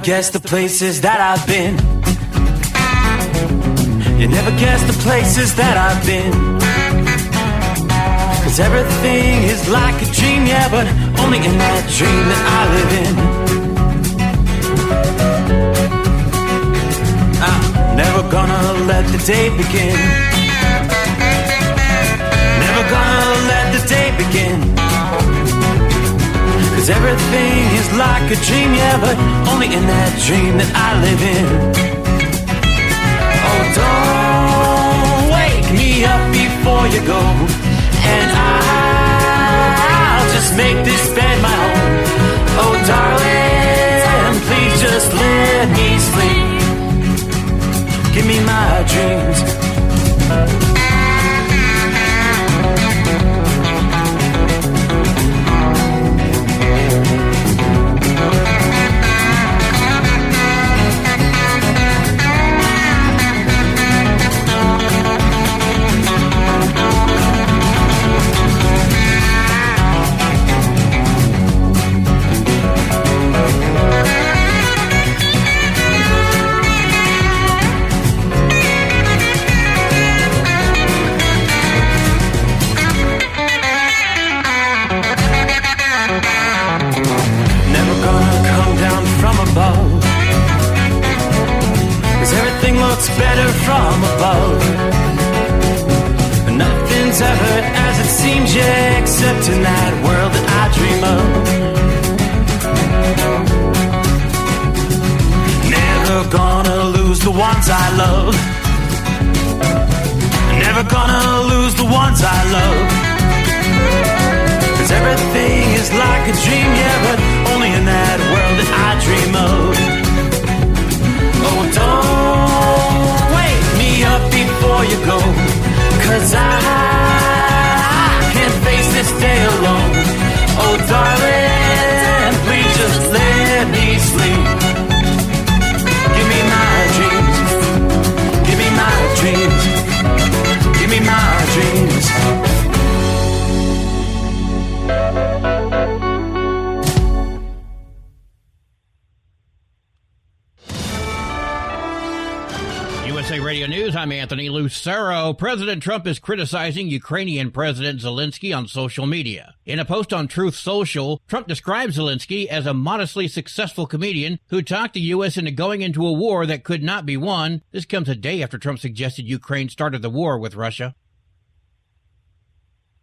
guess the places that I've been. You never guess the places that I've been. 'Cause everything is like a dream, yeah, but only in that dream that I live in. I'm never gonna let the day begin. Never gonna let the day begin. 'Cause everything is like a dream, yeah, but only in that dream that I live in. Oh, don't wake me up before you go, and I'll just make this bed my home. Oh, darling, please just let me sleep. Give me my dreams. Better from above. Nothing's ever as it seems, yeah, except in that world that I dream of. Never gonna lose the ones I love. Never gonna lose the ones I love. 'Cause everything is like a dream, yeah, but only in that world that I dream of. Oh, don't wake me up before you go, 'cause I can't face this day alone. Oh, darling, please just let me sleep. Give me my dreams. Give me my dreams. Give me my dreams. USA Radio News, I'm Anthony Lucero. President Trump is criticizing Ukrainian President Zelensky on social media. In a post on Truth Social, Trump describes Zelensky as a modestly successful comedian who talked the U.S. into going into a war that could not be won. This comes a day after Trump suggested Ukraine started the war with Russia.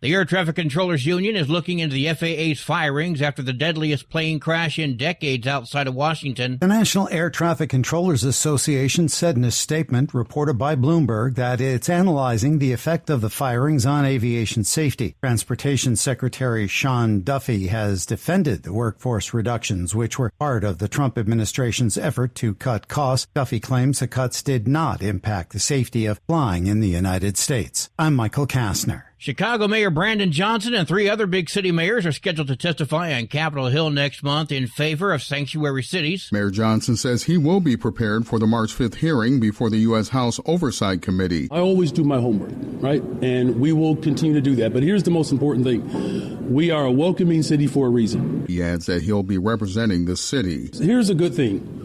The Air Traffic Controllers Union is looking into the FAA's firings after the deadliest plane crash in decades outside of Washington. The National Air Traffic Controllers Association said in a statement reported by Bloomberg that it's analyzing the effect of the firings on aviation safety. Transportation Secretary Sean Duffy has defended the workforce reductions, which were part of the Trump administration's effort to cut costs. Duffy claims the cuts did not impact the safety of flying in the United States. I'm Michael Kastner. Chicago Mayor Brandon Johnson and 3 other big city mayors are scheduled to testify on Capitol Hill next month in favor of sanctuary cities. Mayor Johnson says he will be prepared for the March 5th hearing before the U.S. House Oversight Committee. I always do my homework, right? And we will continue to do that. But here's the most important thing. We are a welcoming city for a reason. He adds that he'll be representing the city. Here's a good thing.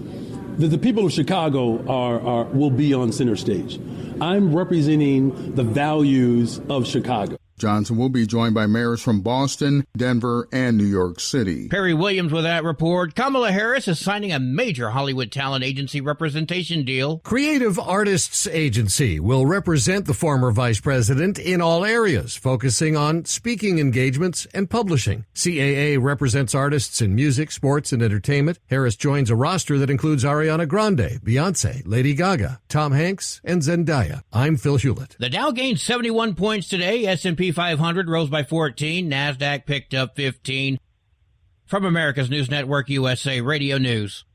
The people of Chicago will be on center stage. I'm representing the values of Chicago. Johnson will be joined by mayors from Boston, Denver, and New York City. Perry Williams with that report. Kamala Harris is signing a major Hollywood talent agency representation deal. Creative Artists Agency will represent the former vice president in all areas, focusing on speaking engagements and publishing. CAA represents artists in music, sports, and entertainment. Harris joins a roster that includes Ariana Grande, Beyonce, Lady Gaga, Tom Hanks, and Zendaya. I'm Phil Hewlett. The Dow gained 71 points today. S&P 500 rose by 14. NASDAQ picked up 15. From America's News Network, USA Radio News.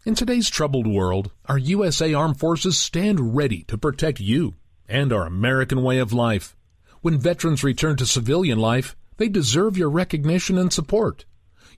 In today's troubled world, our USA Armed Forces stand ready to protect you and our American way of life. When veterans return to civilian life, they deserve your recognition and support.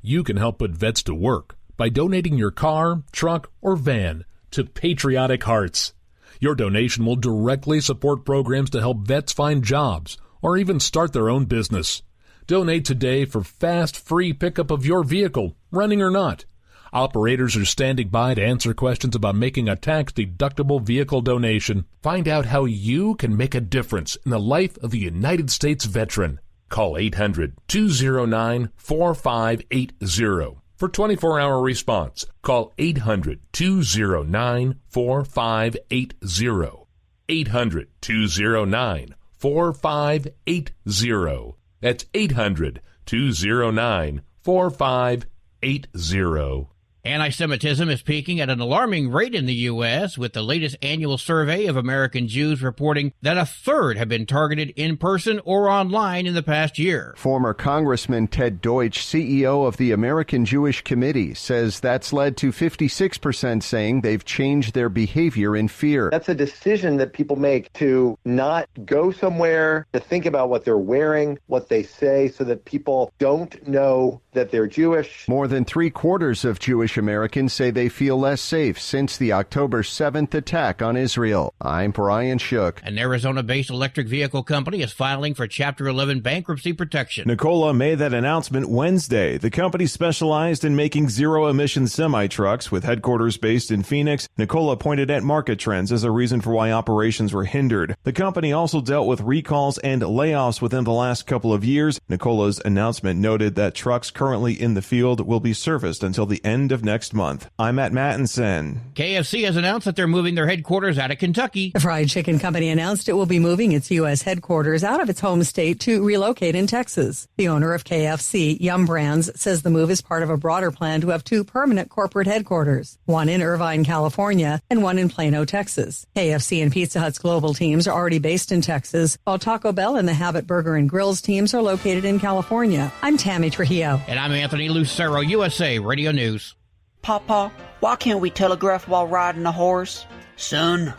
You can help put vets to work by donating your car, truck, or van to Patriotic Hearts. Your donation will directly support programs to help vets find jobs or even start their own business. Donate today for fast, free pickup of your vehicle, running or not. Operators are standing by to answer questions about making a tax-deductible vehicle donation. Find out how you can make a difference in the life of the United States veteran. Call 800-209-4580. For 24-hour response, call 800-209-4580. 800-209-4580. That's 800-209-4580. Anti-Semitism is peaking at an alarming rate in the U.S., with the latest annual survey of American Jews reporting that a third have been targeted in person or online in the past year. Former Congressman Ted Deutsch, CEO of the American Jewish Committee, says that's led to 56% saying they've changed their behavior in fear. That's a decision that people make to not go somewhere, to think about what they're wearing, what they say, so that people don't know that they're Jewish. More than 3/4 of Jewish Americans say they feel less safe since the October 7th attack on Israel. I'm Brian Shook. An Arizona-based electric vehicle company is filing for Chapter 11 bankruptcy protection. Nikola made that announcement Wednesday. The company specialized in making zero-emission semi-trucks with headquarters based in Phoenix. Nikola pointed at market trends as a reason for why operations were hindered. The company also dealt with recalls and layoffs within the last couple of years. Nikola's announcement noted that trucks currently in the field will be serviced until the end of next month. I'm Matt Mattinson. KFC has announced that they're moving their headquarters out of Kentucky. The fried chicken company announced it will be moving its U.S. headquarters out of its home state to relocate in Texas. The owner of KFC, Yum Brands, says the move is part of a broader plan to have 2 permanent corporate headquarters, one in Irvine, California, and one in Plano, Texas. KFC and Pizza Hut's global teams are already based in Texas, while Taco Bell and the Habit Burger and Grills teams are located in California. I'm Tammy Trujillo. And I'm Anthony Lucero, USA Radio News. Papa, why can't we telegraph while riding a horse? Son,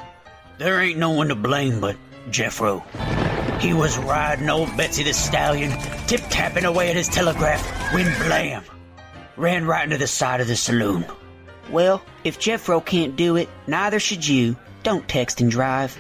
there ain't no one to blame but Jeffro. He was riding old Betsy the Stallion, tip-tapping away at his telegraph, when blam! Ran right into the side of the saloon. Well, if Jeffro can't do it, neither should you. Don't text and drive.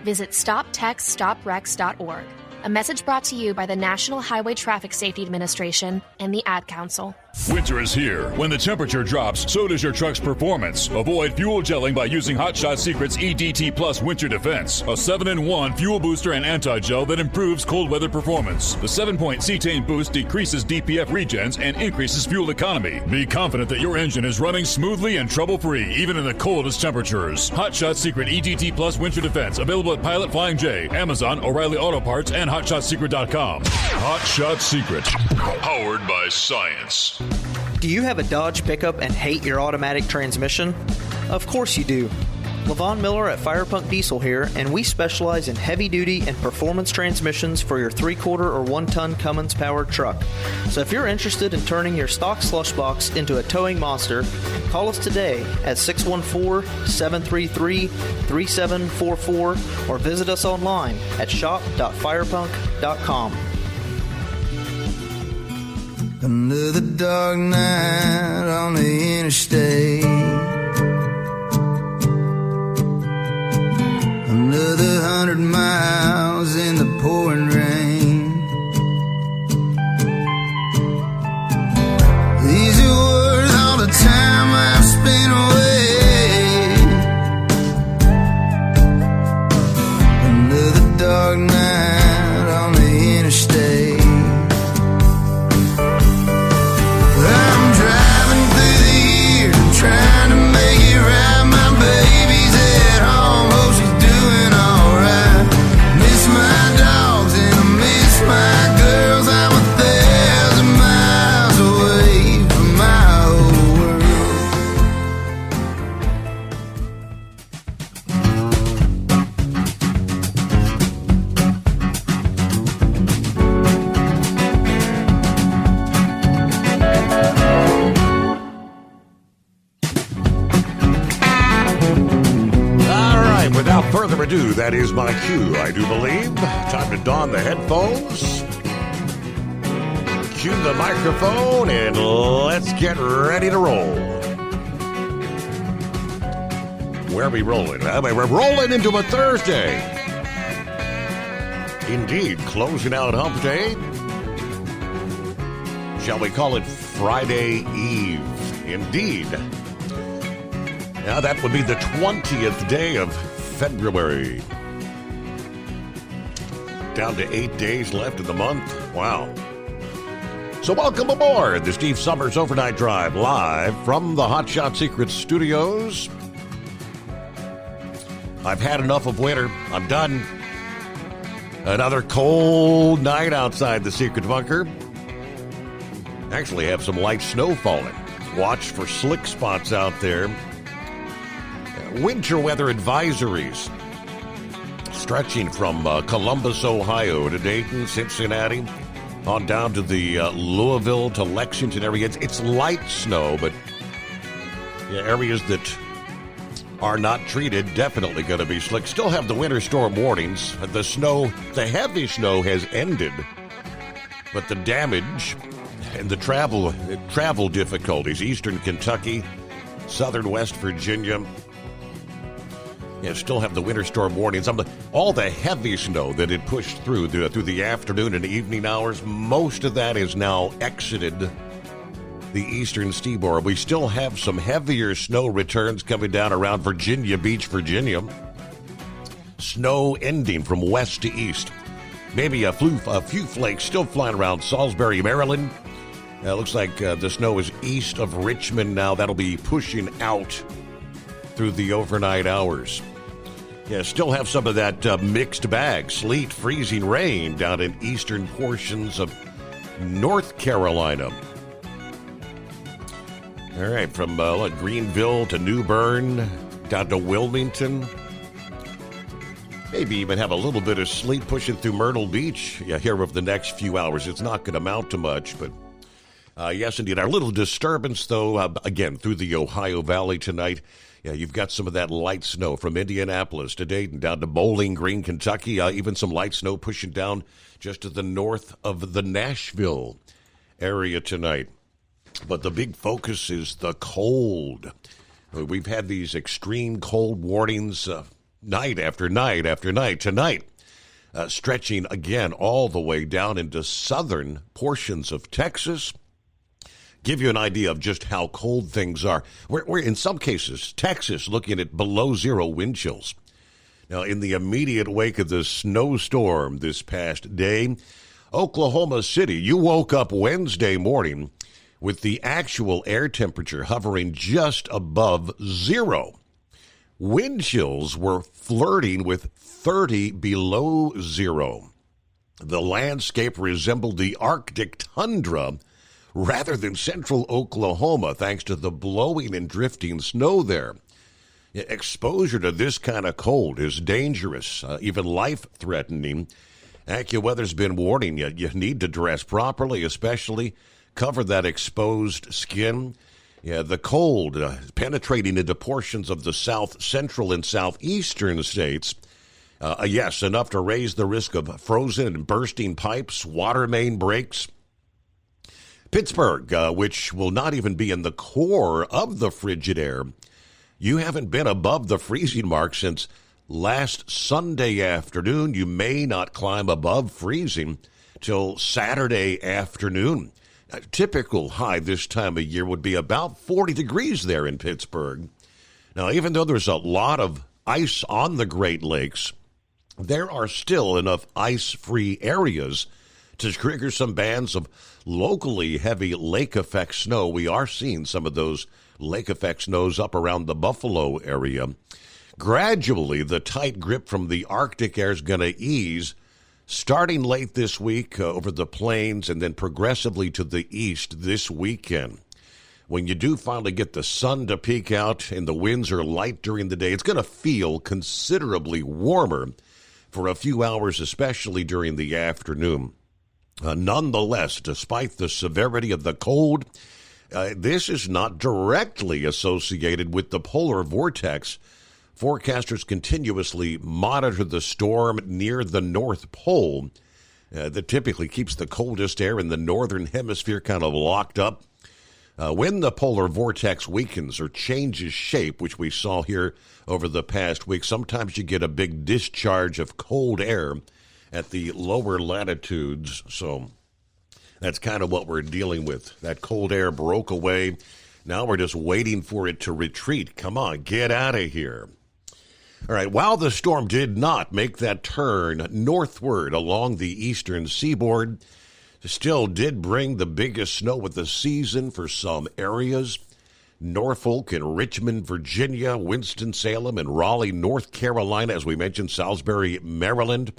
Visit StopTextStopWrecks.org. A message brought to you by the National Highway Traffic Safety Administration and the Ad Council. Winter is here. When the temperature drops, so does your truck's performance. Avoid fuel gelling by using Hot Shot Secret's EDT Plus Winter Defense, a 7-in-1 fuel booster and anti-gel that improves cold weather performance. The 7-point cetane boost decreases DPF regens and increases fuel economy. Be confident that your engine is running smoothly and trouble-free, even in the coldest temperatures. Hot Shot Secret EDT Plus Winter Defense, available at Pilot Flying J, Amazon, O'Reilly Auto Parts, and HotShotSecret.com. Hot Shot Secret, powered by science. Do you have a Dodge pickup and hate your automatic transmission? Of course you do. LaVon Miller at Firepunk Diesel here, and we specialize in heavy-duty and performance transmissions for your 3/4 or 1-ton Cummins-powered truck. So if you're interested in turning your stock slush box into a towing monster, call us today at 614-733-3744 or visit us online at shop.firepunk.com. Another dark night on the interstate. Another 100 miles in the pouring rain. These are worth all the time I've spent away. Another dark night on the interstate. Trying to make it right, my baby's at home, oh she's doing alright. Miss my dogs and I miss my girls, I'm 1,000 miles away from my whole Without further ado, that is my cue, I do believe. Time to don the headphones, cue the microphone, and let's get ready to roll. Where are we rolling? We're rolling into a Thursday. Indeed, closing out Hump Day. Shall we call it Friday Eve? Indeed. Now that would be the 20th day of February. Down to 8 days left in the month. Wow. So welcome aboard the Steve Summers Overnight Drive, live from the Hot Shot Secrets studios. I've had enough of winter. I'm done. Another cold night outside the secret bunker. Actually have some light snow falling. Watch for slick spots out there. Winter weather advisories stretching from Columbus, Ohio to Dayton, Cincinnati, on down to the Louisville to Lexington area. It's light snow, but areas that are not treated definitely going to be slick. Still have the winter storm warnings. The snow, the heavy snow has ended, but the damage and the travel difficulties, eastern Kentucky, southern West Virginia, still have the winter storm warnings. All the heavy snow that had pushed through the afternoon and evening hours, most of that is now exited the eastern seaboard. We still have some heavier snow returns coming down around Virginia Beach, Virginia. Snow ending from west to east. Maybe a few flakes still flying around Salisbury, Maryland. Looks like the snow is east of Richmond now. That'll be pushing out through the overnight hours. Still have some of that mixed bag, sleet, freezing rain down in eastern portions of North Carolina. All right, from Greenville to New Bern, down to Wilmington. Maybe even have a little bit of sleet pushing through Myrtle Beach here over the next few hours. It's not going to amount to much, but yes, indeed. Our little disturbance, though, again, through the Ohio Valley tonight. You've got some of that light snow from Indianapolis to Dayton, down to Bowling Green, Kentucky. Even some light snow pushing down just to the north of the Nashville area tonight. But the big focus is the cold. We've had these extreme cold warnings night after night after night. Tonight, stretching again all the way down into southern portions of Texas. Give you an idea of just how cold things are. We're in some cases, Texas, looking at below zero wind chills. Now, in the immediate wake of the snowstorm this past day, Oklahoma City, you woke up Wednesday morning with the actual air temperature hovering just above zero. Wind chills were flirting with 30 below zero. The landscape resembled the Arctic tundra rather than central Oklahoma, thanks to the blowing and drifting snow there. Exposure to this kind of cold is dangerous, even life-threatening. AccuWeather's been warning you. You need to dress properly, especially cover that exposed skin. The cold penetrating into portions of the south central and southeastern states. Yes, enough to raise the risk of frozen and bursting pipes, water main breaks. Pittsburgh, which will not even be in the core of the frigid air. You haven't been above the freezing mark since last Sunday afternoon. You may not climb above freezing till Saturday afternoon. A typical high this time of year would be about 40 degrees there in Pittsburgh. Now, even though there's a lot of ice on the Great Lakes, there are still enough ice-free areas to trigger some bands of locally heavy lake effect snow. We are seeing some of those lake effect snows up around the Buffalo area. Gradually, the tight grip from the Arctic air is going to ease, starting late this week over the plains and then progressively to the east this weekend. When you do finally get the sun to peek out and the winds are light during the day, it's going to feel considerably warmer for a few hours, especially during the afternoon. Nonetheless, despite the severity of the cold, this is not directly associated with the polar vortex. Forecasters continuously monitor the storm near the North Pole that typically keeps the coldest air in the northern hemisphere kind of locked up. When the polar vortex weakens or changes shape, which we saw here over the past week, sometimes you get a big discharge of cold air at the lower latitudes. So that's kind of what we're dealing with. That cold air broke away Now we're just waiting for it to retreat. Come on, get out of here. All right, while the storm did not make that turn northward along the eastern seaboard, it still did bring the biggest snow of the season for some areas. Norfolk and Richmond, Virginia, Winston-Salem and Raleigh, North Carolina, as we mentioned, Salisbury, Maryland,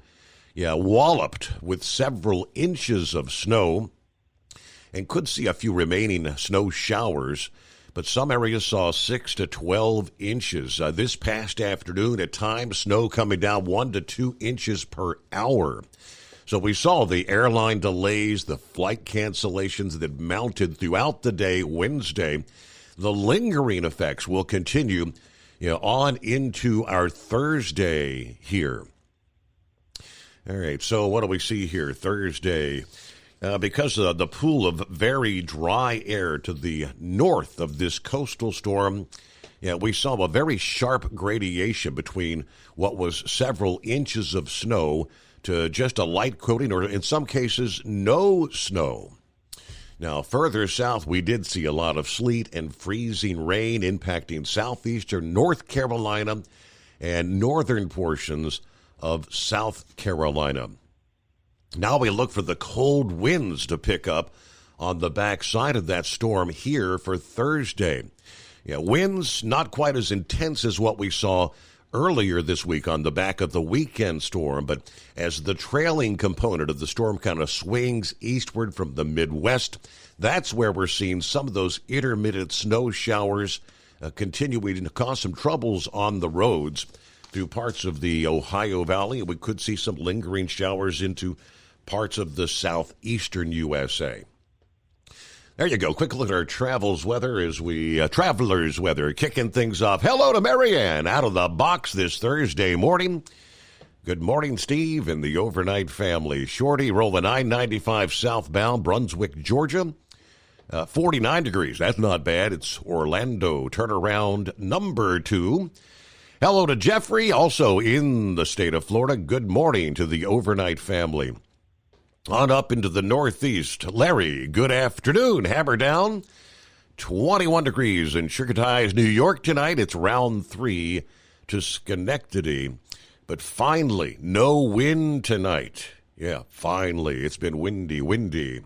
walloped with several inches of snow and could see a few remaining snow showers, but some areas saw 6 to 12 inches. This past afternoon, at times, snow coming down 1 to 2 inches per hour. So we saw the airline delays, the flight cancellations that mounted throughout the day Wednesday. The lingering effects will continue on into our Thursday here. All right, so what do we see here Thursday? Because of the pool of very dry air to the north of this coastal storm, we saw a very sharp gradation between what was several inches of snow to just a light coating, or in some cases, no snow. Now, further south, we did see a lot of sleet and freezing rain impacting southeastern North Carolina and northern portions of South Carolina. Now we look for the cold winds to pick up on the backside of that storm here for Thursday. Winds not quite as intense as what we saw earlier this week on the back of the weekend storm, but as the trailing component of the storm kind of swings eastward from the Midwest, that's where we're seeing some of those intermittent snow showers continuing to cause some troubles on the roads through parts of the Ohio Valley. We could see some lingering showers into parts of the southeastern USA. There you go. Quick look at our travelers weather, kicking things off. Hello to Marianne out of the box this Thursday morning. Good morning, Steve and the overnight family. Shorty rolling I-95 southbound, Brunswick, Georgia. 49 degrees. That's not bad. It's Orlando. Turnaround number 2. Hello to Jeffrey, also in the state of Florida. Good morning to the overnight family. On up into the northeast, Larry, good afternoon. Hammer down, 21 degrees in Chickaties, New York tonight. It's round 3 to Schenectady. But finally, no wind tonight. Yeah, finally. It's been windy.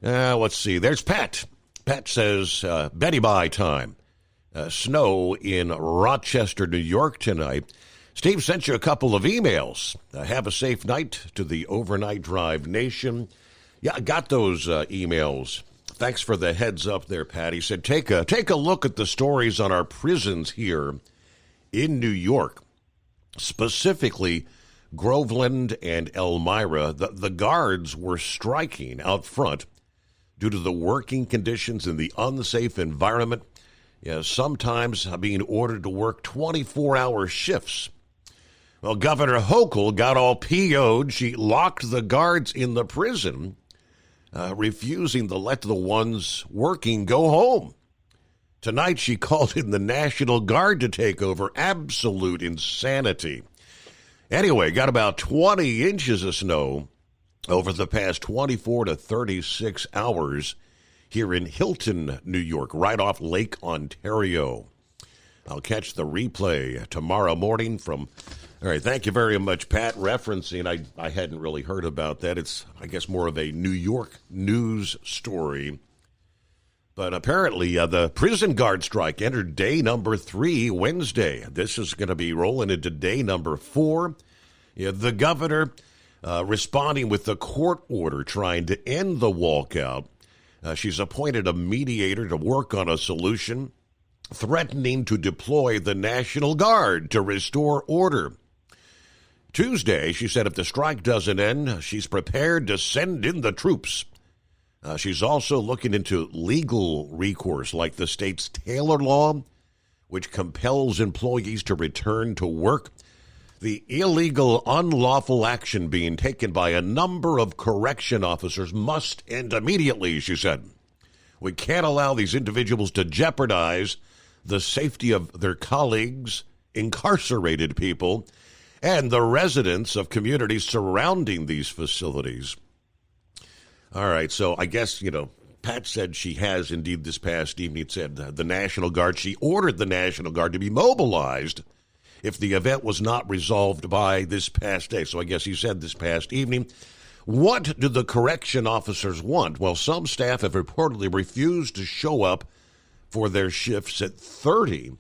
Let's see. There's Pat. Pat says, Betty Bye time. Snow in Rochester, New York tonight. Steve sent you a couple of emails. Have a safe night to the Overnight Drive Nation. Yeah, I got those emails. Thanks for the heads up there, Pat. He said, take a look at the stories on our prisons here in New York, specifically Groveland and Elmira. The guards were striking out front due to the working conditions and the unsafe environment. Sometimes being ordered to work 24-hour shifts. Well, Governor Hochul got all PO'd. She locked the guards in the prison, refusing to let the ones working go home. Tonight, she called in the National Guard to take over. Absolute insanity. Anyway, got about 20 inches of snow over the past 24 to 36 hours here in Hilton, New York, right off Lake Ontario. I'll catch the replay tomorrow morning from... All right, thank you very much, Pat, referencing. I hadn't really heard about that. It's, I guess, more of a New York news story. But apparently, the prison guard strike entered day number 3 Wednesday. This is going to be rolling into day number 4. The governor responding with the court order trying to end the walkout. She's appointed a mediator to work on a solution, threatening to deploy the National Guard to restore order. Tuesday, she said if the strike doesn't end, she's prepared to send in the troops. She's also looking into legal recourse like the state's Taylor Law, which compels employees to return to work. The illegal, unlawful action being taken by a number of correction officers must end immediately, she said. We can't allow these individuals to jeopardize the safety of their colleagues, incarcerated people, and the residents of communities surrounding these facilities. All right, so I guess, Pat said she has indeed this past evening said the National Guard, she ordered the National Guard to be mobilized if the event was not resolved by this past day. So I guess he said this past evening. What do the correction officers want? Well, some staff have reportedly refused to show up for their shifts at 30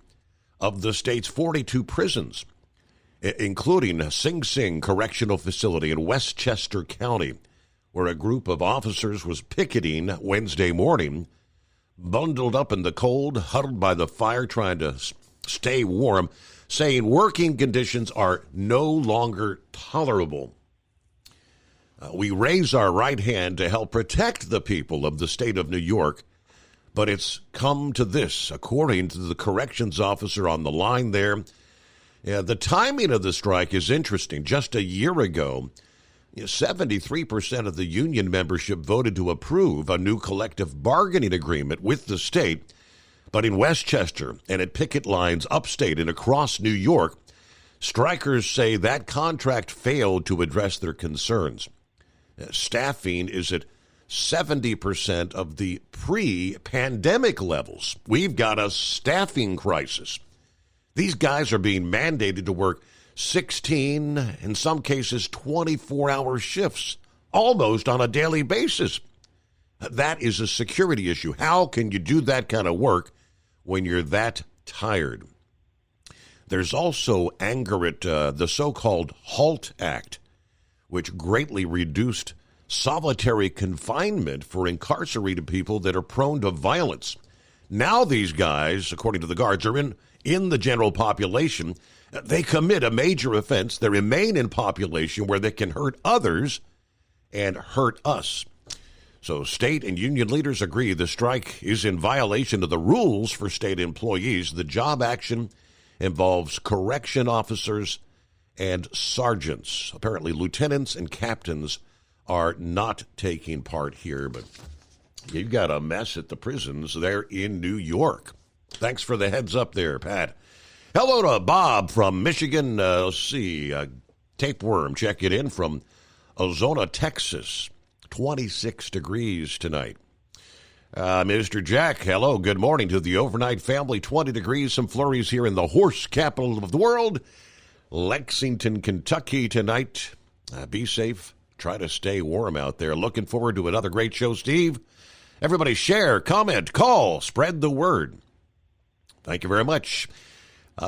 of the state's 42 prisons, including Sing Sing Correctional Facility in Westchester County, where a group of officers was picketing Wednesday morning, bundled up in the cold, huddled by the fire, trying to stay warm, saying working conditions are no longer tolerable. We raise our right hand to help protect the people of the state of New York, but it's come to this, according to the corrections officer on the line there. The timing of the strike is interesting. Just a year ago, 73% of the union membership voted to approve a new collective bargaining agreement with the state. But in Westchester and at picket lines upstate and across New York, strikers say that contract failed to address their concerns. Staffing is at 70% of the pre-pandemic levels. We've got a staffing crisis. These guys are being mandated to work 16, in some cases 24-hour shifts, almost on a daily basis. That is a security issue. How can you do that kind of work when you're that tired? There's also anger at the so-called HALT Act, which greatly reduced solitary confinement for incarcerated people that are prone to violence. Now these guys, according to the guards, are in the general population. They commit a major offense. They remain in population where they can hurt others and hurt us. So state and union leaders agree the strike is in violation of the rules for state employees. The job action involves correction officers and sergeants. Apparently lieutenants and captains are not taking part here, but you've got a mess at the prisons there in New York. Thanks for the heads up there, Pat. Hello to Bob from Michigan. Let's see, Tapeworm, check it in from Ozona, Texas. 26 degrees tonight. Mr. Jack, hello, good morning to the overnight family. 20 degrees, some flurries here in the horse capital of the world, Lexington, Kentucky tonight. Be safe. Try to stay warm out there. Looking forward to another great show, Steve. Everybody share, comment, call, spread the word. Thank you very much.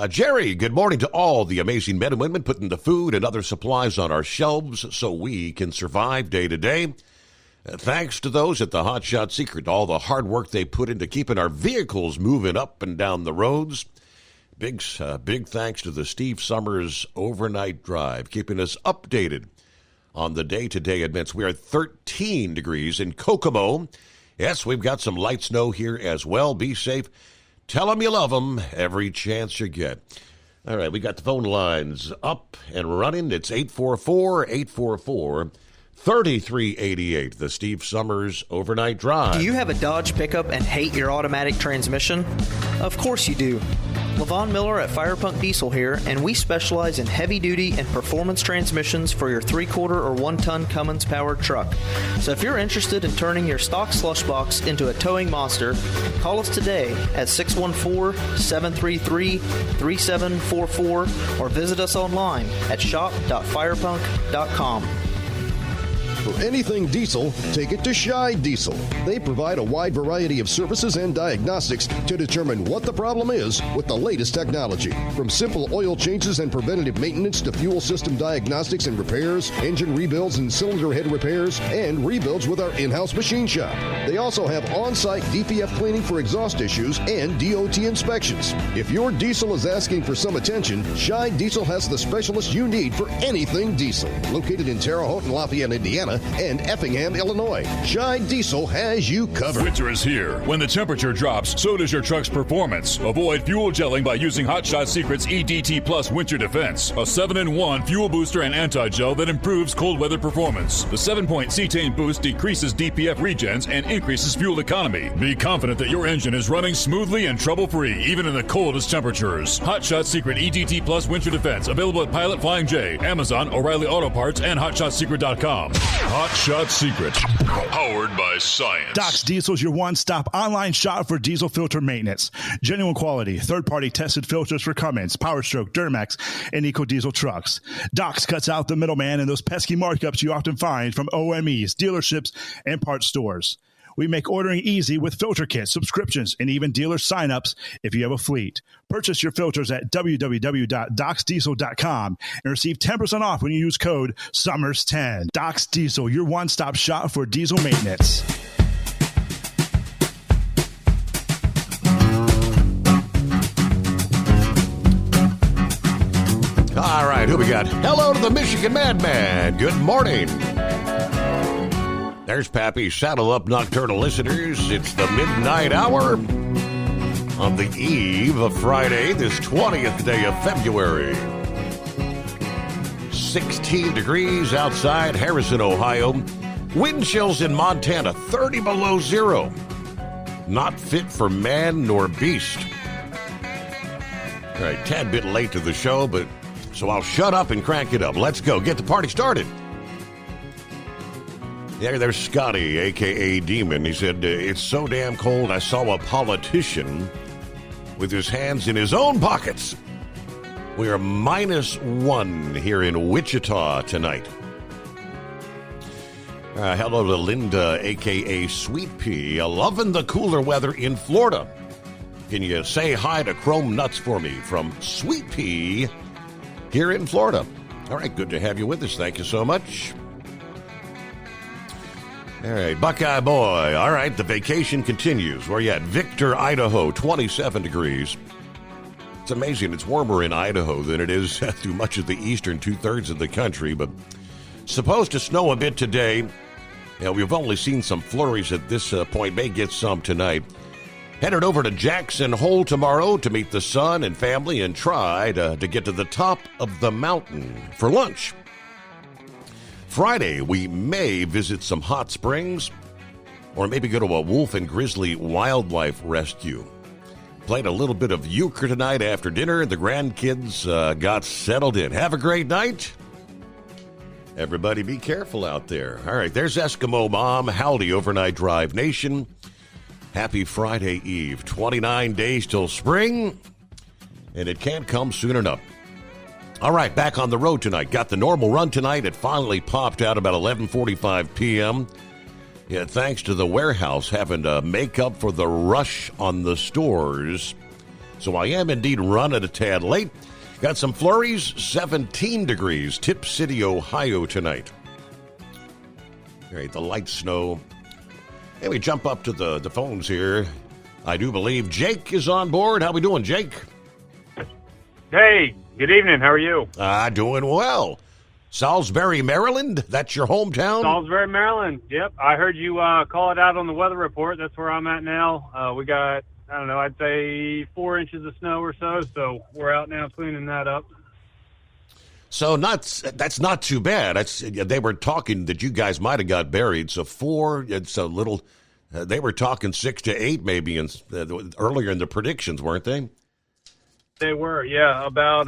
Jerry, good morning to all the amazing men and women putting the food and other supplies on our shelves so we can survive day to day. Thanks to those at the Hot Shot Secret, all the hard work they put into keeping our vehicles moving up and down the roads. Big thanks to the Steve Summers Overnight Drive, keeping us updated on the day-to-day events. We are 13 degrees in Kokomo. Yes, we've got some light snow here as well. Be safe. Tell them you love them every chance you get. All right, we got the phone lines up and running. It's 844-844-3388, the Steve Summers Overnight Drive. Do you have a Dodge pickup and hate your automatic transmission? Of course you do. Levon Miller at Firepunk Diesel here, and we specialize in heavy-duty and performance transmissions for your 3-quarter or 1-ton Cummins-powered truck. So if you're interested in turning your stock slush box into a towing monster, call us today at 614-733-3744 or visit us online at shop.firepunk.com. For anything diesel, take it to Scheid Diesel. They provide a wide variety of services and diagnostics to determine what the problem is with the latest technology. From simple oil changes and preventative maintenance to fuel system diagnostics and repairs, engine rebuilds and cylinder head repairs, and rebuilds with our in-house machine shop. They also have on-site DPF cleaning for exhaust issues and DOT inspections. If your diesel is asking for some attention, Scheid Diesel has the specialist you need for anything diesel. Located in Terre Haute and Lafayette, Indiana, and Effingham, Illinois. Scheid Diesel has you covered. Winter is here. When the temperature drops, so does your truck's performance. Avoid fuel gelling by using Hot Shot Secret's EDT Plus Winter Defense, a 7-in-1 fuel booster and anti-gel that improves cold weather performance. The 7-point cetane boost decreases DPF regens and increases fuel economy. Be confident that your engine is running smoothly and trouble-free, even in the coldest temperatures. Hot Shot Secret EDT Plus Winter Defense, available at Pilot Flying J, Amazon, O'Reilly Auto Parts, and HotShotSecret.com. Hot Shot Secrets, powered by science. Doc's Diesel is your one-stop online shop for diesel filter maintenance. Genuine quality, third-party tested filters for Cummins, PowerStroke, Duramax, and EcoDiesel trucks. Doc's cuts out the middleman and those pesky markups you often find from OMEs, dealerships, and parts stores. We make ordering easy with filter kits, subscriptions, and even dealer sign-ups if you have a fleet. Purchase your filters at www.docsdiesel.com and receive 10% off when you use code SUMMERS10. Doc's Diesel, your one-stop shop for diesel maintenance. All right, who we got? Hello to the Michigan Madman. Good morning. There's Pappy. Saddle up, nocturnal listeners. It's the midnight hour on the eve of Friday, this 20th day of February. 16 degrees outside Harrison, Ohio. Wind chills in Montana, 30 below zero. Not fit for man nor beast. All right, tad bit late to the show, but so I'll shut up and crank it up. Let's go. Get the party started. Yeah, there's Scotty, a.k.a. Demon. He said, it's so damn cold I saw a politician with his hands in his own pockets. We are -1 here in Wichita tonight. Hello to Linda, a.k.a. Sweet Pea. Loving the cooler weather in Florida. Can you say hi to Chrome Nuts for me from Sweet Pea here in Florida? All right, good to have you with us. Thank you so much. All right, Buckeye Boy. All right, the vacation continues. Where you at? Victor, Idaho, 27 degrees. It's amazing. It's warmer in Idaho than it is through much of the eastern two-thirds of the country, but supposed to snow a bit today. Yeah, we've only seen some flurries at this point. May get some tonight. Headed over to Jackson Hole tomorrow to meet the son and family and try to get to the top of the mountain for lunch. Friday, we may visit some hot springs or maybe go to a wolf and grizzly wildlife rescue. Played a little bit of euchre tonight after dinner, and the grandkids got settled in. Have a great night. Everybody be careful out there. All right, there's Eskimo Mom. Howdy, Overnight Drive Nation. Happy Friday Eve. 29 days till spring, and it can't come soon enough. All right, back on the road tonight. Got the normal run tonight. It finally popped out about 11:45 p.m. Yeah, thanks to the warehouse having to make up for the rush on the stores. So I am indeed running a tad late. Got some flurries, 17 degrees, Tip City, Ohio tonight. All right, the light snow. Hey, we jump up to the phones here. I do believe Jake is on board. How we doing, Jake? Hey, good evening. How are you? Doing well. Salisbury, Maryland? That's your hometown? Salisbury, Maryland. Yep. I heard you call it out on the weather report. That's where I'm at now. We got, I don't know, I'd say 4 inches of snow or so we're out now cleaning that up. So that's not too bad. They were talking that you guys might have got buried. So 4, it's a little. They were talking 6 to 8 maybe earlier in the predictions, weren't they? They were, yeah. About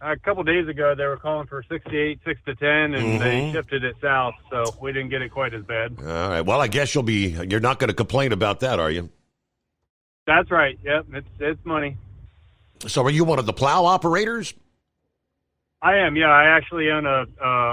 a couple days ago, they were calling for 6 to 8, 6 to 10, and they shifted it south, so we didn't get it quite as bad. All right. Well, I guess you're not going to complain about that, are you? That's right. Yep. It's money. So, are you one of the plow operators? I am, yeah. I actually own a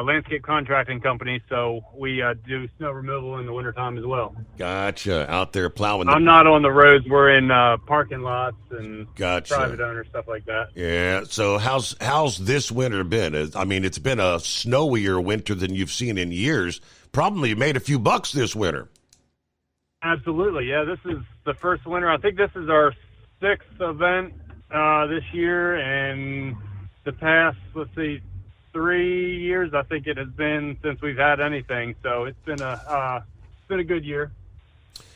landscape contracting company, so we do snow removal in the wintertime as well. Gotcha. Out there plowing. I'm not on the roads. We're in parking lots and gotcha. Private owners, stuff like that. Yeah. So how's this winter been? I mean, it's been a snowier winter than you've seen in years. Probably made a few bucks this winter. Absolutely. Yeah, this is the first winter. I think this is our 6th event this year, and the past, 3 years, I think it has been since we've had anything. So it's been a good year.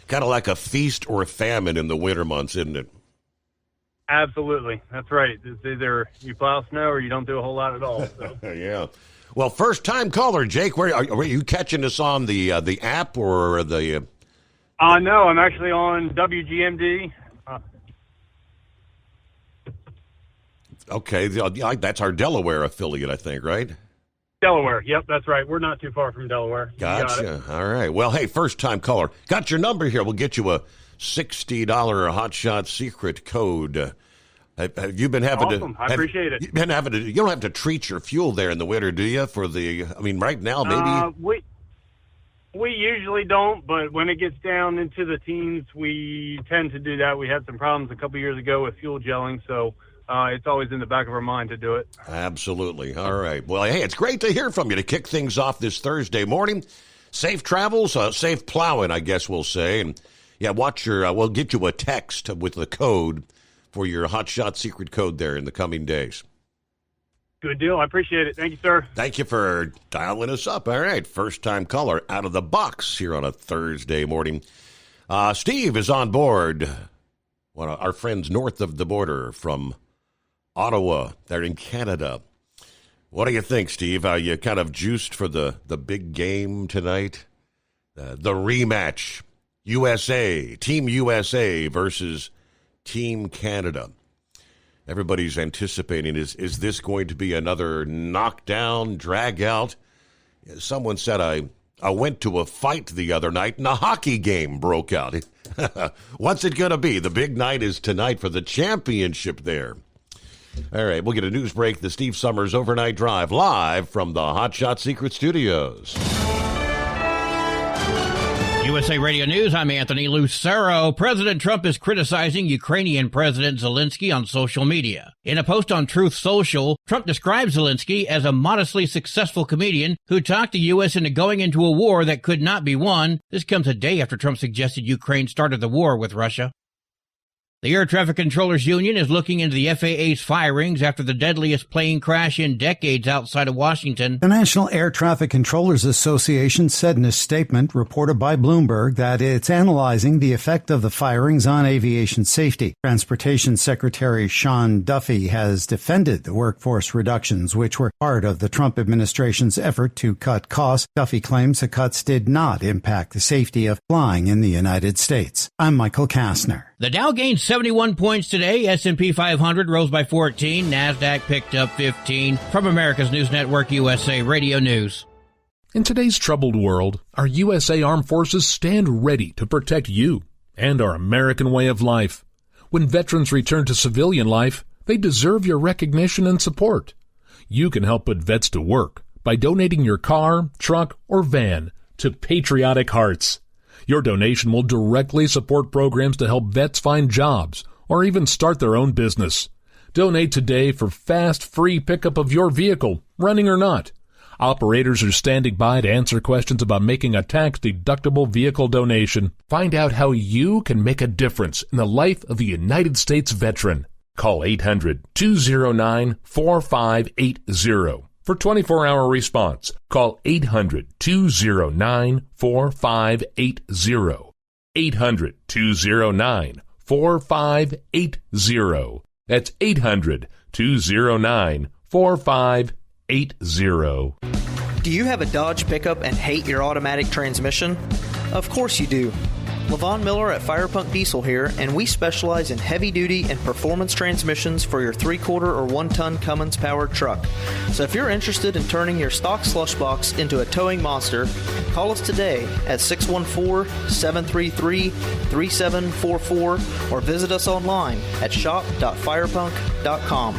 Kind of like a feast or a famine in the winter months, isn't it? Absolutely, that's right. It's either you plow snow or you don't do a whole lot at all. So. Yeah. Well, first time caller, Jake. Where are you catching us on the app or the? No, I'm actually on WGMD. Okay, that's our Delaware affiliate, I think, right? Delaware. Yep, that's right. We're not too far from Delaware. Gotcha. All right. Well, hey, first-time caller. Got your number here. We'll get you a $60 Hot Shot secret code. Have you been having awesome. I appreciate it. You don't have to treat your fuel there in the winter, do you? Right now, maybe? We usually don't, but when it gets down into the teens, we tend to do that. We had some problems a couple years ago with fuel gelling, so it's always in the back of our mind to do it. Absolutely. All right. Well, hey, it's great to hear from you to kick things off this Thursday morning. Safe travels, safe plowing, I guess we'll say. And yeah, we'll get you a text with the code for your Hot Shot secret code there in the coming days. Good deal. I appreciate it. Thank you, sir. Thank you for dialing us up. All right. First-time caller out of the box here on a Thursday morning. Steve is on board. One of our friends north of the border from Ottawa. They're in Canada. What do you think, Steve? Are you kind of juiced for the big game tonight? The rematch. Team USA versus Team Canada. Everybody's anticipating, is this going to be another knockdown, drag out? Someone said, I went to a fight the other night and a hockey game broke out. What's it going to be? The big night is tonight for the championship there. All right, we'll get a news break. The Steve Summers Overnight Drive live from the Hot Shot Secret Studios. USA Radio News, I'm Anthony Lucero. President Trump is criticizing Ukrainian President Zelensky on social media. In a post on Truth Social, Trump describes Zelensky as a modestly successful comedian who talked the U.S. into going into a war that could not be won. This comes a day after Trump suggested Ukraine started the war with Russia. The Air Traffic Controllers Union is looking into the FAA's firings after the deadliest plane crash in decades outside of Washington. The National Air Traffic Controllers Association said in a statement reported by Bloomberg that it's analyzing the effect of the firings on aviation safety. Transportation Secretary Sean Duffy has defended the workforce reductions, which were part of the Trump administration's effort to cut costs. Duffy claims the cuts did not impact the safety of flying in the United States. I'm Michael Kastner. The Dow gained 71 points today. S&P 500 rose by 14. NASDAQ picked up 15. From America's News Network, USA Radio News. In today's troubled world, our USA Armed Forces stand ready to protect you and our American way of life. When veterans return to civilian life, they deserve your recognition and support. You can help put vets to work by donating your car, truck, or van to Patriotic Hearts. Your donation will directly support programs to help vets find jobs or even start their own business. Donate today for fast, free pickup of your vehicle, running or not. Operators are standing by to answer questions about making a tax-deductible vehicle donation. Find out how you can make a difference in the life of a United States veteran. Call 800-209-4580. For 24-hour response, call 800-209-4580. 800-209-4580. That's 800-209-4580. Do you have a Dodge pickup and hate your automatic transmission? Of course you do. Levon Miller at Firepunk Diesel here, and we specialize in heavy-duty and performance transmissions for your 3-quarter or 1-ton Cummins-powered truck. So if you're interested in turning your stock slush box into a towing monster, call us today at 614-733-3744 or visit us online at shop.firepunk.com.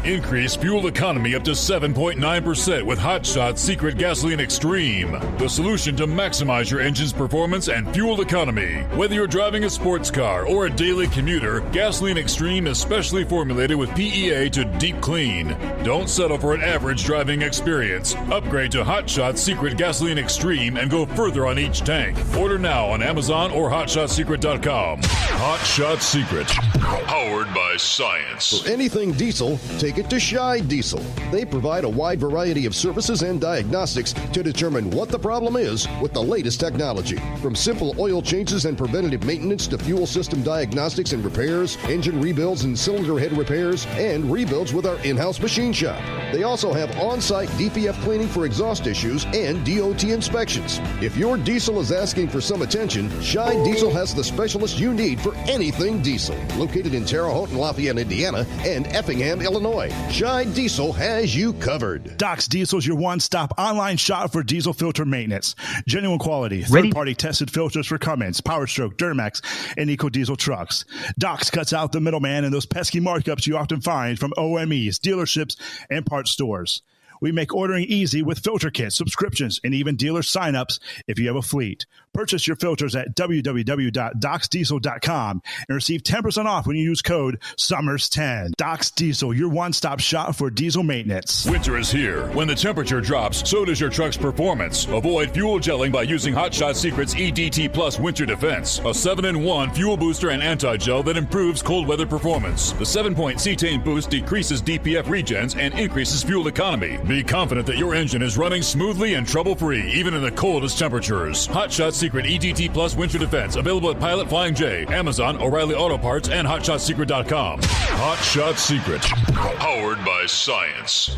Increase fuel economy up to 7.9% with Hot Shot Secret Gasoline Extreme, the solution to maximize your engine's performance and fuel economy. Whether you're driving a sports car or a daily commuter, Gasoline Extreme is specially formulated with PEA to deep clean. Don't settle for an average driving experience. Upgrade to Hot Shot Secret Gasoline Extreme and go further on each tank. Order now on Amazon or HotShotSecret.com. Hot Shot Secret, powered by science. For anything diesel, take it to Shy Diesel. They provide a wide variety of services and diagnostics to determine what the problem is with the latest technology. From simple oil changes and preventative maintenance to fuel system diagnostics and repairs, engine rebuilds and cylinder head repairs, and rebuilds with our in-house machine shop. They also have on-site DPF cleaning for exhaust issues and DOT inspections. If your diesel is asking for some attention, Shy Diesel has the specialist you need for anything diesel. Located in Terre Haute and Lafayette, Indiana, and Effingham, Illinois. boy, Shine Diesel has you covered. Doc's Diesel is your one-stop online shop for diesel filter maintenance. Genuine quality, Ready? third-party tested filters for Cummins, PowerStroke, Duramax, and EcoDiesel trucks. Doc's cuts out the middleman and those pesky markups you often find from OMEs, dealerships, and parts stores. We make ordering easy with filter kits, subscriptions, and even dealer signups if you have a fleet. Purchase your filters at www.docsdiesel.com and receive 10% off when you use code SUMMERS10. Docs Diesel, your one-stop shop for diesel maintenance. Winter is here. When the temperature drops, so does your truck's performance. Avoid fuel gelling by using Hot Shot Secret's EDT Plus Winter Defense, a 7-in-1 fuel booster and anti-gel that improves cold weather performance. The 7-point cetane boost decreases DPF regens and increases fuel economy. Be confident that your engine is running smoothly and trouble-free, even in the coldest temperatures. Hot Shot Secret EDT Plus Winter Defense, available at Pilot Flying J, Amazon, O'Reilly Auto Parts, and HotShotSecret.com. Hot Shot Secret, powered by science.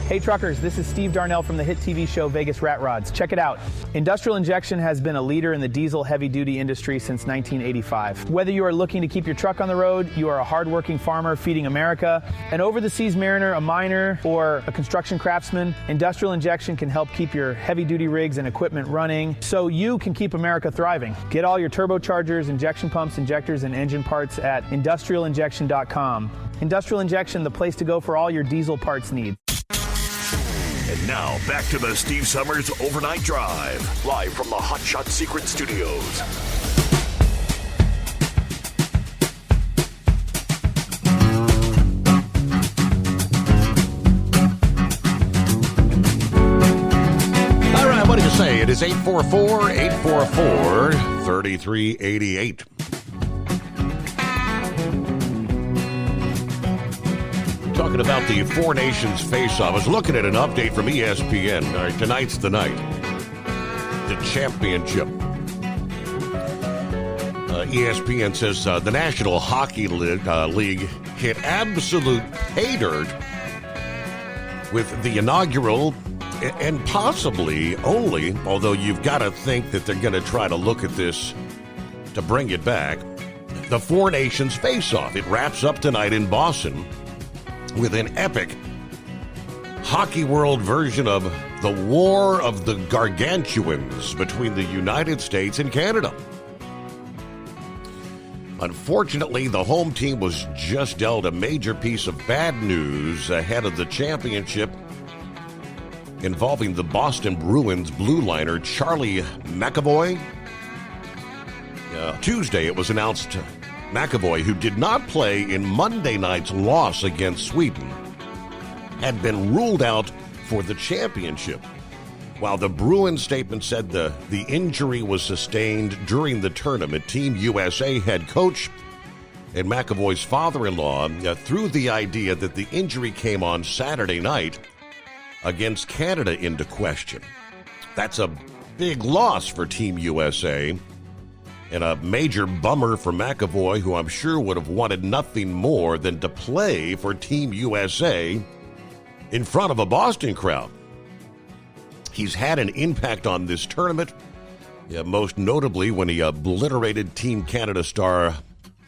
Hey truckers, this is Steve Darnell from the hit TV show Vegas Rat Rods. Check it out. Industrial Injection has been a leader in the diesel heavy-duty industry since 1985. Whether you are looking to keep your truck on the road, you are a hardworking farmer feeding America, an over-the-seas mariner, a miner, or a construction craftsman, Industrial Injection can help keep your heavy-duty rigs and equipment running so you can keep America thriving. Get all your turbochargers, injection pumps, injectors, and engine parts at industrialinjection.com. Industrial Injection, the place to go for all your diesel parts needs. And now, back to the Steve Summers Overnight Drive, live from the Hot Shot Secret Studios. All right, what do you say? It is 844-844-3388. Talking about the Four Nations face-off. I was looking at an update from ESPN. All right, tonight's the night. The championship. ESPN says the National Hockey League hit absolute pay dirt with the inaugural and possibly only, although you've got to think that they're going to try to look at this to bring it back, the Four Nations face-off. It wraps up tonight in Boston with an epic hockey world version of the War of the Gargantuans between the United States and Canada. Unfortunately, the home team was just dealt a major piece of bad news ahead of the championship involving the Boston Bruins blue liner Charlie McAvoy. Tuesday, it was announced McAvoy, who did not play in Monday night's loss against Sweden, had been ruled out for the championship. While the Bruins statement said the injury was sustained during the tournament, Team USA head coach and McAvoy's father-in-law threw the idea that the injury came on Saturday night against Canada into question. That's a big loss for Team USA. And a major bummer for McAvoy, who I'm sure would have wanted nothing more than to play for Team USA in front of a Boston crowd. He's had an impact on this tournament, most notably when he obliterated Team Canada star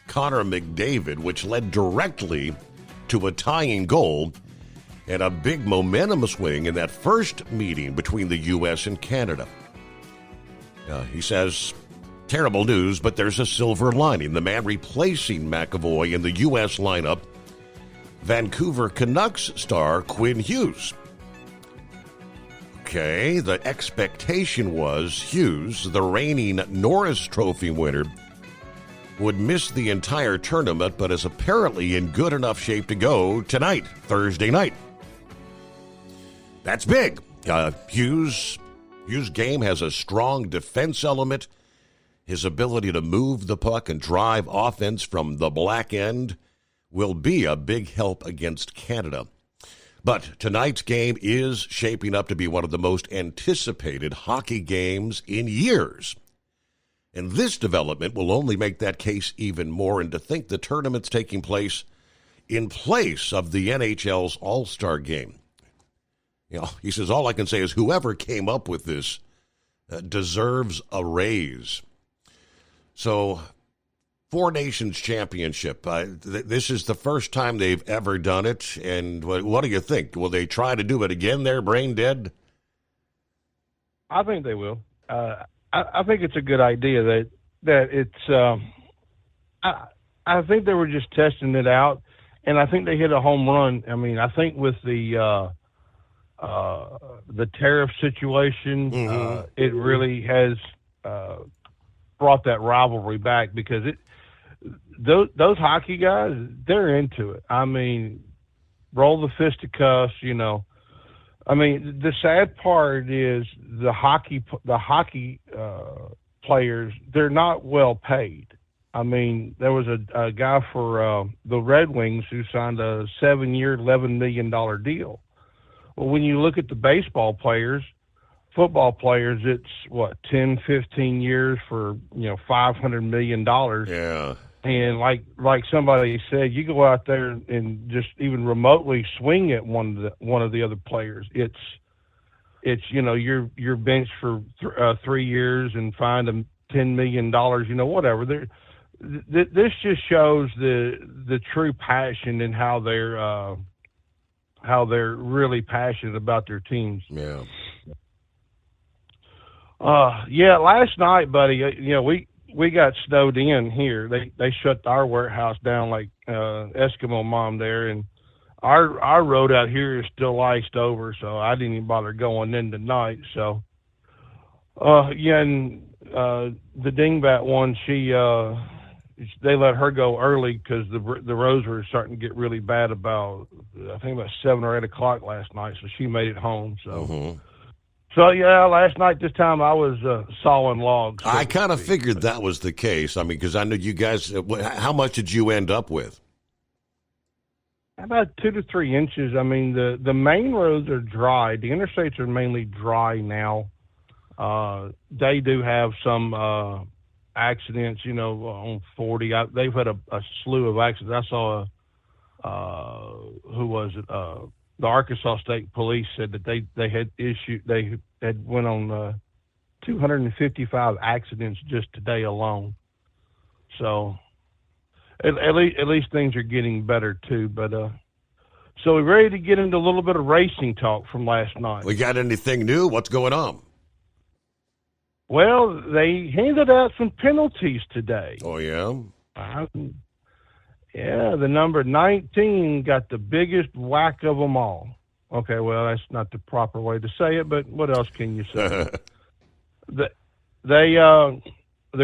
Connor McDavid, which led directly to a tying goal and a big momentum swing in that first meeting between the U.S. and Canada. He says, terrible news, but there's a silver lining. The man replacing McAvoy in the U.S. lineup, Vancouver Canucks star Quinn Hughes. Okay, the expectation was Hughes, the reigning Norris Trophy winner, would miss the entire tournament, but is apparently in good enough shape to go tonight, Thursday night. That's big. Hughes' game has a strong defense element. His ability to move the puck and drive offense from the black end will be a big help against Canada. But tonight's game is shaping up to be one of the most anticipated hockey games in years. And this development will only make that case even more. And to think the tournament's taking place in place of the NHL's All-Star game. You know, he says, all I can say is whoever came up with this deserves a raise. So Four Nations Championship. This is the first time they've ever done it. And what do you think? Will they try to do it again there, brain dead? I think they will. I think it's a good idea that it's I think they were just testing it out, and I think they hit a home run. I mean, I think with the tariff situation, it really has brought that rivalry back, because those hockey guys, they're into it. I mean, roll the fisticuffs, you know. I mean, the sad part is the hockey players, they're not well paid. I mean, there was a guy for the Red Wings who signed a 7-year, $11 million deal. Well, when you look at the baseball players, football players, it's what, 10, 15 years for, $500 million. Yeah. And like somebody said, you go out there and just even remotely swing at one of the other players. It's you're benched for 3 years and fined them $10 million. Whatever. This just shows the true passion and how they're really passionate about their teams. Yeah. Last night, buddy, we got snowed in here. They shut our warehouse down like Eskimo mom there, and our road out here is still iced over, so I didn't even bother going in tonight. So, and the dingbat one, they let her go early because the roads were starting to get really bad about 7 or 8 o'clock last night, so she made it home. So. So, last night this time I was sawing logs. I kind of figured that was the case. I mean, because I know you guys, how much did you end up with? About 2 to 3 inches. I mean, the main roads are dry. The interstates are mainly dry now. They do have some accidents, on 40. They've had a slew of accidents. I saw who was it? The Arkansas State Police said that they had went on 255 accidents just today alone. So at least things are getting better too. But so we're ready to get into a little bit of racing talk from last night. We got anything new? What's going on? Well, they handed out some penalties today. Oh yeah. Yeah, the number 19 got the biggest whack of them all. Okay, well, that's not the proper way to say it, but what else can you say? The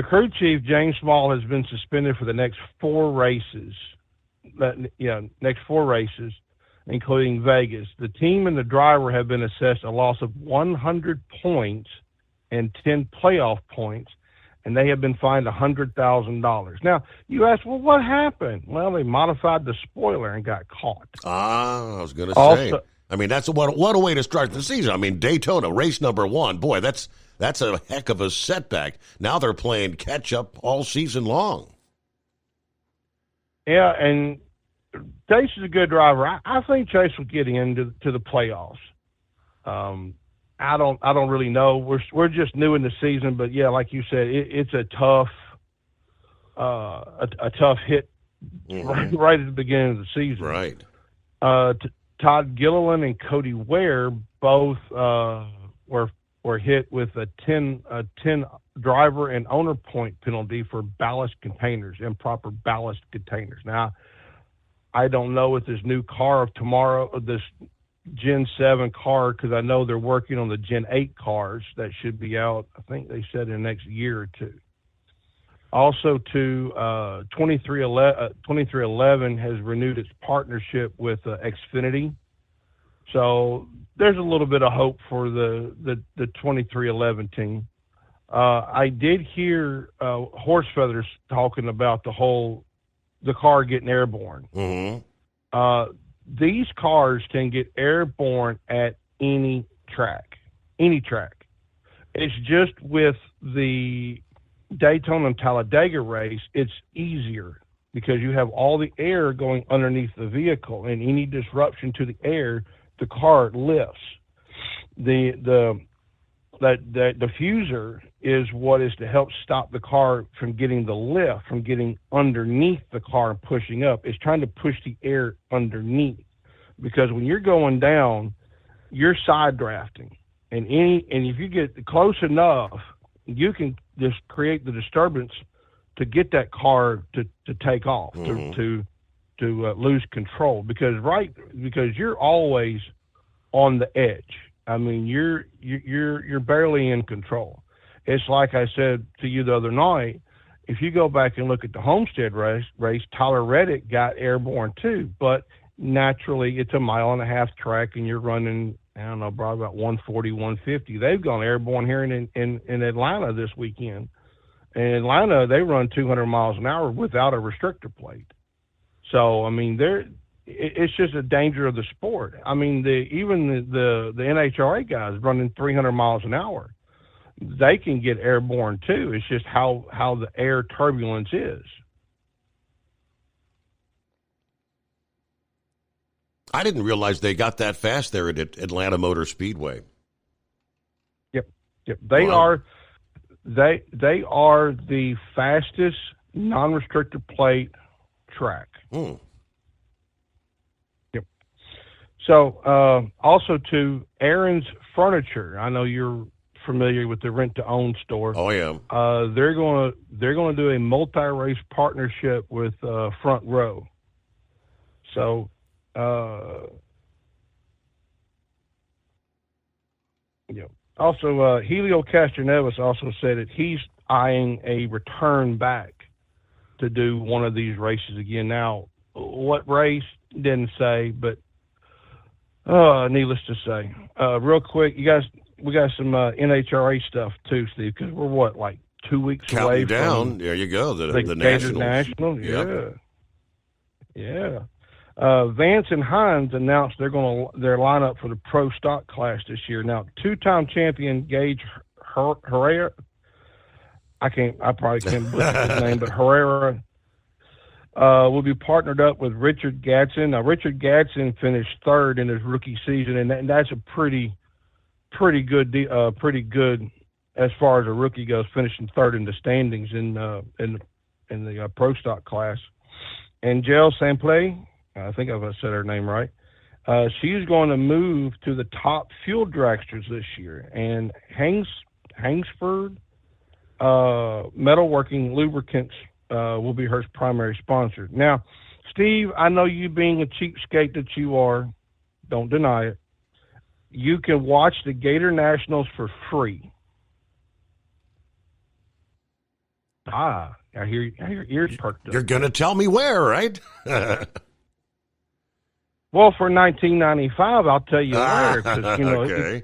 crew chief, James Small, has been suspended for the next 4 races. Next 4 races, including Vegas. The team and the driver have been assessed a loss of 100 points and 10 playoff points, and they have been fined $100,000. Now, you ask, well, what happened? Well, they modified the spoiler and got caught. I was going to say. I mean, that's what a way to start the season. I mean, Daytona, race number 1. Boy, that's a heck of a setback. Now they're playing catch-up all season long. Yeah, and Chase is a good driver. I think Chase will get into the playoffs. I don't really know. We're just new in the season, but yeah, like you said, it's a tough hit right at the beginning of the season. Right. Todd Gilliland and Cody Ware both were hit with a 10 driver and owner point penalty for ballast containers, improper ballast containers. Now, I don't know with this new car of tomorrow, this Gen 7 car, because I know they're working on the Gen 8 cars that should be out, I think they said, in the next year or two. Also, 2311 has renewed its partnership with Xfinity. So there's a little bit of hope for the 2311 team. I did hear Horse Feathers talking about the car getting airborne. Mm-hmm. These cars can get airborne at any track. It's just with the Daytona and Talladega race, it's easier because you have all the air going underneath the vehicle, and any disruption to the air, the car lifts. The that diffuser is what is to help stop the car from getting the lift, from getting underneath the car and pushing up. It's trying to push the air underneath, because when you're going down, you're side drafting, and if you get close enough, you can just create the disturbance to get that car to take off, to lose control, because you're always on the edge. I mean, you're barely in control. It's like I said to you the other night. If you go back and look at the Homestead race, Tyler Reddick got airborne too, but naturally it's a 1.5-mile track, and you're running, I don't know, probably about 140, 150. They've gone airborne here in Atlanta this weekend. In Atlanta, they run 200 miles an hour without a restrictor plate. So, I mean, it's just a danger of the sport. I mean, even the NHRA guys running 300 miles an hour, they can get airborne too. It's just how the air turbulence is. I didn't realize they got that fast there at Atlanta Motor Speedway. Yep. They are the fastest non-restrictor plate track. Yep. So also to Aaron's Furniture, I know you're familiar with the rent-to-own store. Oh yeah. They're going to do a multi-race partnership with Front Row. So. Also, Helio Castroneves also said that he's eyeing a return back to do one of these races again. Now, what race, didn't say, but needless to say. Real quick, you guys, we got some NHRA stuff too, Steve, because we're like 2 weeks Counting away down. from There you go. The Gators Nationals. National. Yep. Yeah. Vance and Hines announced their lineup for the pro stock class this year. Now, two-time champion Gage Herrera, I probably can't butcher his name, but Herrera will be partnered up with Richard Gadsden. Now, Richard Gadsden finished third in his rookie season, and that's a pretty good as far as a rookie goes, finishing third in the standings in the pro stock class. And Jill Sample, I think I've said her name right. She's going to move to the top fuel dragsters this year, and Hangsford Metalworking Lubricants will be her primary sponsor. Now, Steve, I know you being a cheapskate that you are, don't deny it. You can watch the Gator Nationals for free. I hear your ears perked up. You're going to tell me where, right? Well, for $19.95, I'll tell you where. 'Cause, you know, okay.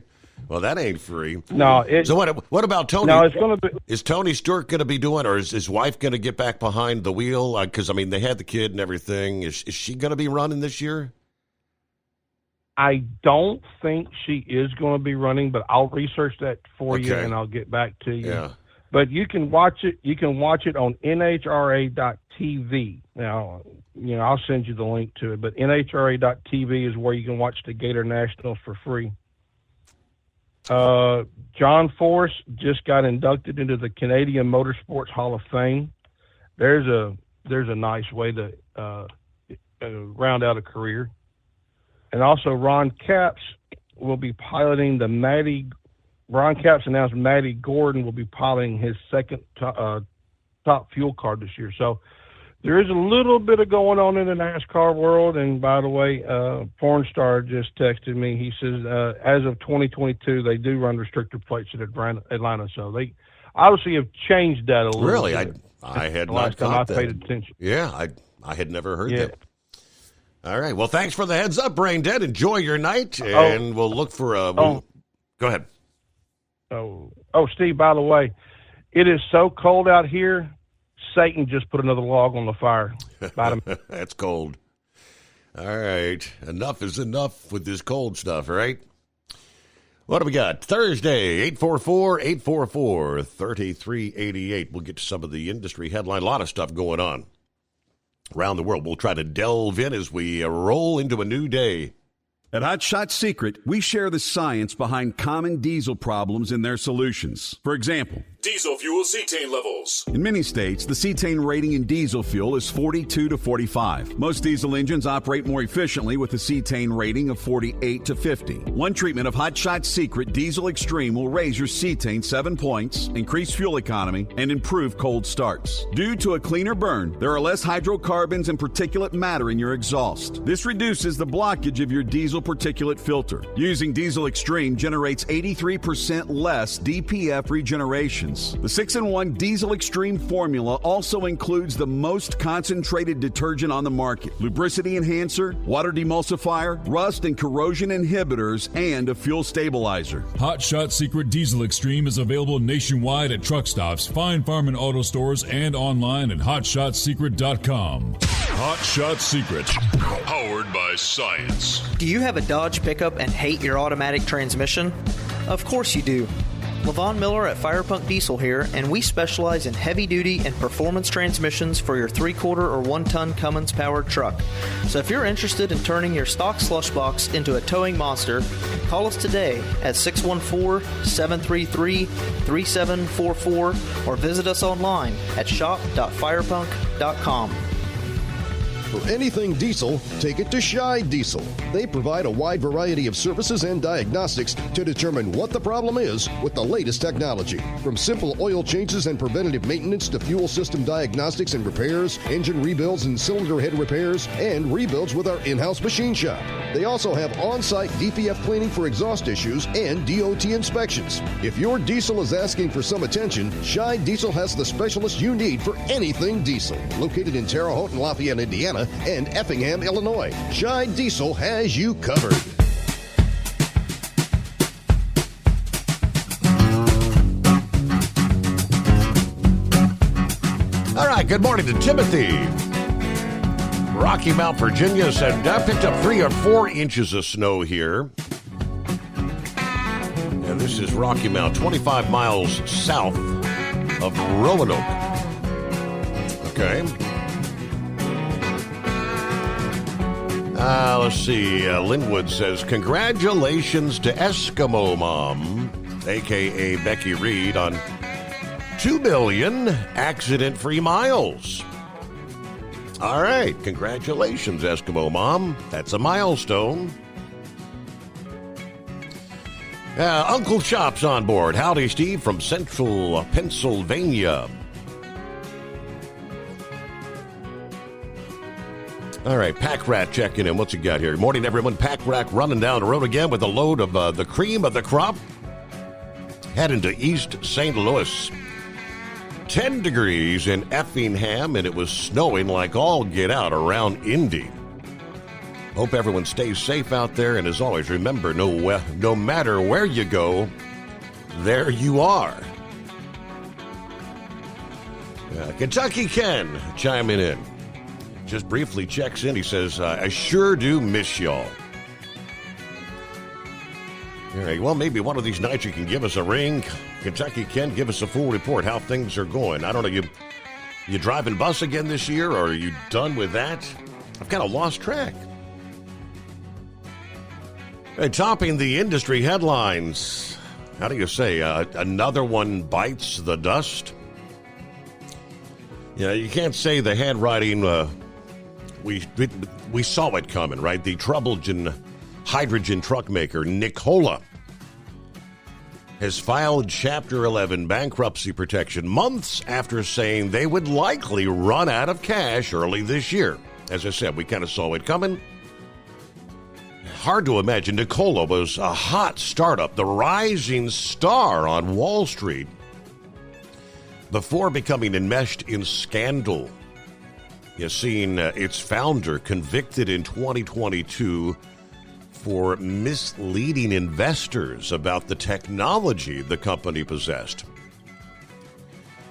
Well, that ain't free. No. So what about Tony? No, it's going to be. Is Tony Stewart going to be doing, or is his wife going to get back behind the wheel? Because, I mean, they had the kid and everything. Is she going to be running this year? I don't think she is going to be running, but I'll research that for you and I'll get back to you. Yeah. But you can watch it. You can watch it on NHRA.tv. Now, you know, I'll send you the link to it. But NHRA.tv is where you can watch the Gator Nationals for free. John Force just got inducted into the Canadian Motorsports Hall of Fame. There's a nice way to round out a career. And also, Ron Capps will be piloting Ron Capps announced Matty Gordon will be piloting his second top fuel car this year. So there is a little bit of going on in the NASCAR world. And by the way, Pornstar just texted me. He says as of 2022, they do run restrictor plates at Atlanta. So they obviously have changed that a little really? bit. I had the not last time caught I that. paid attention. Yeah, I had never heard that. All right. Well, thanks for the heads up, Brain Dead. Enjoy your night, and we'll look for a. Go ahead. Oh, Steve, by the way, it is so cold out here, Satan just put another log on the fire. That's cold. All right. Enough is enough with this cold stuff, right? What do we got? Thursday, 844-844-3388. We'll get to some of the industry headline. A lot of stuff going on around the world. We'll try to delve in as we roll into a new day. At Hot Shot Secret, we share the science behind common diesel problems and their solutions. For example, diesel fuel cetane levels. in many states, the cetane rating in diesel fuel is 42 to 45. Most diesel engines operate more efficiently with a cetane rating of 48 to 50. One treatment of Hot Shot Secret Diesel Extreme will raise your cetane 7 points, increase fuel economy, and improve cold starts. Due to a cleaner burn, there are less hydrocarbons and particulate matter in your exhaust. This reduces the blockage of your diesel particulate filter. Using Diesel Extreme generates 83% less DPF regenerations. The 6-in-1 Diesel Extreme formula also includes the most concentrated detergent on the market, lubricity enhancer, water demulsifier, rust and corrosion inhibitors, and a fuel stabilizer. Hot Shot Secret Diesel Extreme is available nationwide at truck stops, fine farm and auto stores, and online at hotshotsecret.com. Hot Shot Secret, powered by science. Do you have a Dodge pickup and hate your automatic transmission? Of course you do. Levon Miller at Firepunk Diesel here, and we specialize in heavy-duty and performance transmissions for your 3-quarter or 1-ton Cummins-powered truck. So if you're interested in turning your stock slush box into a towing monster, call us today at 614-733-3744 or visit us online at shop.firepunk.com. For anything diesel, take it to Scheid Diesel. They provide a wide variety of services and diagnostics to determine what the problem is with the latest technology. From simple oil changes and preventative maintenance to fuel system diagnostics and repairs, engine rebuilds and cylinder head repairs, and rebuilds with our in-house machine shop. They also have on-site DPF cleaning for exhaust issues and DOT inspections. If your diesel is asking for some attention, Scheid Diesel has the specialist you need for anything diesel. Located in Terre Haute and Lafayette, Indiana, and Effingham, Illinois, Scheid Diesel has you covered. All right, good morning to Timothy. Rocky Mount, Virginia said, I picked up 3 or 4 inches of snow here. And this is Rocky Mount, 25 miles south of Roanoke. Okay. Let's see. Linwood says, congratulations to Eskimo Mom, a.k.a. Becky Reed, on 2 million accident-free miles. All right. Congratulations, Eskimo Mom. That's a milestone. Uncle Shop's on board. Howdy, Steve, from Central Pennsylvania. All right, Pack Rat checking in. What's he got here? Good morning, everyone. Pack Rat running down the road again with a load of the cream of the crop. Heading to East St. Louis. 10 degrees in Effingham, and it was snowing like all get out around Indy. Hope everyone stays safe out there, and as always, remember, no matter where you go, there you are. Kentucky Ken chiming in. Just briefly checks in. He says, I sure do miss y'all. All right, well, maybe one of these nights you can give us a ring. Kentucky Ken, give us a full report how things are going. I don't know, you driving bus again this year, or are you done with that? I've kind of lost track. Hey, topping the industry headlines. How do you say? Another one bites the dust? Yeah, you can't say the handwriting... We saw it coming, right? The troubled hydrogen truck maker Nikola has filed Chapter 11 bankruptcy protection months after saying they would likely run out of cash early this year. As I said, we kind of saw it coming. Hard to imagine. Nikola was a hot startup, the rising star on Wall Street, before becoming enmeshed in scandal. You've seen its founder convicted in 2022 for misleading investors about the technology the company possessed.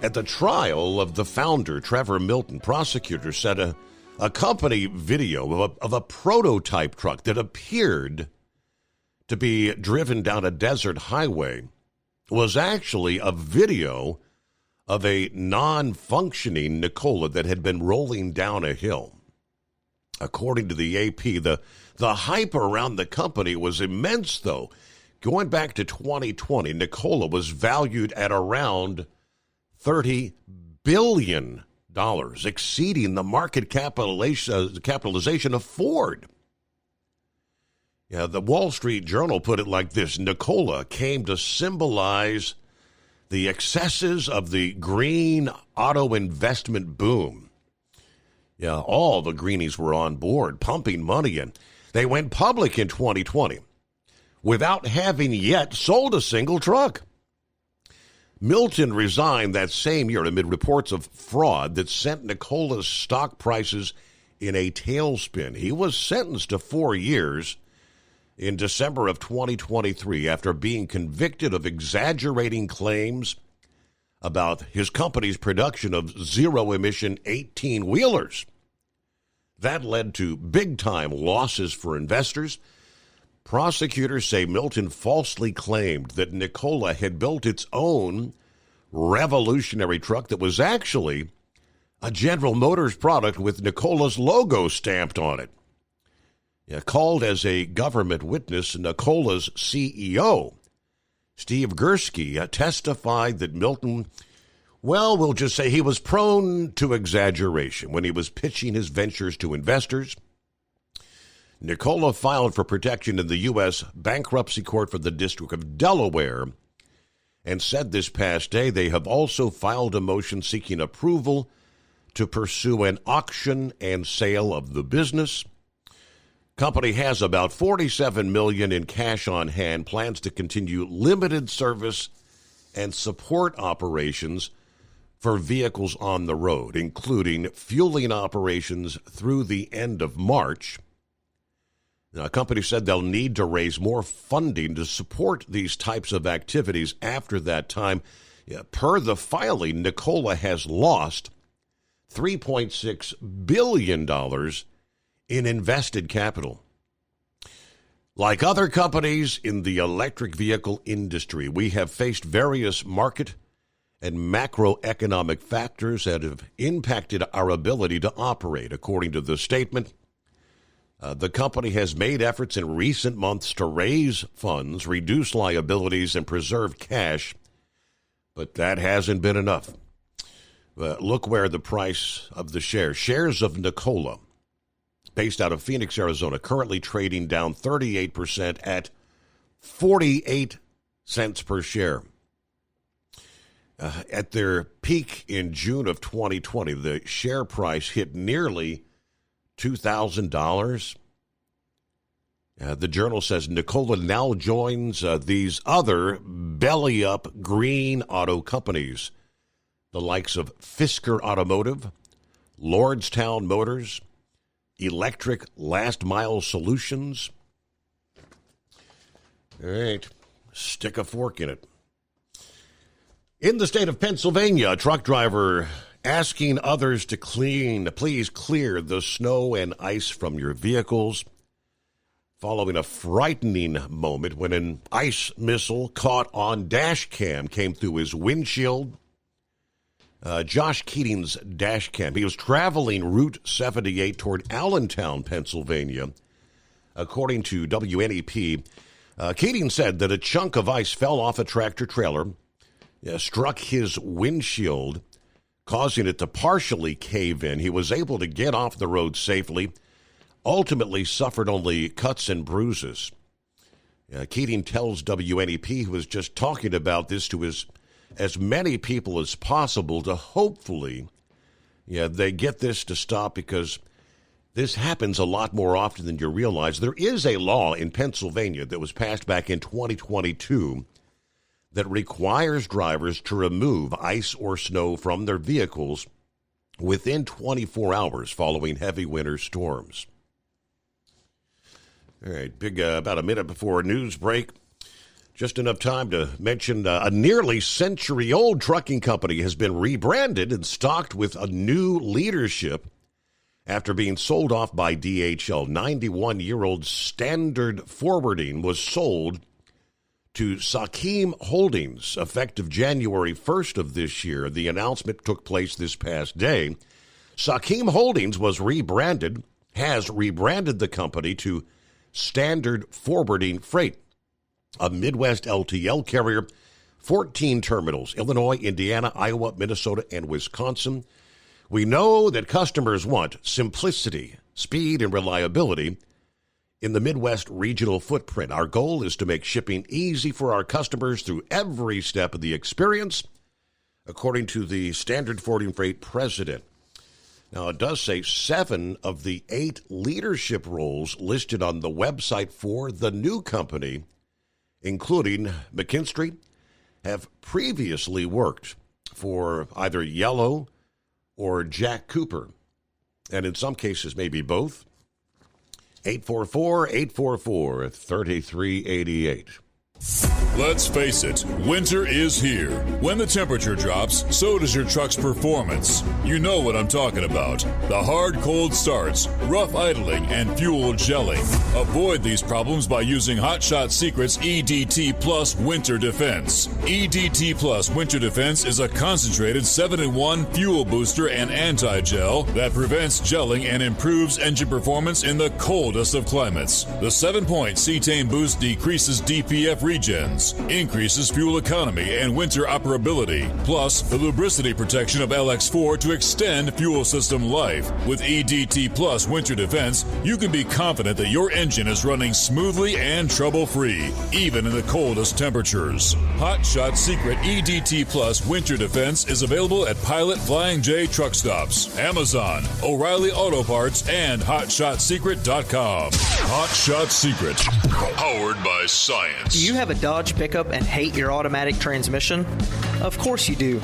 At the trial of the founder, Trevor Milton, prosecutors said a company video of a prototype truck that appeared to be driven down a desert highway was actually a video of a non-functioning Nikola that had been rolling down a hill. According to the AP, the hype around the company was immense, though. Going back to 2020, Nikola was valued at around $30 billion, exceeding the market capitalization of Ford. Yeah, the Wall Street Journal put it like this: Nikola came to symbolize the excesses of the green auto investment boom. Yeah, all the greenies were on board, pumping money in. They went public in 2020 without having yet sold a single truck. Milton resigned that same year amid reports of fraud that sent Nikola's stock prices in a tailspin. He was sentenced to 4 years in December of 2023 after being convicted of exaggerating claims about his company's production of zero-emission 18-wheelers. That led to big-time losses for investors. Prosecutors say Milton falsely claimed that Nikola had built its own revolutionary truck that was actually a General Motors product with Nikola's logo stamped on it. Called as a government witness, Nikola's CEO, Steve Gursky, testified that Milton, well, we'll just say he was prone to exaggeration when he was pitching his ventures to investors. Nikola filed for protection in the U.S. Bankruptcy Court for the District of Delaware and said this past day they have also filed a motion seeking approval to pursue an auction and sale of the business. Company has about $47 million in cash on hand, plans to continue limited service and support operations for vehicles on the road, including fueling operations through the end of March. Now, a company said they'll need to raise more funding to support these types of activities after that time. Per the filing, Nikola has lost $3.6 billion in invested capital. Like other companies in the electric vehicle industry, we have faced various market and macroeconomic factors that have impacted our ability to operate, according to the statement. The company has made efforts in recent months to raise funds, reduce liabilities, and preserve cash, but that hasn't been enough. Look where the price of the shares of Nikola, based out of Phoenix, Arizona, currently trading down 38% at 48 cents per share. At their peak in June of 2020, the share price hit nearly $2,000. The Journal says Nikola now joins these other belly-up green auto companies, the likes of Fisker Automotive, Lordstown Motors, Electric Last Mile Solutions. All right, stick a fork in it. In the state of Pennsylvania, a truck driver asking others to please clear the snow and ice from your vehicles, following a frightening moment when an ice missile caught on dash cam came through his windshield. Josh Keating's dash cam. He was traveling Route 78 toward Allentown, Pennsylvania. According to WNEP, Keating said that a chunk of ice fell off a tractor trailer, struck his windshield, causing it to partially cave in. He was able to get off the road safely, ultimately suffered only cuts and bruises. Keating tells WNEP he was just talking about this to as many people as possible to hopefully they get this to stop, because this happens a lot more often than you realize. There is a law in Pennsylvania that was passed back in 2022 that requires drivers to remove ice or snow from their vehicles within 24 hours following heavy winter storms. All right, about a minute before a news break. Just enough time to mention a nearly century-old trucking company has been rebranded and stocked with a new leadership after being sold off by DHL. 91-year-old Standard Forwarding was sold to Sakim Holdings effective January 1st of this year. The announcement took place this past day. Sakim Holdings was rebranded, has rebranded the company to Standard Forwarding Freight, a Midwest LTL carrier, 14 terminals, Illinois, Indiana, Iowa, Minnesota, and Wisconsin. We know that customers want simplicity, speed, and reliability in the Midwest regional footprint. Our goal is to make shipping easy for our customers through every step of the experience, according to the Standard Forwarding Freight president. Now, it does say 7 of the 8 leadership roles listed on the website for the new company, including McKinstry, have previously worked for either Yellow or Jack Cooper, and in some cases maybe both. 844-844-3388. Let's face it, winter is here. When the temperature drops, so does your truck's performance. You know what I'm talking about. The hard cold starts, rough idling, and fuel gelling. Avoid these problems by using Hot Shot Secret's EDT Plus Winter Defense. EDT Plus Winter Defense is a concentrated 7-in-1 fuel booster and anti-gel that prevents gelling and improves engine performance in the coldest of climates. The 7-point cetane boost decreases DPF regens, increases fuel economy and winter operability, plus the lubricity protection of LX4 to extend fuel system life. With EDT Plus Winter Defense, you can be confident that your engine is running smoothly and trouble-free, even in the coldest temperatures. Hot Shot Secret EDT Plus Winter Defense is available at Pilot Flying J truck stops, Amazon, O'Reilly Auto Parts, and HotShotSecret.com. Hot Shot Secret, powered by science. Do you have a Dodge pickup and hate your automatic transmission? Of course you do.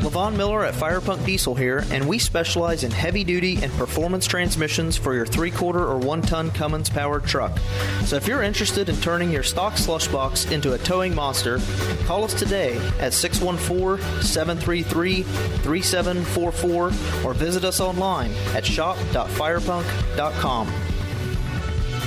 Levon Miller at Firepunk Diesel here, and we specialize in heavy-duty and performance transmissions for your 3-quarter or 1-ton Cummins-powered truck. So if you're interested in turning your stock slush box into a towing monster, call us today at 614-733-3744 or visit us online at shop.firepunk.com.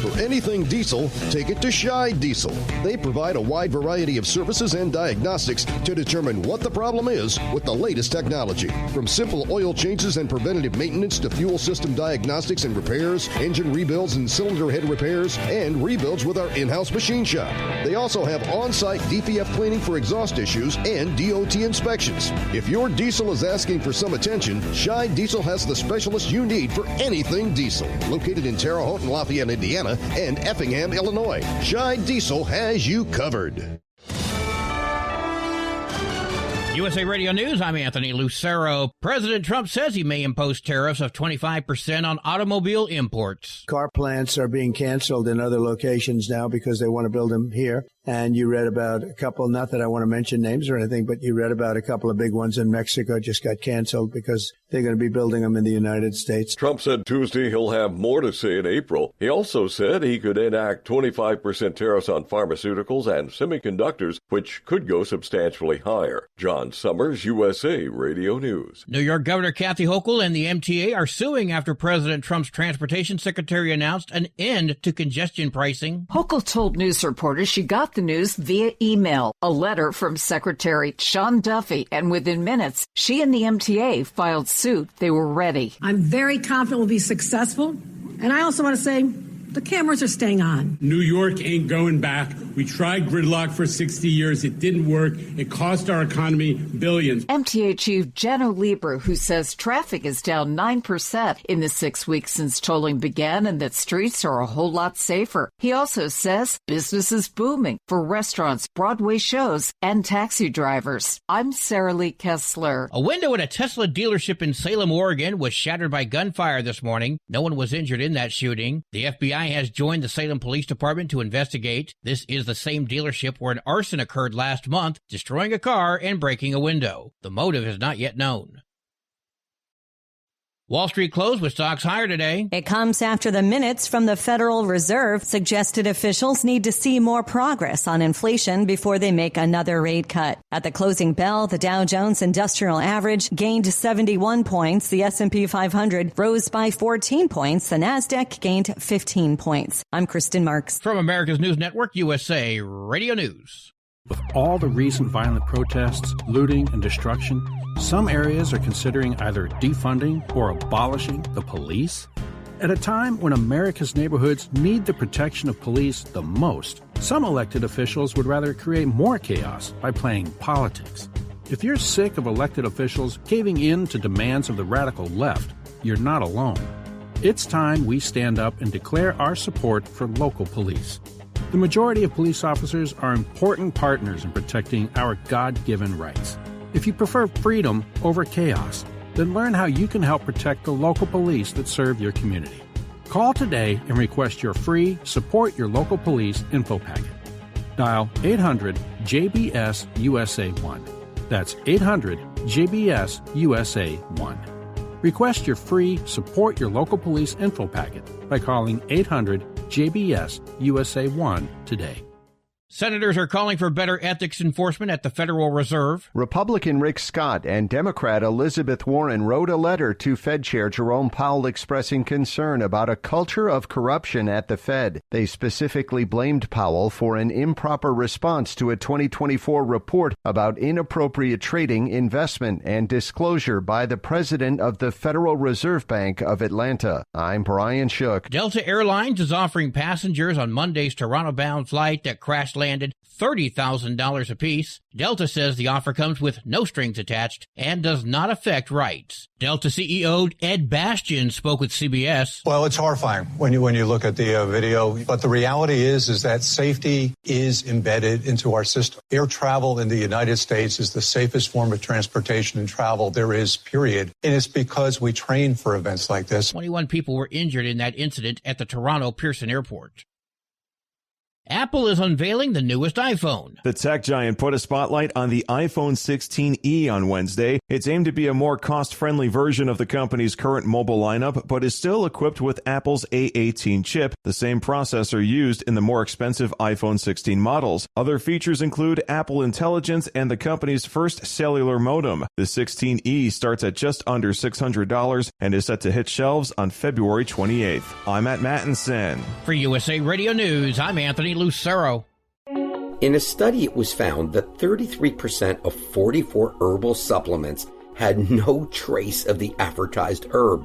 For anything diesel, take it to Scheid Diesel. They provide a wide variety of services and diagnostics to determine what the problem is with the latest technology. From simple oil changes and preventative maintenance to fuel system diagnostics and repairs, engine rebuilds and cylinder head repairs, and rebuilds with our in-house machine shop. They also have on-site DPF cleaning for exhaust issues and DOT inspections. If your diesel is asking for some attention, Scheid Diesel has the specialist you need for anything diesel. Located in Terre Haute and Lafayette, Indiana, and Effingham, Illinois. Scheid Diesel has you covered. USA Radio News, I'm Anthony Lucero. President Trump says he may impose tariffs of 25% on automobile imports. Car plants are being canceled in other locations now because they want to build them here. And you read about a couple, not that I want to mention names or anything, but you read about a couple of big ones in Mexico just got canceled because they're going to be building them in the United States. Trump said Tuesday he'll have more to say in April. He also said he could enact 25% tariffs on pharmaceuticals and semiconductors, which could go substantially higher. John Summers, USA Radio News. New York Governor Kathy Hochul and the MTA are suing after President Trump's transportation secretary announced an end to congestion pricing. Hochul told news reporters she got the news via email, a letter from Secretary Sean Duffy, and within minutes, she and the MTA filed suit. They were ready. I'm very confident we'll be successful. And I also want to say the cameras are staying on. New York ain't going back. We tried gridlock for 60 years. It didn't work. It cost our economy billions. MTA Chief Jenno Lieber, who says traffic is down 9% in the 6 weeks since tolling began and that streets are a whole lot safer. He also says business is booming for restaurants, Broadway shows, and taxi drivers. I'm Sarah Lee Kessler. A window at a Tesla dealership in Salem, Oregon was shattered by gunfire this morning. No one was injured in that shooting. The FBI has joined the Salem Police Department to investigate. This is the same dealership where an arson occurred last month, destroying a car and breaking a window. The motive is not yet known. Wall Street closed with stocks higher today. It comes after the minutes from the Federal Reserve suggested officials need to see more progress on inflation before they make another rate cut. At the closing bell, the Dow Jones Industrial Average gained 71 points. The S&P 500 rose by 14 points. The Nasdaq gained 15 points. I'm Kristen Marks. From America's News Network, USA Radio News. With all the recent violent protests, looting, and destruction, some areas are considering either defunding or abolishing the police. At a time when America's neighborhoods need the protection of police the most, some elected officials would rather create more chaos by playing politics. If you're sick of elected officials caving in to demands of the radical left, you're not alone. It's time we stand up and declare our support for local police. The majority of police officers are important partners in protecting our God-given rights. If you prefer freedom over chaos, then learn how you can help protect the local police that serve your community. Call today and request your free Support Your Local Police info packet. Dial 800-JBS-USA-1. That's 800-JBS-USA-1. Request your free Support Your Local Police info packet by calling 800-JBS-USA-1 today. Senators are calling for better ethics enforcement at the Federal Reserve. Republican Rick Scott and Democrat Elizabeth Warren wrote a letter to Fed Chair Jerome Powell expressing concern about a culture of corruption at the Fed. They specifically blamed Powell for an improper response to a 2024 report about inappropriate trading, investment, and disclosure by the president of the Federal Reserve Bank of Atlanta. I'm Brian Shook. Delta Airlines is offering passengers on Monday's Toronto-bound flight that crashed landed $30,000 apiece. Delta says the offer comes with no strings attached and does not affect rights. Delta CEO Ed Bastian spoke with CBS. Well, it's horrifying when you look at the video, but the reality is that safety is embedded into our system. Air travel in the United States is the safest form of transportation and travel there is, period. And it's because we train for events like this. 21 people were injured in that incident at the Toronto Pearson Airport. Apple is unveiling the newest iPhone. The tech giant put a spotlight on the iPhone 16e on Wednesday. It's aimed to be a more cost-friendly version of the company's current mobile lineup, but is still equipped with Apple's A18 chip, the same processor used in the more expensive iPhone 16 models. Other features include Apple Intelligence and the company's first cellular modem. The 16e starts at just under $600 and is set to hit shelves on February 28th. I'm Matt Mattinson. For USA Radio News, I'm Anthony Lucero. In a study, it was found that 33% of 44 herbal supplements had no trace of the advertised herb.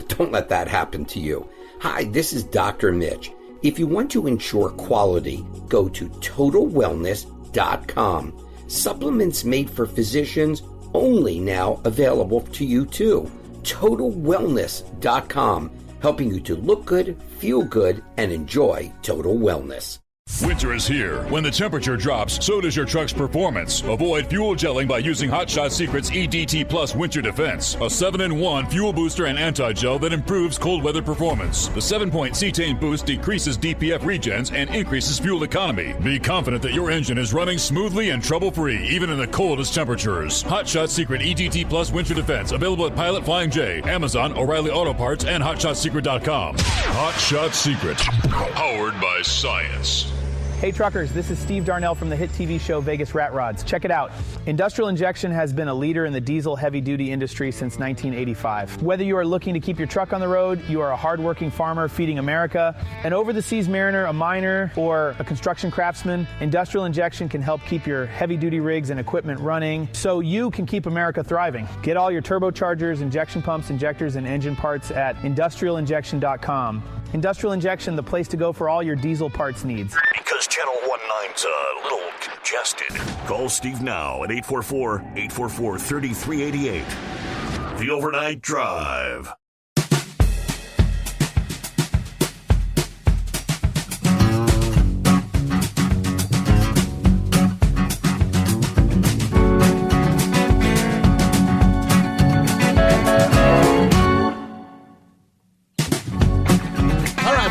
Don't let that happen to you. Hi, this is Dr. Mitch. If you want to ensure quality, go to TotalWellness.com. Supplements made for physicians, only now available to you too. TotalWellness.com. Helping you to look good, feel good, and enjoy total wellness. Winter is here. When the temperature drops, so does your truck's performance. Avoid fuel gelling by using Hot Shot Secret's EDT Plus Winter Defense, a 7-in-1 fuel booster and anti-gel that improves cold weather performance. The 7-point cetane boost decreases DPF regens and increases fuel economy. Be confident that your engine is running smoothly and trouble-free, even in the coldest temperatures. Hot Shot Secret EDT Plus Winter Defense, available at Pilot Flying J, Amazon, O'Reilly Auto Parts, and HotShotSecret.com. Hot Shot Secret, powered by science. Hey truckers, this is Steve Darnell from the hit TV show Vegas Rat Rods. Check it out. Industrial Injection has been a leader in the diesel heavy-duty industry since 1985. Whether you are looking to keep your truck on the road, you are a hard-working farmer feeding America, an over-the-seas mariner, a miner, or a construction craftsman, Industrial Injection can help keep your heavy-duty rigs and equipment running so you can keep America thriving. Get all your turbochargers, injection pumps, injectors, and engine parts at industrialinjection.com. Industrial Injection, the place to go for all your diesel parts needs. Because Channel 19's a little congested. Call Steve now at 844-844-3388. The Overnight Drive.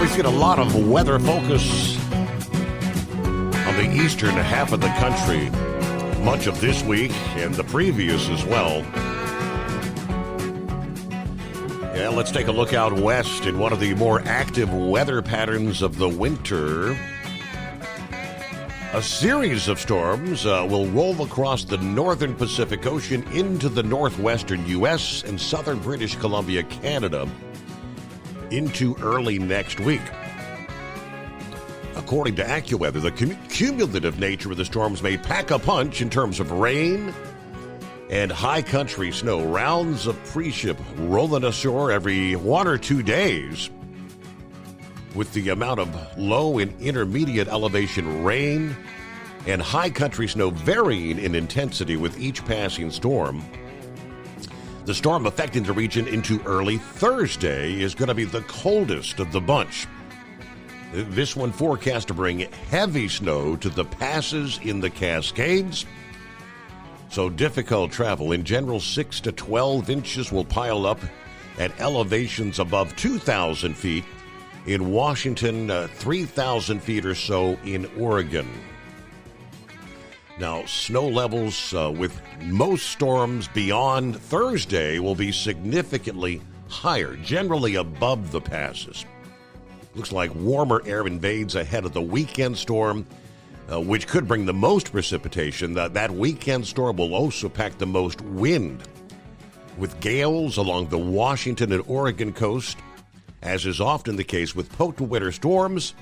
We've got a lot of weather focus on the eastern half of the country, much of this week and the previous as well. Yeah, let's take a look out west in one of the more active weather patterns of the winter. A series of storms will roll across the northern Pacific Ocean into the northwestern U.S. and southern British Columbia, Canada, into early next week. According to AccuWeather, the cumulative nature of the storms may pack a punch in terms of rain, and high country snow. Rounds of precip rolling ashore every 1 or 2 days, with the amount of low and intermediate elevation rain and high country snow varying in intensity with each passing storm. The storm affecting the region into early Thursday is going to be the coldest of the bunch. This one forecast to bring heavy snow to the passes in the Cascades. So difficult travel. In general, 6 to 12 inches will pile up at elevations above 2,000 feet. In Washington, 3,000 feet or so in Oregon. Now, snow levels with most storms beyond Thursday will be significantly higher, generally above the passes. Looks like warmer air invades ahead of the weekend storm, which could bring the most precipitation. That weekend storm will also pack the most wind, with gales along the Washington and Oregon coast, as is often the case with potent winter storms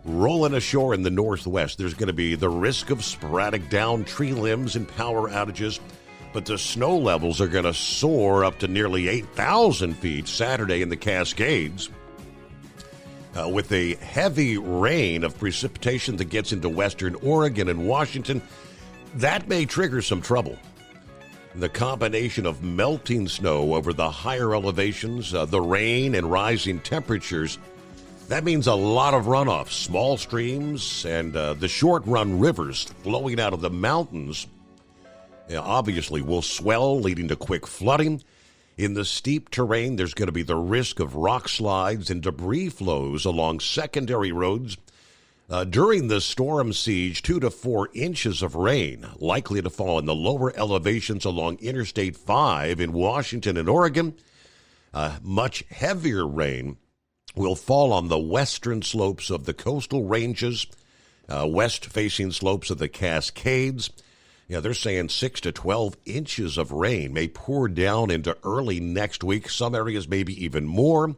rolling ashore in the northwest. There's going to be the risk of sporadic downed tree limbs and power outages, but the snow levels are going to soar up to nearly 8,000 feet Saturday in the Cascades, with a heavy rain of precipitation that gets into western Oregon and Washington. That may trigger some trouble. The combination of melting snow over the higher elevations, the rain, and rising temperatures, that means a lot of runoff. Small streams and the short-run rivers flowing out of the mountains obviously will swell, leading to quick flooding. In the steep terrain, there's going to be the risk of rock slides and debris flows along secondary roads. During the storm siege, 2 to 4 inches of rain likely to fall in the lower elevations along Interstate 5 in Washington and Oregon. Much heavier rain will fall on the western slopes of the coastal ranges, west-facing slopes of the Cascades. Yeah, they're saying 6 to 12 inches of rain may pour down into early next week. Some areas maybe even more.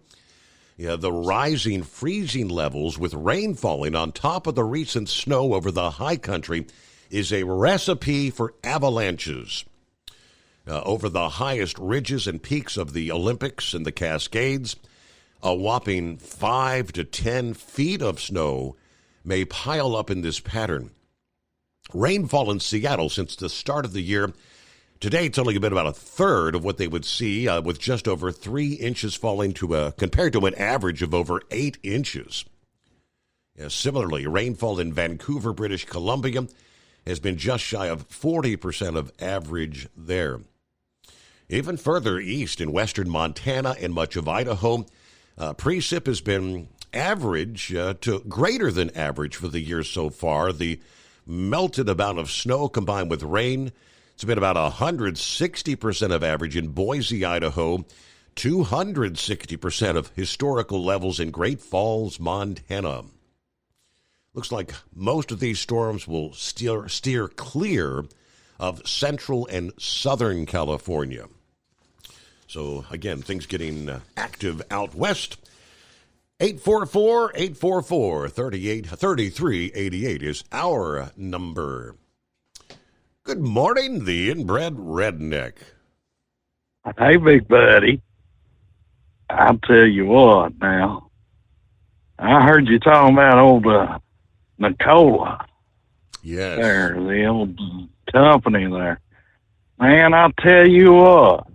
Yeah, the rising freezing levels with rain falling on top of the recent snow over the high country is a recipe for avalanches. Over the highest ridges and peaks of the Olympics and the Cascades, a whopping 5 to 10 feet of snow may pile up in this pattern. Rainfall in Seattle since the start of the year. Today, it's only been about a third of what they would see, with just over 3 inches falling compared to an average of over 8 inches. Similarly, rainfall in Vancouver, British Columbia, has been just shy of 40% of average there. Even further east in western Montana and much of Idaho, precip has been average to greater than average for the year so far. The melted amount of snow combined with rain, it's been about 160% of average in Boise, Idaho, 260% of historical levels in Great Falls, Montana. Looks like most of these storms will steer clear of central and southern California. So, again, things getting active out west. 844-844-3388 is our number. Good morning, the inbred redneck. Hey, big buddy. I'll tell you what now. I heard you talking about old Nikola. Yes. There, the old company there. Man, I'll tell you what.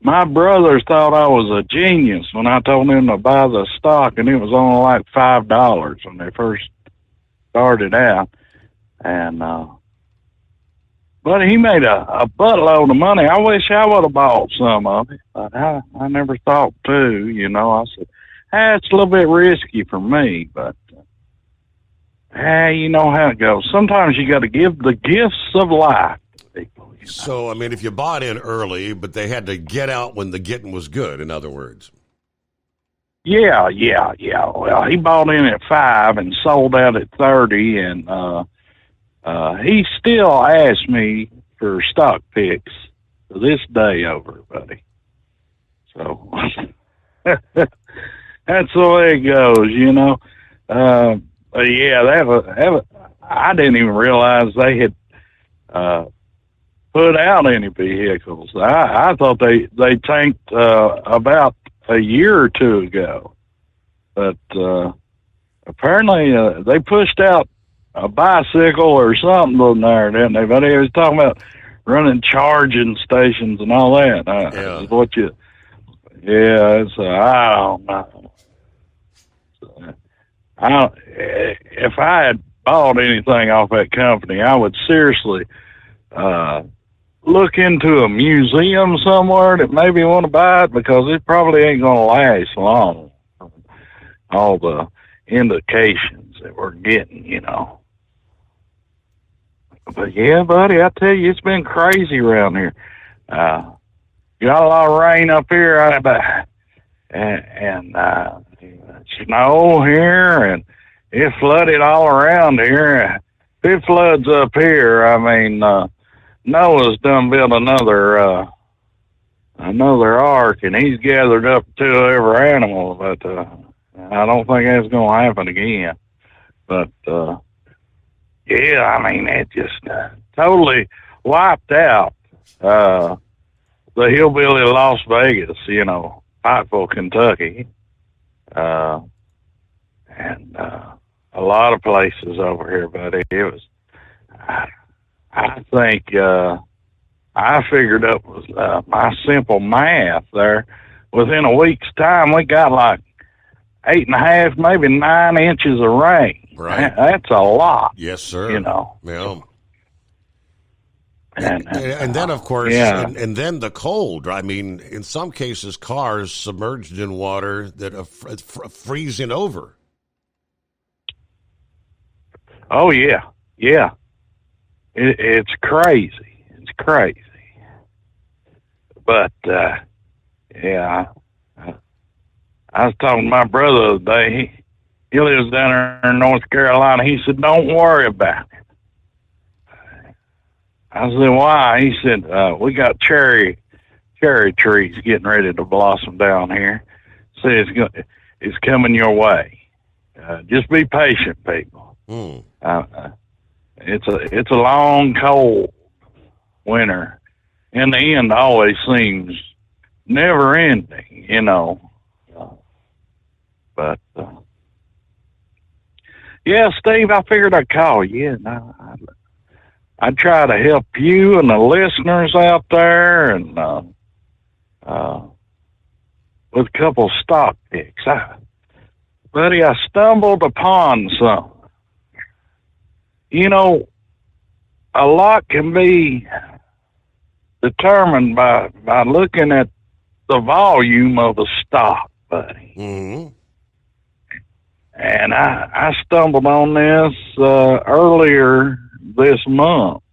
My brothers thought I was a genius when I told them to buy the stock, and it was only like $5 when they first started out. And, but he made a buttload of money. I wish I would have bought some of it, but I never thought to, you know. I said, it's a little bit risky for me, but, you know how it goes. Sometimes you got to give the gifts of life to people. You know? So, I mean, if you bought in early, but they had to get out when the getting was good, in other words. Yeah. Well, he bought in at 5 and sold out at 30, and, he still asks me for stock picks to this day over, buddy. So that's the way it goes, you know. Yeah, that was, I didn't even realize they had put out any vehicles. I thought they tanked about a year or two ago, but apparently they pushed out a bicycle or something on there, didn't they? But he was talking about running charging stations and all that. Is what you? Yeah, it's I don't know. If I had bought anything off that company, I would seriously look into a museum somewhere that maybe want to buy it, because it probably ain't going to last long. All the indications that we're getting, you know. But yeah, buddy, I tell you, it's been crazy around here. Got a lot of rain up here, and snow here, and it flooded all around here. If it floods up here, I mean, Noah's done built another ark, and he's gathered up to every animal, but I don't think that's going to happen again. But yeah, I mean, it just totally wiped out the hillbilly of Las Vegas, you know, Pikeville, Kentucky, and a lot of places over here, buddy. It was, I think, I figured up with my simple math there. Within a week's time, we got like 8.5, maybe 9 inches of rain. Right. That's a lot. Yes, sir. You know. Yeah. And then, of course, and then the cold. I mean, in some cases, cars submerged in water that are freezing over. Oh, yeah. Yeah. It's crazy. It's crazy. But, yeah, I was talking to my brother the other day. He lives down there in North Carolina. He said, don't worry about it. I said, why? He said, we got cherry trees getting ready to blossom down here. So it's coming your way. Just be patient, people. It's a long, cold winter. In the end, always seems never ending, you know. But yeah, Steve, I figured I'd call you. And I'd try to help you and the listeners out there, and with a couple stock picks. Buddy, I stumbled upon some. You know, a lot can be determined by looking at the volume of the stock, buddy. Mm-hmm. And I stumbled on this earlier this month.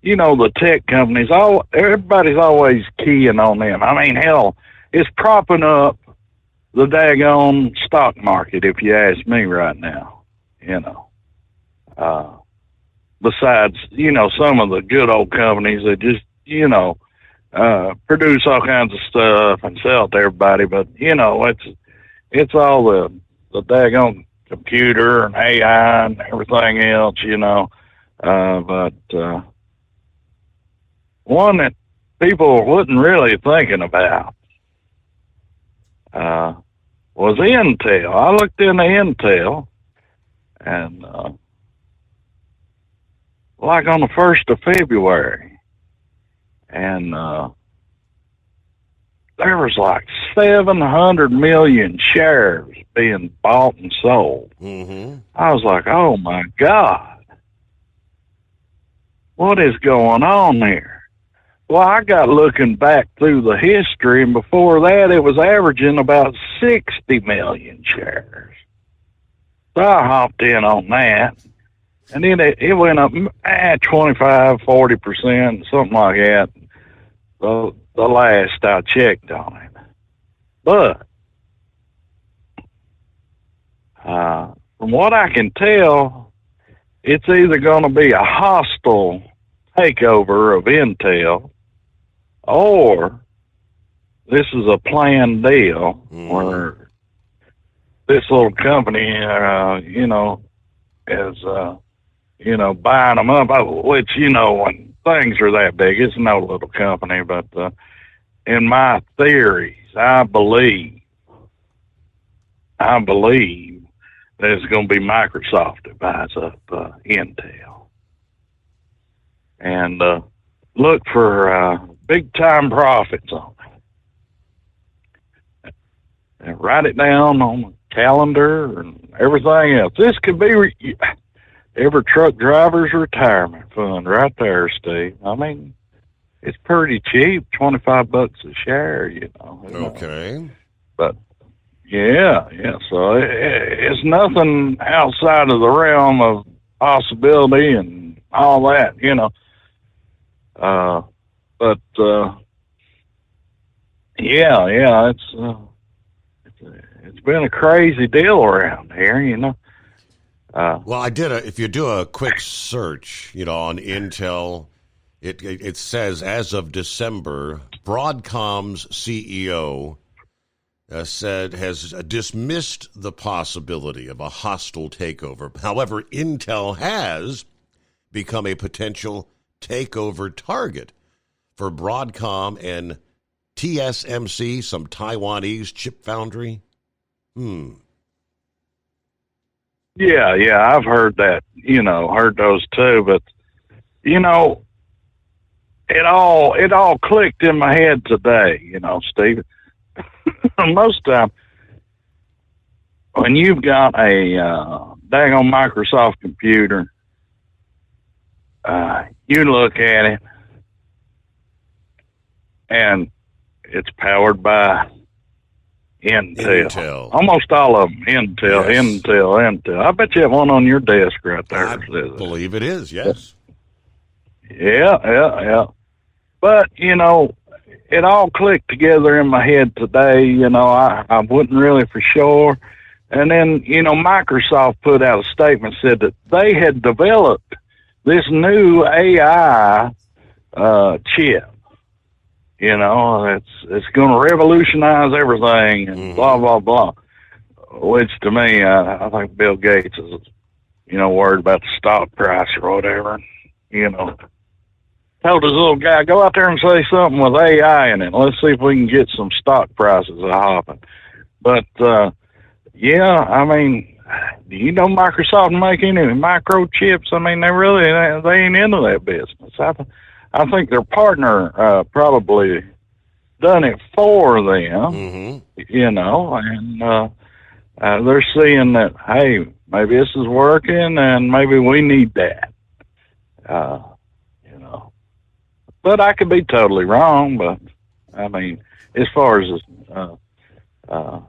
You know, the tech companies, everybody's always keying on them. I mean, hell, it's propping up the daggone stock market, if you ask me right now, you know. Besides, you know, some of the good old companies that just, you know, produce all kinds of stuff and sell it to everybody. But, you know, it's all the daggone computer and AI and everything else, you know. But one that people wasn't really thinking about was Intel. I looked into Intel, and like on the 1st of February, and there was like 700 million shares being bought and sold. Mm-hmm. I was like, oh my God, what is going on here? Well, I got looking back through the history, and before that, it was averaging about 60 million shares. So I hopped in on that, and then it went up 25, 40%, something like that, the last I checked on it. But from what I can tell, it's either going to be a hostile takeover of Intel, or this is a planned deal where this little company, you know, is buying them up, which, when things are that big, it's no little company, but in my theories, I believe that it's going to be Microsoft that buys up Intel. And look for big-time profits on it. And write it down on the calendar and everything else. This could be every truck driver's retirement fund right there, Steve. I mean, it's pretty cheap, $25 a share, Okay. But yeah. So it's nothing outside of the realm of possibility and all that, But it's been a crazy deal around here, Well, if you do a quick search, on Intel, it says as of December, Broadcom's CEO has dismissed the possibility of a hostile takeover. However, Intel has become a potential takeover target for Broadcom and TSMC, some Taiwanese chip foundry. Yeah, I've heard that, heard those too, but, it all clicked in my head today, Steve. Most time, when you've got a daggone Microsoft computer, you look at it, and it's powered by Intel. Almost all of them, Intel, yes. Intel. I bet you have one on your desk right there. I believe it is, yes. Yeah. But, it all clicked together in my head today. I wasn't really for sure. And then, Microsoft put out a statement, said that they had developed this new AI chip. It's going to revolutionize everything and blah, blah, blah. Which to me, I think Bill Gates is, worried about the stock price or whatever. Told his little guy, go out there and say something with AI in it. Let's see if we can get some stock prices hopping. But, I mean, do you know Microsoft make any microchips? I mean, they ain't into that business. I think their partner probably done it for them, and they're seeing that, hey, maybe this is working and maybe we need that, But I could be totally wrong, but, I mean, as far as a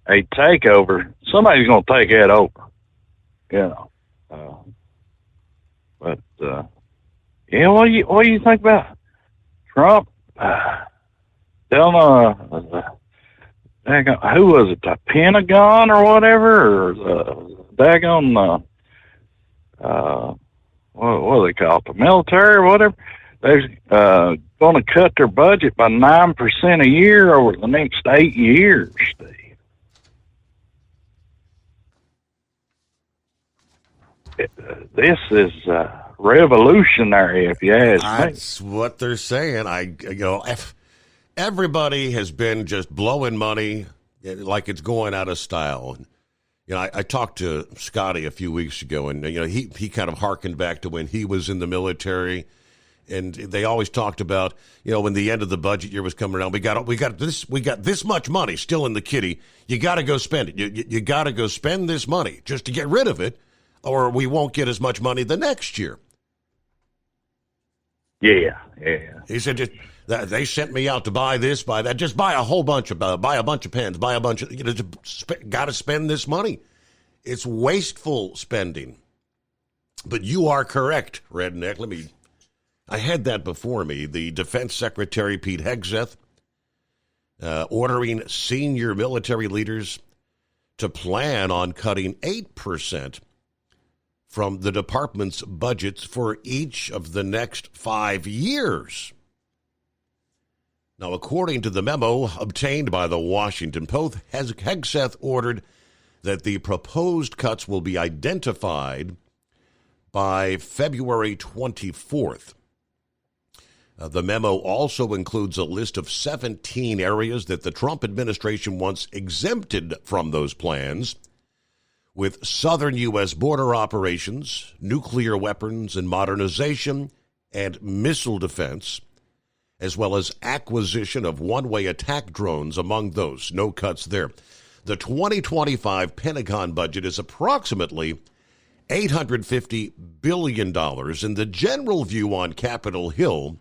takeover, somebody's going to take that over, Yeah, what do you think about Trump telling who was it, the Pentagon or whatever, or the daggone what do they call it, the military or whatever? They're going to cut their budget by 9% a year over the next 8 years, Steve. This is revolutionary, if you ask me. That's what they're saying. Everybody has been just blowing money like it's going out of style. I talked to Scotty a few weeks ago, and he kind of harkened back to when he was in the military, and they always talked about when the end of the budget year was coming around, we got this much money still in the kitty. You got to go spend it. You got to go spend this money just to get rid of it, or we won't get as much money the next year. Yeah. He said, they sent me out to buy this, buy that. Just buy a whole bunch of pens, buy a bunch of, got to spend this money. It's wasteful spending. But you are correct, Redneck. I had that before me. The Defense Secretary, Pete Hegseth, ordering senior military leaders to plan on cutting 8% from the department's budgets for each of the next 5 years. Now, according to the memo obtained by the Washington Post, Hegseth ordered that the proposed cuts will be identified by February 24th. The memo also includes a list of 17 areas that the Trump administration wants exempted from those plans, with southern U.S. border operations, nuclear weapons and modernization, and missile defense, as well as acquisition of one-way attack drones among those. No cuts there. The 2025 Pentagon budget is approximately $850 billion, and the general view on Capitol Hill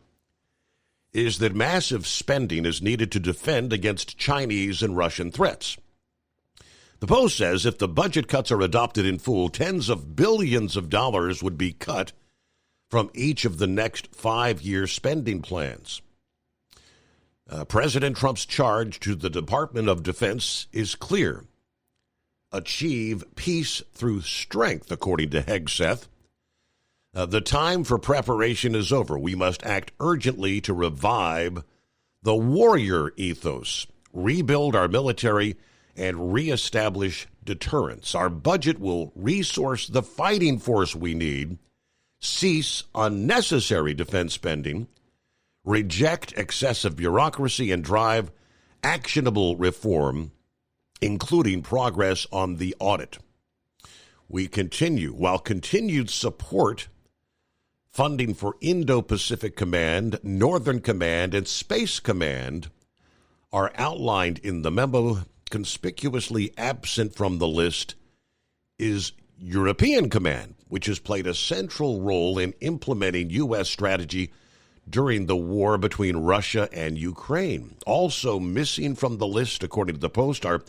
is that massive spending is needed to defend against Chinese and Russian threats. The Post says if the budget cuts are adopted in full, tens of billions of dollars would be cut from each of the next 5-year spending plans. President Trump's charge to the Department of Defense is clear. Achieve peace through strength, according to Hegseth. The time for preparation is over. We must act urgently to revive the warrior ethos, rebuild our military, and reestablish deterrence. Our budget will resource the fighting force we need, cease unnecessary defense spending, reject excessive bureaucracy, and drive actionable reform, including progress on the audit. We continue, while continued support, funding for Indo-Pacific Command, Northern Command, and Space Command are outlined in the memo. Conspicuously absent from the list is European Command, which has played a central role in implementing U.S. strategy during the war between Russia and Ukraine. Also missing from the list, according to the Post, are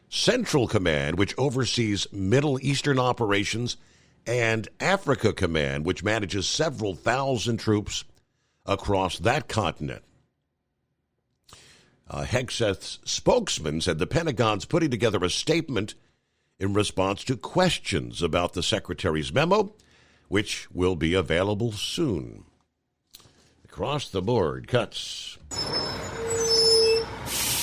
Central Command, which oversees Middle Eastern operations, and Africa Command, which manages several thousand troops across that continent. Hegseth's spokesman said the Pentagon's putting together a statement in response to questions about the Secretary's memo, which will be available soon. Across the board, cuts.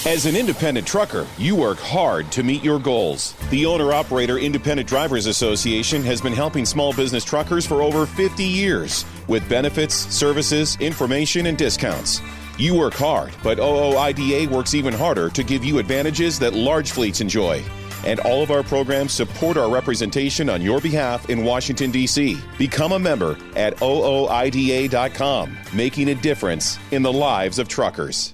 As an independent trucker, you work hard to meet your goals. The Owner-Operator Independent Drivers Association has been helping small business truckers for over 50 years with benefits, services, information, and discounts. You work hard, but OOIDA works even harder to give you advantages that large fleets enjoy. And all of our programs support our representation on your behalf in Washington, D.C. Become a member at OOIDA.com, making a difference in the lives of truckers.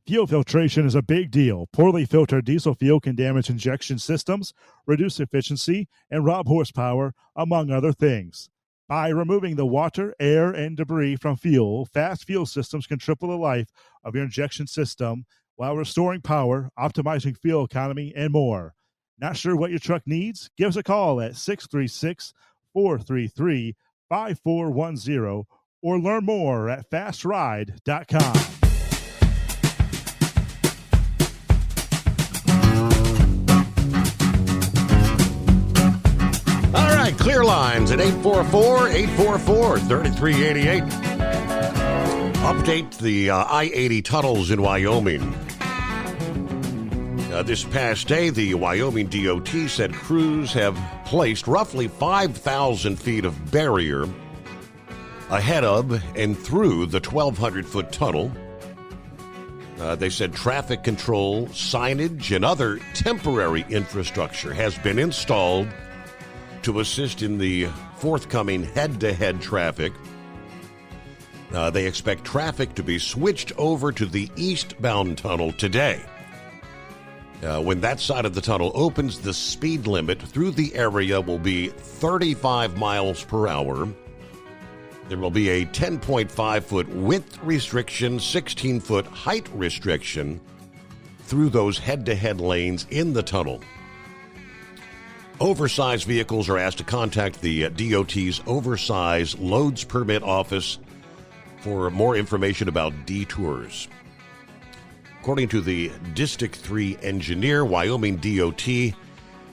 Fuel filtration is a big deal. Poorly filtered diesel fuel can damage injection systems, reduce efficiency, and rob horsepower, among other things. By removing the water, air, and debris from fuel, fast fuel systems can triple the life of your injection system while restoring power, optimizing fuel economy, and more. Not sure what your truck needs? Give us a call at 636-433-5410 or learn more at fastride.com. Clear lines at 844-844-3388. Update the I-80 tunnels in Wyoming. This past day, the Wyoming DOT said crews have placed roughly 5,000 feet of barrier ahead of and through the 1,200-foot tunnel. They said traffic control, signage, and other temporary infrastructure has been installed to assist in the forthcoming head-to-head traffic. They expect traffic to be switched over to the eastbound tunnel today. When that side of the tunnel opens, the speed limit through the area will be 35 miles per hour. There will be a 10.5-foot width restriction, 16-foot height restriction through those head-to-head lanes in the tunnel. Oversized vehicles are asked to contact the DOT's Oversized Loads Permit Office for more information about detours. According to the District 3 engineer, Wyoming DOT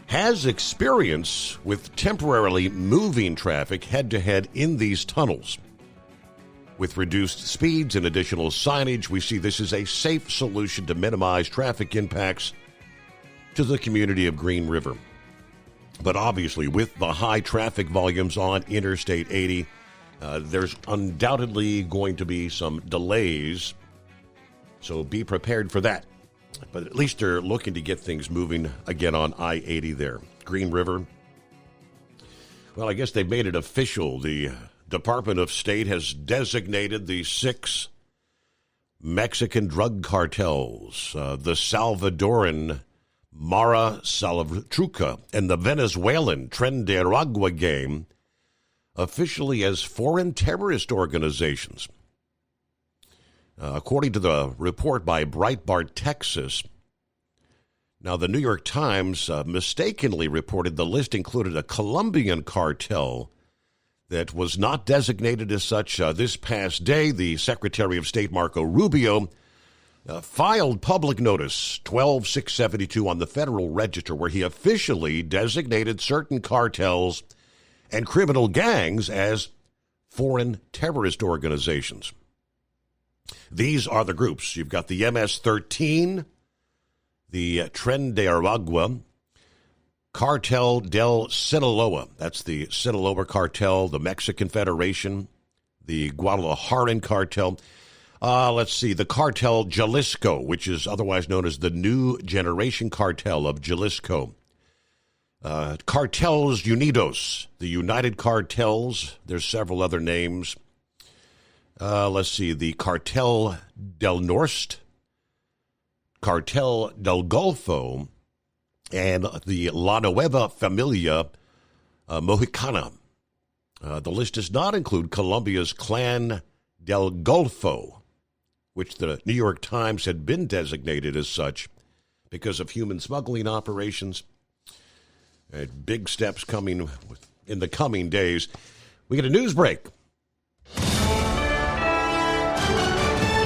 has experience with temporarily moving traffic head-to-head in these tunnels. With reduced speeds and additional signage, we see this as a safe solution to minimize traffic impacts to the community of Green River. But obviously, with the high traffic volumes on Interstate 80, there's undoubtedly going to be some delays. So be prepared for that. But at least they're looking to get things moving again on I-80 there. Green River. Well, I guess they've made it official. The Department of State has designated the 6 Mexican drug cartels, the Salvadoran Mara Salvatrucha and the Venezuelan Tren de Aragua gang, officially as foreign terrorist organizations. According to the report by Breitbart Texas, now the New York Times mistakenly reported the list included a Colombian cartel that was not designated as such. This past day, the Secretary of State, Marco Rubio, filed public notice 12672 on the Federal Register, where he officially designated certain cartels and criminal gangs as foreign terrorist organizations. These are the groups. You've got the MS-13, the Tren de Aragua, Cartel del Sinaloa. That's the Sinaloa cartel, the Mexican Federation, the Guadalajaran cartel. Let's see, the Cartel Jalisco, which is otherwise known as the New Generation Cartel of Jalisco. Cartels Unidos, the United Cartels. There's several other names. Let's see, the Cartel del Norte, Cartel del Golfo, and the La Nueva Familia Mexicana. The list does not include Colombia's Clan del Golfo, which the New York Times had been designated as such because of human smuggling operations. Big steps coming in the coming days. We get a news break.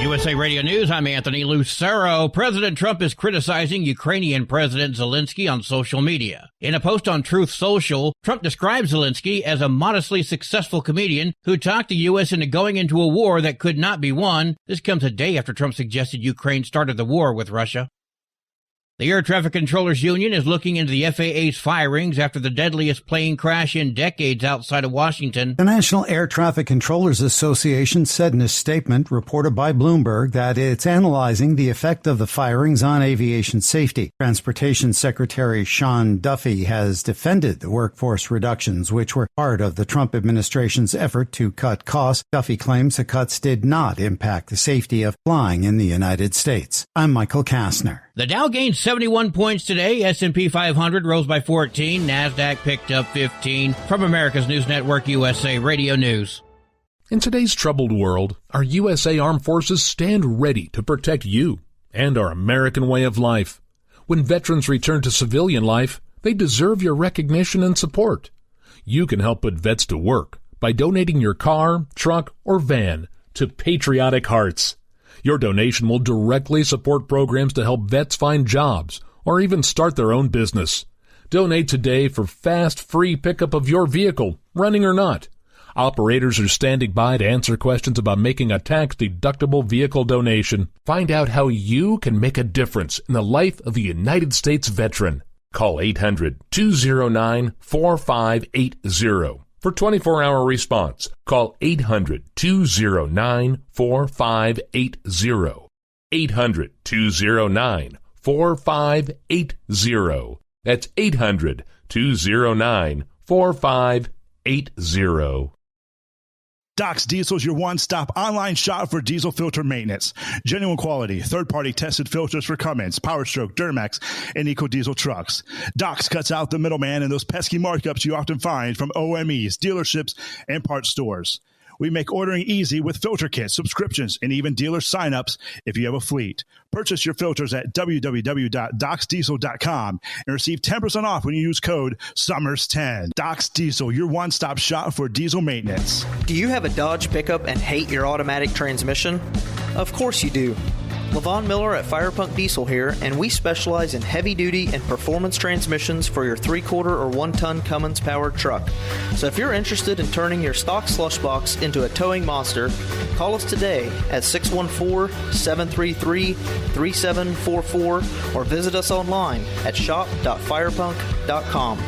USA Radio News, I'm Anthony Lucero. President Trump is criticizing Ukrainian President Zelensky on social media. In a post on Truth Social, Trump describes Zelensky as a modestly successful comedian who talked the U.S. into going into a war that could not be won. This comes a day after Trump suggested Ukraine started the war with Russia. The Air Traffic Controllers Union is looking into the FAA's firings after the deadliest plane crash in decades outside of Washington. The National Air Traffic Controllers Association said in a statement reported by Bloomberg that it's analyzing the effect of the firings on aviation safety. Transportation Secretary Sean Duffy has defended the workforce reductions, which were part of the Trump administration's effort to cut costs. Duffy claims the cuts did not impact the safety of flying in the United States. I'm Michael Kastner. The Dow gained 71 points today. S&P 500 rose by 14. NASDAQ picked up 15. From America's News Network, USA Radio News. In today's troubled world, our USA Armed Forces stand ready to protect you and our American way of life. When veterans return to civilian life, they deserve your recognition and support. You can help put vets to work by donating your car, truck, or van to Patriotic Hearts. Your donation will directly support programs to help vets find jobs or even start their own business. Donate today for fast, free pickup of your vehicle, running or not. Operators are standing by to answer questions about making a tax-deductible vehicle donation. Find out how you can make a difference in the life of a United States veteran. Call 800-209-4580. For 24-hour response, call 800-209-4580. 800-209-4580. That's 800-209-4580. Doc's Diesel is your one-stop online shop for diesel filter maintenance. Genuine quality, third-party tested filters for Cummins, PowerStroke, Duramax, and EcoDiesel trucks. Doc's cuts out the middleman and those pesky markups you often find from OMEs, dealerships, and parts stores. We make ordering easy with filter kits, subscriptions, and even dealer sign-ups if you have a fleet. Purchase your filters at www.docsdiesel.com and receive 10% off when you use code SUMMERS10. Doc's Diesel, your one-stop shop for diesel maintenance. Do you have a Dodge pickup and hate your automatic transmission? Of course you do. LaVon Miller at Firepunk Diesel here, and we specialize in heavy-duty and performance transmissions for your 3-quarter or 1-ton Cummins-powered truck. So if you're interested in turning your stock slush box into a towing monster, call us today at 614-733-3744 or visit us online at shop.firepunk.com.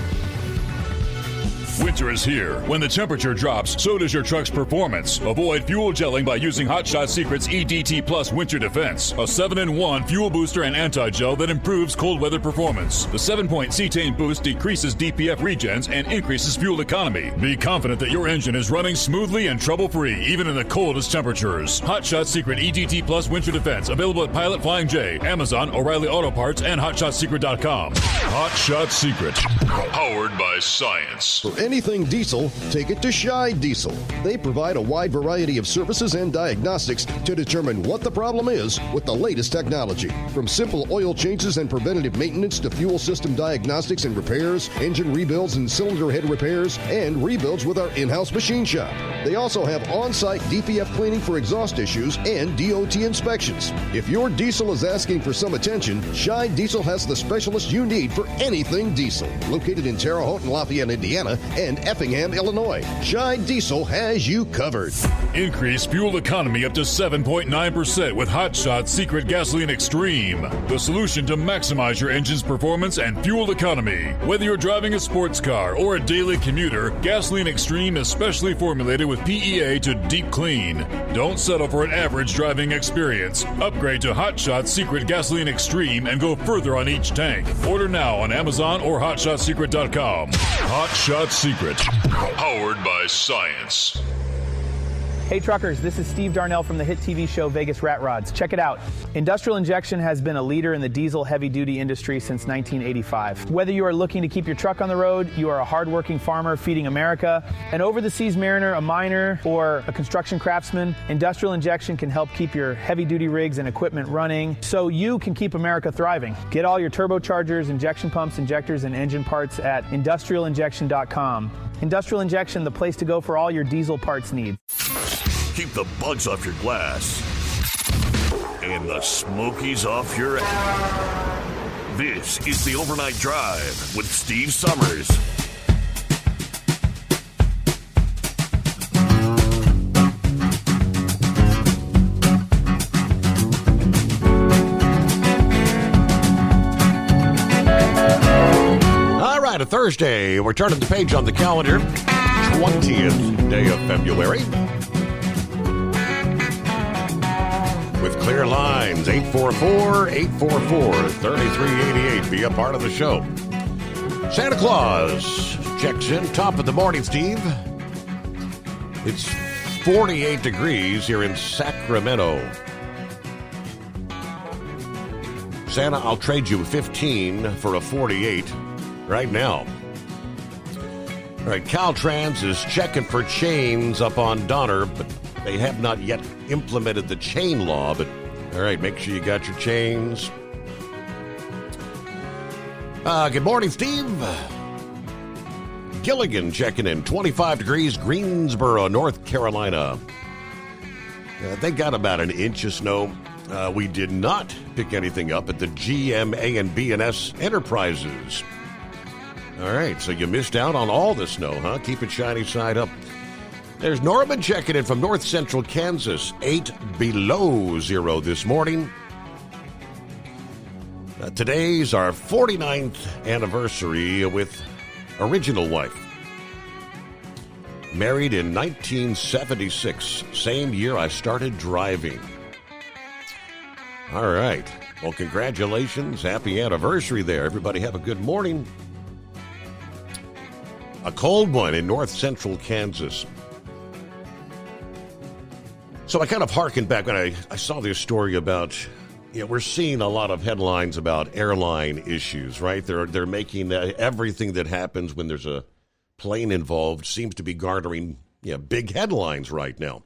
Winter is here. When the temperature drops, so does your truck's performance. Avoid fuel gelling by using Hot Shot Secret's EDT Plus Winter Defense, a 7-in-1 fuel booster and anti-gel that improves cold weather performance. The 7-point cetane boost decreases DPF regens and increases fuel economy. Be confident that your engine is running smoothly and trouble-free, even in the coldest temperatures. Hot Shot Secret EDT Plus Winter Defense, available at Pilot Flying J, Amazon, O'Reilly Auto Parts, and HotShotSecret.com. Hot Shot Secret, powered by science. For anything diesel, take it to Scheid Diesel. They provide a wide variety of services and diagnostics to determine what the problem is with the latest technology. From simple oil changes and preventative maintenance to fuel system diagnostics and repairs, engine rebuilds and cylinder head repairs, and rebuilds with our in-house machine shop. They also have on-site DPF cleaning for exhaust issues and DOT inspections. If your diesel is asking for some attention, Scheid Diesel has the specialist you need for anything diesel. Located in Terre Haute and Lafayette, Indiana, and Effingham, Illinois, Scheid Diesel has you covered. Increase fuel economy up to 7.9% with Hot Shot Secret Gasoline Extreme, the solution to maximize your engine's performance and fuel economy. Whether you're driving a sports car or a daily commuter, Gasoline Extreme is specially formulated with PEA to deep clean. Don't settle for an average driving experience. Upgrade to Hot Shot Secret Gasoline Extreme and go further on each tank. Order now on Amazon or HotShotSecret.com. Hot Shot Secret, powered by science. Hey truckers, this is Steve Darnell from the hit TV show Vegas Rat Rods. Check it out. Industrial Injection has been a leader in the diesel heavy-duty industry since 1985. Whether you are looking to keep your truck on the road, you are a hardworking farmer feeding America, an over-the-seas mariner, a miner, or a construction craftsman, Industrial Injection can help keep your heavy-duty rigs and equipment running so you can keep America thriving. Get all your turbochargers, injection pumps, injectors, and engine parts at industrialinjection.com. Industrial Injection, the place to go for all your diesel parts needs. Keep the bugs off your glass and the smokies off your ass. This is the Overnight Drive with Steve Summers. All right, a Thursday. We're turning the page on the calendar. 20th day of February. With clear lines, 844-844-3388. Be a part of the show. Santa Claus checks in. Top of the morning, Steve. It's 48 degrees here in Sacramento. Santa, I'll trade you 15 for a 48 right now. All right, Caltrans is checking for chains up on Donner, but they have not yet implemented the chain law, but all right, make sure you got your chains. Good morning, Steve. Gilligan checking in, 25 degrees, Greensboro, North Carolina. They got about an inch of snow. We did not pick anything up at the GMA and B&S Enterprises. All right, so you missed out on all the snow, huh? Keep it shiny side up. There's Norman checking in from north central Kansas, 8 below zero this morning. Today's our 49th anniversary with original wife. Married in 1976, same year I started driving. All right. Well, congratulations. Happy anniversary there. Everybody have a good morning. A cold one in north central Kansas. So I kind of hearkened back when I saw this story about, we're seeing a lot of headlines about airline issues, right? They're making everything that happens when there's a plane involved seems to be garnering big headlines right now.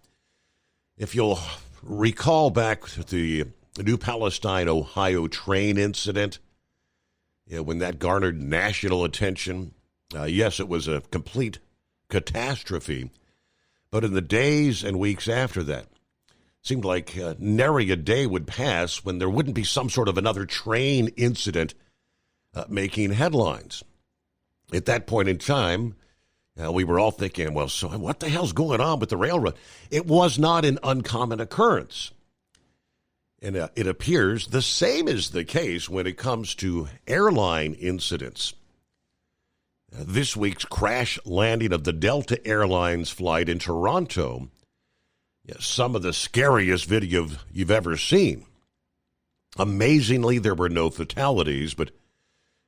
If you'll recall back to the New Palestine, Ohio train incident, when that garnered national attention, yes, it was a complete catastrophe. But in the days and weeks after that, seemed like nary a day would pass when there wouldn't be some sort of another train incident making headlines. At that point in time, we were all thinking, well, so what the hell's going on with the railroad? It was not an uncommon occurrence. And it appears the same is the case when it comes to airline incidents. This week's crash landing of the Delta Airlines flight in Toronto, some of the scariest video you've ever seen. Amazingly, there were no fatalities, but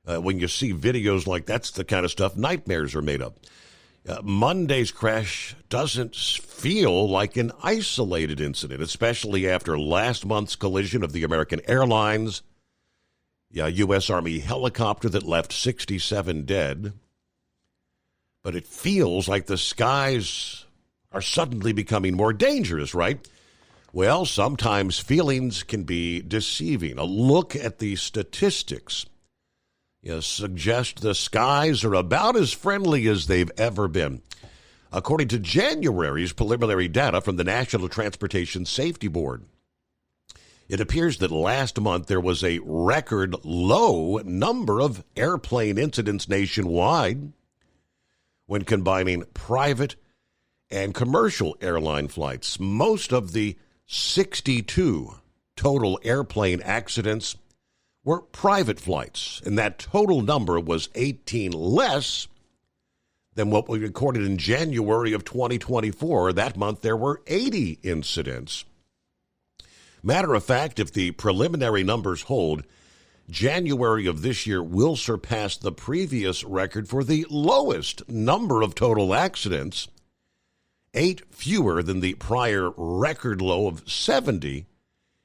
when you see videos like that's the kind of stuff nightmares are made of. Monday's crash doesn't feel like an isolated incident, especially after last month's collision of the American Airlines, U.S. Army helicopter that left 67 dead. But it feels like the skies are suddenly becoming more dangerous, right? Well, sometimes feelings can be deceiving. A look at the statistics suggest the skies are about as friendly as they've ever been. According to January's preliminary data from the National Transportation Safety Board, it appears that last month there was a record low number of airplane incidents nationwide when combining private and commercial airline flights. Most of the 62 total airplane accidents were private flights, and that total number was 18 less than what we recorded in January of 2024. That month, there were 80 incidents. Matter of fact, if the preliminary numbers hold, January of this year will surpass the previous record for the lowest number of total accidents, 8 fewer than the prior record low of 70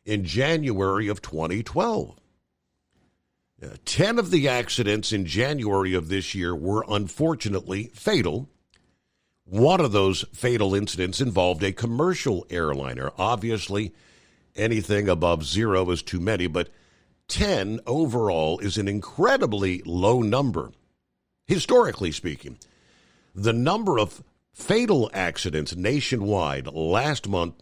in January of 2012. 10 of the accidents in January of this year were unfortunately fatal. One of those fatal incidents involved a commercial airliner. Obviously, anything above 0 is too many, but 10 overall is an incredibly low number. Historically speaking, the number of fatal accidents nationwide last month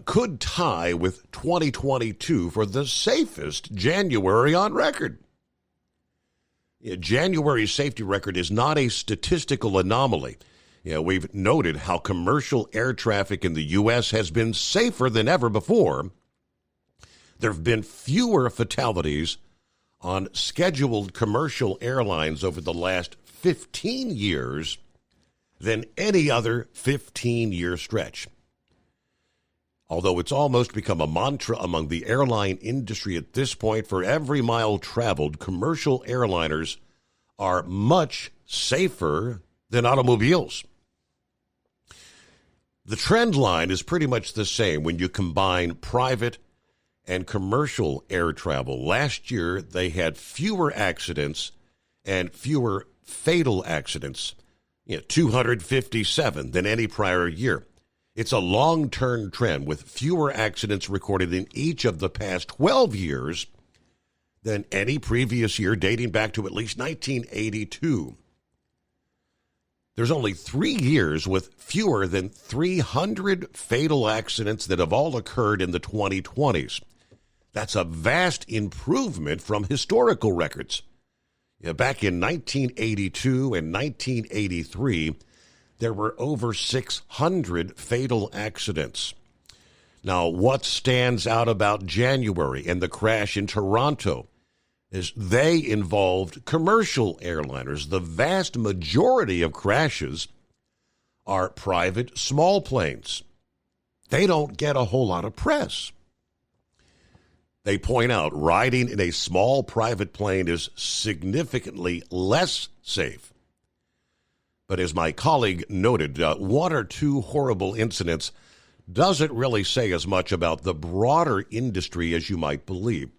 could tie with 2022 for the safest January on record. January's safety record is not a statistical anomaly. We've noted how commercial air traffic in the U.S. has been safer than ever before. There have been fewer fatalities on scheduled commercial airlines over the last 15 years than any other 15-year stretch. Although it's almost become a mantra among the airline industry at this point, for every mile traveled, commercial airliners are much safer than automobiles. The trend line is pretty much the same when you combine private and commercial air travel. Last year, they had fewer accidents and fewer fatal accidents, 257 than any prior year. It's a long-term trend with fewer accidents recorded in each of the past 12 years than any previous year dating back to at least 1982. There's only 3 years with fewer than 300 fatal accidents that have all occurred in the 2020s. That's a vast improvement from historical records. Back in 1982 and 1983, there were over 600 fatal accidents. Now, what stands out about January and the crash in Toronto is they involved commercial airliners. The vast majority of crashes are private small planes. They don't get a whole lot of press. They point out riding in a small private plane is significantly less safe. But as my colleague noted, 1 or 2 horrible incidents doesn't really say as much about the broader industry as you might believe.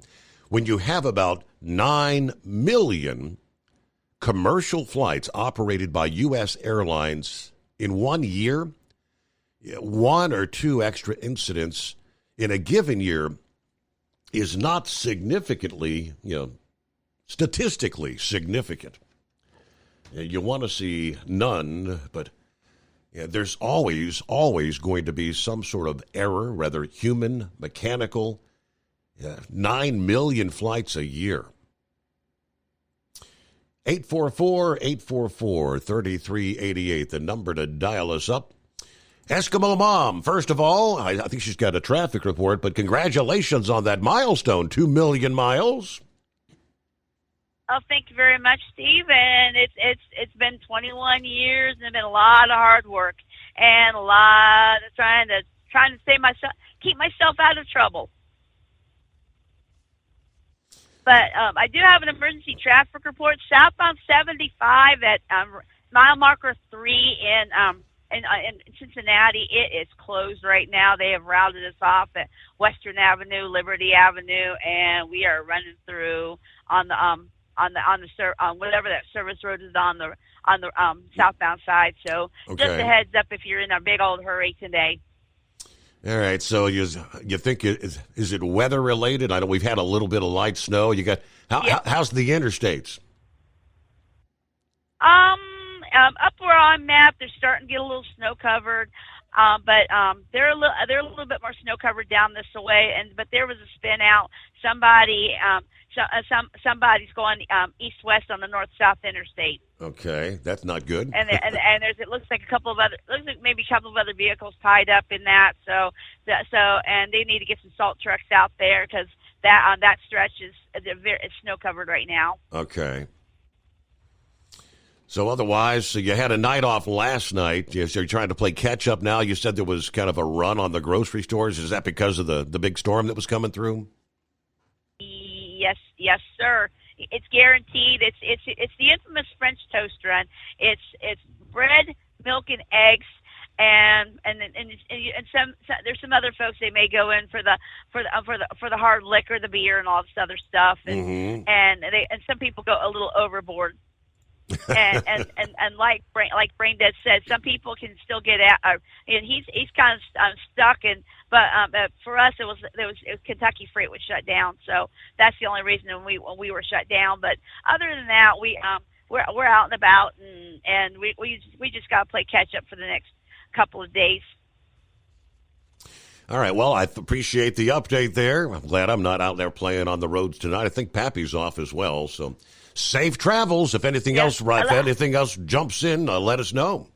When you have about 9 million commercial flights operated by U.S. airlines in 1 year, 1 or 2 extra incidents in a given year is not significantly, statistically significant. You want to see none, but there's always going to be some sort of error, whether human, mechanical. 9 million flights a year. 844-844-3388, the number to dial us up. Eskimo Mom, first of all, I think she's got a traffic report, but congratulations on that milestone, 2 million miles. Oh, thank you very much, Steve. And it's been 21 years, and it's been a lot of hard work and a lot of trying to keep myself out of trouble. But I do have an emergency traffic report. Southbound 75 at mile marker 3 in Cincinnati. It is closed right now. They have routed us off at Western Avenue, Liberty Avenue, and we are running through on whatever that service road is on the southbound side. So just a heads up if you're in a big old hurry today. All right, so you think is it weather related? I know we've had a little bit of light snow. You got how's the interstates? Up where I'm at, they're starting to get a little snow covered, but they're a little bit more snow covered down this way. But there was a spin out. Somebody's going east-west on the north-south interstate. Okay, that's not good. And it looks like maybe a couple of other vehicles tied up in that. So and they need to get some salt trucks out there because that stretch it's snow covered right now. Okay. So otherwise, you had a night off last night. You're trying to play catch up now. You said there was kind of a run on the grocery stores. Is that because of the big storm that was coming through? Yes, sir. It's guaranteed. It's the infamous French toast run. It's bread, milk, and eggs, and there's some other folks. They may go in for the hard liquor, the beer, and all this other stuff, and some people go a little overboard. and like Brain Dead said, some people can still get out. And he's kind of stuck. But for us, it was Kentucky Freight was shut down, so that's the only reason when we were shut down. But other than that, we're out and about, and we just got to play catch up for the next couple of days. All right. Well, I appreciate the update there. I'm glad I'm not out there playing on the roads tonight. I think Pappy's off as well, so. Safe travels. If anything else, if anything else jumps in, let us know.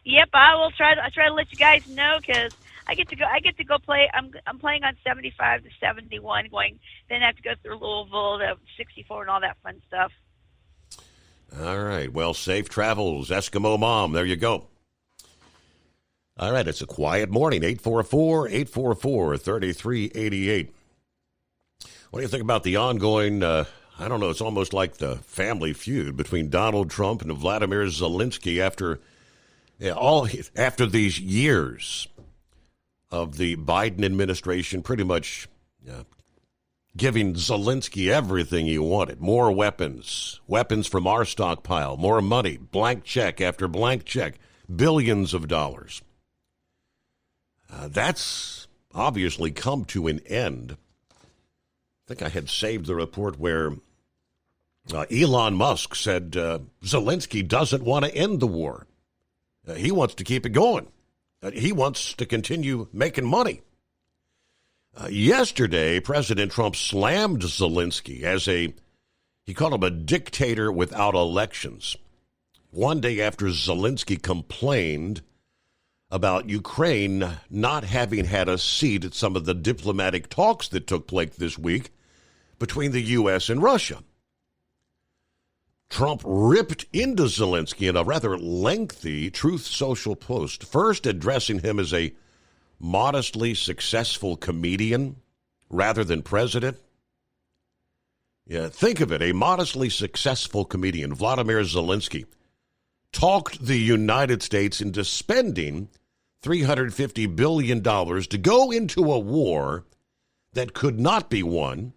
Yep, I will try to let you guys know because I get to go play. I'm playing on 75 to 71, then I have to go through Louisville to 64 and all that fun stuff. All right. Well, safe travels, Eskimo Mom. There you go. All right. It's a quiet morning. 844-844-3388. What do you think about the ongoing, I don't know, it's almost like the family feud between Donald Trump and Vladimir Zelensky after these years of the Biden administration pretty much giving Zelensky everything he wanted. More weapons from our stockpile, more money, blank check after blank check, billions of dollars. That's obviously come to an end. I think I had saved the report where Elon Musk said Zelensky doesn't want to end the war. He wants to keep it going. He wants to continue making money. Yesterday, President Trump slammed Zelensky he called him a dictator without elections. One day after Zelensky complained about Ukraine not having had a seat at some of the diplomatic talks that took place this week between the U.S. and Russia. Trump ripped into Zelensky in a rather lengthy Truth Social post, first addressing him as a modestly successful comedian rather than president. Yeah, think of it, a modestly successful comedian, Vladimir Zelensky, talked the United States into spending $350 billion to go into a war that could not be won,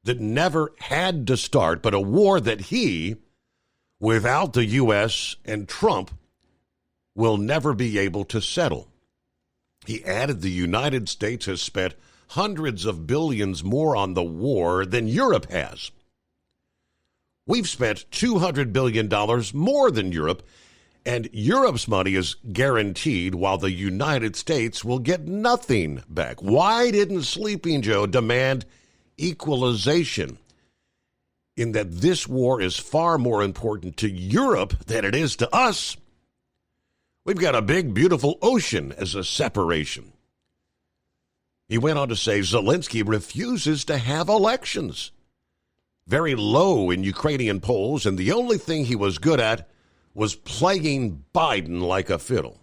that never had to start, but a war that he, without the U.S. and Trump, will never be able to settle. He added the United States has spent hundreds of billions more on the war than Europe has. We've spent $200 billion more than Europe, and Europe's money is guaranteed while the United States will get nothing back. Why didn't Sleeping Joe demand equalization, in that this war is far more important to Europe than it is to us? We've got a big, beautiful ocean as a separation. He went on to say Zelensky refuses to have elections. very low in Ukrainian polls, and the only thing he was good at was playing Biden like a fiddle.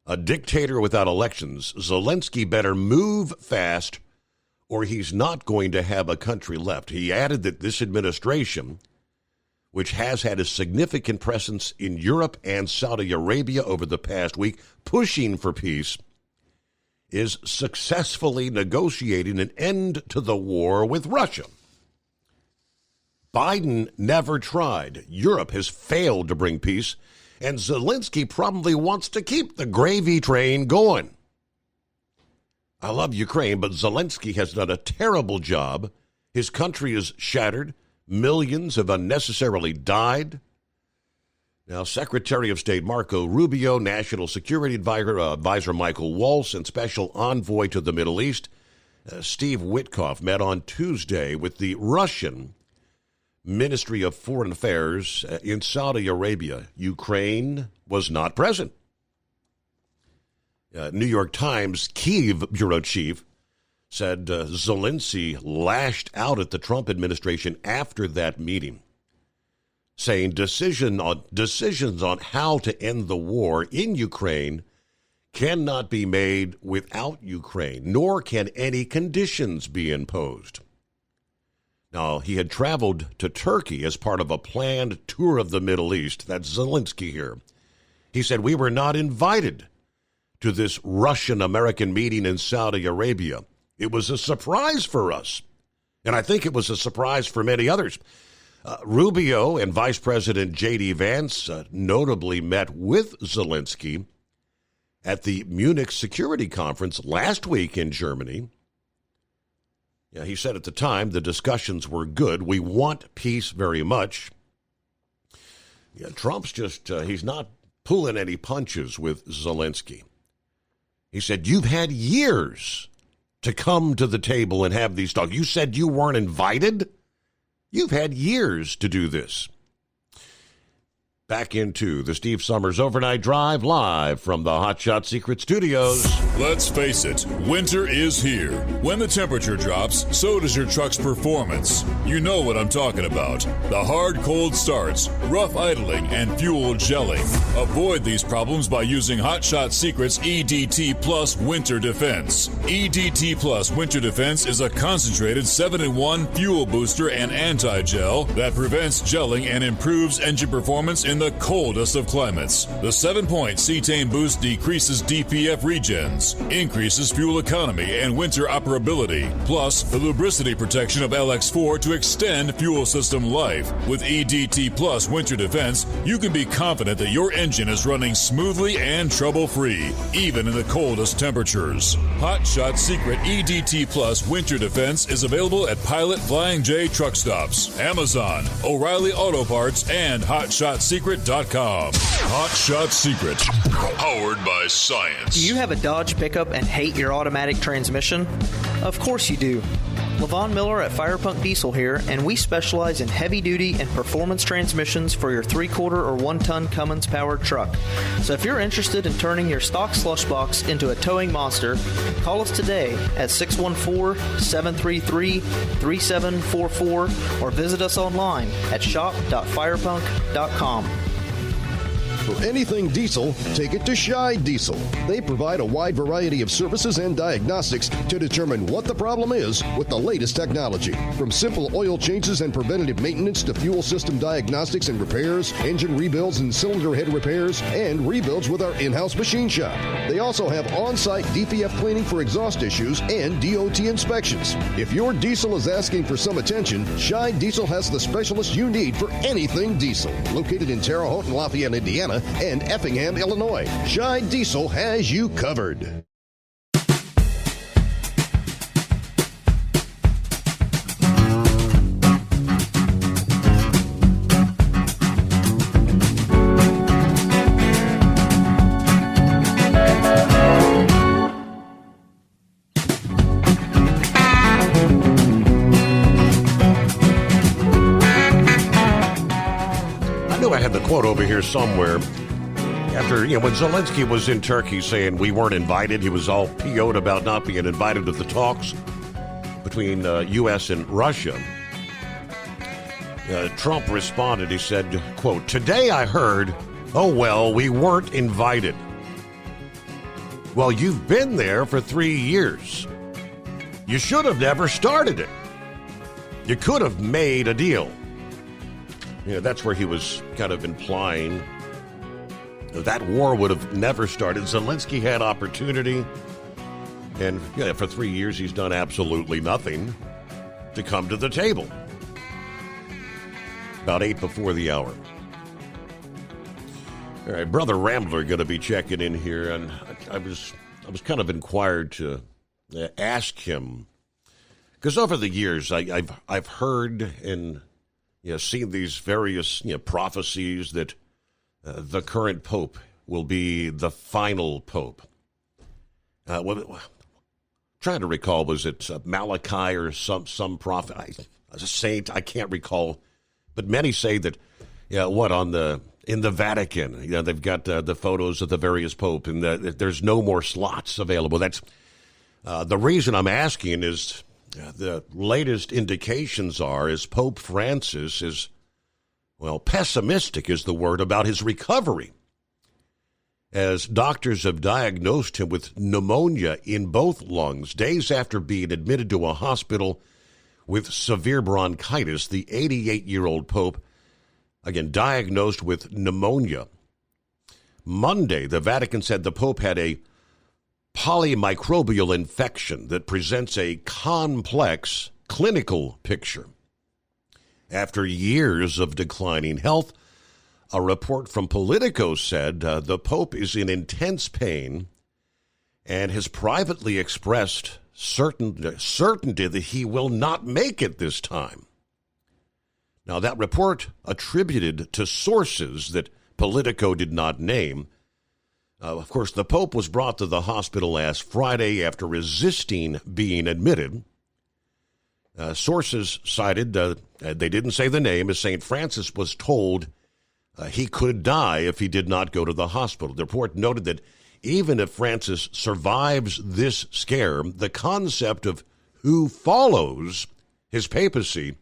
A dictator without elections, Zelensky better move fast or he's not going to have a country left. He added that this administration, which has had a significant presence in Europe and Saudi Arabia over the past week, pushing for peace, is successfully negotiating an end to the war with Russia. Biden never tried. Europe has failed to bring peace, and Zelensky probably wants to keep the gravy train going. I love Ukraine, but Zelensky has done a terrible job. His country is shattered. Millions have unnecessarily died. Now, Secretary of State Marco Rubio, National Security Advisor Michael Waltz, and Special Envoy to the Middle East, Steve Witkoff, met on Tuesday with the Russian Ministry of Foreign Affairs in Saudi Arabia. Ukraine was not present. New York Times Kyiv bureau chief said Zelensky lashed out at the Trump administration after that meeting, saying decisions on how to end the war in Ukraine cannot be made without Ukraine, nor can any conditions be imposed. Now, he had traveled to Turkey as part of a planned tour of the Middle East. That's Zelensky here. He said, "We were not invited to this Russian-American meeting in Saudi Arabia. It was a surprise for us, and I think it was a surprise for many others." Rubio and Vice President J.D. Vance notably met with Zelensky at the Munich Security Conference last week in Germany. Yeah, he said at the time the discussions were good. We want peace very much. Yeah, Trump's just, he's not pulling any punches with Zelensky. He said, "You've had years to come to the table and have these talks. You said you weren't invited? You've had years to do this." Back into the Steve Summers Overnight Drive, live from the Hot Shot Secret Studios. Let's face it, winter is here. When the temperature drops, so does your truck's performance. You know what I'm talking about. The hard, cold starts, rough idling, and fuel gelling. Avoid these problems by using Hot Shot Secret's EDT Plus Winter Defense. EDT Plus Winter Defense is a concentrated 7-in-1 fuel booster and anti-gel that prevents gelling and improves engine performance in the coldest of climates. The 7-point cetane boost decreases DPF regens, increases fuel economy and winter operability, plus the lubricity protection of LX4 to extend fuel system life. With EDT Plus Winter Defense, you can be confident that your engine is running smoothly and trouble-free, even in the coldest temperatures. Hot Shot Secret EDT Plus Winter Defense is available at Pilot Flying J truck stops, Amazon, O'Reilly Auto Parts, and HotShotSecret.com. Hot Shot Secret, powered by science. Do you have a Dodge pickup and hate your automatic transmission? Of course you do. Levon Miller at Firepunk Diesel here, and we specialize in heavy-duty and performance transmissions for your 3-quarter or 1-ton Cummins-powered truck. So if you're interested in turning your stock slush box into a towing monster, call us today at 614-733-3744 or visit us online at shop.firepunk.com. For anything diesel, take it to Scheid Diesel. They provide a wide variety of services and diagnostics to determine what the problem is with the latest technology. From simple oil changes and preventative maintenance to fuel system diagnostics and repairs, engine rebuilds and cylinder head repairs, and rebuilds with our in-house machine shop. They also have on-site DPF cleaning for exhaust issues and DOT inspections. If your diesel is asking for some attention, Scheid Diesel has the specialist you need for anything diesel. Located in Terre Haute and Lafayette, Indiana, and Effingham, Illinois. Scheid Diesel has you covered. I had the quote over here somewhere. After, when Zelensky was in Turkey saying we weren't invited, he was all PO'd about not being invited to the talks. between U.S. and Russia. Trump responded, he said, quote, "Today I heard, oh, well, we weren't invited." Well, you've been there for 3 years. You should have never started it. You could have made a deal. That's where he was kind of implying that war would have never started. Zelensky had opportunity, and for 3 years he's done absolutely nothing to come to the table. About 8 before the hour. All right, Brother Rambler going to be checking in here, and I was kind of inquired to ask him, because over the years I've heard and seen these various prophecies that the current pope will be the final pope. Trying to recall, was it Malachi or some prophet, a saint? I can't recall, but many say that in the Vatican, they've got the photos of the various pope, and there's no more slots available. That's the reason I'm asking is the latest indications is Pope Francis is, pessimistic is the word about his recovery, as doctors have diagnosed him with pneumonia in both lungs days after being admitted to a hospital with severe bronchitis. The 88-year-old pope, again, diagnosed with pneumonia. Monday, the Vatican said the Pope had a polymicrobial infection that presents a complex clinical picture. After years of declining health, a report from Politico said the Pope is in intense pain and has privately expressed certainty that he will not make it this time. Now, that report attributed to sources that Politico did not name. Of course, the Pope was brought to the hospital last Friday after resisting being admitted. Sources cited, they didn't say the name, as St. Francis was told he could die if he did not go to the hospital. The report noted that even if Francis survives this scare, the concept of who follows his papacy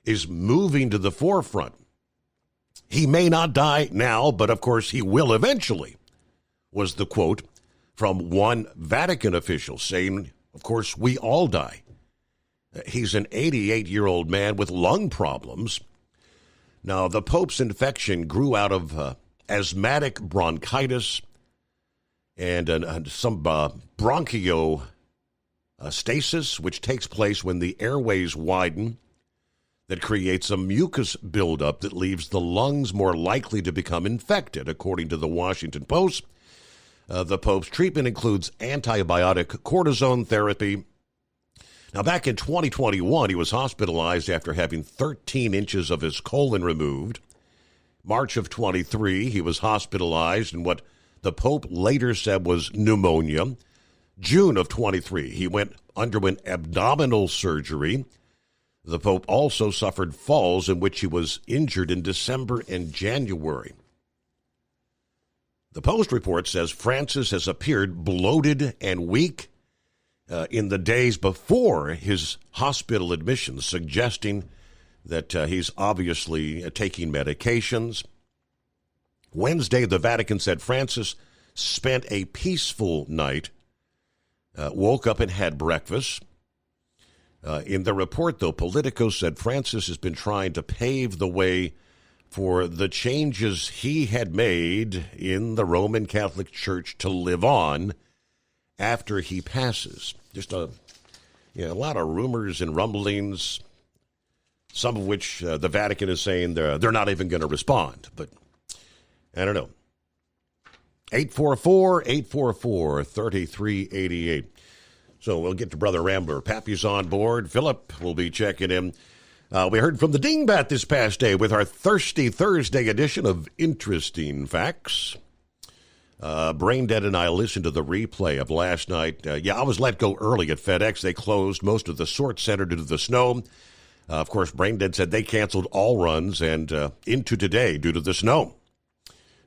is moving to the forefront. He may not die now, but of course he will eventually, was the quote from one Vatican official saying, of course, we all die. He's an 88-year-old man with lung problems. Now, the Pope's infection grew out of asthmatic bronchitis and some bronchiostasis, which takes place when the airways widen, that creates a mucus buildup that leaves the lungs more likely to become infected, according to the Washington Post. The Pope's treatment includes antibiotic cortisone therapy. Now, back in 2021, he was hospitalized after having 13 inches of his colon removed. March of 23, he was hospitalized in what the Pope later said was pneumonia. June of 23, he underwent abdominal surgery. The Pope also suffered falls in which he was injured in December and January. The Post report says Francis has appeared bloated and weak in the days before his hospital admission, suggesting that he's obviously taking medications. Wednesday, the Vatican said Francis spent a peaceful night, woke up and had breakfast. In the report, though, Politico said Francis has been trying to pave the way for the changes he had made in the Roman Catholic Church to live on after he passes. Just a lot of rumors and rumblings, some of which the Vatican is saying they're not even going to respond. But I don't know. 844-844-3388. So we'll get to Brother Rambler. Pappy's on board. Philip will be checking in. We heard from the Dingbat this past day with our Thirsty Thursday edition of Interesting Facts. Braindead and I listened to the replay of last night. I was let go early at FedEx. They closed most of the sort center due to the snow. Of course, Braindead said they canceled all runs and into today due to the snow.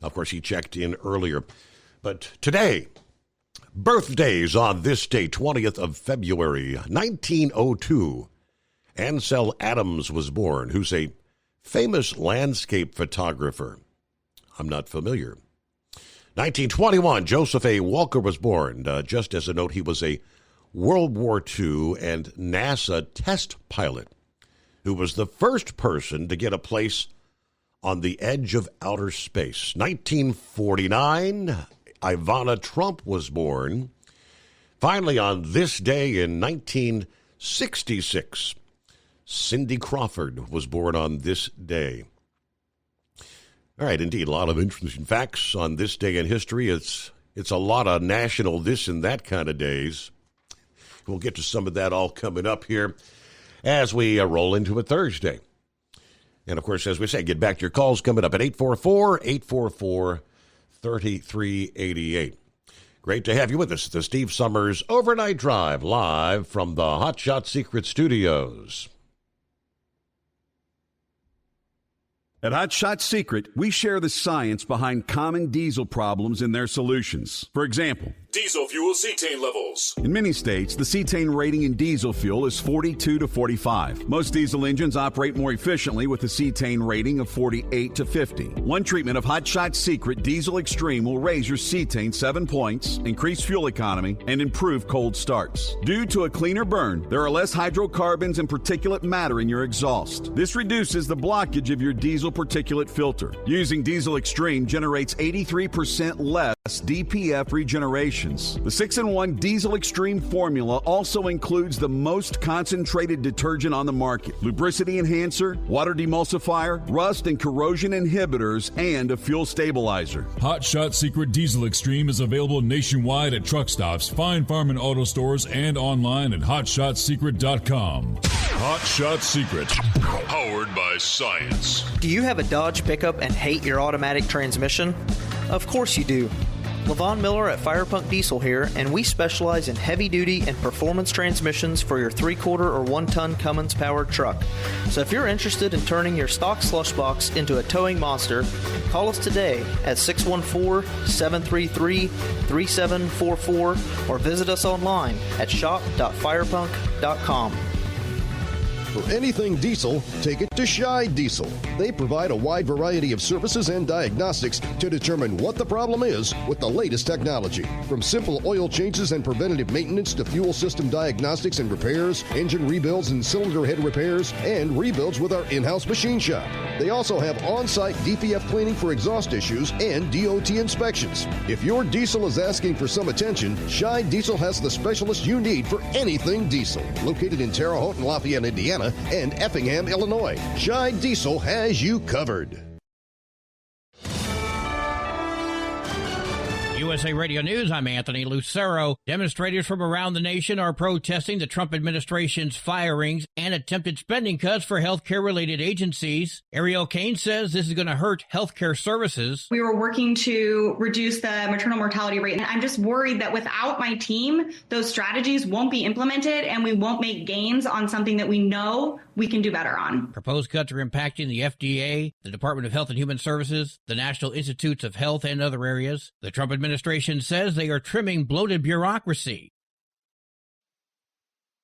Of course, he checked in earlier. But today, Birthdays on this day, 20th of February, 1902. Ansel Adams was born, who's a famous landscape photographer. I'm not familiar. 1921, Joseph A. Walker was born. Just as a note, he was a World War II and NASA test pilot who was the first person to get a place on the edge of outer space. 1949, Ivana Trump was born. Finally, on this day in 1966, Cindy Crawford was born on this day. All right, indeed, a lot of interesting facts on this day in history. It's a lot of national this and that kind of days. We'll get to some of that all coming up here as we roll into a Thursday. And, of course, as we say, get back to your calls coming up at 844-844-3388. Great to have you with us. The Steve Summers Overnight Drive, live from the Hot Shot Secret Studios. At Hot Shot Secret, we share the science behind common diesel problems and their solutions. For example, diesel fuel cetane levels. In many states, the cetane rating in diesel fuel is 42 to 45. Most diesel engines operate more efficiently with a cetane rating of 48 to 50. One treatment of Hot Shot Secret Diesel Extreme will raise your cetane 7 points, increase fuel economy, and improve cold starts. Due to a cleaner burn, there are less hydrocarbons and particulate matter in your exhaust. This reduces the blockage of your diesel particulate filter. Using Diesel Extreme generates 83% less DPF regeneration. The 6-in-1 Diesel Extreme formula also includes the most concentrated detergent on the market, lubricity enhancer, water demulsifier, rust and corrosion inhibitors, and a fuel stabilizer. Hot Shot Secret Diesel Extreme is available nationwide at truck stops, Fine Farm and auto stores, and online at hotshotsecret.com. Hot Shot Secret, powered by science. Do you have a Dodge pickup and hate your automatic transmission? Of course you do. Levon Miller at Firepunk Diesel here, and we specialize in heavy-duty and performance transmissions for your 3-quarter or 1-ton Cummins-powered truck. So if you're interested in turning your stock slush box into a towing monster, call us today at 614-733-3744 or visit us online at shop.firepunk.com. For anything diesel, take it to Scheid Diesel. They provide a wide variety of services and diagnostics to determine what the problem is with the latest technology. From simple oil changes and preventative maintenance to fuel system diagnostics and repairs, engine rebuilds and cylinder head repairs, and rebuilds with our in-house machine shop. They also have on-site DPF cleaning for exhaust issues and DOT inspections. If your diesel is asking for some attention, Scheid Diesel has the specialist you need for anything diesel. Located in Terre Haute and Lafayette, Indiana, and Effingham, Illinois. Scheid Diesel has you covered. USA Radio News, I'm Anthony Lucero. Demonstrators from around the nation are protesting the Trump administration's firings and attempted spending cuts for healthcare-related agencies. Ariel Kane says this is going to hurt healthcare services. We were working to reduce the maternal mortality rate, and I'm just worried that without my team, those strategies won't be implemented and we won't make gains on something that we know we can do better on. Proposed cuts are impacting the FDA, the Department of Health and Human Services, the National Institutes of Health, and other areas. The Trump administration says they are trimming bloated bureaucracy.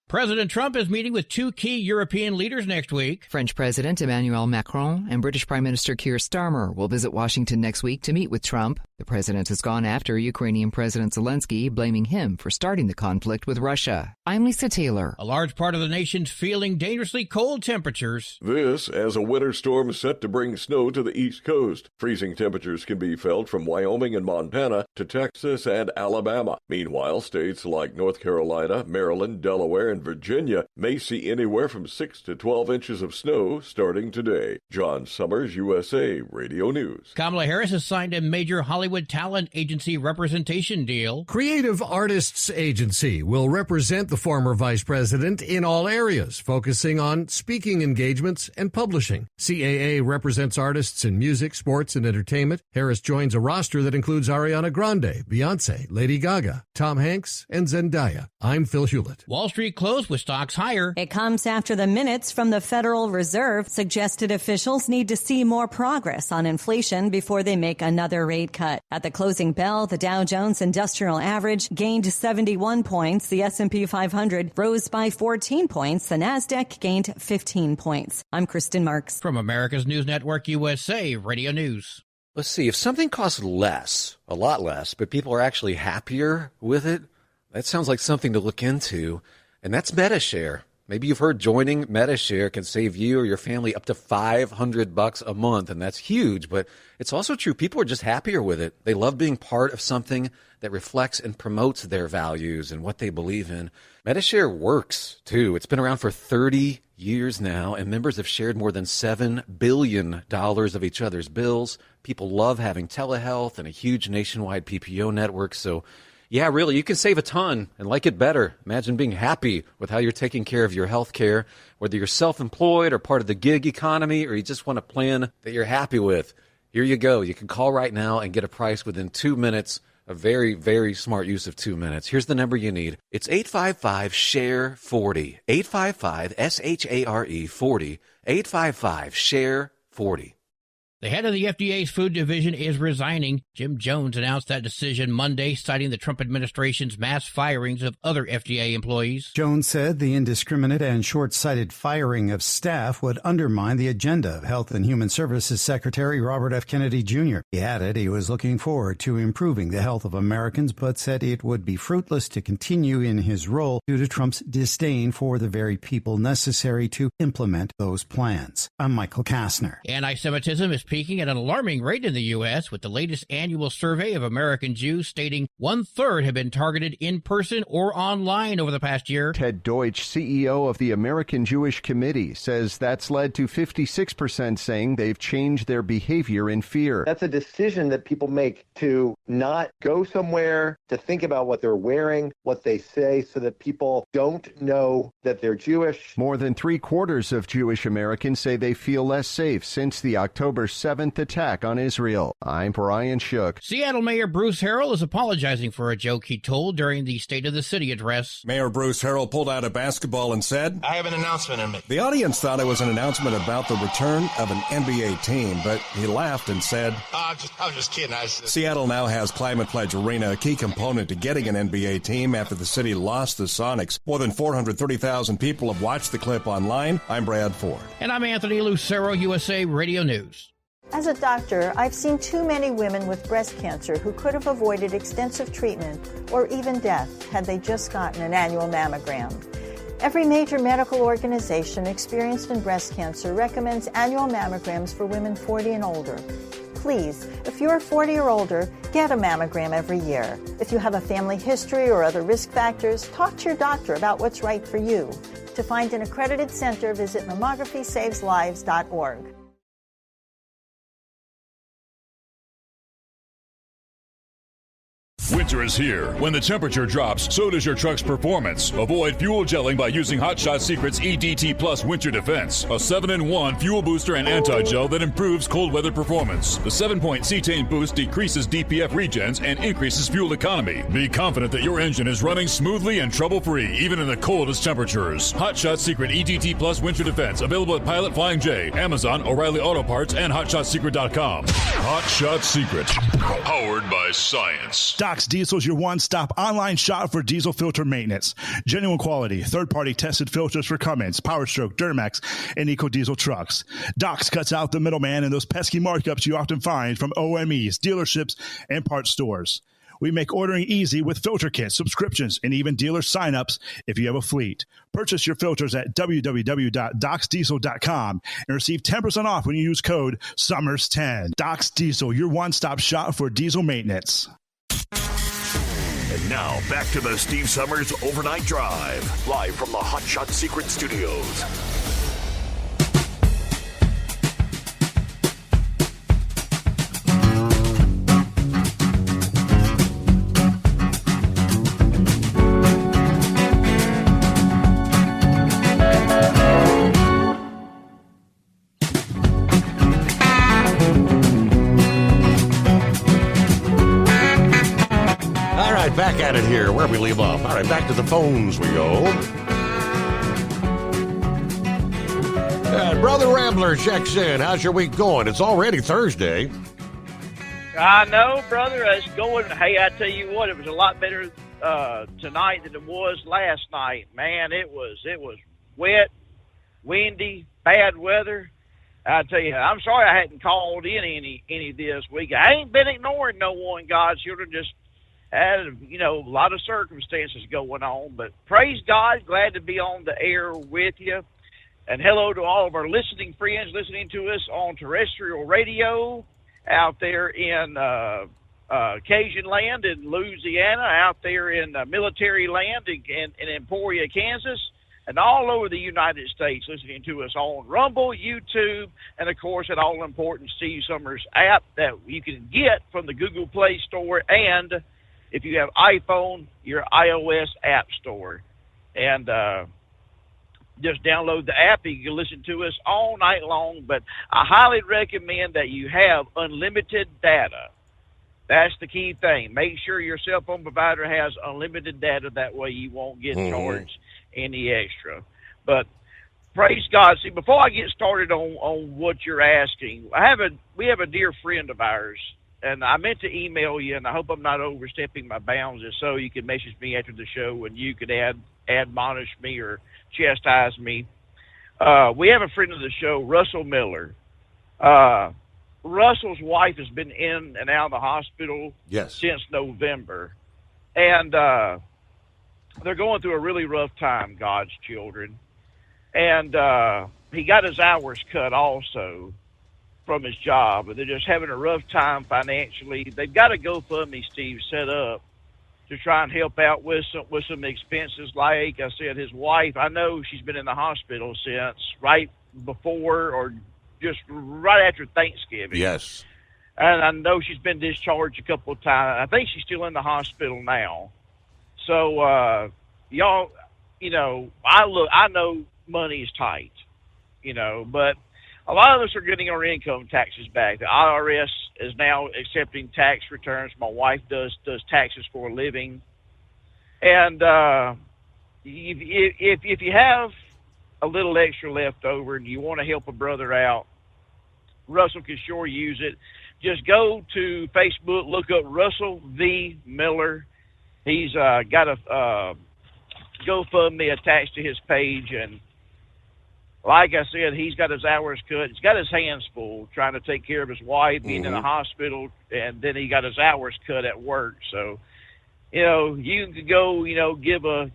President Trump is meeting with 2 key European leaders next week. French President Emmanuel Macron and British Prime Minister Keir Starmer will visit Washington next week to meet with Trump. The president has gone after Ukrainian President Zelensky, blaming him for starting the conflict with Russia. I'm Lisa Taylor. A large part of the nation's feeling dangerously cold temperatures. This as a winter storm is set to bring snow to the East Coast. Freezing temperatures can be felt from Wyoming and Montana to Texas and Alabama. Meanwhile, states like North Carolina, Maryland, Delaware, and Virginia may see anywhere from 6 to 12 inches of snow starting today. John Summers, USA Radio News. Kamala Harris has signed a major Hollywood talent agency representation deal. Creative Artists Agency will represent the former vice president in all areas, focusing on speaking engagements and publishing. CAA represents artists in music, sports, and entertainment. Harris joins a roster that includes Ariana Grande, Beyonce, Lady Gaga, Tom Hanks, and Zendaya. I'm Phil Hewlett. Wall Street closed with stocks higher. It comes after the minutes from the Federal Reserve suggested officials need to see more progress on inflation before they make another rate cut. At the closing bell, the Dow Jones Industrial Average gained 71 points. The S&P 500 rose by 14 points. The Nasdaq gained 15 points. I'm Kristen Marks. From America's News Network USA Radio News. Let's see, if something costs less, a lot less, but people are actually happier with it, that sounds like something to look into, and that's MetaShare. Maybe you've heard joining MetaShare can save you or your family up to $500 a month, and that's huge, but it's also true. People are just happier with it. They love being part of something that reflects and promotes their values and what they believe in. MetaShare works, too. It's been around for 30 years now, and members have shared more than $7 billion of each other's bills. People love having telehealth and a huge nationwide PPO network, so yeah, really, you can save a ton and like it better. Imagine being happy with how you're taking care of your health care, whether you're self-employed or part of the gig economy, or you just want a plan that you're happy with. Here you go. You can call right now and get a price within 2 minutes. A very, very smart use of 2 minutes. Here's the number you need. It's 855-SHARE-40. 855-SHARE-40. 855-SHARE-40. The head of the FDA's food division is resigning. Jim Jones announced that decision Monday, citing the Trump administration's mass firings of other FDA employees. Jones said the indiscriminate and short-sighted firing of staff would undermine the agenda of Health and Human Services Secretary Robert F. Kennedy Jr. He added he was looking forward to improving the health of Americans, but said it would be fruitless to continue in his role due to Trump's disdain for the very people necessary to implement those plans. I'm Michael Kastner. Anti-Semitism is peaking at an alarming rate in the U.S., with the latest annual survey of American Jews stating 1/3 have been targeted in person or online over the past year. Ted Deutsch, CEO of the American Jewish Committee, says that's led to 56% saying they've changed their behavior in fear. That's a decision that people make to not go somewhere, to think about what they're wearing, what they say, so that people don't know that they're Jewish. More than 3/4 of Jewish Americans say they feel less safe since the October 7th attack on Israel. I'm Brian Shook. Seattle Mayor Bruce Harrell is apologizing for a joke he told during the State of the City address. Mayor Bruce Harrell pulled out a basketball and said, "I have an announcement to make." The audience thought it was an announcement about the return of an NBA team, but he laughed and said, I was just kidding. Seattle now has Climate Pledge Arena, a key component to getting an NBA team after the city lost the Sonics. More than 430,000 people have watched the clip online. I'm Brad Ford. And I'm Anthony Lucero, USA Radio News. As a doctor, I've seen too many women with breast cancer who could have avoided extensive treatment or even death had they just gotten an annual mammogram. Every major medical organization experienced in breast cancer recommends annual mammograms for women 40 and older. Please, if you're 40 or older, get a mammogram every year. If you have a family history or other risk factors, talk to your doctor about what's right for you. To find an accredited center, visit mammography-saves-lives.org. Winter is here. When the temperature drops, so does your truck's performance. Avoid fuel gelling by using Hot Shot Secret's EDT Plus Winter Defense, a 7-in-1 fuel booster and anti-gel that improves cold weather performance. The 7-point cetane boost decreases DPF regens and increases fuel economy. Be confident that your engine is running smoothly and trouble-free, even in the coldest temperatures. Hot Shot Secret EDT Plus Winter Defense, available at Pilot Flying J, Amazon, O'Reilly Auto Parts, and HotShotSecret.com. Hot Shot Secret, powered by science. Doc's Diesel is your one-stop online shop for diesel filter maintenance. Genuine quality, third-party tested filters for Cummins, PowerStroke, Duramax, and EcoDiesel trucks. Doc's cuts out the middleman and those pesky markups you often find from OMEs, dealerships, and parts stores. We make ordering easy with filter kits, subscriptions, and even dealer sign-ups if you have a fleet. Purchase your filters at www.docsdiesel.com and receive 10% off when you use code SUMMERS10. Doc's Diesel, your one-stop shop for diesel maintenance. And now, back to the Steve Summers Overnight Drive, live from the Hot Shot Secret Studios. Back at it here, where we leave off. All right, back to the phones we go. Rambler checks in. How's your week going? It's already Thursday. I know, brother. It's going. Hey, I tell you what, it was a lot better tonight than it was last night. Man, it was wet, windy, bad weather. I tell you, I'm sorry I hadn't called in any this week. I ain't been ignoring no one, God's children. Just had, a lot of circumstances going on. But praise God, glad to be on the air with you. And hello to all of our listening friends listening to us on terrestrial radio out there in Cajun land in Louisiana, out there in military land in Emporia, Kansas, and all over the United States listening to us on Rumble, YouTube, and, of course, that all-important Steve Summers app that you can get from the Google Play Store and, if you have iPhone, your iOS App Store. And just download the app. You can listen to us all night long, but I highly recommend that you have unlimited data. That's the key thing. Make sure your cell phone provider has unlimited data. That way you won't get charged any extra. But praise God. See, before I get started on what you're asking, we have a dear friend of ours, and I meant to email you, and I hope I'm not overstepping my bounds. If so, you can message me after the show, and you could admonish me or chastise me. We have a friend of the show, Russell Miller. Russell's wife has been in and out of the hospital since November. And they're going through a really rough time, God's children. And he got his hours cut also from his job. And they're just having a rough time financially. They've got a GoFundMe, Steve, set up to try and help out with some expenses. Like I said, his wife, I know she's been in the hospital since right before or just right after Thanksgiving. Yes. And I know she's been discharged a couple of times. I think she's still in the hospital now. So, y'all, I know money is tight, but a lot of us are getting our income taxes back. The IRS is now accepting tax returns. My wife does taxes for a living. And if you have a little extra left over and you want to help a brother out, Russell can sure use it. Just go to Facebook, look up Russell V. Miller. He's got a GoFundMe attached to his page, and like I said, he's got his hours cut. He's got his hands full trying to take care of his wife, being in the hospital, and then he got his hours cut at work. So, you can go, give a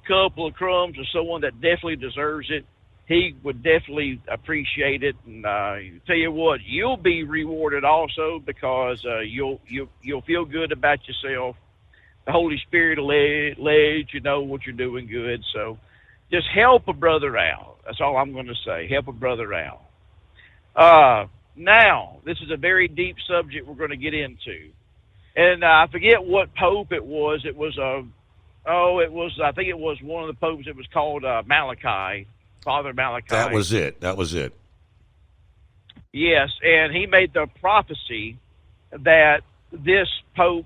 couple of crumbs to someone that definitely deserves it. He would definitely appreciate it. And tell you what, you'll be rewarded also because you'll feel good about yourself. The Holy Spirit will let you know what you're doing good. So just help a brother out. That's all I'm going to say. Help a brother out. Now, this is a very deep subject we're going to get into. And I forget what pope it was. I think it was one of the popes. It was called Malachi, Father Malachi. That was it. Yes, and he made the prophecy that this pope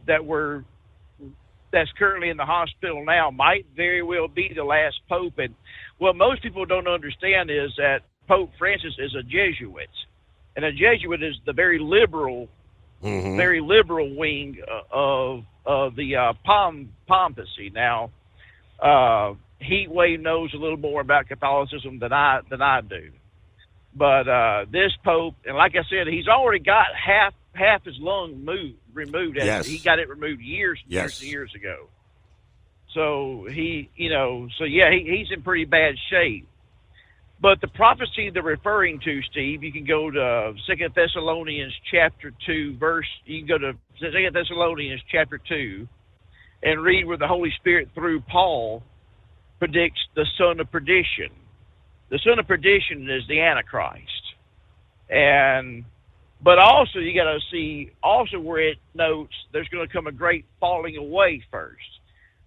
that's currently in the hospital now might very well be the last pope. And what most people don't understand is that Pope Francis is a Jesuit, and a Jesuit is the very liberal wing of the papacy. Now, Heatwave knows a little more about Catholicism than I do, but this pope, and like I said, he's already got half his lung removed. Yes. He got it removed years ago. So he's in pretty bad shape. But the prophecy they're referring to, Steve, you can go to 2 Thessalonians chapter 2 you can go to 2 Thessalonians chapter 2 and read where the Holy Spirit through Paul predicts the son of perdition. The son of perdition is the Antichrist. But also you got to see also where it notes there's going to come a great falling away first.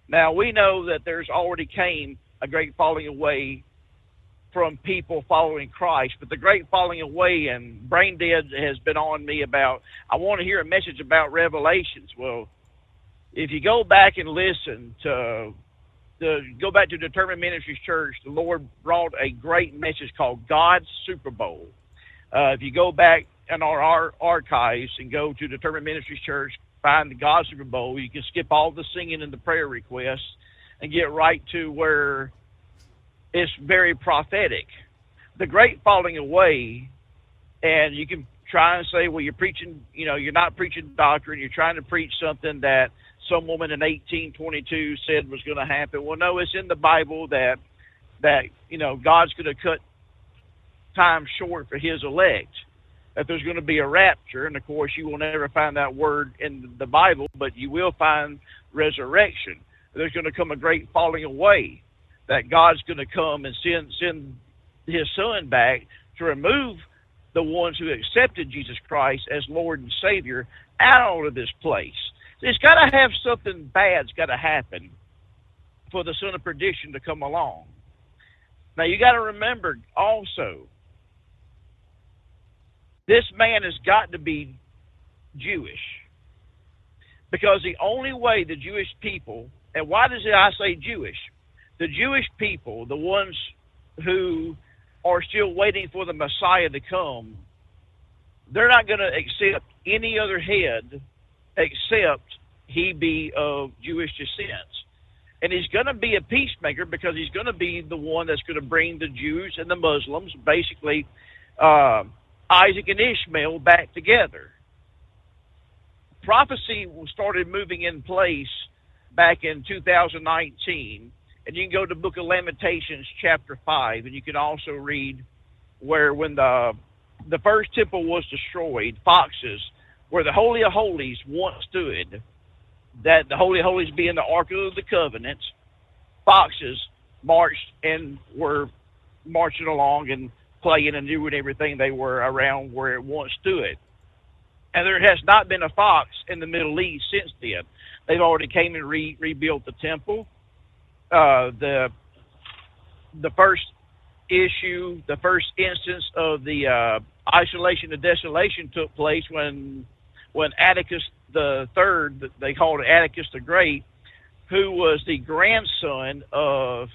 Now we know that there's already came a great falling away from people following Christ, but the great falling away, and Brain Dead has been on me about, I want to hear a message about Revelations. Well, if you go back and listen to go back to Determined Ministries Church, the Lord brought a great message called God's Super Bowl. If you go back in our archives and go to Determined Ministries Church, find the God's Super Bowl, you can skip all the singing and the prayer requests and get right to where it's very prophetic. The great falling away, and you can try and say, well, you're preaching, you're not preaching doctrine, you're trying to preach something that some woman in 1822 said was going to happen. Well, no, it's in the Bible that God's going to cut time short for his elect, that there's going to be a rapture, and of course you will never find that word in the Bible, but you will find resurrection. There's going to come a great falling away, that God's going to come and send his son back to remove the ones who accepted Jesus Christ as Lord and Savior out of this place. It's got to have something bad's got to happen for the son of perdition to come along. Now you got to remember also, this man has got to be Jewish, because the only way the Jewish people, and why does I say Jewish? The Jewish people, the ones who are still waiting for the Messiah to come, they're not going to accept any other head except he be of Jewish descent. And he's going to be a peacemaker, because he's going to be the one that's going to bring the Jews and the Muslims, basically Isaac and Ishmael, back together. Prophecy started moving in place back in 2019, and you can go to the book of Lamentations chapter 5, and you can also read where when the first temple was destroyed, foxes, where the Holy of Holies once stood, that the Holy of Holies being the Ark of the Covenant, foxes marched and were marching along and playing and doing everything they were around where it once stood. And there has not been a fox in the Middle East since then. They've already came and rebuilt the temple. The first issue, the first instance of the isolation and desolation took place when Atticus the Third, they called it Atticus the Great, who was the grandson of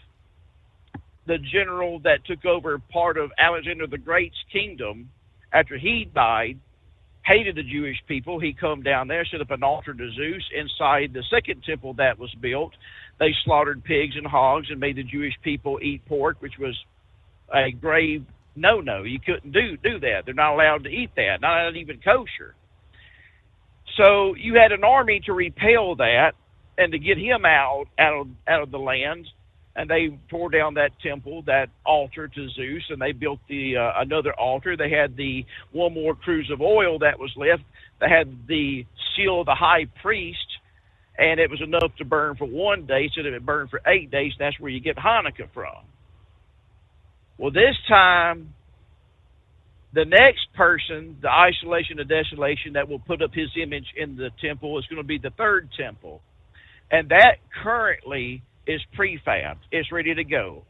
the general that took over part of Alexander the Great's kingdom after he died, hated the Jewish people. He come down there, set up an altar to Zeus inside the second temple that was built. They slaughtered pigs and hogs and made the Jewish people eat pork, which was a grave no-no. You couldn't do that. They're not allowed to eat that, not even kosher. So you had an army to repel that and to get him out of the land, and they tore down that temple, that altar to Zeus, and they built the another altar. They had the one more cruse of oil that was left. They had the seal of the high priest, and it was enough to burn for 1 day, so that it burned for 8 days, and that's where you get Hanukkah from. Well, this time, the next person, the isolation and desolation that will put up his image in the temple, is going to be the third temple. And that currently is prefabbed. It's ready to go.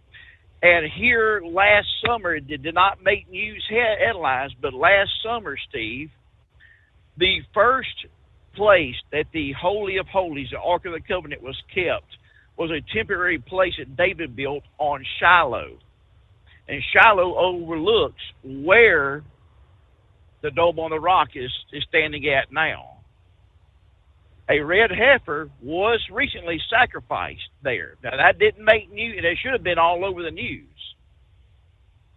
And here last summer, it did not make news headlines, but last summer, Steve, the first place that the Holy of Holies, the Ark of the Covenant, was kept was a temporary place that David built on Shiloh. And Shiloh overlooks where the Dome on the Rock is standing at now. A red heifer was recently sacrificed there. Now, that didn't make news, and it should have been all over the news.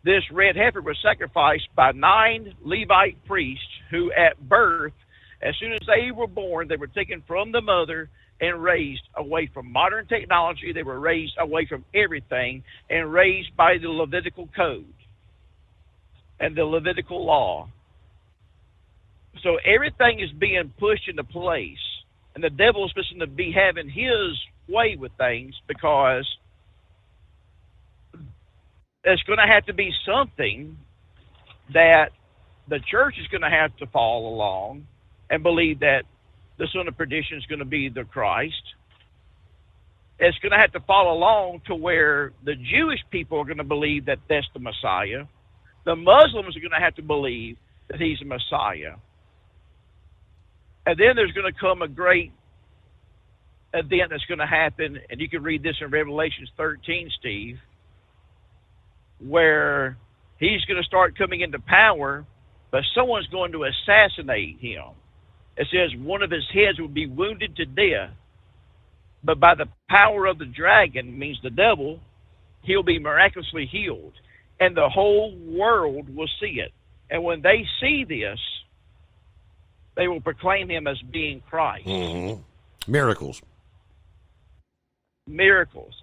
This red heifer was sacrificed by 9 Levite priests who, at birth, as soon as they were born, they were taken from the mother and raised away from modern technology. They were raised away from everything and raised by the Levitical code and the Levitical law. So everything is being pushed into place, and the devil is supposed to be having his way with things, because there's going to have to be something that the church is going to have to follow along and believe that the son of perdition is going to be the Christ. It's going to have to follow along to where the Jewish people are going to believe that that's the Messiah. The Muslims are going to have to believe that he's the Messiah. And then there's going to come a great event that's going to happen, and you can read this in Revelation 13, Steve, where he's going to start coming into power, but someone's going to assassinate him. It says one of his heads will be wounded to death, but by the power of the dragon, means the devil, he'll be miraculously healed. And the whole world will see it. And when they see this, they will proclaim him as being Christ. Mm-hmm. Miracles.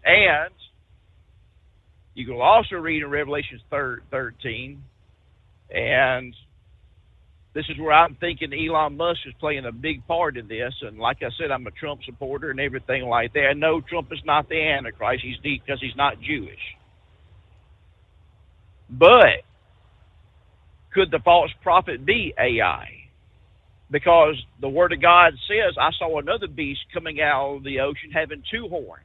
And you can also read in Revelation 13, and this is where I'm thinking Elon Musk is playing a big part in this. And like I said, I'm a Trump supporter and everything like that. No, Trump is not the Antichrist. He's deep because he's not Jewish. But could the false prophet be AI? Because the Word of God says, I saw another beast coming out of the ocean having 2 horns.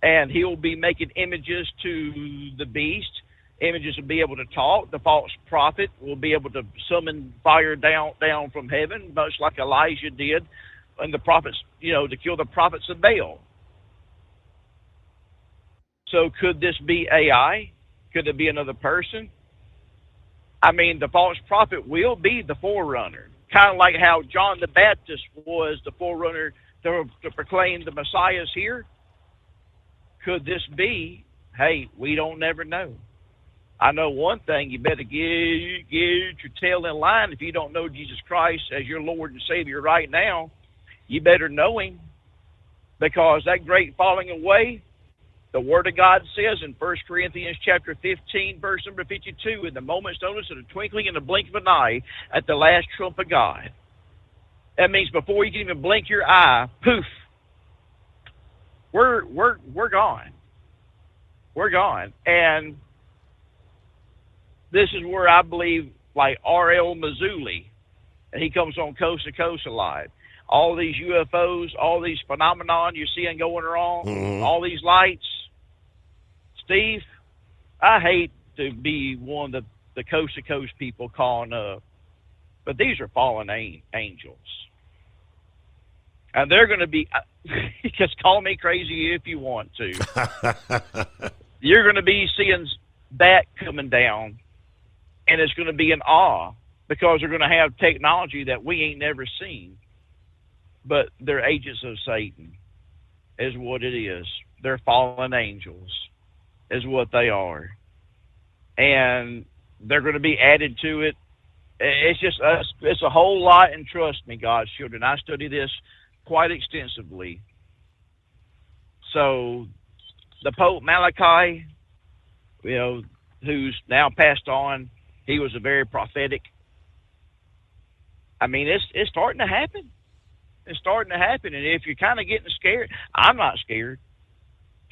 And he'll be making images to the beast. Images will be able to talk. The false prophet will be able to summon fire down from heaven, much like Elijah did, and the prophets, to kill the prophets of Baal. So could this be AI? Could it be another person? I mean, the false prophet will be the forerunner, kind of like how John the Baptist was the forerunner to proclaim the Messiah's here. Could this be? Hey, we don't never know. I know one thing, you better get your tail in line. If you don't know Jesus Christ as your Lord and Savior right now, you better know him, because that great falling away, the Word of God says in 1 Corinthians chapter 15, verse number 52, in the moment's notice of the twinkling and the blink of an eye at the last trump of God. That means before you can even blink your eye, poof, we're gone. We're gone. And this is where I believe, like R.L. Mazzulli, and he comes on Coast to Coast Alive. All these UFOs, all these phenomenon you're seeing going wrong, all these lights. Steve, I hate to be one of the Coast to Coast people calling up, but these are fallen angels. And they're going to be, just call me crazy if you want to. You're going to be seeing that coming down, and it's going to be in awe, because they're going to have technology that we ain't never seen. But they're agents of Satan, is what it is. They're fallen angels, is what they are. And they're going to be added to it. It's a whole lot, and trust me, God's children, I study this quite extensively. So the Pope Malachi, who's now passed on, he was a very prophetic. I mean, it's starting to happen. It's starting to happen. And if you're kind of getting scared, I'm not scared.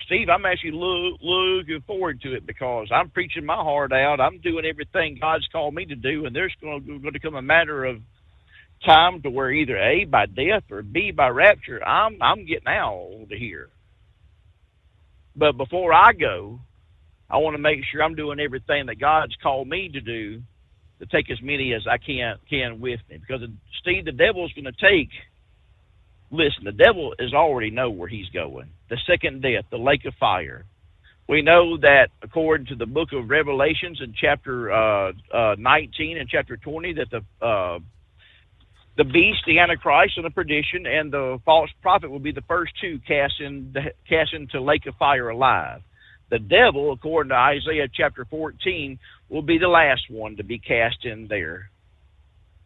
Steve, I'm actually looking forward to it, because I'm preaching my heart out. I'm doing everything God's called me to do, and there's going to come a matter of time to where either A, by death, or B, by rapture, I'm getting out of here. But before I go, I want to make sure I'm doing everything that God's called me to do, to take as many as I can with me. Because, Steve, the devil's going to take... Listen, the devil is already know where he's going. The second death, the lake of fire. We know that according to the book of Revelations in chapter 19 and chapter 20, that the beast, the Antichrist, and the perdition, and the false prophet will be the first two cast into lake of fire alive. The devil, according to Isaiah chapter 14, will be the last one to be cast in there.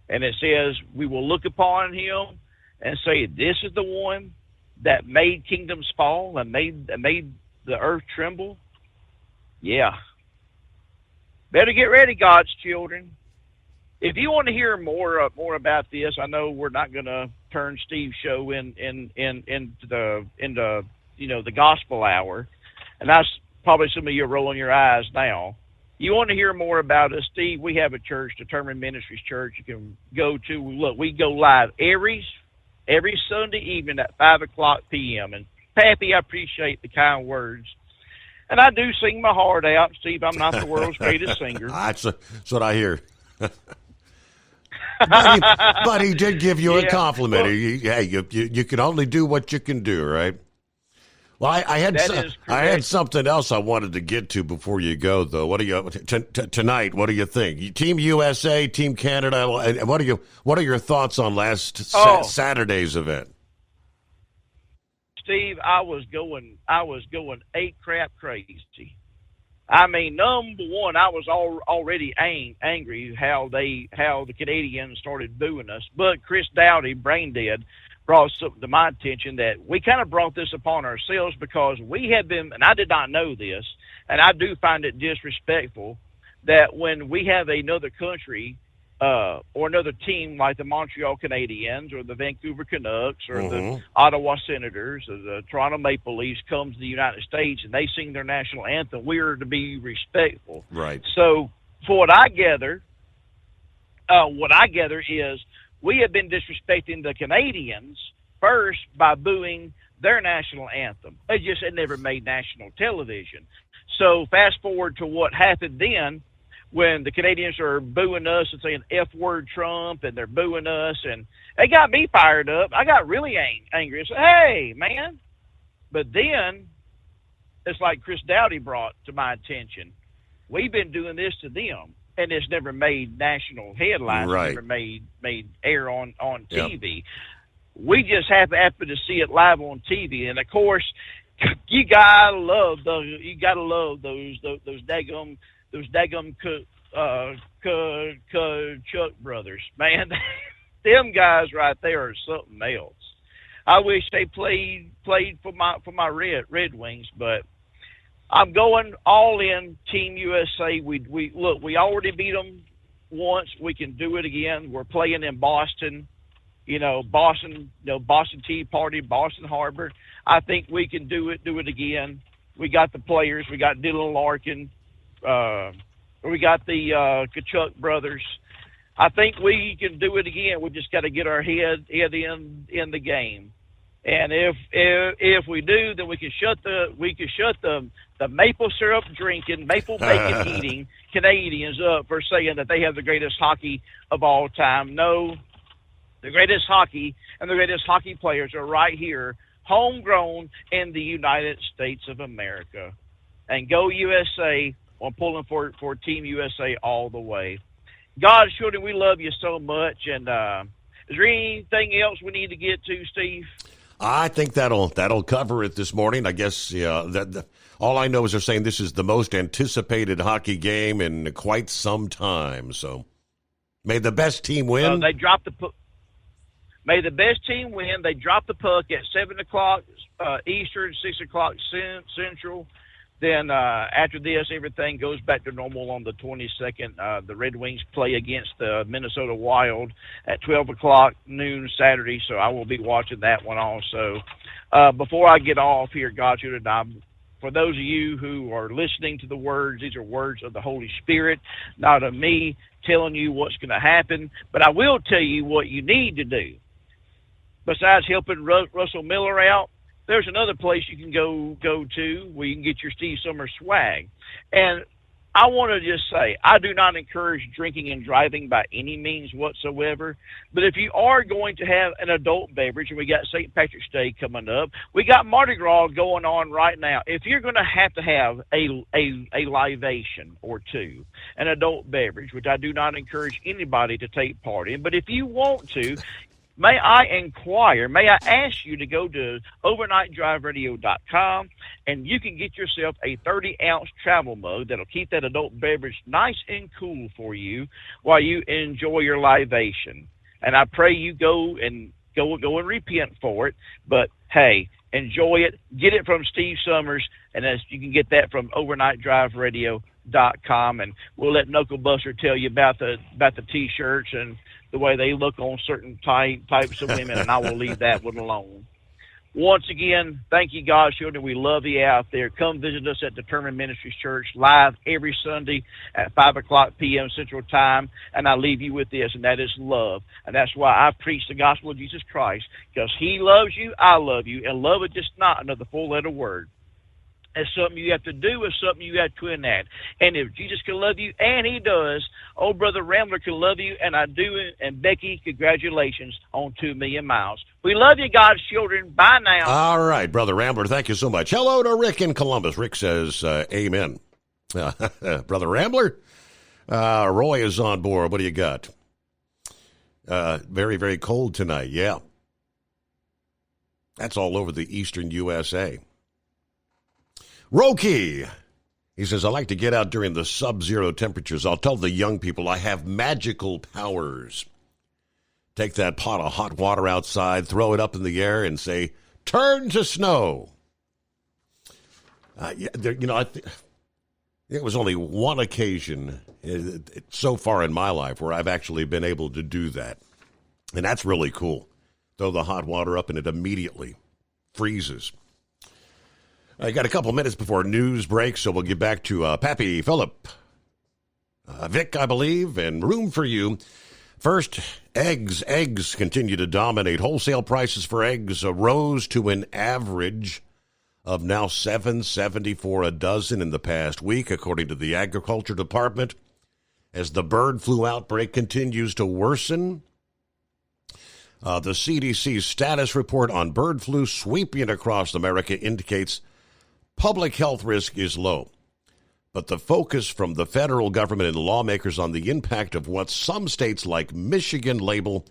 And it says, we will look upon him and say, this is the one that made kingdoms fall and made the earth tremble. Yeah. Better get ready, God's children. If you want to hear more about this, I know we're not going to turn Steve's show into the gospel hour, and that's probably some of you are rolling your eyes now. You want to hear more about us, Steve? We have a church, Determined Ministries Church. You can go to. Look, we go live every Sunday evening at 5:00 p.m. And Pappy, I appreciate the kind words. And I do sing my heart out, Steve. I'm not the world's greatest singer. That's what I hear. but he did give you a compliment. Well, You can only do what you can do, right? Well, I had something else I wanted to get to before you go, though. What do you tonight? What do you think? Team USA, Team Canada. What are your thoughts on last Saturday's event? Steve, I was going ape crap crazy. I mean, number one, I was already angry how the Canadians started booing us. But Chris Doughty, brain dead, brought something to my attention that we kind of brought this upon ourselves because we have been, and I did not know this, and I do find it disrespectful that when we have another country or another team like the Montreal Canadiens or the Vancouver Canucks or the Ottawa Senators or the Toronto Maple Leafs comes to the United States and they sing their national anthem, we are to be respectful. Right. So for what I gather is we have been disrespecting the Canadians first by booing their national anthem. It never made national television. So fast forward to what happened then, when the Canadians are booing us and saying F-word Trump, and they're booing us, and it got me fired up. I got really angry. I said, hey, man. But then it's like Chris Doughty brought to my attention. We've been doing this to them, and it's never made national headlines. Right. It's never made air on TV. Yep. We just happen to see it live on TV. And, of course, you gotta love those daggum Chuck brothers, man. Them guys right there are something else. I wish they played for my Red Wings, but I'm going all in Team USA. We already beat them once. We can do it again. We're playing in Boston. Boston Tea Party, Boston Harbor. I think we can do it again. We got the players. We got Dylan Larkin. We got the Kachuk brothers. I think we can do it again. We just got to get our head in the game. And if we do, then we can shut the maple syrup drinking, maple bacon eating Canadians up for saying that they have the greatest hockey of all time. No, the greatest hockey and the greatest hockey players are right here, homegrown in the United States of America. And go USA. I'm pulling for Team USA all the way. God's children, we love you so much. And is there anything else we need to get to, Steve? I think that'll cover it this morning. I guess all I know is they're saying this is the most anticipated hockey game in quite some time. So may the best team win. They dropped the puck. May the best team win. They dropped the puck at 7:00 Eastern, 6:00 Central. Then after this, everything goes back to normal on the 22nd. The Red Wings play against the Minnesota Wild at 12:00 noon Saturday, so I will be watching that one also. Before I get off here, God, for those of you who are listening to the words, these are words of the Holy Spirit, not of me telling you what's going to happen. But I will tell you what you need to do. Besides helping Russell Miller out, there's another place you can go to where you can get your Steve Summers swag. And I want to just say, I do not encourage drinking and driving by any means whatsoever. But if you are going to have an adult beverage, and we got St. Patrick's Day coming up, we got Mardi Gras going on right now. If you're going to have a libation or two, an adult beverage, which I do not encourage anybody to take part in, but if you want to, may I ask you to go to overnightdriveradio.com, and you can get yourself a 30-ounce travel mug that'll keep that adult beverage nice and cool for you while you enjoy your libation. And I pray you go and repent for it. But, hey, enjoy it. Get it from Steve Summers, and you can get that from overnightdriveradio.com. And we'll let Knuckle Buster tell you about the T-shirts and the way they look on certain types of women, and I will leave that one alone. Once again, thank you, God's children. We love you out there. Come visit us at Determined Ministries Church live every Sunday at 5:00 p.m. Central Time, and I leave you with this, and that is love. And that's why I preach the gospel of Jesus Christ, because he loves you, I love you, and love is just not another four-letter word. It's something you have to do. It's something you have to enact. And if Jesus can love you, and he does, old Brother Rambler can love you, and I do. And Becky, congratulations on 2 million miles. We love you, God's children. Bye now. All right, Brother Rambler, thank you so much. Hello to Rick in Columbus. Rick says, amen. Brother Rambler, Roy is on board. What do you got? Very, very cold tonight. Yeah. That's all over the eastern USA. Roki, he says, I like to get out during the sub-zero temperatures. I'll tell the young people I have magical powers. Take that pot of hot water outside, throw it up in the air, and say, turn to snow. There was only one occasion so far in my life where I've actually been able to do that. And that's really cool. Throw the hot water up and it immediately freezes. I got a couple minutes before news breaks, so we'll get back to Pappy, Philip, Vic, I believe, and room for you. First, eggs. Eggs continue to dominate. Wholesale prices for eggs rose to an average of now $7.74 a dozen in the past week, according to the Agriculture Department. As the bird flu outbreak continues to worsen, the CDC's status report on bird flu sweeping across America indicates public health risk is low, but the focus from the federal government and lawmakers on the impact of what some states like Michigan label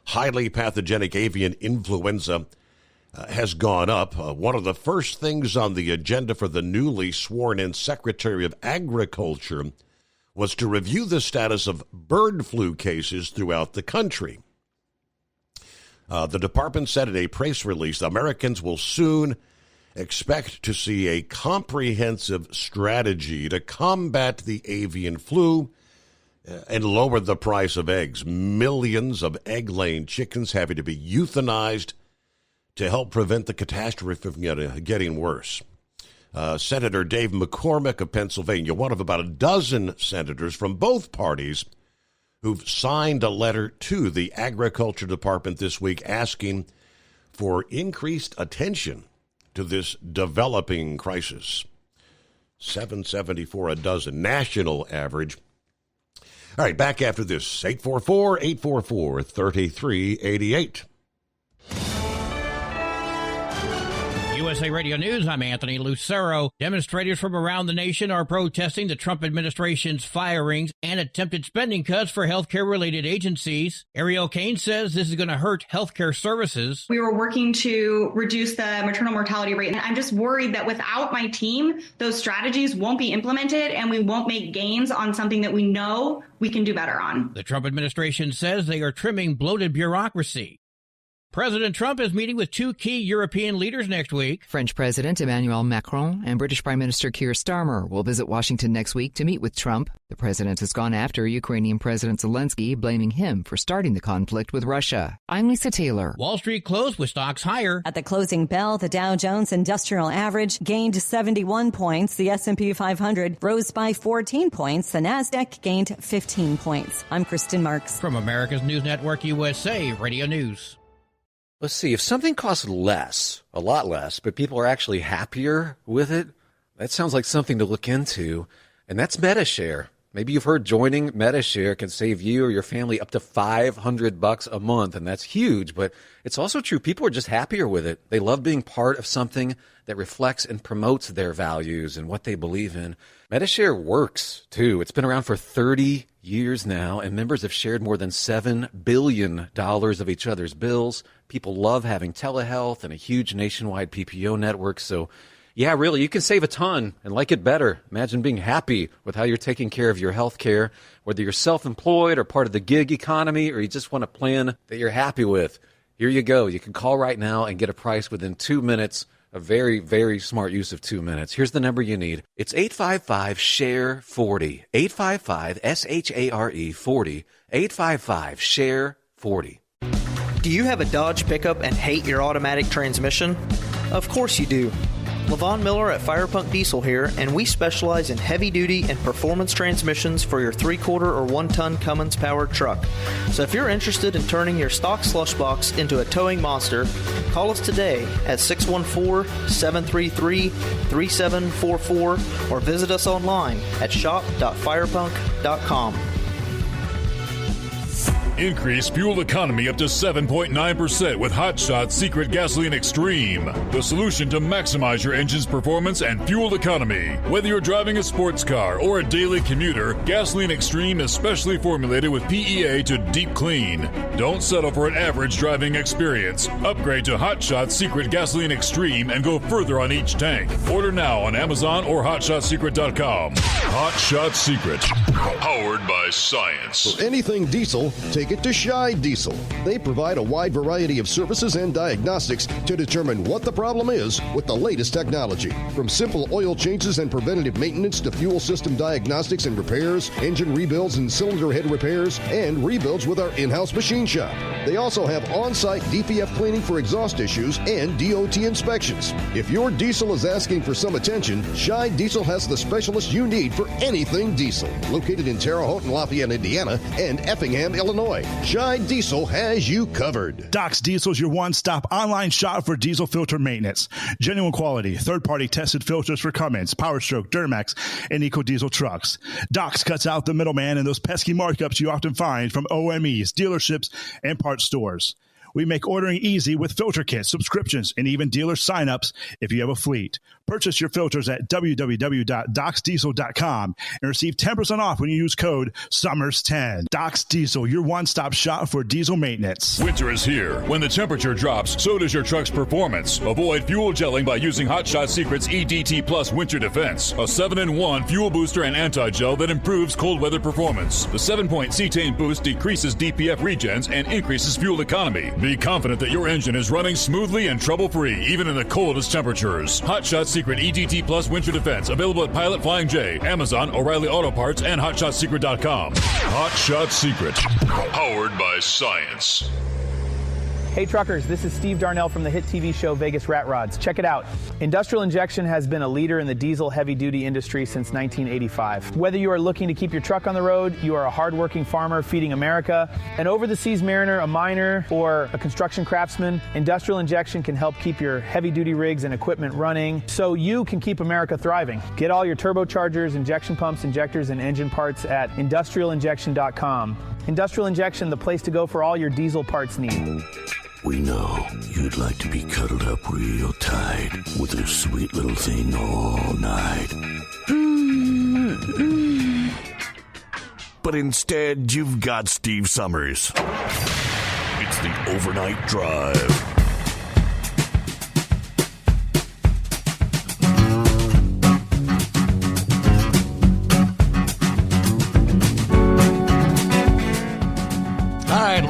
highly pathogenic avian influenza has gone up. One of the first things on the agenda for the newly sworn-in Secretary of Agriculture was to review the status of bird flu cases throughout the country. The department said in a press release, Americans will soon expect to see a comprehensive strategy to combat the avian flu and lower the price of eggs. Millions of egg-laying chickens having to be euthanized to help prevent the catastrophe from getting worse. Senator Dave McCormick of Pennsylvania, one of about a dozen senators from both parties who've signed a letter to the Agriculture Department this week asking for increased attention to this developing crisis. $7.74 a dozen, national average. All right, back after this, 844-844-3388. USA Radio News, I'm Anthony Lucero. Demonstrators from around the nation are protesting the Trump administration's firings and attempted spending cuts for healthcare-related agencies. Ariel Kane says this is going to hurt healthcare services. We were working to reduce the maternal mortality rate, and I'm just worried that without my team, those strategies won't be implemented and we won't make gains on something that we know we can do better on. The Trump administration says they are trimming bloated bureaucracy. President Trump is meeting with two key European leaders next week. French President Emmanuel Macron and British Prime Minister Keir Starmer will visit Washington next week to meet with Trump. The president has gone after Ukrainian President Zelensky, blaming him for starting the conflict with Russia. I'm Lisa Taylor. Wall Street closed with stocks higher. At the closing bell, the Dow Jones Industrial Average gained 71 points. The S&P 500 rose by 14 points. The Nasdaq gained 15 points. I'm Kristen Marks. From America's News Network USA Radio News. Let's see, if something costs less, a lot less, but people are actually happier with it, that sounds like something to look into, and that's MediShare. Maybe you've heard joining MediShare can save you or your family up to $500 a month, and that's huge, but it's also true. People are just happier with it. They love being part of something that reflects and promotes their values and what they believe in. MediShare works, too. It's been around for 30 years now, and members have shared more than $7 billion of each other's bills. People love having telehealth and a huge nationwide PPO network. So, yeah, really, you can save a ton and like it better. Imagine being happy with how you're taking care of your health care, whether you're self-employed or part of the gig economy, or you just want a plan that you're happy with. Here you go. You can call right now and get a price within 2 minutes. A very, very smart use of 2 minutes. Here's the number you need. It's 855-SHARE-40. 855-SHARE 40. 855-SHARE-40. Do you have a Dodge pickup and hate your automatic transmission? Of course you do. Levon Miller at Firepunk Diesel here, and we specialize in heavy-duty and performance transmissions for your 3/4 or 1-ton Cummins-powered truck. So if you're interested in turning your stock slush box into a towing monster, call us today at 614-733-3744 or visit us online at shop.firepunk.com. Increase fuel economy up to 7.9% with Hot Shot Secret Gasoline Extreme, the solution to maximize your engine's performance and fuel economy. Whether you're driving a sports car or a daily commuter, Gasoline Extreme is specially formulated with PEA to deep clean. Don't settle for an average driving experience. Upgrade to Hot Shot Secret Gasoline Extreme and go further on each tank. Order now on Amazon or HotShotSecret.com. Hot Shot Secret, powered by science. For anything diesel, take it to Shy Diesel. They provide a wide variety of services and diagnostics to determine what the problem is with the latest technology. From simple oil changes and preventative maintenance to fuel system diagnostics and repairs, engine rebuilds and cylinder head repairs, and rebuilds with our in-house machine shop. They also have on-site DPF cleaning for exhaust issues and DOT inspections. If your diesel is asking for some attention, Shy Diesel has the specialist you need for anything diesel. Located in Terre Haute and Lafayette, Indiana, and Effingham, Illinois. Shy Diesel has you covered. Doc's Diesel is your one-stop online shop for diesel filter maintenance. Genuine quality, third-party tested filters for Cummins, PowerStroke, Duramax, and EcoDiesel trucks. Doc's cuts out the middleman and those pesky markups you often find from OMEs, dealerships, and parts stores. We make ordering easy with filter kits, subscriptions, and even dealer sign-ups if you have a fleet. Purchase your filters at www.docsdiesel.com and receive 10% off when you use code SUMMERS10. Doc's Diesel, your one-stop shop for diesel maintenance. Winter is here. When the temperature drops, so does your truck's performance. Avoid fuel gelling by using Hot Shot Secret's EDT Plus Winter Defense, a 7-in-1 fuel booster and anti-gel that improves cold weather performance. The 7-point cetane boost decreases DPF regens and increases fuel economy. Be confident that your engine is running smoothly and trouble-free, even in the coldest temperatures. Hot Shot Secret EDT Plus Winter Defense, available at Pilot Flying J, Amazon, O'Reilly Auto Parts, and HotShotSecret.com. Hot Shot Secret, powered by science. Hey truckers, this is Steve Darnell from the hit TV show Vegas Rat Rods. Check it out. Industrial Injection has been a leader in the diesel heavy-duty industry since 1985. Whether you are looking to keep your truck on the road, you are a hard-working farmer feeding America, an over-the-seas mariner, a miner, or a construction craftsman, Industrial Injection can help keep your heavy-duty rigs and equipment running so you can keep America thriving. Get all your turbochargers, injection pumps, injectors, and engine parts at industrialinjection.com. Industrial Injection, the place to go for all your diesel parts needs. We know you'd like to be cuddled up real tight with a sweet little thing all night. But instead, you've got Steve Summers. It's the Overnight Drive.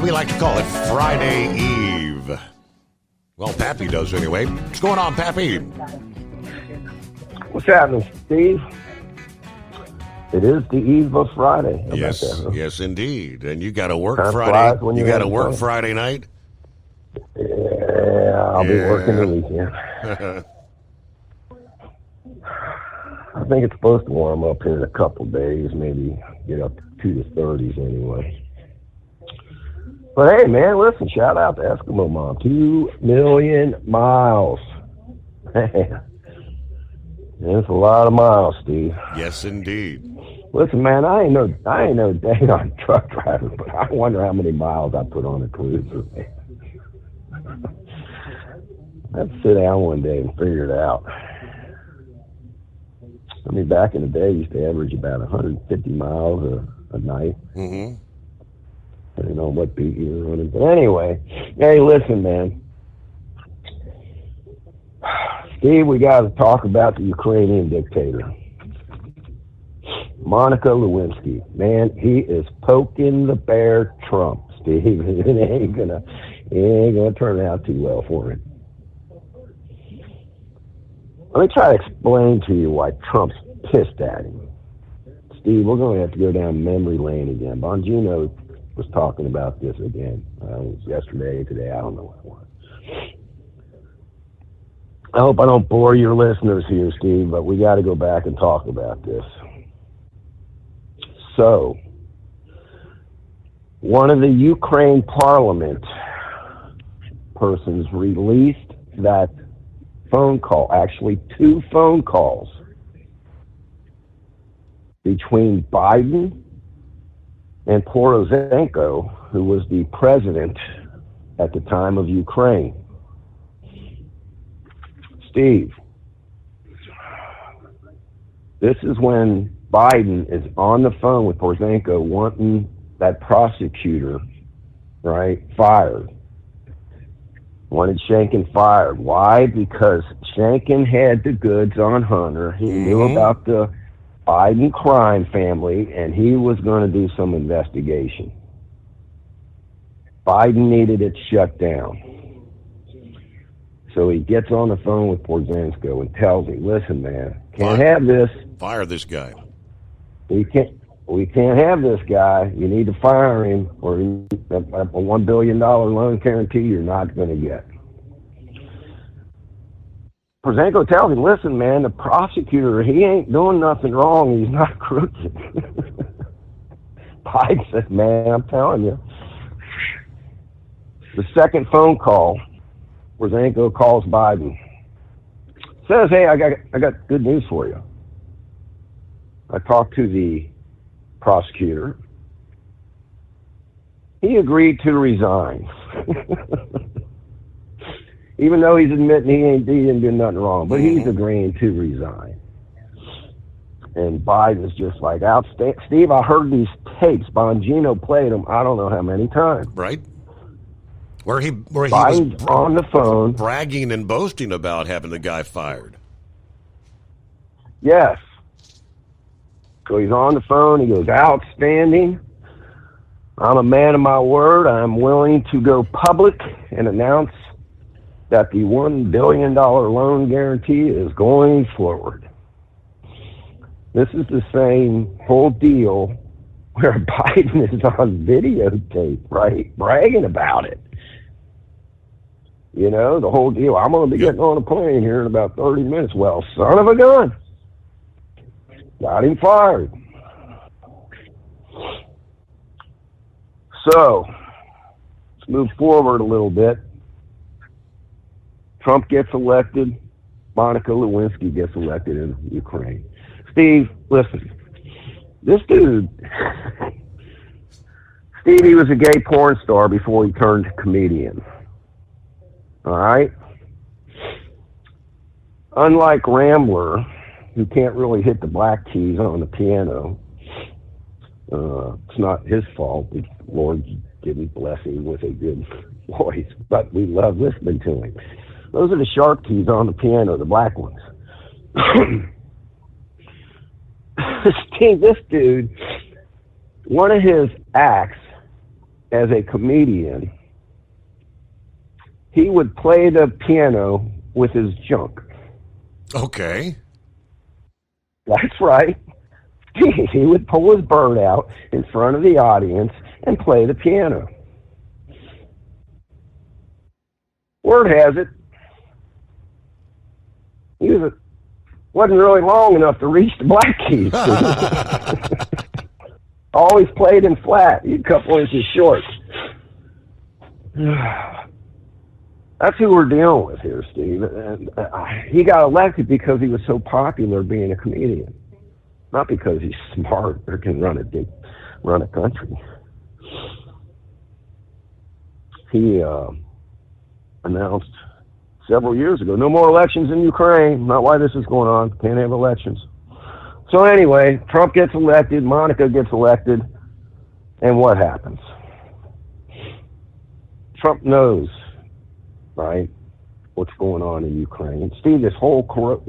We like to call it Friday Eve. Well, Pappy does anyway. What's going on, Pappy? What's happening, Steve? It is the eve of Friday. How yes, about that, huh? Yes, indeed. And you got to work Time Friday. flies You got to work Friday night. Yeah, I'll be working the weekend. I think it's supposed to warm up here in a couple days, maybe get up to the 30s anyway. But hey, man, listen, shout out to Eskimo Mom. 2 million miles. Man, that's a lot of miles, Steve. Yes, indeed. Listen, man, I ain't no dang on truck driver, but I wonder how many miles I put on a cruiser, man. I'd sit down one day and figure it out. I mean, back in the day, I used to average about 150 miles a night. Mm-hmm. I don't know what beat you were running. But anyway, hey, listen, man. Steve, we got to talk about the Ukrainian dictator. Monica Lewinsky. Man, he is poking the bear Trump, Steve. It ain't gonna turn out too well for him. Let me try to explain to you why Trump's pissed at him. Steve, we're going to have to go down memory lane again. Bongino was talking about this again. It was yesterday, today, I don't know what it was. I hope I don't bore your listeners here, Steve, but we got to go back and talk about this. So, one of the Ukraine parliament persons released that phone call, actually 2 phone calls between Biden and Poroshenko, who was the president at the time of Ukraine. Steve, this is when Biden is on the phone with Poroshenko wanting that prosecutor, right, fired. Wanted Shanken fired. Why? Because Shanken had the goods on Hunter. He knew about the Biden crime family, and he was going to do some investigation. Biden needed it shut down. So he gets on the phone with Poroshenko and tells him, listen, man, can't have this. Fire this guy. We can't have this guy. You need to fire him, or a $1 billion loan guarantee you're not going to get. Poroshenko tells him, listen, man, the prosecutor, he ain't doing nothing wrong. He's not crooked. Biden says, man, I'm telling you. The second phone call, Poroshenko calls Biden. Says, hey, I got good news for you. I talked to the prosecutor. He agreed to resign. Even though he's admitting he didn't do nothing wrong, but he's agreeing to resign. And Biden's just like, outstanding. Steve, I heard these tapes. Bongino played them I don't know how many times. Right. Where he was on the phone bragging and boasting about having the guy fired. Yes. So he's on the phone. He goes, outstanding. I'm a man of my word. I'm willing to go public and announce that the $1 billion loan guarantee is going forward. This is the same whole deal where Biden is on videotape, right? Bragging about it. You know, the whole deal. I'm going to be getting on a plane here in about 30 minutes. Well, son of a gun. Got him fired. So, let's move forward a little bit. Trump gets elected. Monica Lewinsky gets elected in Ukraine. Steve, listen. This dude, Steve, he was a gay porn star before he turned comedian. All right? Unlike Rambler, who can't really hit the black keys on the piano, it's not his fault. The Lord didn't bless him with a good voice, but we love listening to him. Those are the sharp keys on the piano, the black ones. Steve, this dude, one of his acts as a comedian, he would play the piano with his junk. Okay. That's right. He would pull his bird out in front of the audience and play the piano. Word has it, he wasn't really long enough to reach the black keys. Always played in flat. He's a couple inches short. That's who we're dealing with here, Steve. And he got elected because he was so popular being a comedian, not because he's smart or can run a country. He announced several years ago, no more elections in Ukraine. Not why this is going on. Can't have elections. So anyway, Trump gets elected, Monica gets elected, and what happens? Trump knows, right, what's going on in Ukraine. Steve, this whole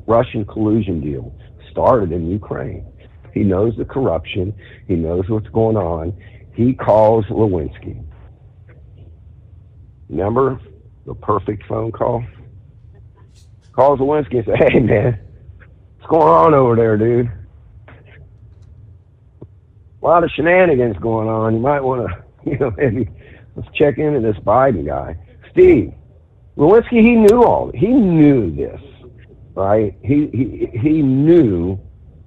Russian collusion deal started in Ukraine. He knows the corruption. He knows what's going on. He calls Lewinsky. Remember the perfect phone call? Calls Lewinsky and says, hey, man, what's going on over there, dude? A lot of shenanigans going on. You might want to, maybe let's check into this Biden guy. Steve, Lewinsky, he knew all. He knew this, right? He knew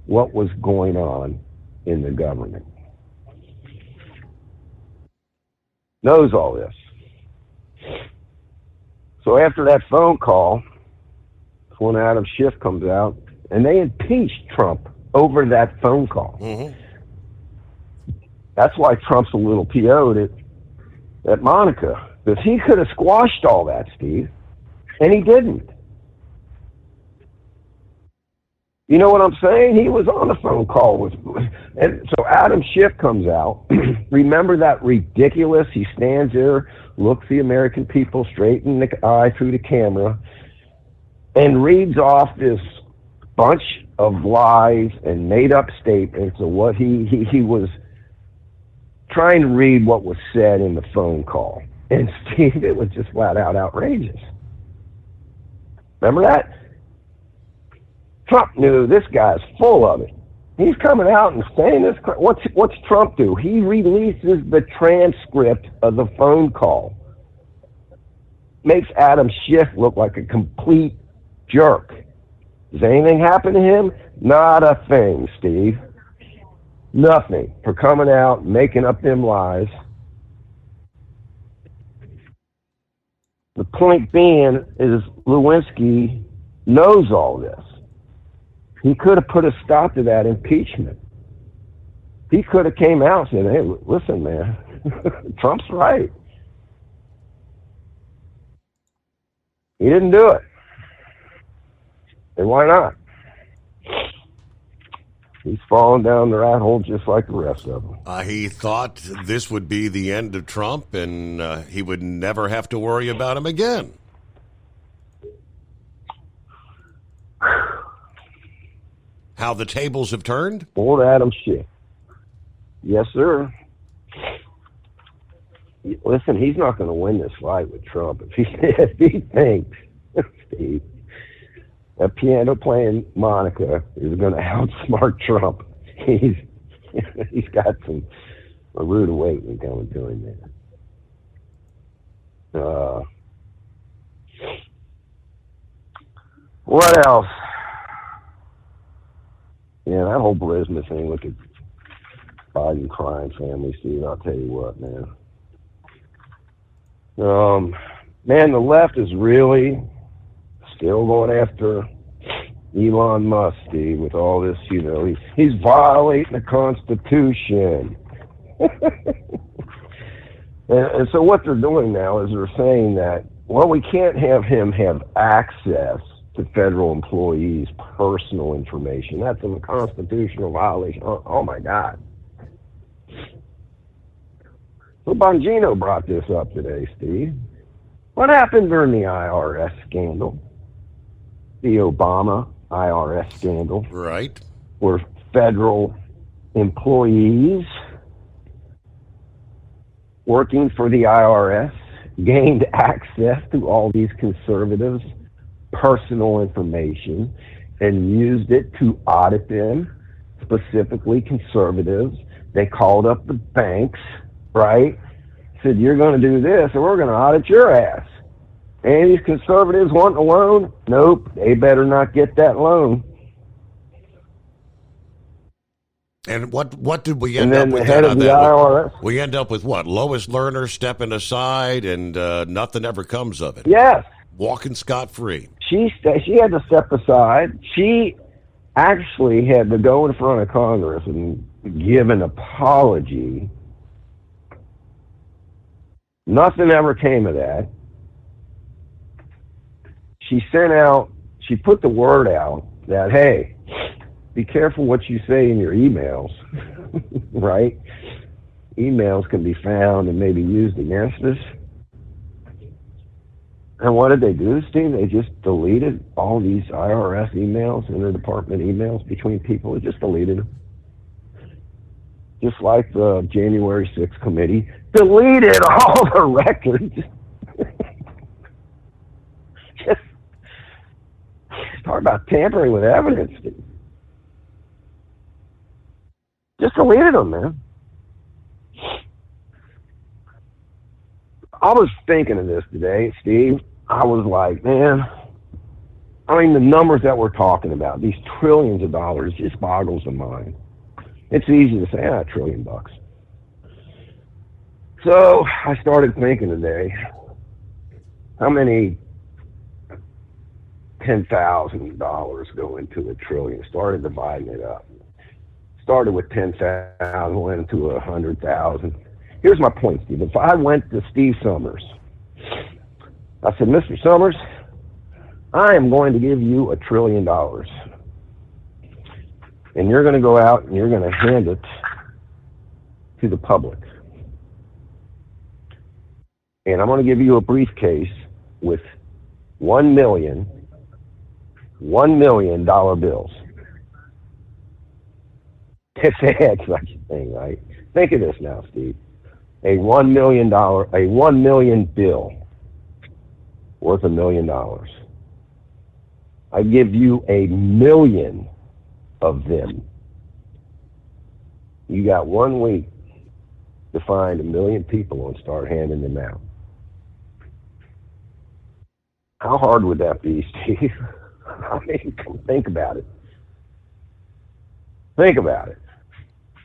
what was going on in the government. Knows all this. So after that phone call, when Adam Schiff comes out, and they impeached Trump over that phone call. Mm-hmm. That's why Trump's a little PO'd at Monica, because he could have squashed all that, Steve, and he didn't. You know what I'm saying? He was on the phone call with, and so Adam Schiff comes out. Remember that ridiculous? He stands there, looks the American people straight in the eye through the camera, and reads off this bunch of lies and made-up statements of what he was trying to read what was said in the phone call. And Steve, it was just flat out outrageous. Remember that? Trump knew this guy's full of it. He's coming out and saying this. What's Trump do? He releases the transcript of the phone call. Makes Adam Schiff look like a complete jerk. Does anything happen to him? Not a thing, Steve. Nothing for coming out, making up them lies. The point being is Lewinsky knows all this. He could have put a stop to that impeachment. He could have came out and said, hey, listen, man, Trump's right. He didn't do it. And why not? He's falling down the rat hole just like the rest of them. He thought this would be the end of Trump and he would never have to worry about him again. How the tables have turned? Old Adam Schiff. Yes, sir. Listen, he's not going to win this fight with Trump. If he thinks, Steve, that piano-playing Monica is going to outsmart Trump, he's got a rude awakening coming to him there. What else? Yeah, that whole Burisma thing with the Biden crime family, Steve, I'll tell you what, man. Man, the left is really still going after Elon Musk, Steve, with all this, he's violating the Constitution. and so what they're doing now is they're saying that, well, we can't have him have access to federal employees' personal information. That's a constitutional violation. Oh my God. So Bongino brought this up today, Steve. What happened during the IRS scandal? The Obama IRS scandal. Right. Where federal employees working for the IRS gained access to all these conservatives' personal information and used it to audit them, specifically conservatives. They called up the banks, right? Said, you're going to do this or we're going to audit your ass. And these conservatives want a loan? Nope, they better not get that loan. And what did we end up with? And then the head of the IRS. We end up with what? Lois Lerner stepping aside and nothing ever comes of it. Yes. Walking scot-free. She had to step aside. She actually had to go in front of Congress and give an apology. Nothing ever came of that. She put the word out that, hey, be careful what you say in your emails, right? Emails can be found and maybe used against us. And what did they do, Steve? They just deleted all these IRS emails, interdepartment emails between people. They just deleted them. Just like the January 6th committee deleted all the records. Just talk about tampering with evidence, Steve. Just deleted them, man. I was thinking of this today, Steve. I was like, man, I mean, the numbers that we're talking about, these trillions of dollars, just boggles the mind. It's easy to say, $1 trillion. So I started thinking today, how many $10,000 go into $1 trillion? Started dividing it up. Started with 10,000, went into 100,000. Here's my point, Steve. If I went to Steve Summers, I said, Mr. Summers, I am going to give you $1 trillion. And you're going to go out and you're going to hand it to the public. And I'm going to give you a briefcase with $1 million bills. It's such a thing, right? Think of this now, Steve. A $1 million bill worth $1 million. I give you 1 million of them. You got 1 week to find 1 million people and start handing them out. How hard would that be, Steve? I mean, think about it. Think about it.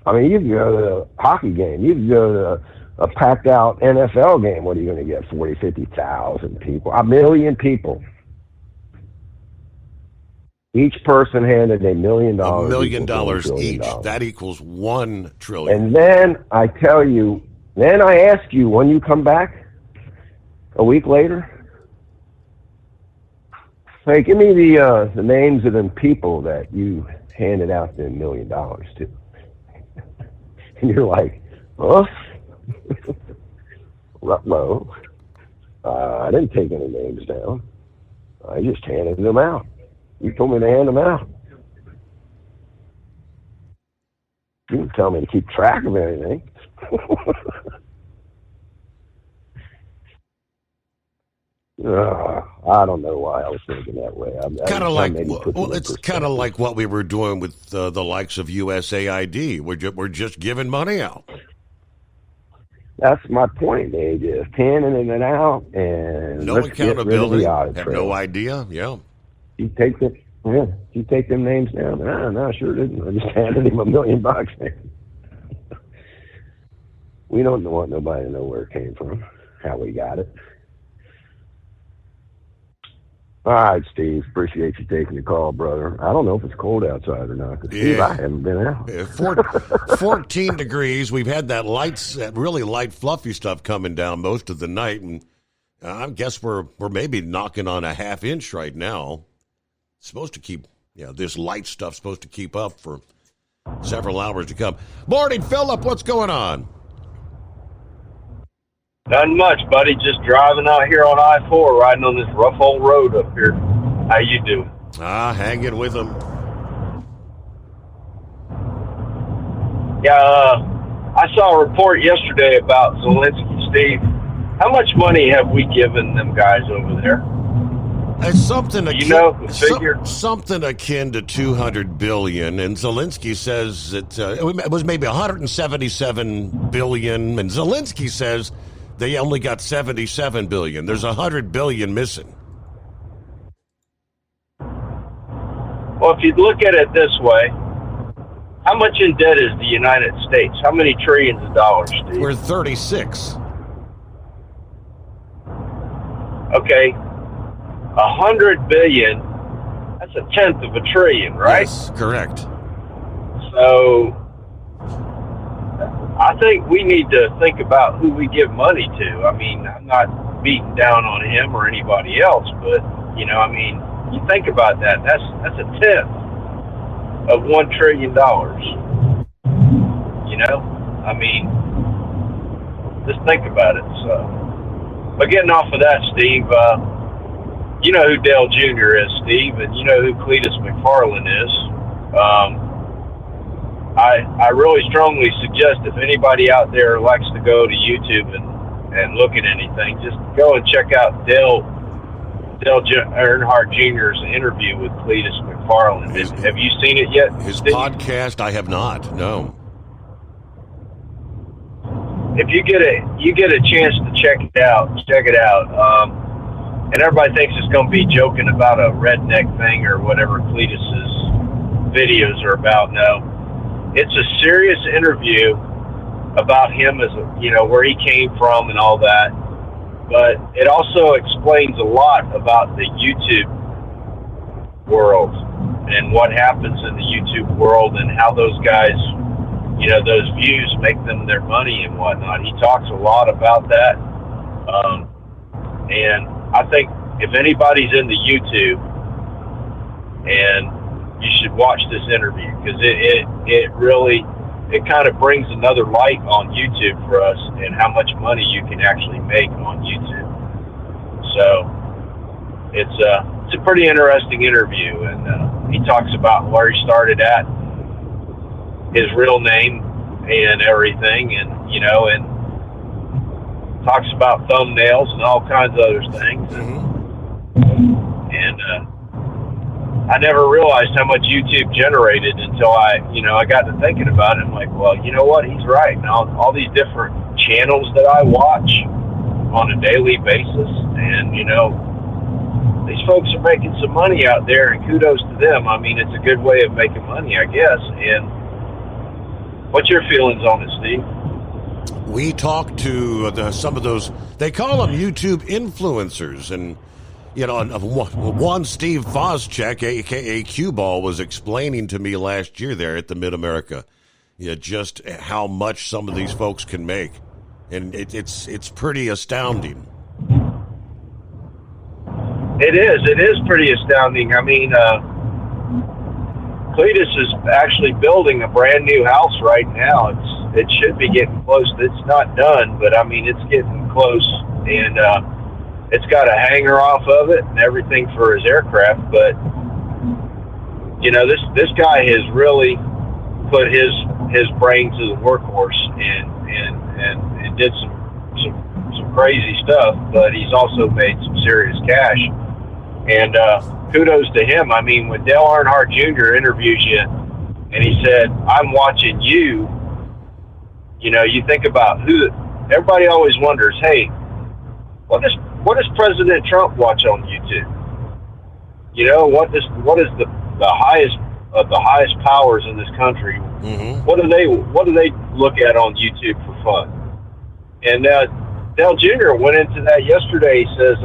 I mean, you can go to a hockey game. You can go to a packed-out NFL game. What are you going to get? 40, 50,000 people. 1 million people. Each person handed $1 million. $1 million each. That equals $1 trillion. And then I tell you, then I ask you when you come back a week later, hey, give me the names of them people that you handed out the $1 million to. And you're like, huh? No. I didn't take any names down. I just handed them out. You told me to hand them out. You didn't tell me to keep track of anything. I don't know why I was thinking that way. Kind of like, well, it's kind of like what we were doing with the likes of USAID. We're just giving money out. That's my point. They just handing it out and no accountability. Have no idea. Yeah. You take them. Yeah. You take them names down. No, sure didn't. I just handed him $1 million. We don't want nobody to know where it came from, how we got it. All right, Steve. Appreciate you taking the call, brother. I don't know if it's cold outside or not. Cause Steve, I haven't been out. 14 degrees. We've had that really light, fluffy stuff coming down most of the night, and I guess we're maybe knocking on a half inch right now. It's supposed to keep, this light stuff's supposed to keep up for several hours to come. Morning, Philip. What's going on? Nothing much, buddy. Just driving out here on I-4, riding on this rough old road up here. How you doing? Hanging with them. Yeah, I saw a report yesterday about Zelensky, Steve. How much money have we given them guys over there? It's something akin, something akin to $200 billion, and Zelensky says it was maybe $177 billion, and Zelensky says they only got $77 billion. There's $100 billion missing. Well, if you look at it this way, how much in debt is the United States? How many trillions of dollars, Steve? We're 36. Okay. 100 billion, that's 1/10 of a trillion, right? Yes, correct. So I think we need to think about who we give money to. I mean, I'm not beating down on him or anybody else, but you think about that. That's 1/10 of $1 trillion. Just think about it. So, but getting off of that, Steve, you know who Dale Jr. is, Steve, and you know who Cletus McFarland is. I really strongly suggest if anybody out there likes to go to YouTube and look at anything, just go and check out Dale Earnhardt Jr.'s interview with Cletus McFarland. Have you seen it yet? His podcast, I have not. No. If you get a chance to check it out. and everybody thinks it's going to be joking about a redneck thing or whatever Cletus's videos are about. No, it's a serious interview about him as where he came from and all that. But it also explains a lot about the YouTube world and what happens in the YouTube world and how those guys, those views make them their money and whatnot. He talks a lot about that. And I think if anybody's into YouTube, and you should watch this interview, because it really kind of brings another light on YouTube for us and how much money you can actually make on YouTube. So it's a pretty interesting interview, and he talks about where he started at, his real name and everything, and and talks about thumbnails and all kinds of other things. And I never realized how much YouTube generated until I got to thinking about it. I'm like, well, you know what? He's right. Now, all these different channels that I watch on a daily basis, and, these folks are making some money out there, and kudos to them. I mean, it's a good way of making money, I guess. And what's your feelings on it, Steve? We talked to some of those, they call them YouTube influencers, and one Steve Foschek, a.k.a. Cue Ball, was explaining to me last year there at the Mid-America, just how much some of these folks can make, and it's pretty astounding. It is pretty astounding. I mean, Cletus is actually building a brand new house right now. It should be getting close. It's not done, but I mean, it's getting close, and it's got a hangar off of it and everything for his aircraft. But this guy has really put his brain to the workhorse and did some crazy stuff. But he's also made some serious cash, and kudos to him. I mean, when Dale Earnhardt Jr. interviews you and he said, "I'm watching you," you think about who. Everybody always wonders, hey, what does President Trump watch on YouTube? What is the highest of the highest powers in this country? Mm-hmm. What do they look at on YouTube for fun? And Dale Jr. went into that yesterday. He says,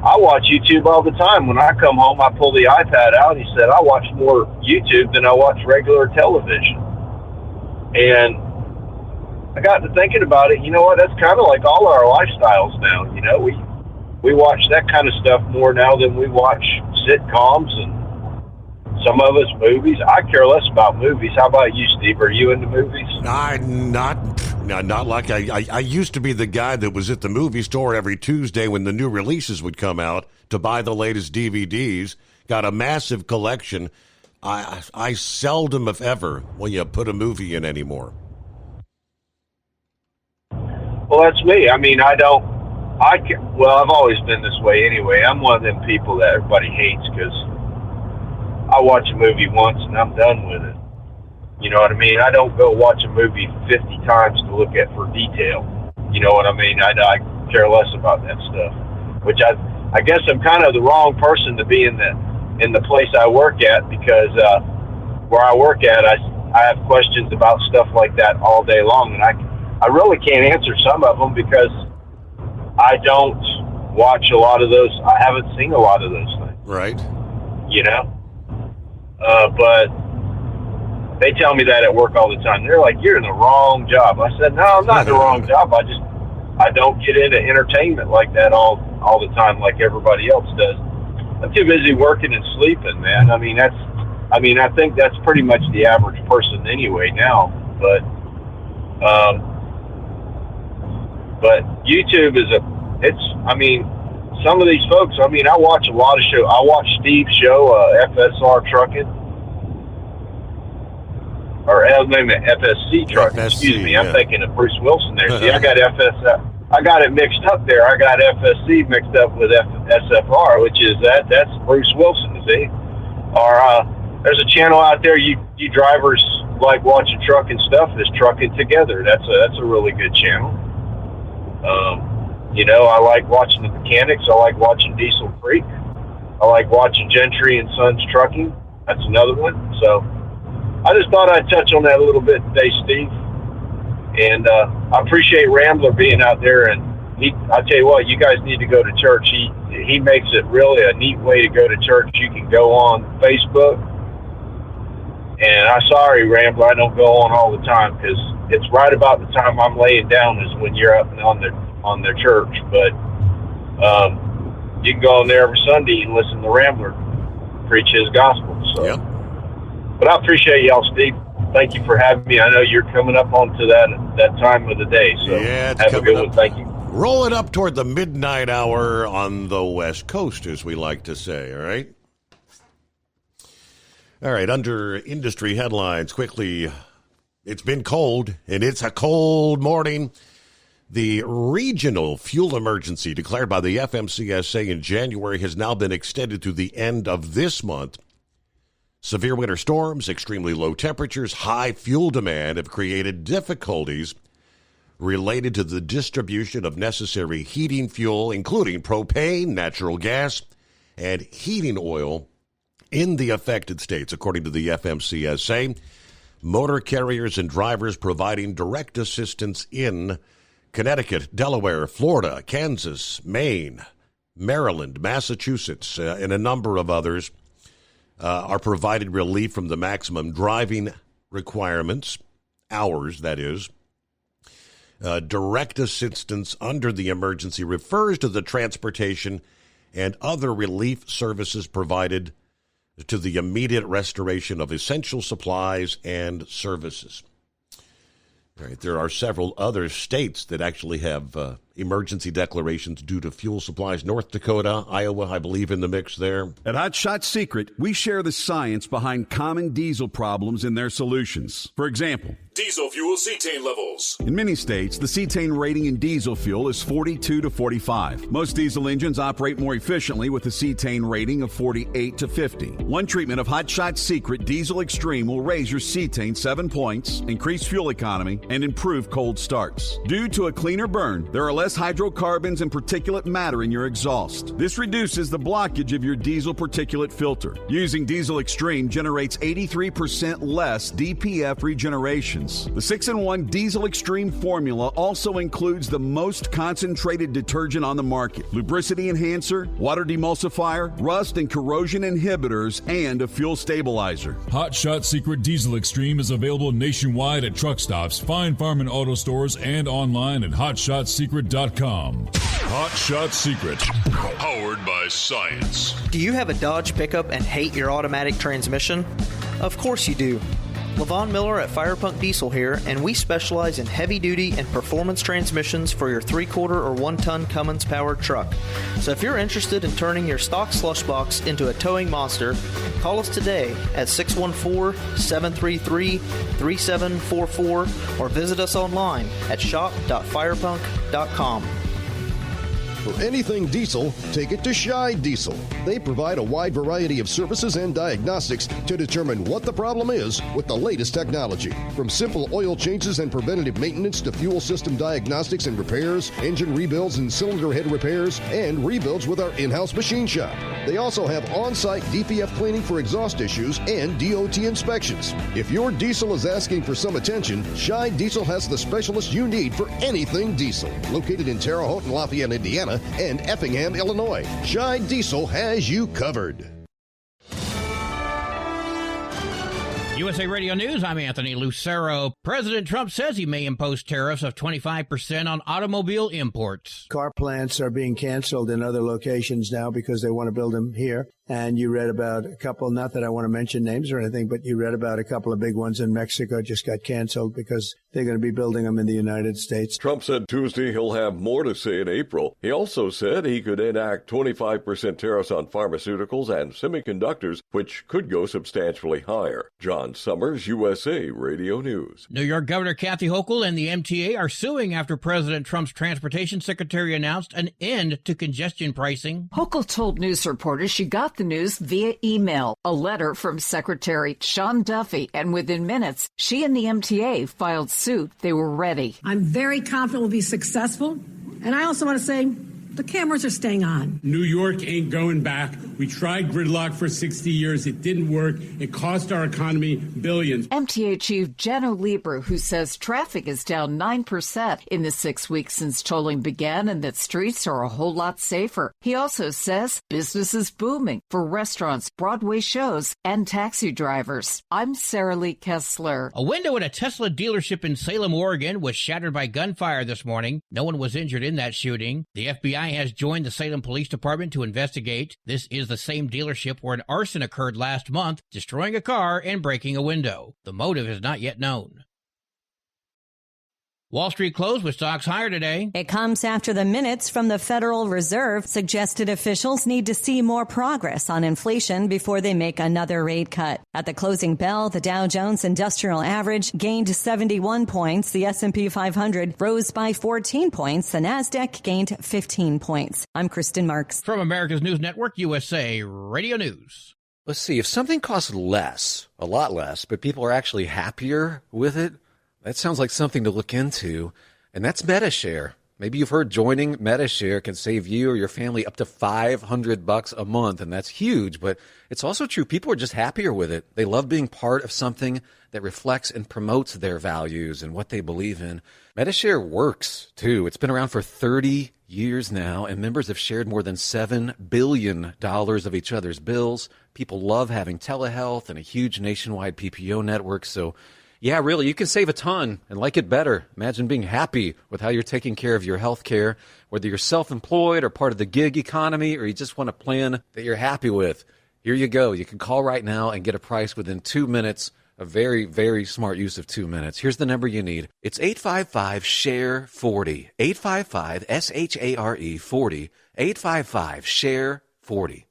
I watch YouTube all the time. When I come home, I pull the iPad out. He said, I watch more YouTube than I watch regular television. And I got to thinking about it. You know what? That's kind of like all our lifestyles now. We watch that kind of stuff more now than we watch sitcoms and some of us movies. I care less about movies. How about you, Steve? Are you into movies? Not like I used to be the guy that was at the movie store every Tuesday when the new releases would come out to buy the latest DVDs. Got a massive collection. I seldom, if ever, put a movie in anymore. Well, that's me. I mean, I've always been this way anyway. I'm one of them people that everybody hates because I watch a movie once and I'm done with it. You know what I mean? I don't go watch a movie 50 times to look at for detail. You know what I mean? I care less about that stuff. Which I guess I'm kind of the wrong person to be in the place I work at, because where I work at, I have questions about stuff like that all day long, and I really can't answer some of them because I don't watch a lot of those. I haven't seen a lot of those things. Right. But they tell me that at work all the time. They're like, you're in the wrong job. I said, no, I'm not in the wrong job. I don't get into entertainment like that all the time like everybody else does. I'm too busy working and sleeping, man. I think that's pretty much the average person anyway now. But YouTube some of these folks, I watch a lot of shows. I watch Steve's show, FSR Trucking. Or FSC Trucking, excuse me. I'm thinking of Bruce Wilson there. See, I got it mixed up there. I got FSC mixed up with SFR, which is that's Bruce Wilson, see? Or there's a channel out there you drivers like watching trucking stuff, is Trucking Together. That's a really good channel. You know, I like watching the mechanics. I like watching Diesel Freak. I like watching Gentry and Sons Trucking. That's another one. So I just thought I'd touch on that a little bit today, Steve. And I appreciate Rambler being out there. And I tell you what, you guys need to go to church. He makes it really a neat way to go to church. You can go on Facebook. And I'm sorry, Rambler, I don't go on all the time because it's right about the time I'm laying down is when you're up and on their church. But you can go on there every Sunday and listen to Rambler preach his gospel. So, yep. But I appreciate y'all, Steve. Thank you for having me. I know you're coming up onto that time of the day. So yeah, have a good one. Thank you. Rolling up toward the midnight hour on the West Coast, as we like to say, all right? All right, under industry headlines, quickly, it's been cold, and it's a cold morning. The regional fuel emergency declared by the FMCSA in January has now been extended to the end of this month. Severe winter storms, extremely low temperatures, high fuel demand have created difficulties related to the distribution of necessary heating fuel, including propane, natural gas, and heating oil in the affected states, according to the FMCSA. Motor carriers and drivers providing direct assistance in Connecticut, Delaware, Florida, Kansas, Maine, Maryland, Massachusetts, and a number of others are provided relief from the maximum driving requirements, hours, that is. Direct assistance under the emergency refers to the transportation and other relief services provided to the immediate restoration of essential supplies and services. All right, there are several other states that actually have emergency declarations due to fuel supplies. North Dakota, Iowa, I believe, in the mix there. At Hot Shot Secret, we share the science behind common diesel problems and their solutions. For example, diesel fuel cetane levels. In many states, the cetane rating in diesel fuel is 42 to 45. Most diesel engines operate more efficiently with a cetane rating of 48 to 50. One treatment of Hot Shot Secret Diesel Extreme will raise your cetane 7 points, increase fuel economy, and improve cold starts. Due to a cleaner burn, there are less hydrocarbons and particulate matter in your exhaust. This reduces the blockage of your diesel particulate filter. Using Diesel Extreme generates 83% less DPF regeneration. The 6-in-1 Diesel Extreme formula also includes the most concentrated detergent on the market, lubricity enhancer, water demulsifier, rust and corrosion inhibitors, and a fuel stabilizer. Hot Shot Secret Diesel Extreme is available nationwide at truck stops, fine farm and auto stores, and online at hotshotsecret.com. Hot Shot Secret, powered by science. Do you have a Dodge pickup and hate your automatic transmission? Of course you do. Levon Miller at Firepunk Diesel here, and we specialize in heavy-duty and performance transmissions for your 3-quarter or 1-ton Cummins-powered truck. So if you're interested in turning your stock slush box into a towing monster, call us today at 614-733-3744 or visit us online at shop.firepunk.com. For anything diesel, take it to Scheid Diesel. They provide a wide variety of services and diagnostics to determine what the problem is with the latest technology. From simple oil changes and preventative maintenance to fuel system diagnostics and repairs, engine rebuilds and cylinder head repairs, and rebuilds with our in-house machine shop. They also have on-site DPF cleaning for exhaust issues and DOT inspections. If your diesel is asking for some attention, Scheid Diesel has the specialist you need for anything diesel. Located in Terre Haute and Lafayette, Indiana, and Effingham, Illinois, Scheid Diesel has you covered. USA Radio News, I'm Anthony Lucero. President Trump says he may impose tariffs of 25% on automobile imports. Car plants are being canceled in other locations now because they want to build them here. And you read about a couple, not that I want to mention names or anything, but you read about a couple of big ones in Mexico just got canceled because they're going to be building them in the United States. Trump said Tuesday he'll have more to say in April. He also said he could enact 25% tariffs on pharmaceuticals and semiconductors, which could go substantially higher. John Summers, USA Radio News. New York Governor Kathy Hochul and the MTA are suing after President Trump's transportation secretary announced an end to congestion pricing. Hochul told news reporters she got the news via email, a letter from Secretary Sean Duffy, and within minutes, she and the MTA filed suit. They were ready. I'm very confident we'll be successful And I also want to say the cameras are staying on. New York ain't going back. We tried gridlock for 60 years. It didn't work. It cost our economy billions. MTA Chief Jenno Lieber, who says traffic is down 9% in the 6 weeks since tolling began and that streets are a whole lot safer. He also says business is booming for restaurants, Broadway shows, and taxi drivers. I'm Sarah Lee Kessler. A window at a Tesla dealership in Salem, Oregon was shattered by gunfire this morning. No one was injured in that shooting. The FBI has joined the Salem Police Department to investigate. This is the same dealership where an arson occurred last month, destroying a car and breaking a window. The motive is not yet known. Wall Street closed with stocks higher today. It comes after the minutes from the Federal Reserve suggested officials need to see more progress on inflation before they make another rate cut. At the closing bell, the Dow Jones Industrial Average gained 71 points. The S&P 500 rose by 14 points. The Nasdaq gained 15 points. I'm Kristen Marks. From America's News Network, USA Radio News. Let's see, if something costs less, a lot less, but people are actually happier with it, that sounds like something to look into, and that's Medi-Share. Maybe you've heard joining Medi-Share can save you or your family up to $500 a month, and that's huge, but it's also true. People are just happier with it. They love being part of something that reflects and promotes their values and what they believe in. Medi-Share works, too. It's been around for 30 years now, and members have shared more than $7 billion of each other's bills. People love having telehealth and a huge nationwide PPO network, so yeah, really, you can save a ton and like it better. Imagine being happy with how you're taking care of your health care, whether you're self-employed or part of the gig economy, or you just want a plan that you're happy with. Here you go. You can call right now and get a price within 2 minutes. A very, very smart use of 2 minutes. Here's the number you need. It's 855-SHARE-40. 855-SHARE-40. 855-SHARE-40.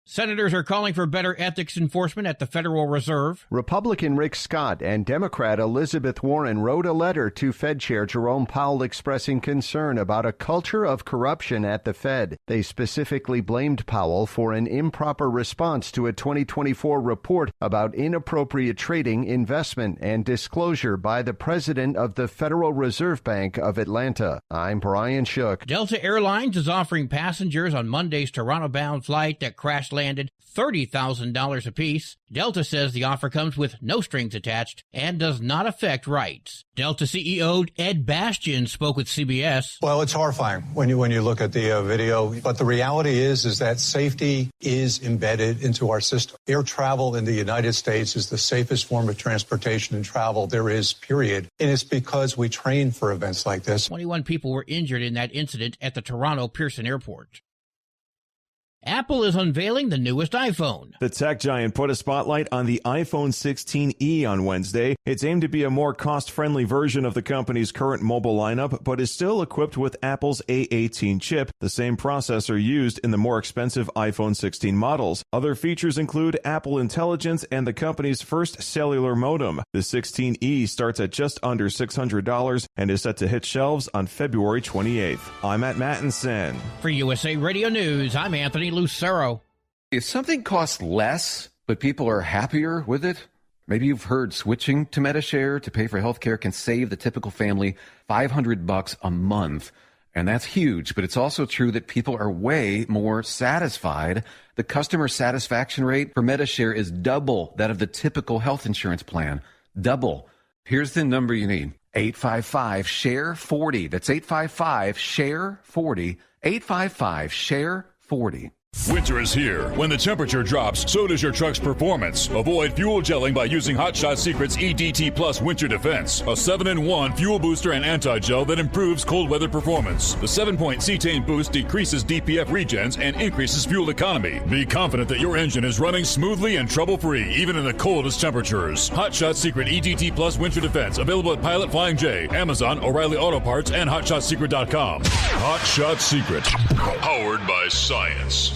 Senators are calling for better ethics enforcement at the Federal Reserve. Republican Rick Scott and Democrat Elizabeth Warren wrote a letter to Fed Chair Jerome Powell expressing concern about a culture of corruption at the Fed. They specifically blamed Powell for an improper response to a 2024 report about inappropriate trading, investment, and disclosure by the president of the Federal Reserve Bank of Atlanta. I'm Brian Shook. Delta Airlines is offering passengers on Monday's Toronto-bound flight that crashed landed $30,000 apiece. Delta says the offer comes with no strings attached and does not affect rights. Delta CEO Ed Bastian spoke with CBS. Well, it's horrifying when you look at the video, but the reality is that safety is embedded into our system. Air travel in the United States is the safest form of transportation and travel there is, period. And it's because we train for events like this. 21 people were injured in that incident at the Toronto Pearson Airport. Apple is unveiling the newest iPhone. The tech giant put a spotlight on the iPhone 16e on Wednesday. It's aimed to be a more cost-friendly version of the company's current mobile lineup, but is still equipped with Apple's A18 chip, the same processor used in the more expensive iPhone 16 models. Other features include Apple Intelligence and the company's first cellular modem. The 16e starts at just under $600 and is set to hit shelves on February 28th. I'm Matt Mattinson. For USA Radio News, I'm Anthony Lucero. If something costs less, but people are happier with it, maybe you've heard switching to Medi-Share to pay for healthcare can save the typical family $500 a month. And that's huge, but it's also true that people are way more satisfied. The customer satisfaction rate for Medi-Share is double that of the typical health insurance plan. Double. Here's the number you need. 855-SHARE-40. That's 855-SHARE-40. 855-SHARE-40. Winter is here. When the temperature drops, so does your truck's performance. Avoid fuel gelling by using Hot Shot Secret's EDT Plus Winter Defense, a 7-in-1 fuel booster and anti-gel that improves cold weather performance. The 7-point cetane boost decreases DPF regens and increases fuel economy. Be confident that your engine is running smoothly and trouble-free, even in the coldest temperatures. Hot Shot Secret EDT Plus Winter Defense, available at Pilot Flying J, Amazon, O'Reilly Auto Parts, and HotShotSecret.com. Hot Shot Secret, powered by science.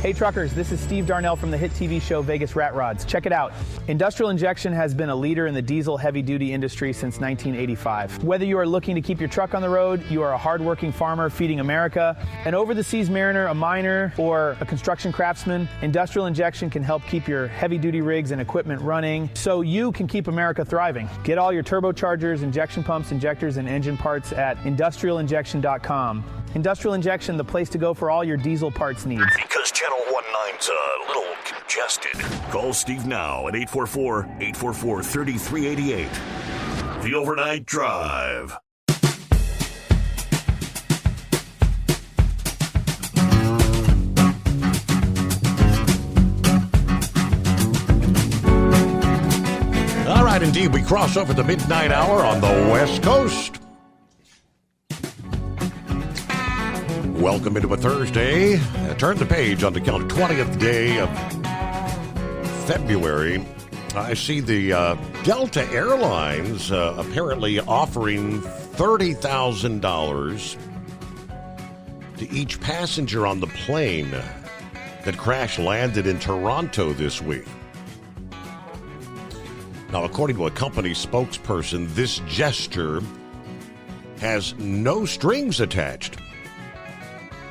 Hey truckers, this is Steve Darnell from the hit TV show Vegas Rat Rods. Check it out. Industrial Injection has been a leader in the diesel heavy-duty industry since 1985. Whether you are looking to keep your truck on the road, you are a hard-working farmer feeding America, an over-the-seas mariner, a miner, or a construction craftsman, Industrial Injection can help keep your heavy-duty rigs and equipment running so you can keep America thriving. Get all your turbochargers, injection pumps, injectors, and engine parts at industrialinjection.com. Industrial Injection, the place to go for all your diesel parts needs. Because Channel 19's a little congested. Call Steve now at 844-844-3388. The Overnight Drive. All right, indeed, we cross over the midnight hour on the West Coast. Welcome into a Thursday. Turn the page on the 20th day of February. I see the Delta Airlines apparently offering $30,000 to each passenger on the plane that crash landed in Toronto this week. Now, according to a company spokesperson, this gesture has no strings attached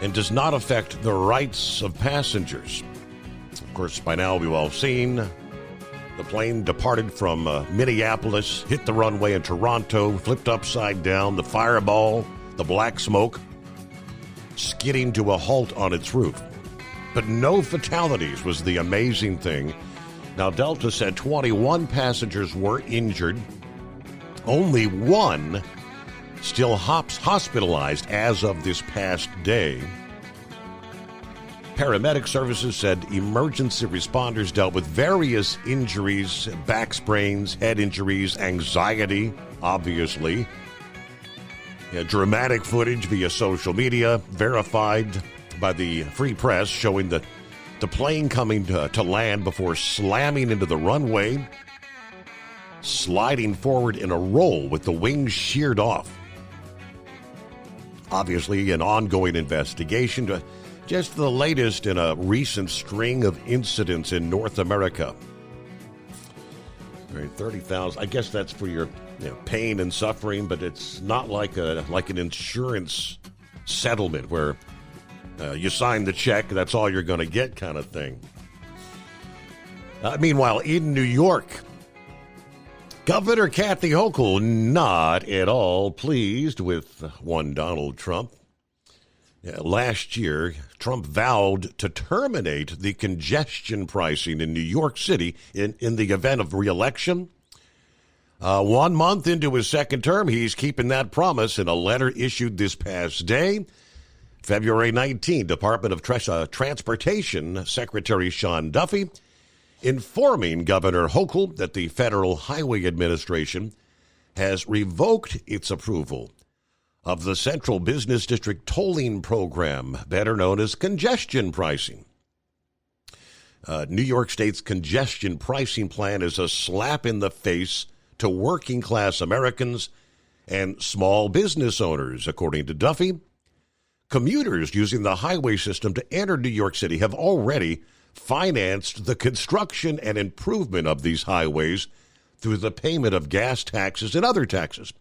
and does not affect the rights of passengers. Of course, by now we've all seen the plane departed from Minneapolis, hit the runway in Toronto, flipped upside down, the fireball, the black smoke, skidding to a halt on its roof. But no fatalities was the amazing thing. Now, Delta said 21 passengers were injured. Only one still hospitalized as of this past day. Paramedic services said emergency responders dealt with various injuries, back sprains, head injuries, anxiety, obviously. Dramatic footage via social media, verified by the Free Press, showing the plane coming to land before slamming into the runway, sliding forward in a roll with the wings sheared off. Obviously, an ongoing investigation to just the latest in a recent string of incidents in North America. All right, 30,000. I guess that's for your pain and suffering, but it's not like an insurance settlement where you sign the check, that's all you're going to get kind of thing. Meanwhile, in New York, Governor Kathy Hochul not at all pleased with one Donald Trump. Last year, Trump vowed to terminate the congestion pricing in New York City in the event of re-election. 1 month into his second term, he's keeping that promise in a letter issued this past day. February 19, Department of Transportation Secretary Sean Duffy informing Governor Hochul that the Federal Highway Administration has revoked its approval of the Central Business District tolling program, better known as congestion pricing. New York State's congestion pricing plan is a slap in the face to working class Americans and small business owners, according to Duffy. Commuters using the highway system to enter New York City have already financed the construction and improvement of these highways through the payment of gas taxes and other taxes.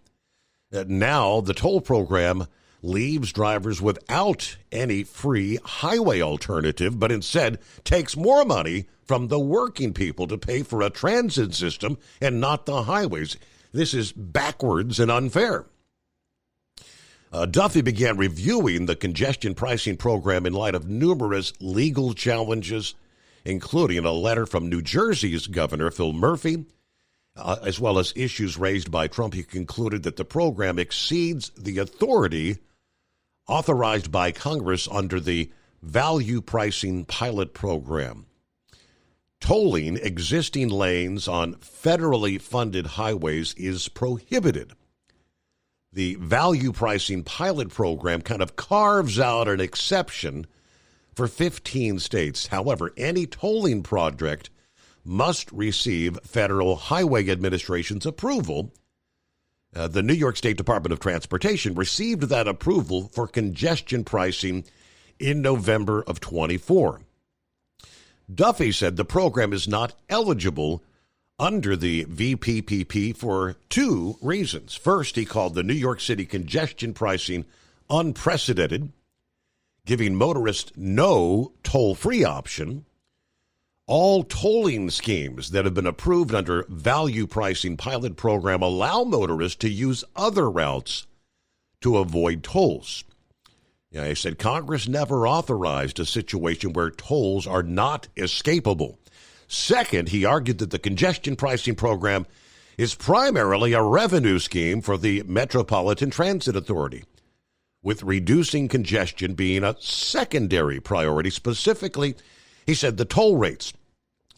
Now, the toll program leaves drivers without any free highway alternative, but instead takes more money from the working people to pay for a transit system and not the highways. This is backwards and unfair. Duffy began reviewing the congestion pricing program in light of numerous legal challenges, including a letter from New Jersey's Governor Phil Murphy, as well as issues raised by Trump. He concluded that the program exceeds the authority authorized by Congress under the Value Pricing Pilot Program. Tolling existing lanes on federally funded highways is prohibited. The Value Pricing Pilot Program kind of carves out an exception for 15 states. However, any tolling project must receive Federal Highway Administration's approval. The New York State Department of Transportation received that approval for congestion pricing in November of 24. Duffy said the program is not eligible under the VPPP for two reasons. First, he called the New York City congestion pricing unprecedented, giving motorists no toll-free option. All tolling schemes that have been approved under Value Pricing Pilot Program allow motorists to use other routes to avoid tolls. Yeah, he said Congress never authorized a situation where tolls are not escapable. Second, he argued that the congestion pricing program is primarily a revenue scheme for the Metropolitan Transit Authority, with reducing congestion being a secondary priority. Specifically, he said the toll rates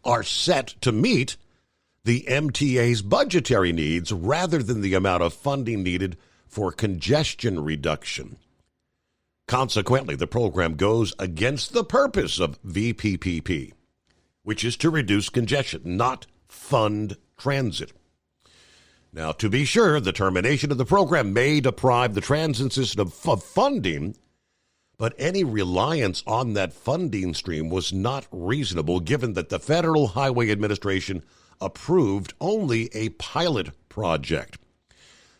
are set to meet the MTA's budgetary needs rather than the amount of funding needed for congestion reduction. Consequently, the program goes against the purpose of VPPP, which is to reduce congestion, not fund transit. Now, to be sure, the termination of the program may deprive the transit system of funding, but any reliance on that funding stream was not reasonable given that the Federal Highway Administration approved only a pilot project.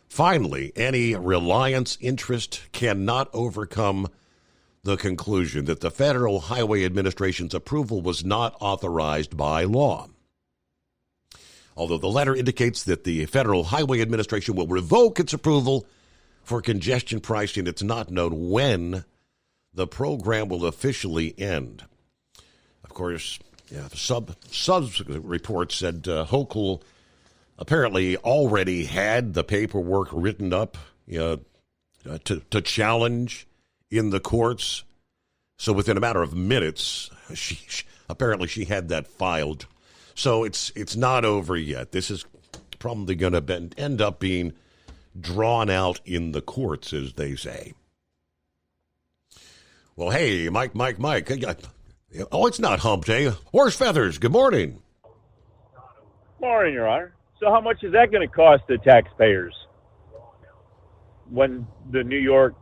Finally, any reliance interest cannot overcome the conclusion that the Federal Highway Administration's approval was not authorized by law. Although the letter indicates that the Federal Highway Administration will revoke its approval for congestion pricing, it's not known when the program will officially end. Of course, subsequent reports said Hochul apparently already had the paperwork written up to challenge in the courts. So within a matter of minutes, she had that filed. So it's not over yet. This is probably going to end up being drawn out in the courts, as they say. Well, hey, Mike. Oh, it's not hump day. Horse feathers, good morning. Morning, Your Honor. So how much is that going to cost the taxpayers when the New York,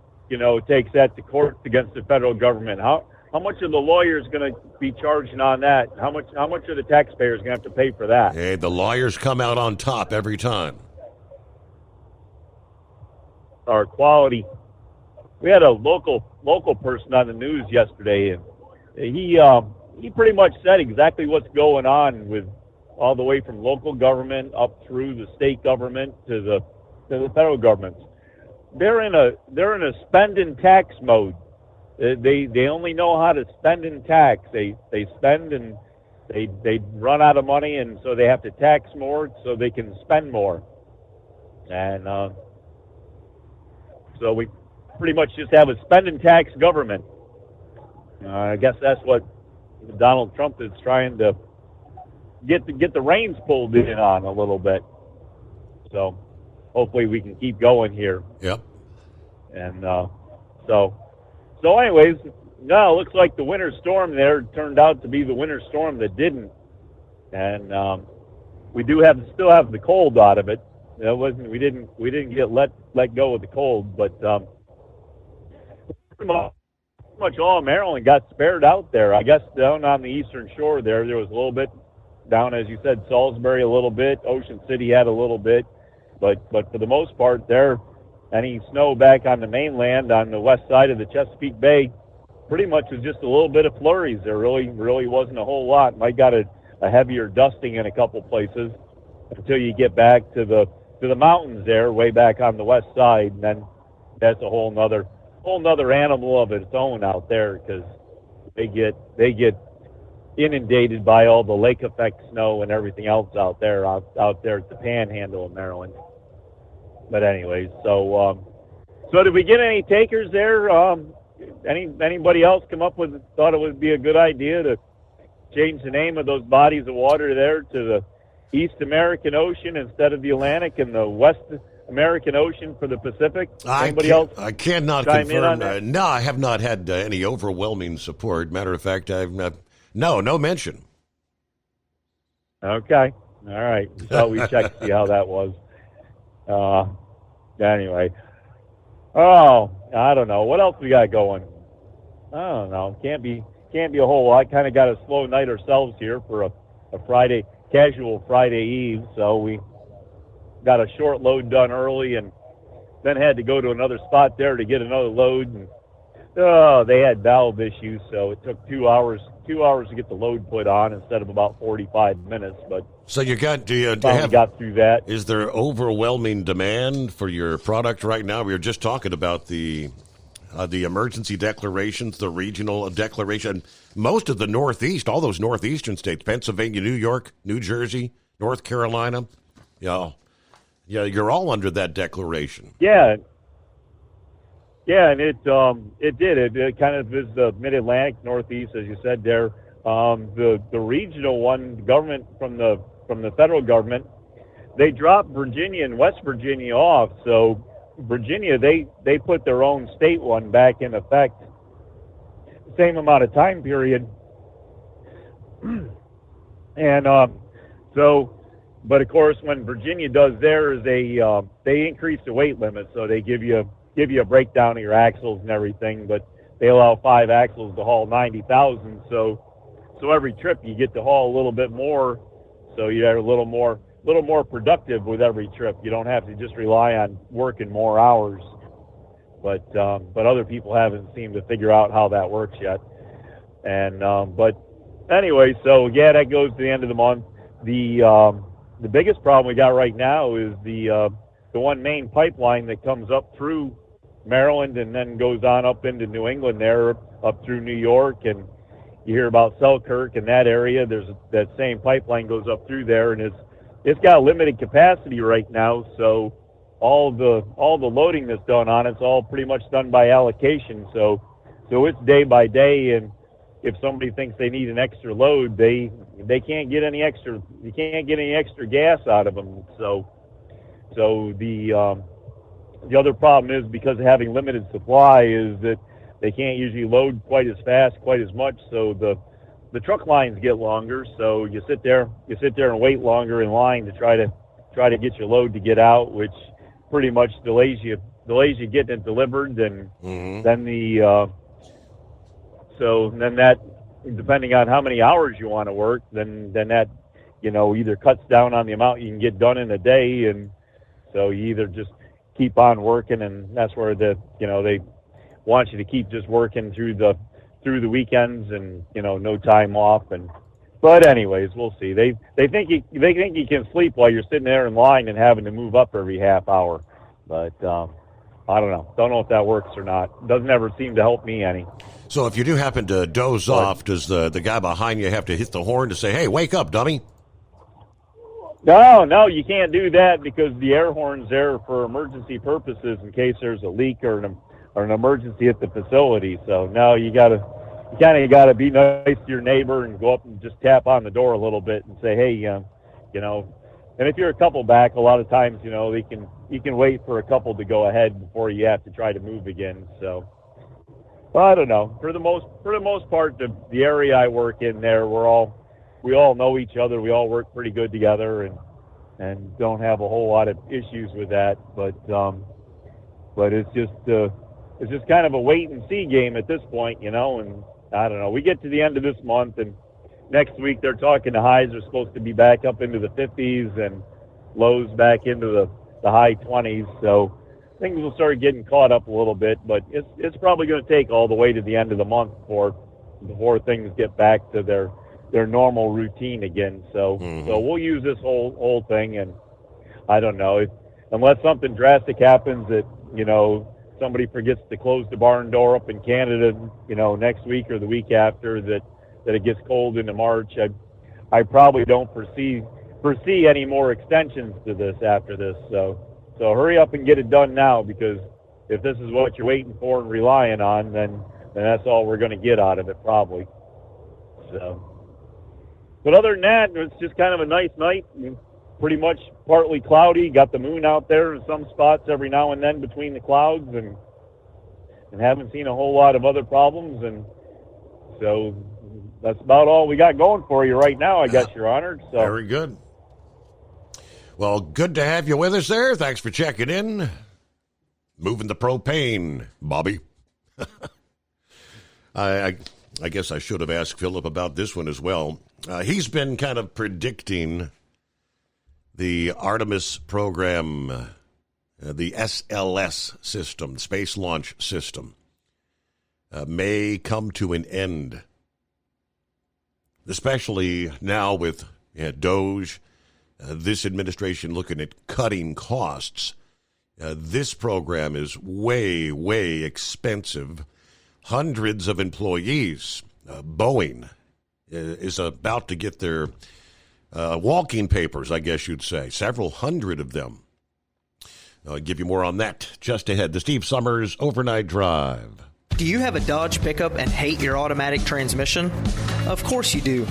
takes that to court against the federal government? How much are the lawyers going to be charging on that? How much are the taxpayers going to have to pay for that? Hey, the lawyers come out on top every time. Our quality. We had a local person on the news yesterday, and he pretty much said exactly what's going on with all the way from local government up through the state government to the federal government. They're in a spend and tax mode. They only know how to spend and tax. They spend and they run out of money, and so they have to tax more so they can spend more. And so we pretty much just have a spend and tax government. I guess that's what Donald Trump is trying to get the reins pulled in on a little bit. So hopefully we can keep going here. Yep. And so anyways, no, it looks like the winter storm there turned out to be the winter storm that didn't. And we still have the cold out of it. We didn't get let go of the cold, but pretty much all of Maryland got spared out there. I guess down on the eastern shore there was a little bit down, as you said, Salisbury a little bit, Ocean City had a little bit, but for the most part there, any snow back on the mainland on the west side of the Chesapeake Bay pretty much was just a little bit of flurries. There really wasn't a whole lot. Might got a heavier dusting in a couple places until you get back to the mountains there, way back on the west side, and then that's a whole nother animal of its own out there, because they get inundated by all the lake effect snow and everything else out there at the Panhandle of Maryland. But anyways, so did we get any takers there? Anybody else thought it would be a good idea to change the name of those bodies of water there to the East American Ocean instead of the Atlantic, and the West American Ocean for the Pacific? Anybody else? I cannot confirm. No, I have not had any overwhelming support. Matter of fact, no mention. Okay. All right. So we checked to see how that was. Anyway. Oh, I don't know. What else we got going? I don't know. Can't be a whole lot. Kind of got a slow night ourselves here for a Friday, casual Friday Eve. So we got a short load done early, and then had to go to another spot there to get another load. And they had valve issues, so it took 2 hours to get the load put on instead of about 45 minutes. But so you got got through that. Is there overwhelming demand for your product right now? We were just talking about the the emergency declarations, the regional declaration. Most of the Northeast, all those northeastern states, Pennsylvania, New York, New Jersey, North Carolina, you're all under that declaration. Yeah, and it did. It kind of is the Mid-Atlantic, Northeast, as you said there. The regional one, government from the federal government, they dropped Virginia and West Virginia off. So Virginia, they put their own state one back in effect, same amount of time period. And but of course, when Virginia does theirs, they increase the weight limit, so they give you a breakdown of your axles and everything, but they allow 5 axles to haul 90,000. So every trip you get to haul a little bit more, so you're a little more productive with every trip. You don't have to just rely on working more hours. But other people haven't seemed to figure out how that works yet. And but anyway, so yeah, that goes to the end of the month. The biggest problem we got right now is the one main pipeline that comes up through Maryland and then goes on up into New England there, up through New York, and you hear about Selkirk and that area. There's that same pipeline goes up through there, and it's got limited capacity right now. So all the loading that's done on it's all pretty much done by allocation. So it's day by day, and if somebody thinks they need an extra load, they can't get any extra. You can't get any extra gas out of them. So the other problem is, because of having limited supply, is that they can't usually load quite as fast, quite as much. So the truck lines get longer. So you sit there and wait longer in line to try to get your load to get out, which pretty much delays you getting it delivered. And then then that, depending on how many hours you want to work, then that, either cuts down on the amount you can get done in a day. And so you either just keep on working, and that's where they want you to keep just working through the weekends and, no time off. But anyways, we'll see. They think you can sleep while you're sitting there in line and having to move up every half hour. But I don't know. Don't know if that works or not. Doesn't ever seem to help me any. So if you do happen to doze off, does the guy behind you have to hit the horn to say, "Hey, wake up, dummy"? No, you can't do that, because the air horn's there for emergency purposes in case there's a leak or an emergency at the facility. So no, you kind of gotta be nice to your neighbor and go up and just tap on the door a little bit and say, "Hey, And if you're a couple back, a lot of times, you can wait for a couple to go ahead before you have to try to move again. So, well, I don't know. For the most part, the area I work in there, we all know each other. We all work pretty good together, and don't have a whole lot of issues with that. But it's just kind of a wait and see game at this point, And I don't know. We get to the end of this month, and next week they're talking the highs are supposed to be back up into the 50s and lows back into the high 20s. So things will start getting caught up a little bit, but it's probably going to take all the way to the end of the month before things get back to their normal routine again. So we'll use this whole thing, and I don't know, unless something drastic happens that somebody forgets to close the barn door up in Canada, next week or the week after, that it gets cold into March. I probably don't foresee any more extensions to this after this. So hurry up and get it done now, because if this is what you're waiting for and relying on, then that's all we're going to get out of it probably. So, but other than that, it's just kind of a nice night. Pretty much partly cloudy. Got the moon out there in some spots every now and then between the clouds, and haven't seen a whole lot of other problems. And so that's about all we got going for you right now, I guess, Your Honor. So. Very good. Well, good to have you with us there. Thanks for checking in. Moving the propane, Bobby. I guess I should have asked Philip about this one as well. He's been kind of predicting the Artemis program, the SLS system, Space Launch System, may come to an end. Especially now with DOGE, this administration looking at cutting costs. This program is way, way expensive. Hundreds of employees. Boeing is about to get their walking papers, I guess you'd say. Several hundred of them. I'll give you more on that just ahead. The Steve Summers Overnight Drive. Do you have a Dodge pickup and hate your automatic transmission? Of course you do.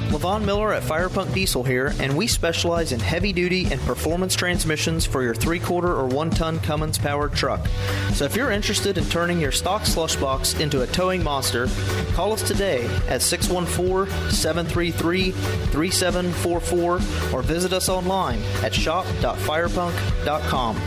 Levon Miller at Fire Punk Diesel here, and we specialize in heavy-duty and performance transmissions for your 3-quarter or 1-ton Cummins-powered truck. So if you're interested in turning your stock slush box into a towing monster, call us today at 614-733-3744 or visit us online at shop.firepunk.com.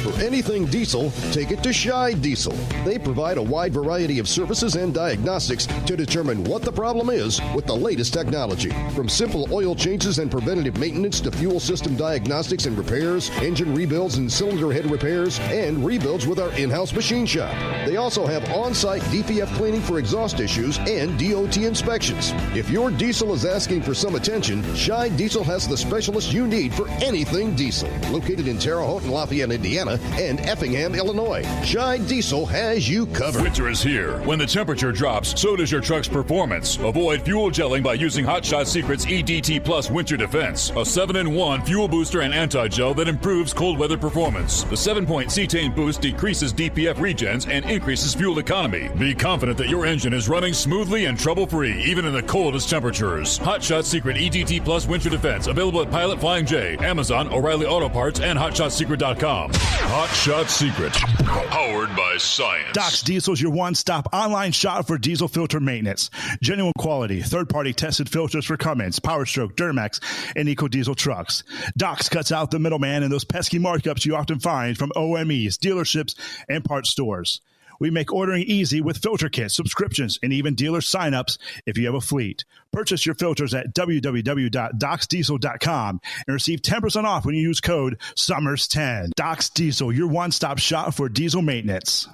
For anything diesel, take it to Scheid Diesel. They provide a wide variety of services and diagnostics to determine what the problem is with the latest technology. From simple oil changes and preventative maintenance to fuel system diagnostics and repairs, engine rebuilds and cylinder head repairs, and rebuilds with our in-house machine shop. They also have on-site DPF cleaning for exhaust issues and DOT inspections. If your diesel is asking for some attention, Scheid Diesel has the specialist you need for anything diesel. Located in Terre Haute and Lafayette, Indiana, and Effingham, Illinois. Scheid Diesel has you covered. Winter is here. When the temperature drops, so does your truck's performance. Avoid fuel gelling by using Hot Shot Secret's EDT Plus Winter Defense, a 7-in-1 fuel booster and anti-gel that improves cold weather performance. The 7-point cetane boost decreases DPF regens and increases fuel economy. Be confident that your engine is running smoothly and trouble-free, even in the coldest temperatures. Hot Shot Secret EDT Plus Winter Defense, available at Pilot Flying J, Amazon, O'Reilly Auto Parts, and HotShotSecret.com. Hot Shot Secret, powered by science. Doc's Diesel is your one-stop online shop for diesel filter maintenance. Genuine quality, third-party tested filters for Cummins, Powerstroke, Duramax, and EcoDiesel trucks. Doc's cuts out the middleman and those pesky markups you often find from OMEs, dealerships, and parts stores. We make ordering easy with filter kits, subscriptions, and even dealer sign-ups if you have a fleet. Purchase your filters at www.docsdiesel.com and receive 10% off when you use code SUMMERS10. Doc's Diesel, your one-stop shop for diesel maintenance.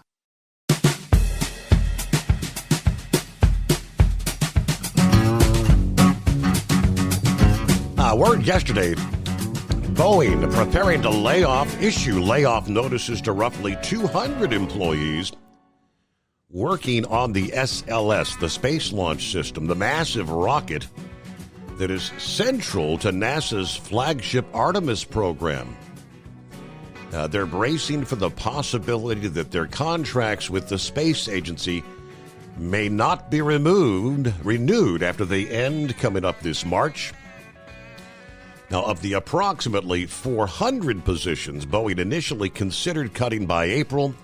Word yesterday, Boeing preparing to issue layoff notices to roughly 200 employees working on the SLS, the Space Launch System, the massive rocket that is central to NASA's flagship Artemis program. They're bracing for the possibility that their contracts with the space agency may not be renewed after they end coming up this March. Now, of the approximately 400 positions Boeing initially considered cutting by April,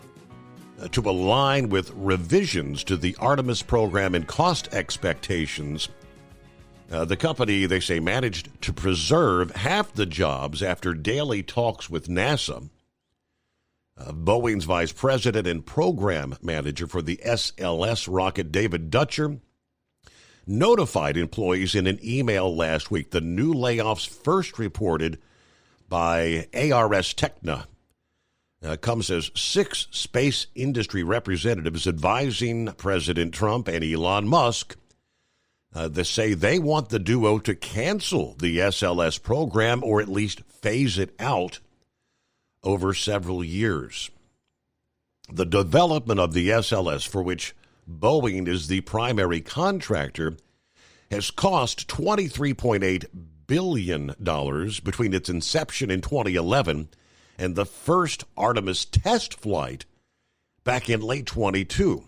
to align with revisions to the Artemis program and cost expectations, the company, they say, managed to preserve half the jobs after daily talks with NASA. Boeing's vice president and program manager for the SLS rocket, David Dutcher, notified employees in an email last week. The new layoffs, first reported by ARS Techna, comes as 6 space industry representatives advising President Trump and Elon Musk. They say they want the duo to cancel the SLS program or at least phase it out over several years. The development of the SLS, for which Boeing is the primary contractor, has cost $23.8 billion between its inception in 2011 and the first Artemis test flight back in late 22.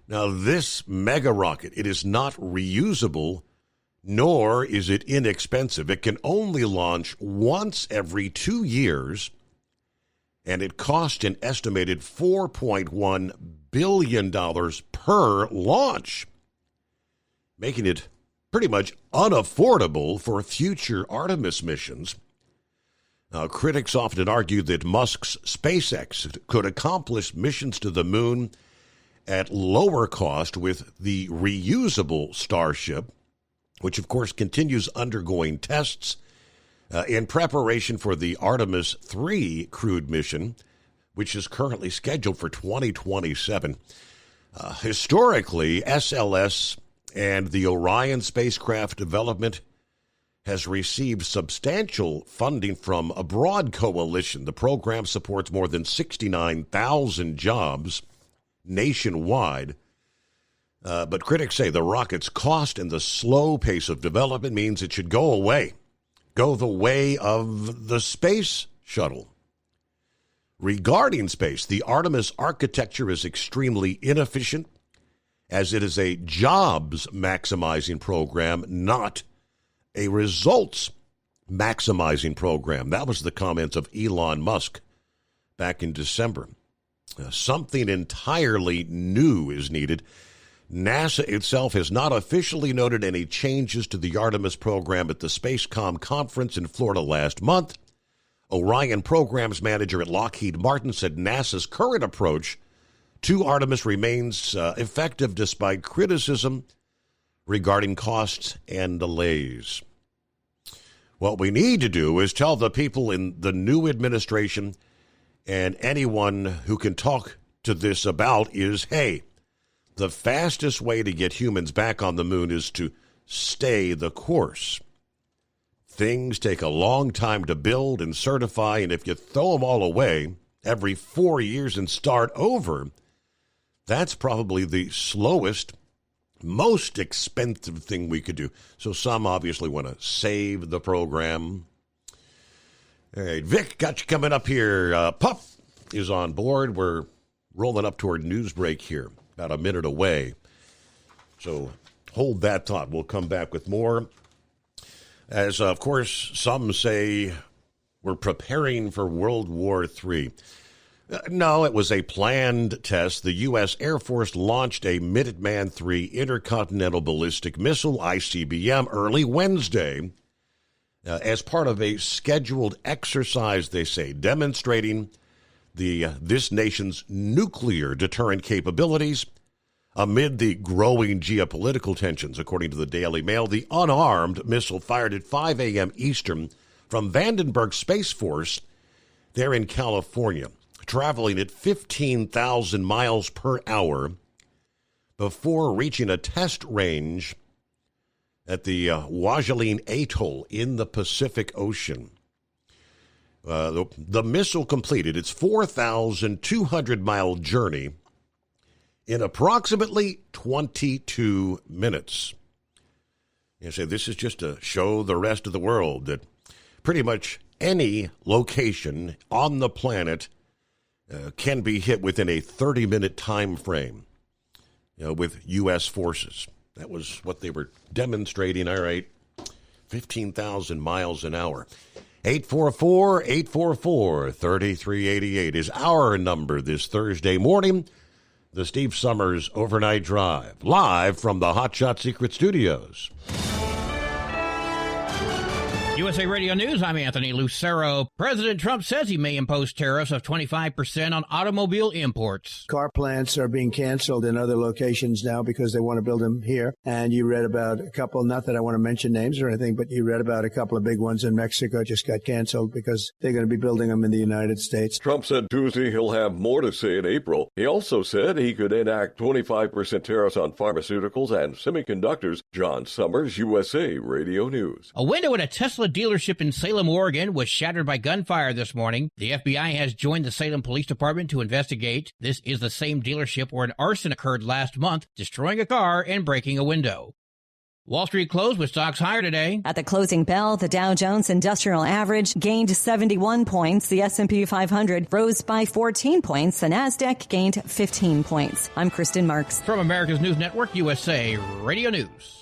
Now, this mega rocket, it is not reusable, nor is it inexpensive. It can only launch once every 2 years, and it cost an estimated $4.1 billion per launch, making it pretty much unaffordable for future Artemis missions. Now, critics often argue that Musk's SpaceX could accomplish missions to the moon at lower cost with the reusable Starship, which, of course, continues undergoing tests in preparation for the Artemis 3 crewed mission, which is currently scheduled for 2027. Historically, SLS and the Orion spacecraft development has received substantial funding from a broad coalition. The program supports more than 69,000 jobs nationwide. But critics say the rocket's cost and the slow pace of development means it should go the way of the space shuttle. Regarding space, the Artemis architecture is extremely inefficient, as it is a jobs-maximizing program, not a results-maximizing program. That was the comments of Elon Musk back in December. Something entirely new is needed. NASA itself has not officially noted any changes to the Artemis program at the Spacecom conference in Florida last month. Orion programs manager at Lockheed Martin said NASA's current approach to Artemis remains effective despite criticism regarding costs and delays. What we need to do is tell the people in the new administration and anyone who can talk to this about is, hey, the fastest way to get humans back on the moon is to stay the course. Things take a long time to build and certify, and if you throw them all away every 4 years and start over, that's probably the slowest, most expensive thing we could do. So some obviously want to save the program. All right, Vic, got you coming up here. Pup is on board. We're rolling up toward news break here, about a minute away. So hold that thought. We'll come back with more. As, of course, some say we're preparing for World War III. No, it was a planned test. The U.S. Air Force launched a Minuteman III intercontinental ballistic missile, ICBM, early Wednesday as part of a scheduled exercise, they say, demonstrating this nation's nuclear deterrent capabilities amid the growing geopolitical tensions. According to the Daily Mail, the unarmed missile fired at 5 a.m. Eastern from Vandenberg Space Force there in California, traveling at 15,000 miles per hour before reaching a test range at the Kwajalein Atoll in the Pacific Ocean. The missile completed its 4,200-mile journey in approximately 22 minutes. You say this is just to show the rest of the world that pretty much any location on the planet can be hit within a 30-minute time frame with U.S. forces. That was what they were demonstrating. All right, 15,000 miles an hour. 844-844-3388 is our number this Thursday morning. The Steve Summers Overnight Drive, live from the Hot Shot Secret Studios. USA Radio News, I'm Anthony Lucero. President Trump says he may impose tariffs of 25% on automobile imports. Car plants are being canceled in other locations now because they want to build them here. And you read about a couple, not that I want to mention names or anything, but you read about a couple of big ones in Mexico just got canceled because they're going to be building them in the United States. Trump said Tuesday he'll have more to say in April. He also said he could enact 25% tariffs on pharmaceuticals and semiconductors. John Summers, USA Radio News. A window at a Tesla dealership in Salem, Oregon was shattered by gunfire this morning. The FBI has joined the Salem Police Department to investigate. This is the same dealership where an arson occurred last month, destroying a car and breaking a window. Wall Street closed with stocks higher today. At the closing bell, the Dow Jones Industrial Average gained 71 points. The S&P 500 rose by 14 points. The Nasdaq gained 15 points. I'm Kristen Marks. From America's News Network, USA Radio News.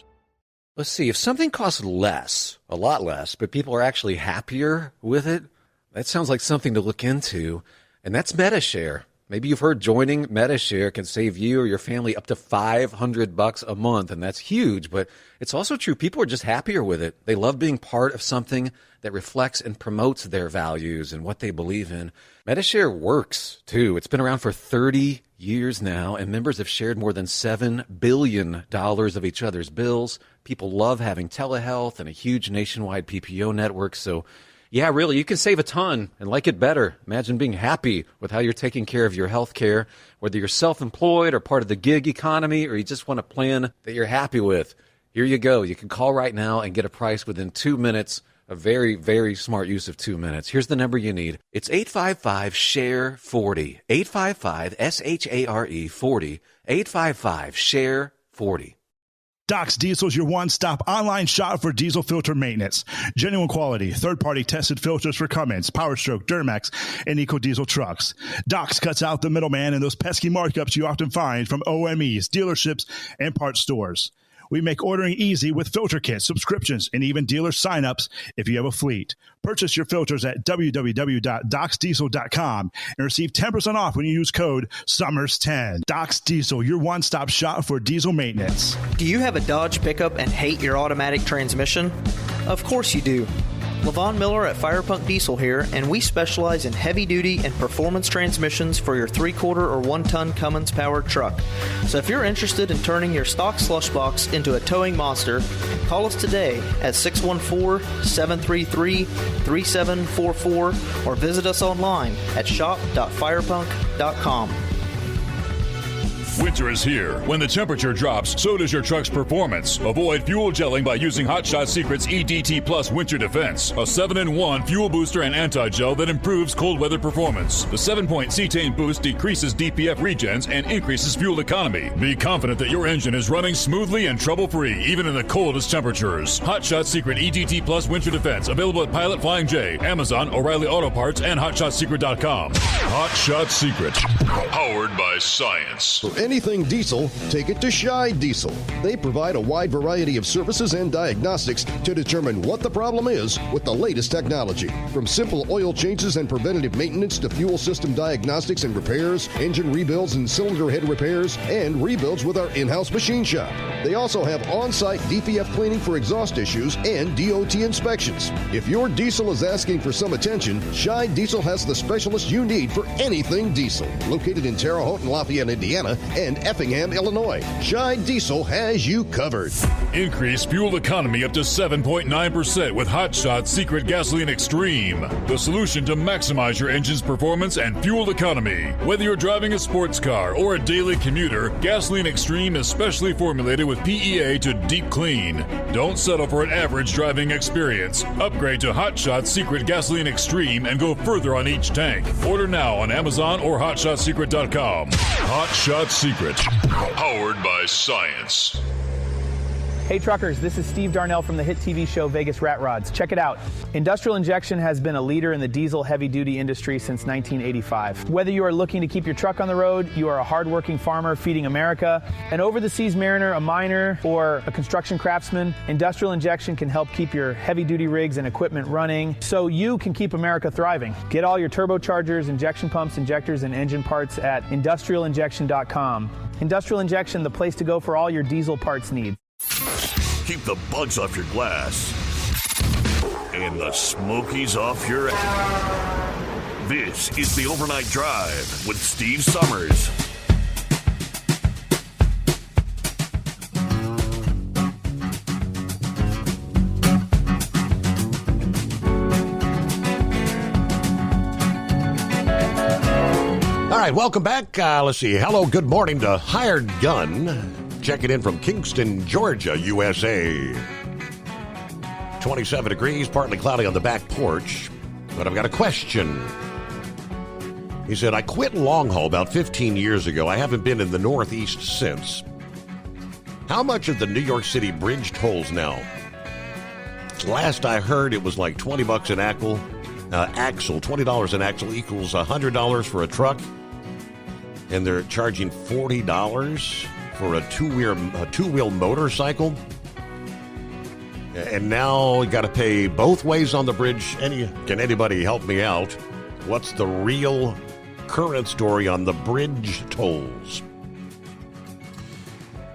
Let's see, if something costs less, a lot less, but people are actually happier with it, that sounds like something to look into, and that's Metashare. Maybe you've heard joining Metashare can save you or your family up to $500 a month, and that's huge, but it's also true. People are just happier with it. They love being part of something that reflects and promotes their values and what they believe in. Metashare works, too. It's been around for 30 years now, and members have shared more than $7 billion of each other's bills. People love having telehealth and a huge nationwide PPO network, so yeah, really, you can save a ton and like it better. Imagine being happy with how you're taking care of your health care, whether you're self-employed or part of the gig economy, or you just want a plan that you're happy with. Here you go. You can call right now and get a price within 2 minutes. A very, very smart use of 2 minutes. Here's the number you need. It's 855-SHARE-40. 855-SHARE-40. 855-SHARE-40. Doc's Diesel is your one-stop online shop for diesel filter maintenance. Genuine quality, third-party tested filters for Cummins, PowerStroke, Duramax, and EcoDiesel trucks. Doc's cuts out the middleman and those pesky markups you often find from OMEs, dealerships, and parts stores. We make ordering easy with filter kits, subscriptions, and even dealer sign-ups if you have a fleet. Purchase your filters at www.docsdiesel.com and receive 10% off when you use code SUMMERS10. Doc's Diesel, your one-stop shop for diesel maintenance. Do you have a Dodge pickup and hate your automatic transmission? Of course you do. Levon Miller at Firepunk Diesel here, and we specialize in heavy-duty and performance transmissions for your 3-quarter or 1-ton Cummins-powered truck. So if you're interested in turning your stock slush box into a towing monster, call us today at 614-733-3744 or visit us online at shop.firepunk.com. Winter is here. When the temperature drops, so does your truck's performance. Avoid fuel gelling by using Hot Shot Secret's EDT Plus Winter Defense, a 7-in-1 fuel booster and anti-gel that improves cold weather performance. The 7-point cetane boost decreases DPF regens and increases fuel economy. Be confident that your engine is running smoothly and trouble-free, even in the coldest temperatures. Hot Shot Secret EDT Plus Winter Defense, available at Pilot Flying J, Amazon, O'Reilly Auto Parts, and HotShotSecret.com. Hot Shot Secret, powered by science. For anything diesel, take it to Scheid Diesel. They provide a wide variety of services and diagnostics to determine what the problem is with the latest technology. From simple oil changes and preventative maintenance to fuel system diagnostics and repairs, engine rebuilds and cylinder head repairs, and rebuilds with our in-house machine shop. They also have on-site DPF cleaning for exhaust issues and DOT inspections. If your diesel is asking for some attention, Scheid Diesel has the specialist you need for anything diesel. Located in Terre Haute and Lafayette, Indiana, and Effingham, Illinois, Scheid Diesel has you covered. Increase fuel economy up to 7.9% with Hot Shot Secret Gasoline Extreme, the solution to maximize your engine's performance and fuel economy. Whether you're driving a sports car or a daily commuter, Gasoline Extreme is specially formulated with PEA to deep clean. Don't settle for an average driving experience. Upgrade to Hot Shot Secret Gasoline Extreme and go further on each tank. Order now on Amazon or HotShotSecret.com. Hot Shot Secret, powered by science. Hey truckers, this is Steve Darnell from the hit TV show Vegas Rat Rods. Check it out. Industrial Injection has been a leader in the diesel heavy-duty industry since 1985. Whether you are looking to keep your truck on the road, you are a hardworking farmer feeding America, an over-the-seas mariner, a miner, or a construction craftsman, Industrial Injection can help keep your heavy-duty rigs and equipment running so you can keep America thriving. Get all your turbochargers, injection pumps, injectors, and engine parts at industrialinjection.com. Industrial Injection, the place to go for all your diesel parts needs. Keep the bugs off your glass and the smokies off your ass. This is the Overnight Drive with Steve Summers. All right, welcome back. Let's see. Hello, good morning to Hired Gun. Checking in from Kingston, Georgia, USA. 27 degrees, partly cloudy on the back porch. But I've got a question. He said, I quit long haul about 15 years ago. I haven't been in the Northeast since. How much of the New York City bridge tolls now? Last I heard, it was like $20 an axle. $20 an axle equals $100 for a truck. And they're charging $40 for a two-wheel motorcycle. And now you got to pay both ways on the bridge. Can anybody help me out? What's the real current story on the bridge tolls?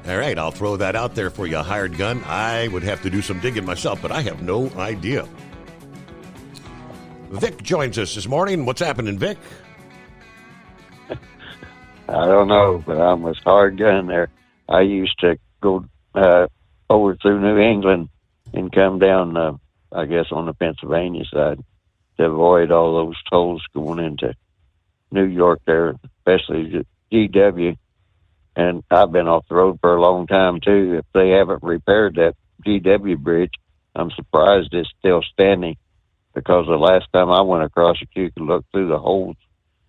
All right, I'll throw that out there for you, Hired Gun. I would have to do some digging myself, but I have no idea. Vic joins us this morning. What's happening, Vic? I don't know, but I'm a hard gun there. I used to go over through New England and come down, I guess, on the Pennsylvania side to avoid all those tolls going into New York there, especially GW. and I've been off the road for a long time too. If they haven't repaired that GW Bridge, I'm surprised it's still standing, because the last time I went across it, you could look through the holes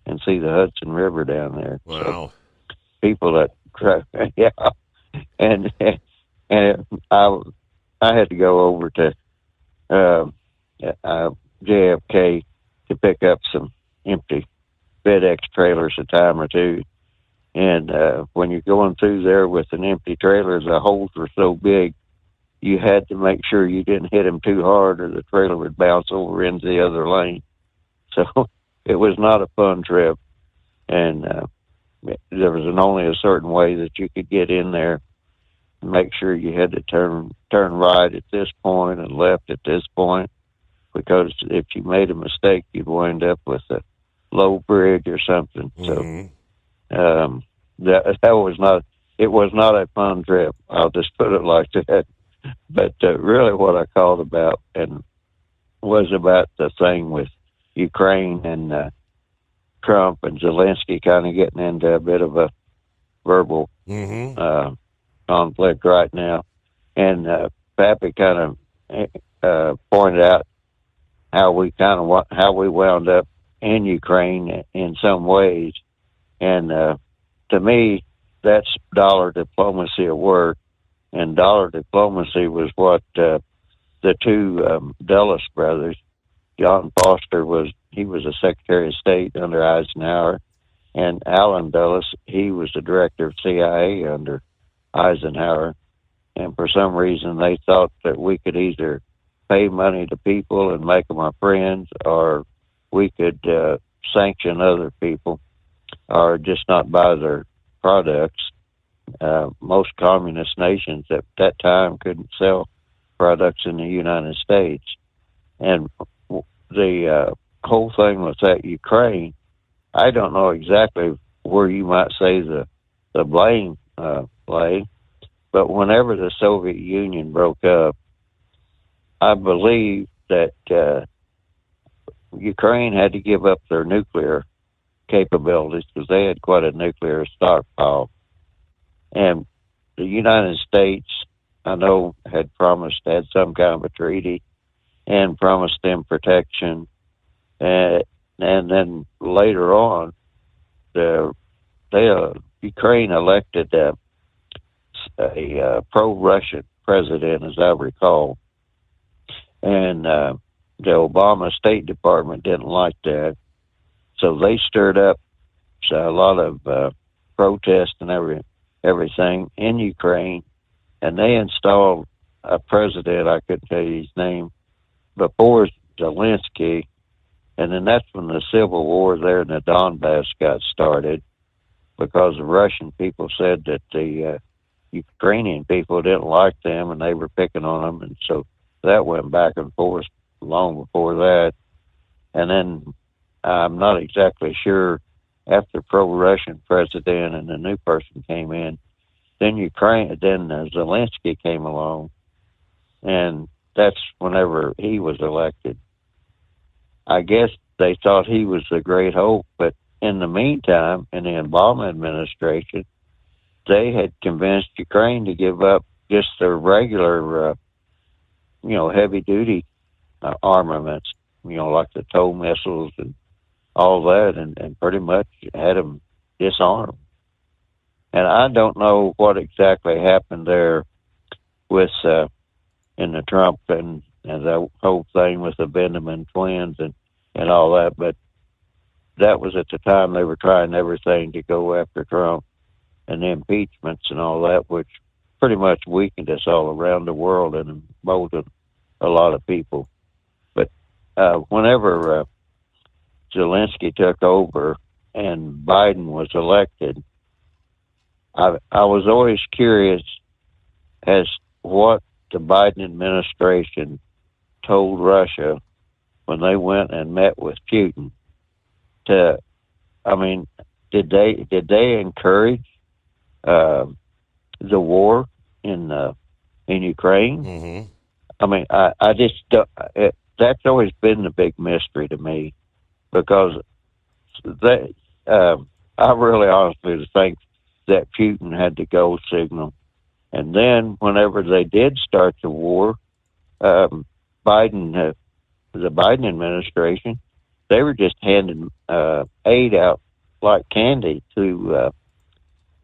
and see the Hudson River down there. Wow. So people that, yeah. And I had to go over to JFK to pick up some empty FedEx trailers a time or two. And when you're going through there with an empty trailer, the holes were so big, you had to make sure you didn't hit them too hard or the trailer would bounce over into the other lane. So it was not a fun trip. And there was only a certain way that you could get in there. Make sure you had to turn right at this point and left at this point, because if you made a mistake, you'd wind up with a low bridge or something. So that was not. It was not a fun trip. I'll just put it like that. But really, what I called about was about the thing with Ukraine and Trump and Zelensky kind of getting into a bit of a verbal conflict right now. And Pappy kind of pointed out how we wound up in Ukraine in some ways. And to me, that's dollar diplomacy at work. And dollar diplomacy was what the two Dulles brothers, John Foster was a Secretary of State under Eisenhower, and Allen Dulles, he was the director of CIA under Eisenhower. And for some reason, they thought that we could either pay money to people and make them our friends, or we could sanction other people, or just not buy their products. Most communist nations at that time couldn't sell products in the United States. And the whole thing with that Ukraine, I don't know exactly where you might say the blame lay, but whenever the Soviet Union broke up, I believe that Ukraine had to give up their nuclear capabilities, because they had quite a nuclear stockpile. And the United States, I know, had some kind of a treaty and promised them protection. And then later on, Ukraine elected a pro-Russian president, as I recall. And the Obama State Department didn't like that. So they stirred up a lot of protest and everything in Ukraine, and they installed a president, I couldn't tell you his name, before Zelensky, and then that's when the civil war there in the Donbass got started, because the Russian people said that the Ukrainian people didn't like them and they were picking on them, and so that went back and forth long before that. And then I'm not exactly sure, after pro-Russian president and the new person came in, then Zelensky came along, and that's whenever he was elected. I guess they thought he was the great hope, but in the meantime, in the Obama administration, they had convinced Ukraine to give up just their regular, heavy-duty armaments, like the TOW missiles and all that, and pretty much had them disarmed. And I don't know what exactly happened there with in the Trump and the whole thing with the Benjamin twins and all that, but that was at the time they were trying everything to go after Trump, and the impeachments and all that, which pretty much weakened us all around the world and emboldened a lot of people. But whenever Zelensky took over and Biden was elected, I was always curious as what the Biden administration told Russia when they went and met with Putin. Did they encourage the war in Ukraine? Mm-hmm. I just don't, that's always been the big mystery to me, because I really honestly think that Putin had the go signal. And then whenever they did start the war, the Biden administration, they were just handing aid out like candy to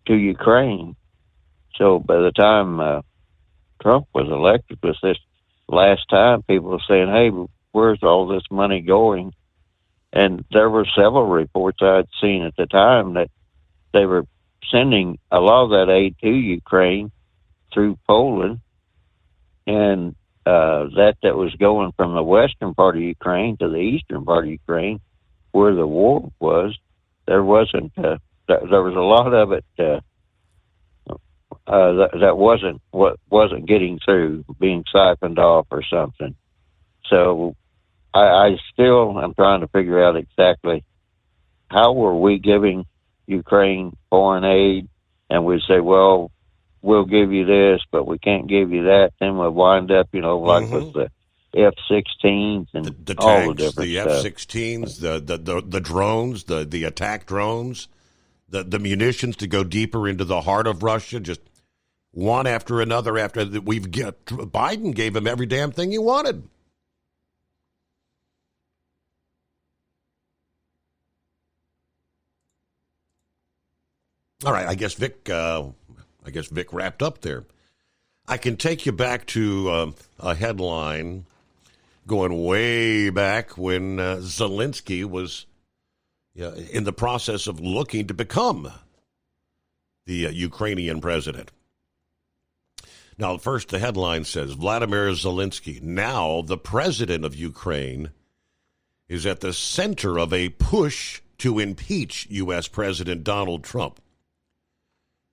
Ukraine. So by the time Trump was elected, was this last time, people were saying, hey, where's all this money going? And there were several reports I'd seen at the time that they were sending a lot of that aid to Ukraine through Poland, and that was going from the western part of Ukraine to the eastern part of Ukraine, where the war was. There wasn't. There was a lot of it that wasn't getting through, being siphoned off or something. So I still am trying to figure out exactly how were we giving Ukraine foreign aid, and we say, well, we'll give you this, but we can't give you that. Then we'll wind up, like with the F-16s and the all tanks, the different the stuff. F-16s, the drones, the attack drones, the munitions to go deeper into the heart of Russia, just one after another. After that, Biden gave him every damn thing he wanted. All right, I guess Vic wrapped up there. I can take you back to a headline going way back when Zelensky was in the process of looking to become the Ukrainian president. Now, first, the headline says, Vladimir Zelensky, now the president of Ukraine, is at the center of a push to impeach U.S. President Donald Trump.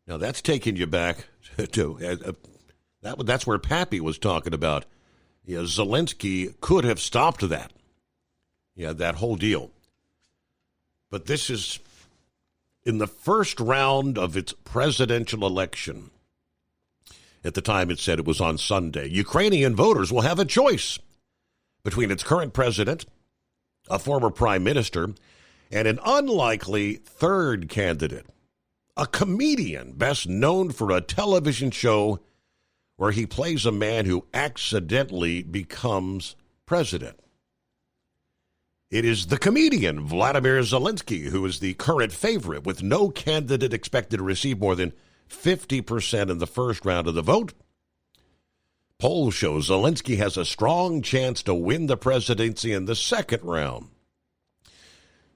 Now, that's taking you back to that's where Pappy was talking about. Zelensky could have stopped that. That whole deal. But this is in the first round of its presidential election. At the time, it said it was on Sunday. Ukrainian voters will have a choice between its current president, a former prime minister, and an unlikely third candidate. A comedian best known for a television show where he plays a man who accidentally becomes president. It is the comedian Vladimir Zelensky who is the current favorite, with no candidate expected to receive more than 50% in the first round of the vote. Polls show Zelensky has a strong chance to win the presidency in the second round.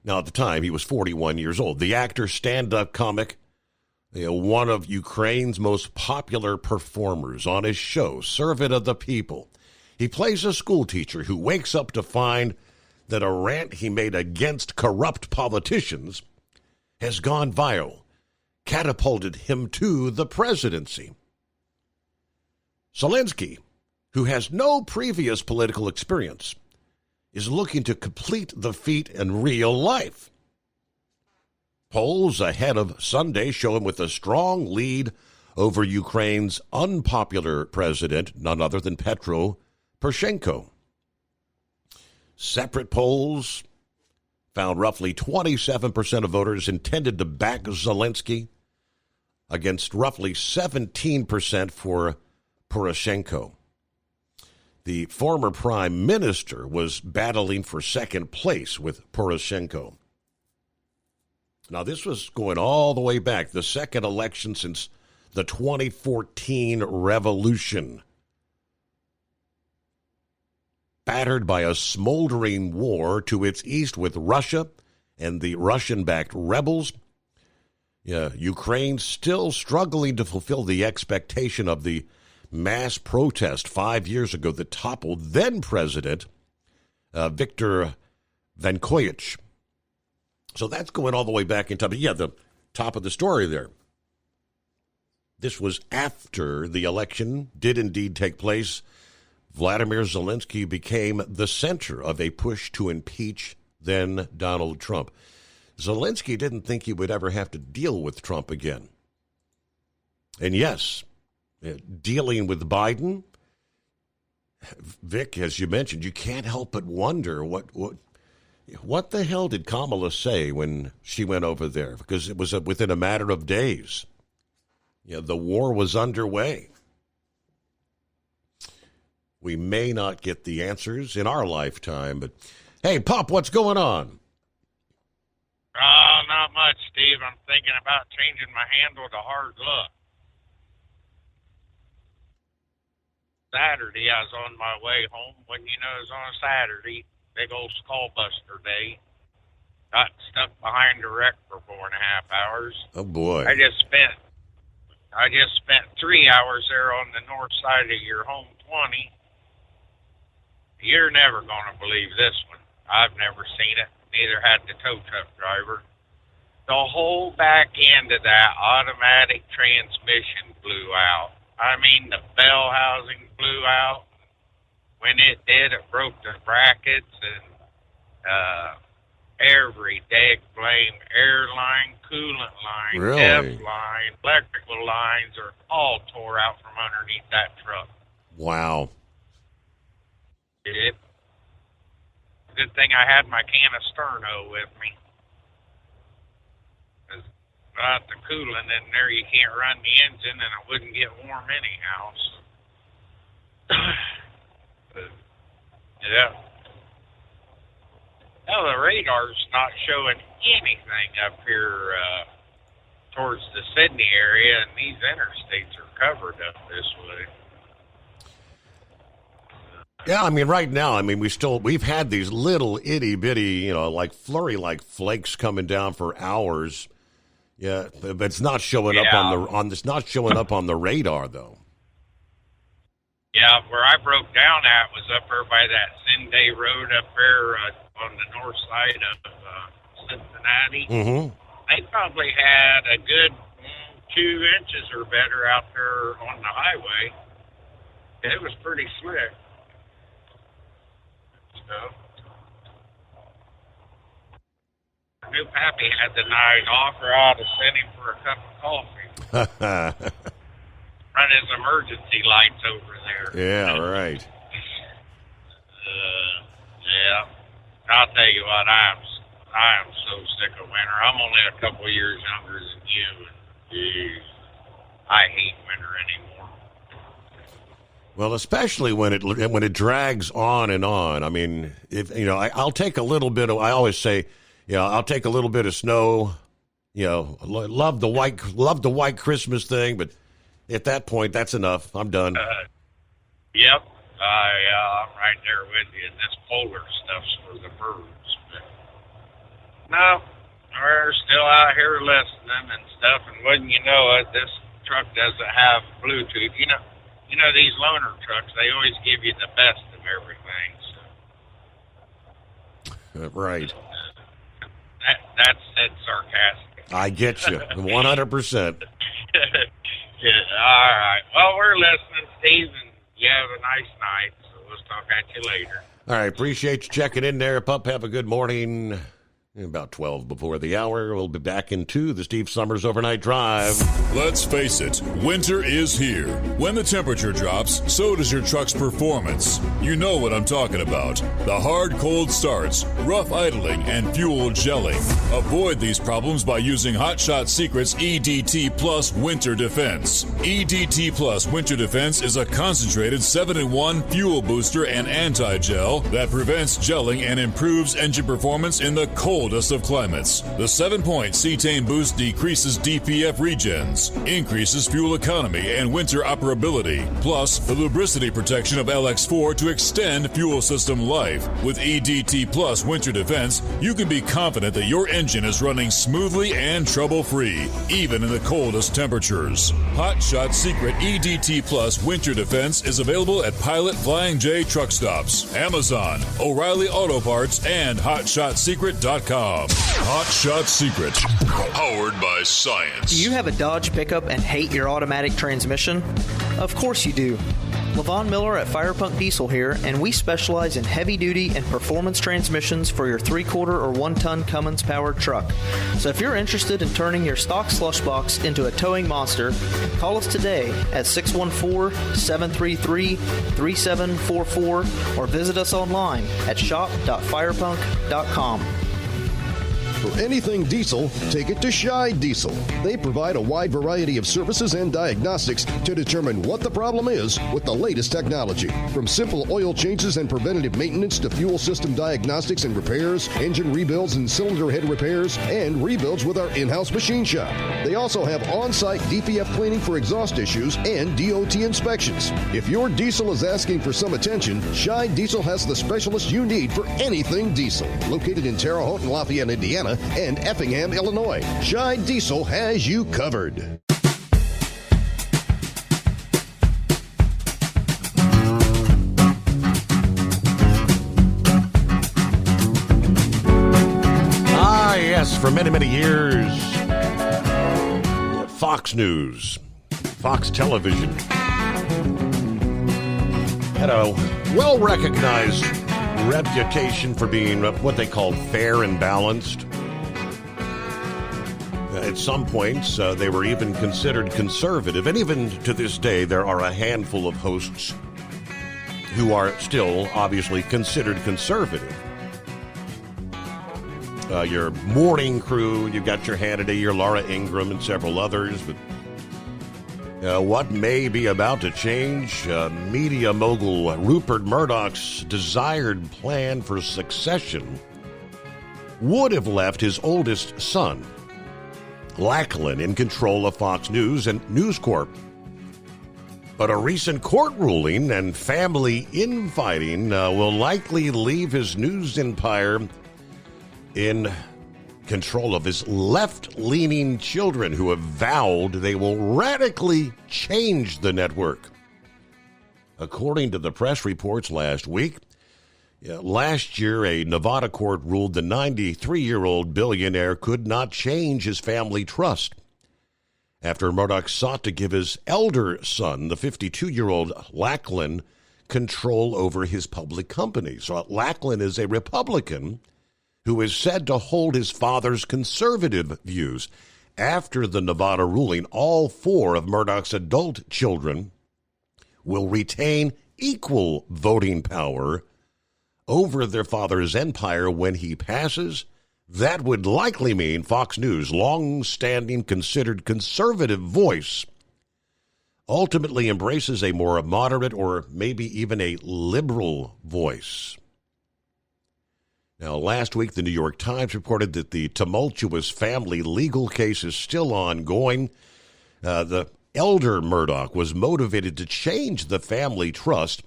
Now, at the time, he was 41 years old. The actor, stand-up comic, one of Ukraine's most popular performers on his show, Servant of the People. He plays a school teacher who wakes up to find that a rant he made against corrupt politicians has gone viral, catapulted him to the presidency. Zelensky, who has no previous political experience, is looking to complete the feat in real life. Polls ahead of Sunday show him with a strong lead over Ukraine's unpopular president, none other than Petro Poroshenko. Separate polls found roughly 27% of voters intended to back Zelensky against roughly 17% for Poroshenko. The former prime minister was battling for second place with Poroshenko. Now, this was going all the way back, the second election since the 2014 revolution. Battered by a smoldering war to its east with Russia and the Russian-backed rebels, Ukraine still struggling to fulfill the expectation of the mass protest 5 years ago that toppled then-President Viktor Yanukovych. So that's going all the way back in time. But the top of the story there. This was after the election did indeed take place. Vladimir Zelensky became the center of a push to impeach then Donald Trump. Zelensky didn't think he would ever have to deal with Trump again. And yes, dealing with Biden, Vic, as you mentioned, you can't help but wonder what the hell did Kamala say when she went over there? Because it was within a matter of days. the war was underway. We may not get the answers in our lifetime, but hey, Pop, what's going on? Not much, Steve. I'm thinking about changing my handle to hard luck. Saturday, I was on my way home. Wouldn't you know, it was on a Saturday, big old skull buster day. Got stuck behind the wreck for 4.5 hours. Oh, boy. I just spent 3 hours there on the north side of your home 20. You're never going to believe this one. I've never seen it. Neither had the tow truck driver. The whole back end of that automatic transmission blew out. I mean, the bell housing blew out. When it did, it broke the brackets, and every dag blame airline, coolant line, Really? F line, electrical lines are all tore out from underneath that truck. Wow. Yep. Good thing I had my can of Sterno with me. 'Cause without the coolant in there, you can't run the engine, and it wouldn't get warm anyhow. But, yeah. Well, the radar's not showing anything up here towards the Sydney area, and these interstates are covered up this way. Yeah, I mean, right now, we've had these little itty bitty, like flurry-like flakes coming down for hours. Yeah, but it's not showing up it's not showing up on the radar though. Yeah, where I broke down at was up there by that Sunday Road up there on the north side of Cincinnati. Mm-hmm. They probably had a good 2 inches or better out there on the highway. It was pretty slick. So, I knew Pappy had the night off, or I ought to send him for a cup of coffee. Run his emergency lights over there. Yeah, right. Yeah. I'll tell you what, I am so sick of winter. I'm only a couple years younger than you, and geez, I hate winter anymore. Well, especially when it drags on and on. I mean, I'll take a little bit of. I always say, I'll take a little bit of snow. Love the white Christmas thing, but at that point, that's enough. I'm done. Yep, I'm right there with you. And this polar stuff's for the birds. But no, we're still out here listening and stuff. And wouldn't you know it, this truck doesn't have Bluetooth. You know these loaner trucks, they always give you the best of everything. So. Right. That's said sarcastic. I get you, 100%. Yeah, all right. Well, we're listening, Steve, and you have a nice night, so we'll talk at you later. All right, appreciate you checking in there, Pup. Have a good morning. About 12 before the hour, we'll be back into the Steve Summers Overnight Drive. Let's face it, winter is here. When the temperature drops, so does your truck's performance. You know what I'm talking about. The hard, cold starts, rough idling, and fuel gelling. Avoid these problems by using Hot Shot Secret's EDT Plus Winter Defense. EDT Plus Winter Defense is a concentrated 7-in-1 fuel booster and anti-gel that prevents gelling and improves engine performance in the coldest of climates. The 7-point cetane boost decreases DPF regens, increases fuel economy and winter operability, plus the lubricity protection of LX4 to extend fuel system life. With EDT Plus Winter Defense, you can be confident that your engine is running smoothly and trouble-free, even in the coldest temperatures. Hot Shot Secret EDT Plus Winter Defense is available at Pilot Flying J truck stops, Amazon, O'Reilly Auto Parts, and HotShotSecret.com. Hot Shot Secret, powered by science. Do you have a Dodge pickup and hate your automatic transmission? Of course you do. Levon Miller at Firepunk Diesel here, and we specialize in heavy-duty and performance transmissions for your 3-quarter or 1-ton Cummins-powered truck. So if you're interested in turning your stock slush box into a towing monster, call us today at 614-733-3744 or visit us online at shop.firepunk.com. For anything diesel, take it to Scheid Diesel. They provide a wide variety of services and diagnostics to determine what the problem is with the latest technology. From simple oil changes and preventative maintenance to fuel system diagnostics and repairs, engine rebuilds and cylinder head repairs, and rebuilds with our in-house machine shop. They also have on-site DPF cleaning for exhaust issues and DOT inspections. If your diesel is asking for some attention, Scheid Diesel has the specialist you need for anything diesel. Located in Terre Haute and Lafayette, Indiana, and Effingham, Illinois, Scheid Diesel has you covered. Yes, for many, many years, Fox News, Fox Television, had a well-recognized reputation for being what they called fair and balanced. At some points, they were even considered conservative, and even to this day, there are a handful of hosts who are still obviously considered conservative. Your morning crew, you've got your Hannity, your Laura Ingraham, and several others. But what may be about to change? Media mogul Rupert Murdoch's desired plan for succession would have left his oldest son, Lachlan, in control of Fox News and News Corp. But a recent court ruling and family infighting will likely leave his news empire in control of his left-leaning children, who have vowed they will radically change the network. According to the press reports last week, last year a Nevada court ruled the 93-year-old billionaire could not change his family trust after Murdoch sought to give his elder son, the 52-year-old Lachlan, control over his public company. So Lachlan is a Republican who is said to hold his father's conservative views. After the Nevada ruling, all four of Murdoch's adult children will retain equal voting power over their father's empire when he passes. That would likely mean Fox News' long-standing considered conservative voice ultimately embraces a more moderate or maybe even a liberal voice. Now, last week, the New York Times reported that the tumultuous family legal case is still ongoing. The elder Murdoch was motivated to change the family trust,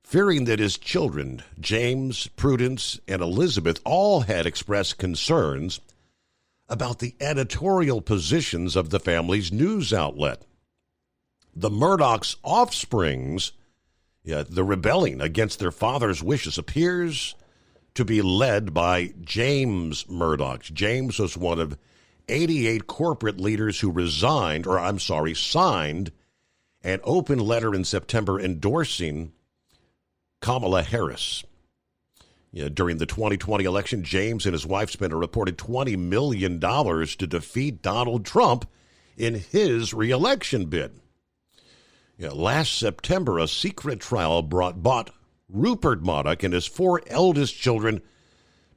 fearing that his children, James, Prudence, and Elizabeth, all had expressed concerns about the editorial positions of the family's news outlet. The Murdoch's offsprings, the rebelling against their father's wishes, appears to be led by James Murdoch. James was one of 88 corporate leaders who signed an open letter in September endorsing Kamala Harris. During the 2020 election, James and his wife spent a reported $20 million to defeat Donald Trump in his re-election bid. Last September, a secret trial brought Rupert Murdoch and his four eldest children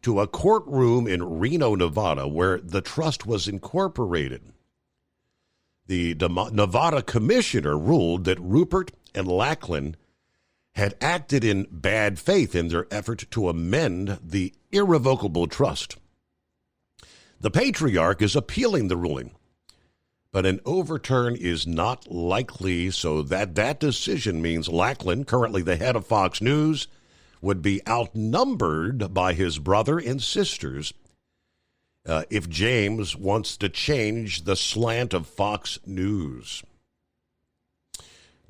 to a courtroom in Reno, Nevada, where the trust was incorporated. The Nevada commissioner ruled that Rupert and Lachlan had acted in bad faith in their effort to amend the irrevocable trust. The patriarch is appealing the ruling, but an overturn is not likely, so that decision means Lachlan, currently the head of Fox News, would be outnumbered by his brother and sisters if James wants to change the slant of Fox News.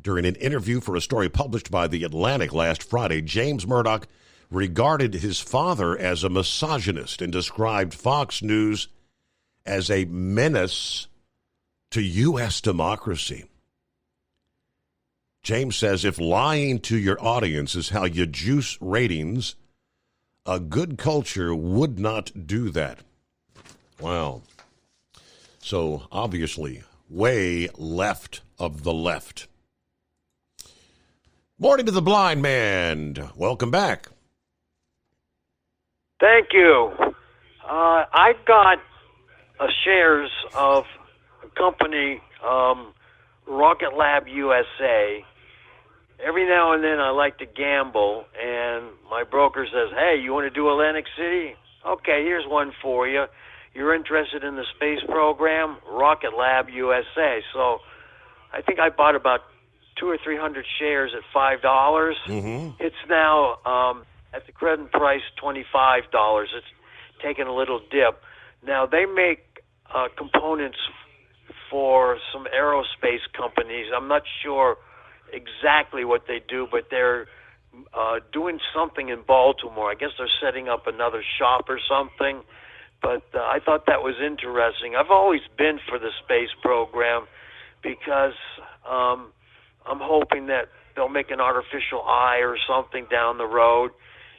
During an interview for a story published by The Atlantic last Friday, James Murdoch regarded his father as a misogynist and described Fox News as a menace to U.S. democracy. James says, if lying to your audience is how you juice ratings, a good culture would not do that. Wow. So, obviously, way left of the left. Morning to the blind man. Welcome back. Thank you. I got shares of a company, Rocket Lab USA. Every now and then I like to gamble, and my broker says, hey, you want to do Atlantic City? Okay, here's one for you. You're interested in the space program? Rocket Lab USA. So I think I bought about 200 or 300 shares at $5. Mm-hmm. It's now at the current price $25. It's taken a little dip. Now they make components for some aerospace companies. I'm not sure exactly what they do, but they're doing something in Baltimore. I guess they're setting up another shop or something. But I thought that was interesting. I've always been for the space program because I'm hoping that they'll make an artificial eye or something down the road.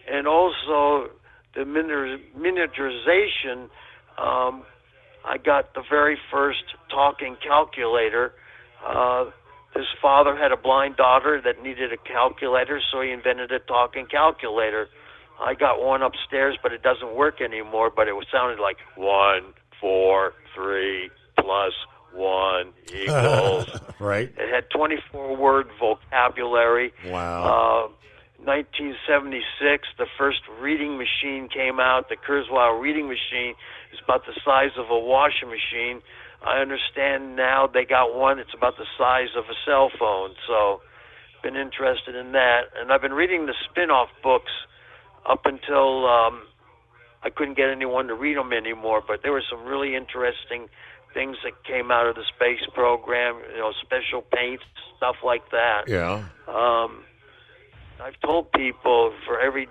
And also the miniaturization, I got the very first talking calculator. His father had a blind daughter that needed a calculator, so he invented a talking calculator. I got one upstairs, but it doesn't work anymore, but it sounded like 1, 4, 3 plus 1 equals. Right. It had 24-word vocabulary. Wow. 1976, the first reading machine came out. The Kurzweil reading machine is about the size of a washing machine. I understand now they got one that's about the size of a cell phone. So, been interested in that. And I've been reading the spin-off books up until I couldn't get anyone to read them anymore. But there were some really interesting things that came out of the space program, special paints, stuff like that. Yeah. I've told people for every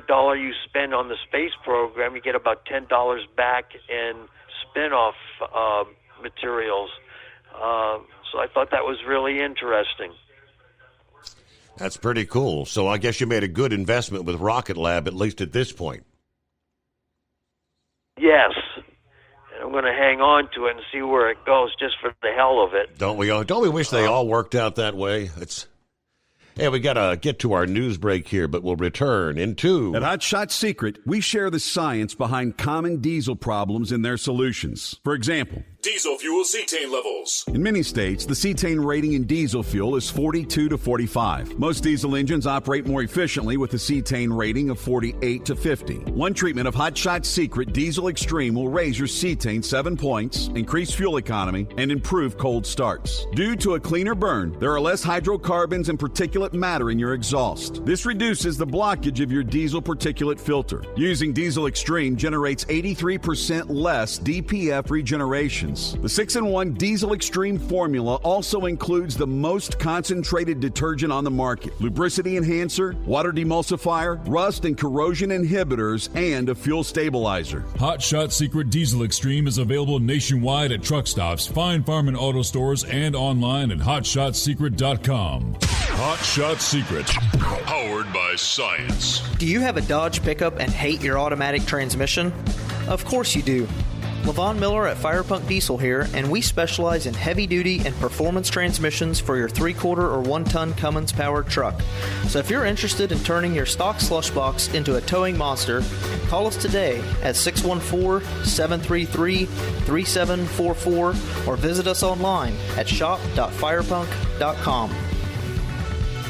dollar you spend on the space program, you get about $10 back in spin-off materials. So I thought that was really interesting. That's pretty cool. So I guess you made a good investment with Rocket Lab, at least at this point. Yes. And I'm going to hang on to it and see where it goes just for the hell of it. Don't we wish they all worked out that way? Hey, we got to get to our news break here, but we'll return in 2. At Hot Shot Secret, we share the science behind common diesel problems and their solutions. For example, diesel fuel cetane levels. In many states, the cetane rating in diesel fuel is 42 to 45. Most diesel engines operate more efficiently with a cetane rating of 48 to 50. One treatment of Hot Shot Secret Diesel Extreme will raise your cetane 7 points, increase fuel economy, and improve cold starts. Due to a cleaner burn, there are less hydrocarbons and particulate matter in your exhaust. This reduces the blockage of your diesel particulate filter. Using Diesel Extreme generates 83% less DPF regeneration. The 6-in-1 Diesel Extreme formula also includes the most concentrated detergent on the market, lubricity enhancer, water demulsifier, rust and corrosion inhibitors, and a fuel stabilizer. Hot Shot Secret Diesel Extreme is available nationwide at truck stops, fine farm and auto stores, and online at hotshotsecret.com. Hot Shot Secret, powered by science. Do you have a Dodge pickup and hate your automatic transmission? Of course you do. Levon Miller at Firepunk Diesel here, and we specialize in heavy-duty and performance transmissions for your 3-quarter or 1-ton Cummins-powered truck. So if you're interested in turning your stock slush box into a towing monster, call us today at 614-733-3744 or visit us online at shop.firepunk.com.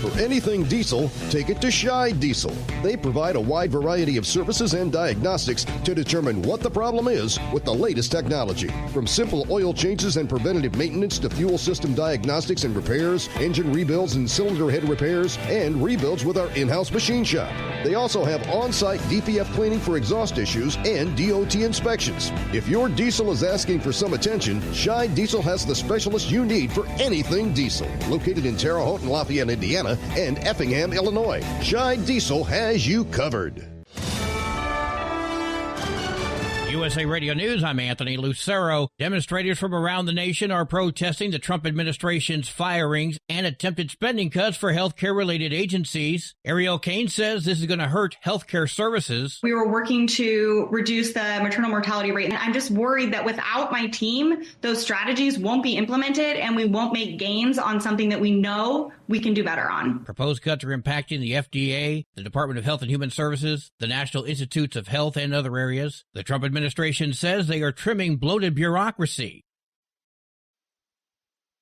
For anything diesel, take it to Scheid Diesel. They provide a wide variety of services and diagnostics to determine what the problem is with the latest technology. From simple oil changes and preventative maintenance to fuel system diagnostics and repairs, engine rebuilds and cylinder head repairs, and rebuilds with our in-house machine shop. They also have on-site DPF cleaning for exhaust issues and DOT inspections. If your diesel is asking for some attention, Scheid Diesel has the specialist you need for anything diesel. Located in Terre Haute and Lafayette, Indiana, and Effingham, Illinois, Scheid Diesel has you covered. USA Radio News, I'm Anthony Lucero. Demonstrators from around the nation are protesting the Trump administration's firings and attempted spending cuts for healthcare-related agencies. Ariel Kane says this is going to hurt healthcare services. We were working to reduce the maternal mortality rate, and I'm just worried that without my team, those strategies won't be implemented and we won't make gains on something that we know we can do better on. Proposed cuts are impacting the FDA, the Department of Health and Human Services, the National Institutes of Health, and other areas. The Trump administration says they are trimming bloated bureaucracy.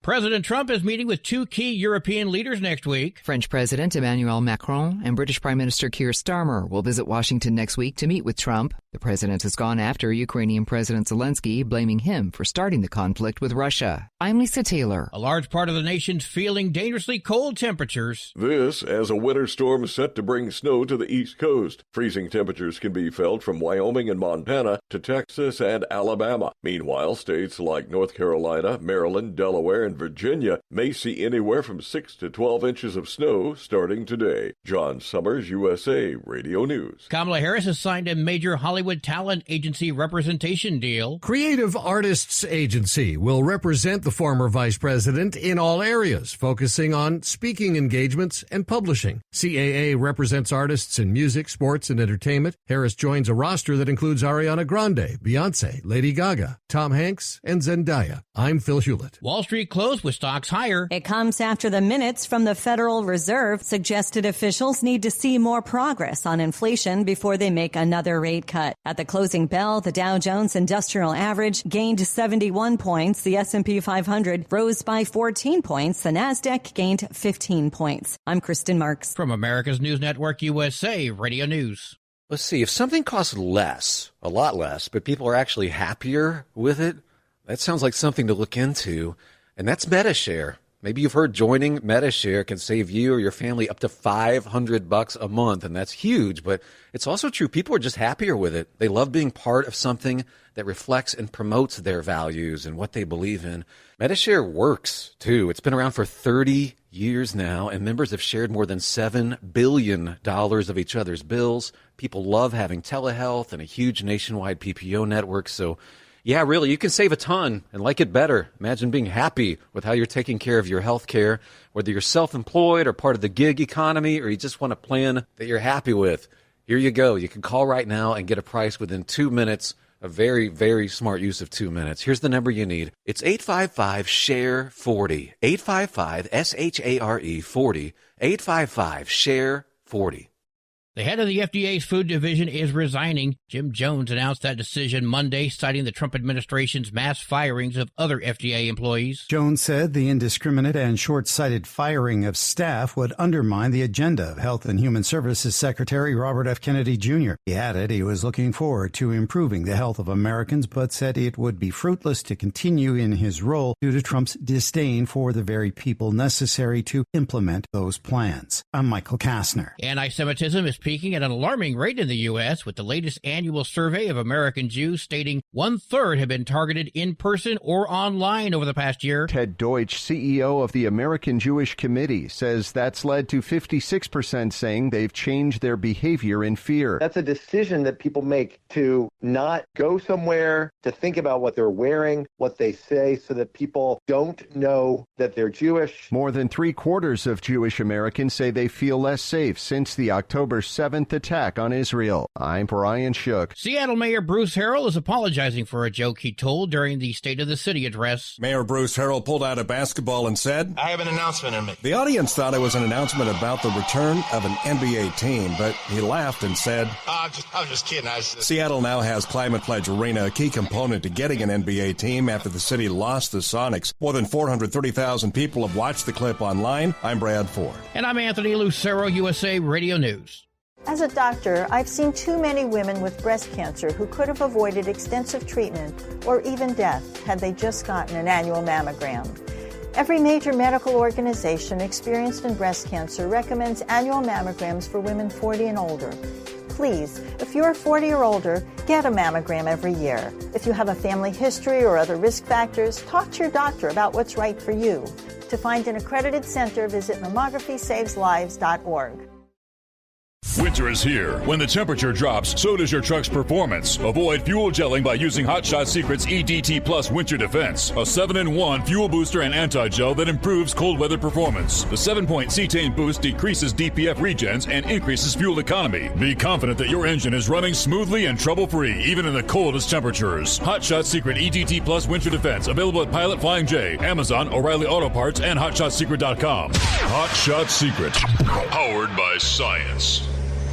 President Trump is meeting with two key European leaders next week. French President Emmanuel Macron and British Prime Minister Keir Starmer will visit Washington next week to meet with Trump. The president has gone after Ukrainian President Zelensky, blaming him for starting the conflict with Russia. I'm Lisa Taylor. A large part of the nation's feeling dangerously cold temperatures. This as a winter storm set to bring snow to the East Coast. Freezing temperatures can be felt from Wyoming and Montana to Texas and Alabama. Meanwhile, states like North Carolina, Maryland, Delaware, and Virginia may see anywhere from 6 to 12 inches of snow starting today. John Summers, USA Radio News. Kamala Harris has signed a major Hollywood talent agency representation deal. Creative Artists Agency will represent the former vice president in all areas, focusing on speaking engagements and publishing. CAA represents artists in music, sports, and entertainment. Harris joins a roster that includes Ariana Grande, Beyonce, Lady Gaga, Tom Hanks, and Zendaya. I'm Phil Hewlett. Wall Street closed with stocks higher. It comes after the minutes from the Federal Reserve suggested officials need to see more progress on inflation before they make another rate cut. At the closing bell, the Dow Jones Industrial Average gained 71 points. The S&P 500 rose by 14 points. The Nasdaq gained 15 points. I'm Kristen Marks. From America's News Network USA Radio News. Let's see, if something costs less, a lot less, but people are actually happier with it, that sounds like something to look into. And that's Metashare. Maybe you've heard joining Metashare can save you or your family up to $500 a month, and that's huge. But it's also true. People are just happier with it. They love being part of something that reflects and promotes their values and what they believe in. Metashare works, too. It's been around for 30 years now, and members have shared more than $7 billion of each other's bills. People love having telehealth and a huge nationwide PPO network, so yeah, really, you can save a ton and like it better. Imagine being happy with how you're taking care of your health care, whether you're self-employed or part of the gig economy, or you just want a plan that you're happy with. Here you go. You can call right now and get a price within 2 minutes. A very, very smart use of 2 minutes. Here's the number you need. It's 855-SHARE-40. 855-SHARE-40. 855-SHARE-40. The head of the FDA's food division is resigning. Jim Jones announced that decision Monday, citing the Trump administration's mass firings of other FDA employees. Jones said the indiscriminate and short-sighted firing of staff would undermine the agenda of Health and Human Services Secretary Robert F. Kennedy, Jr. He added he was looking forward to improving the health of Americans, but said it would be fruitless to continue in his role due to Trump's disdain for the very people necessary to implement those plans. I'm Michael Kastner. Anti-Semitism is peaking at an alarming rate in the U.S., with the latest annual survey of American Jews stating 1/3 have been targeted in person or online over the past year. Ted Deutsch, CEO of the American Jewish Committee, says that's led to 56% saying they've changed their behavior in fear. That's a decision that people make to not go somewhere, to think about what they're wearing, what they say, so that people don't know that they're Jewish. More than 3/4 of Jewish Americans say they feel less safe since the October 7th attack on Israel. I'm Brian Shook. Seattle Mayor Bruce Harrell is apologizing for a joke he told during the State of the City address. Mayor Bruce Harrell pulled out a basketball and said, "I have an announcement to make." The audience thought it was an announcement about the return of an NBA team, but he laughed and said, I was just kidding. Seattle now has Climate Pledge Arena, a key component to getting an NBA team after the city lost the Sonics. More than 430,000 people have watched the clip online. I'm Brad Ford. And I'm Anthony Lucero, USA Radio News. As a doctor, I've seen too many women with breast cancer who could have avoided extensive treatment or even death had they just gotten an annual mammogram. Every major medical organization experienced in breast cancer recommends annual mammograms for women 40 and older. Please, if you're 40 or older, get a mammogram every year. If you have a family history or other risk factors, talk to your doctor about what's right for you. To find an accredited center, visit mammography-saves-lives.org. Winter is here. When the temperature drops, so does your truck's performance. Avoid fuel gelling by using Hot Shot Secret's EDT Plus Winter Defense, a 7-in-1 fuel booster and anti-gel that improves cold weather performance. The 7-point cetane boost decreases DPF regens and increases fuel economy. Be confident that your engine is running smoothly and trouble-free, even in the coldest temperatures. Hot Shot Secret EDT Plus Winter Defense, available at Pilot Flying J, Amazon, O'Reilly Auto Parts, and HotShotSecret.com. Hot Shot Secret, powered by science.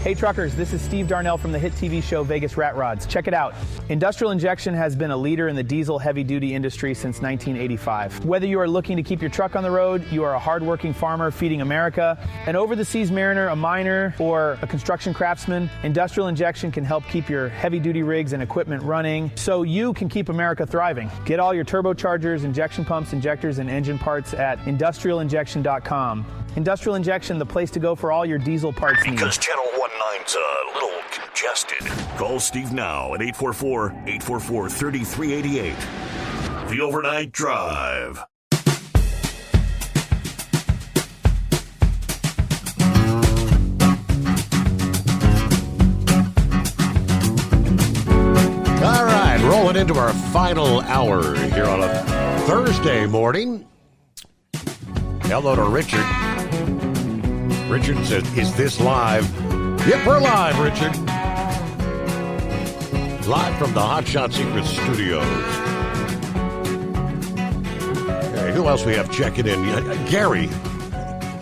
Hey truckers, this is Steve Darnell from the hit TV show Vegas Rat Rods. Check it out. Industrial Injection has been a leader in the diesel heavy-duty industry since 1985. Whether you are looking to keep your truck on the road, you are a hardworking farmer feeding America, an over-the-seas mariner, a miner, or a construction craftsman, Industrial Injection can help keep your heavy-duty rigs and equipment running so you can keep America thriving. Get all your turbochargers, injection pumps, injectors, and engine parts at industrialinjection.com. Industrial Injection, the place to go for all your diesel parts needs. Because Channel 19's a little congested. Call Steve now at 844-844-3388. The Overnight Drive. All right, rolling into our final hour here on a Thursday morning. Hello to Richard. Richard says, is this live? Yep, we're live, Richard. Live from the Hot Shot Secret Studios. Okay, who else we have checking in? Gary,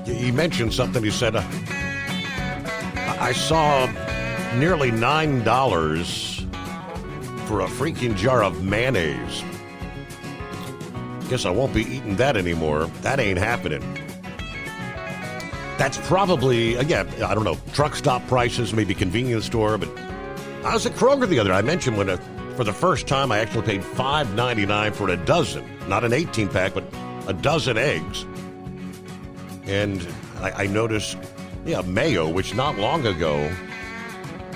he mentioned something. He said, I saw nearly $9 for a freaking jar of mayonnaise. Guess I won't be eating that anymore. That ain't happening. That's probably, again, I don't know, truck stop prices, maybe convenience store, but I was at Kroger the other day. I mentioned when for the first time I actually paid $5.99 for a dozen, not an 18-pack, but a dozen eggs. And I noticed, mayo, which not long ago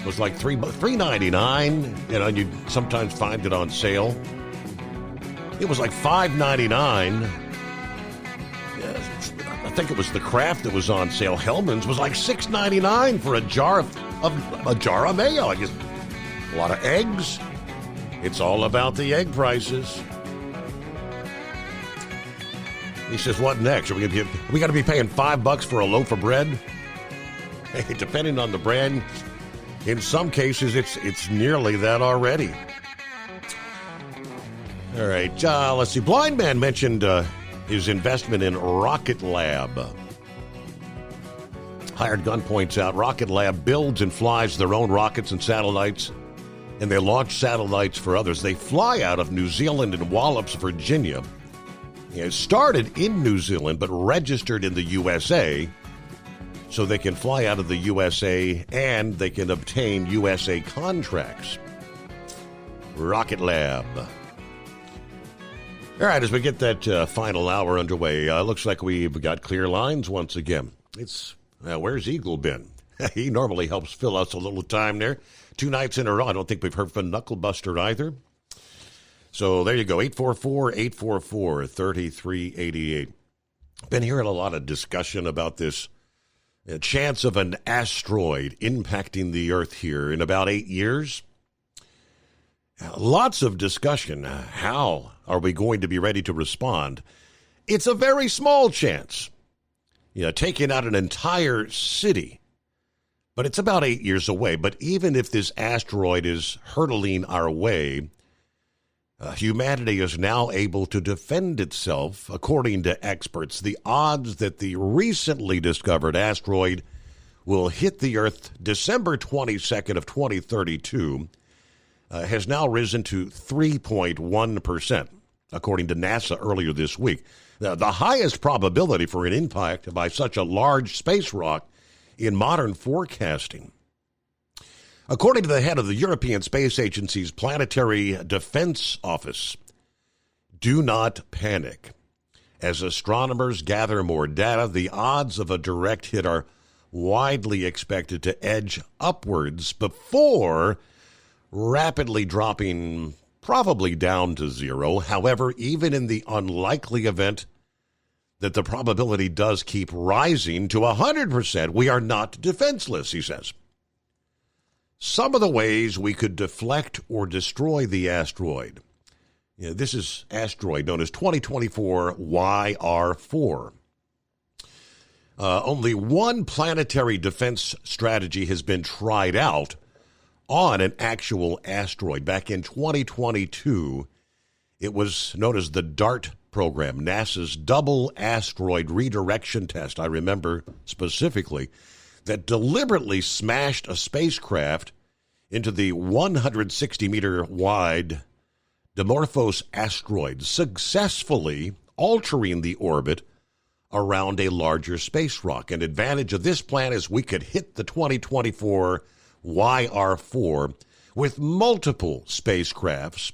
was like $3.99. You know, you'd sometimes find it on sale. It was like $5.99. I think it was the Kraft that was on sale. Hellman's was like $6.99 for a jar of mayo. I guess a lot of eggs. It's all about the egg prices. He says, "What next? Are we going to be paying $5 for a loaf of bread?" Hey, depending on the brand, in some cases it's nearly that already. All right, let's see. Blind Man mentioned his investment in Rocket Lab. Hired Gun points out Rocket Lab builds and flies their own rockets and satellites, and they launch satellites for others. They fly out of New Zealand and Wallops, Virginia. It started in New Zealand, but registered in the USA, so they can fly out of the USA and they can obtain USA contracts. Rocket Lab. All right, as we get that final hour underway, looks like we've got clear lines once again. It's where's Eagle been? He normally helps fill us a little time there. 2 nights in a row. I don't think we've heard from Knucklebuster either. So there you go, 844-844-3388. Been hearing a lot of discussion about this chance of an asteroid impacting the Earth here in about 8 years. Lots of discussion. How are we going to be ready to respond? It's a very small chance. Taking out an entire city. But it's about 8 years away. But even if this asteroid is hurtling our way, humanity is now able to defend itself. According to experts, the odds that the recently discovered asteroid will hit the Earth December 22nd of 2032 has now risen to 3.1%, according to NASA earlier this week. The highest probability for an impact by such a large space rock in modern forecasting. According to the head of the European Space Agency's Planetary Defense Office, do not panic. As astronomers gather more data, the odds of a direct hit are widely expected to edge upwards before rapidly dropping probably down to zero. However, even in the unlikely event that the probability does keep rising to 100%, we are not defenseless, he says. some of the ways we could deflect or destroy the asteroid. This is asteroid known as 2024 YR4. Only one planetary defense strategy has been tried out on an actual asteroid. Back in 2022, it was known as the DART program, NASA's Double Asteroid Redirection Test. I remember specifically that deliberately smashed a spacecraft into the 160-meter wide Dimorphos asteroid, successfully altering the orbit around a larger space rock. An advantage of this plan is we could hit the 2024 YR4 with multiple spacecrafts,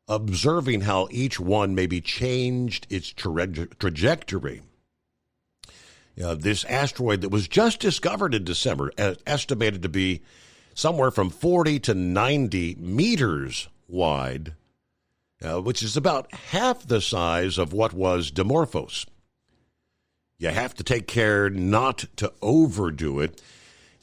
observing how each one maybe changed its trajectory. This asteroid that was just discovered in December, estimated to be somewhere from 40 to 90 meters wide, which is about half the size of what was Dimorphos. You have to take care not to overdo it.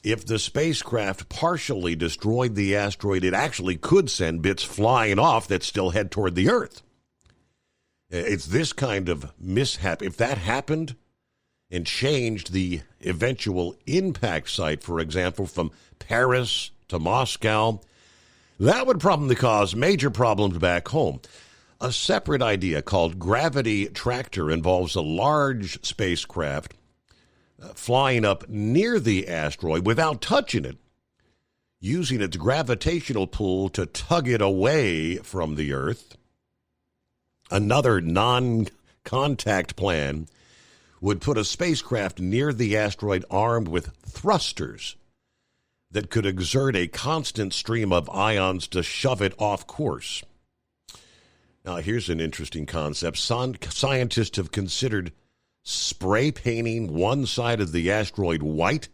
If the spacecraft partially destroyed the asteroid, it actually could send bits flying off that still head toward the Earth. It's this kind of mishap. If that happened and changed the eventual impact site, for example, from Paris to Moscow, that would probably cause major problems back home. A separate idea called Gravity Tractor involves a large spacecraft flying up near the asteroid without touching it, using its gravitational pull to tug it away from the Earth. Another non-contact plan would put a spacecraft near the asteroid armed with thrusters that could exert a constant stream of ions to shove it off course. Now, here's an interesting concept. Scientists have considered spray painting one side of the asteroid white,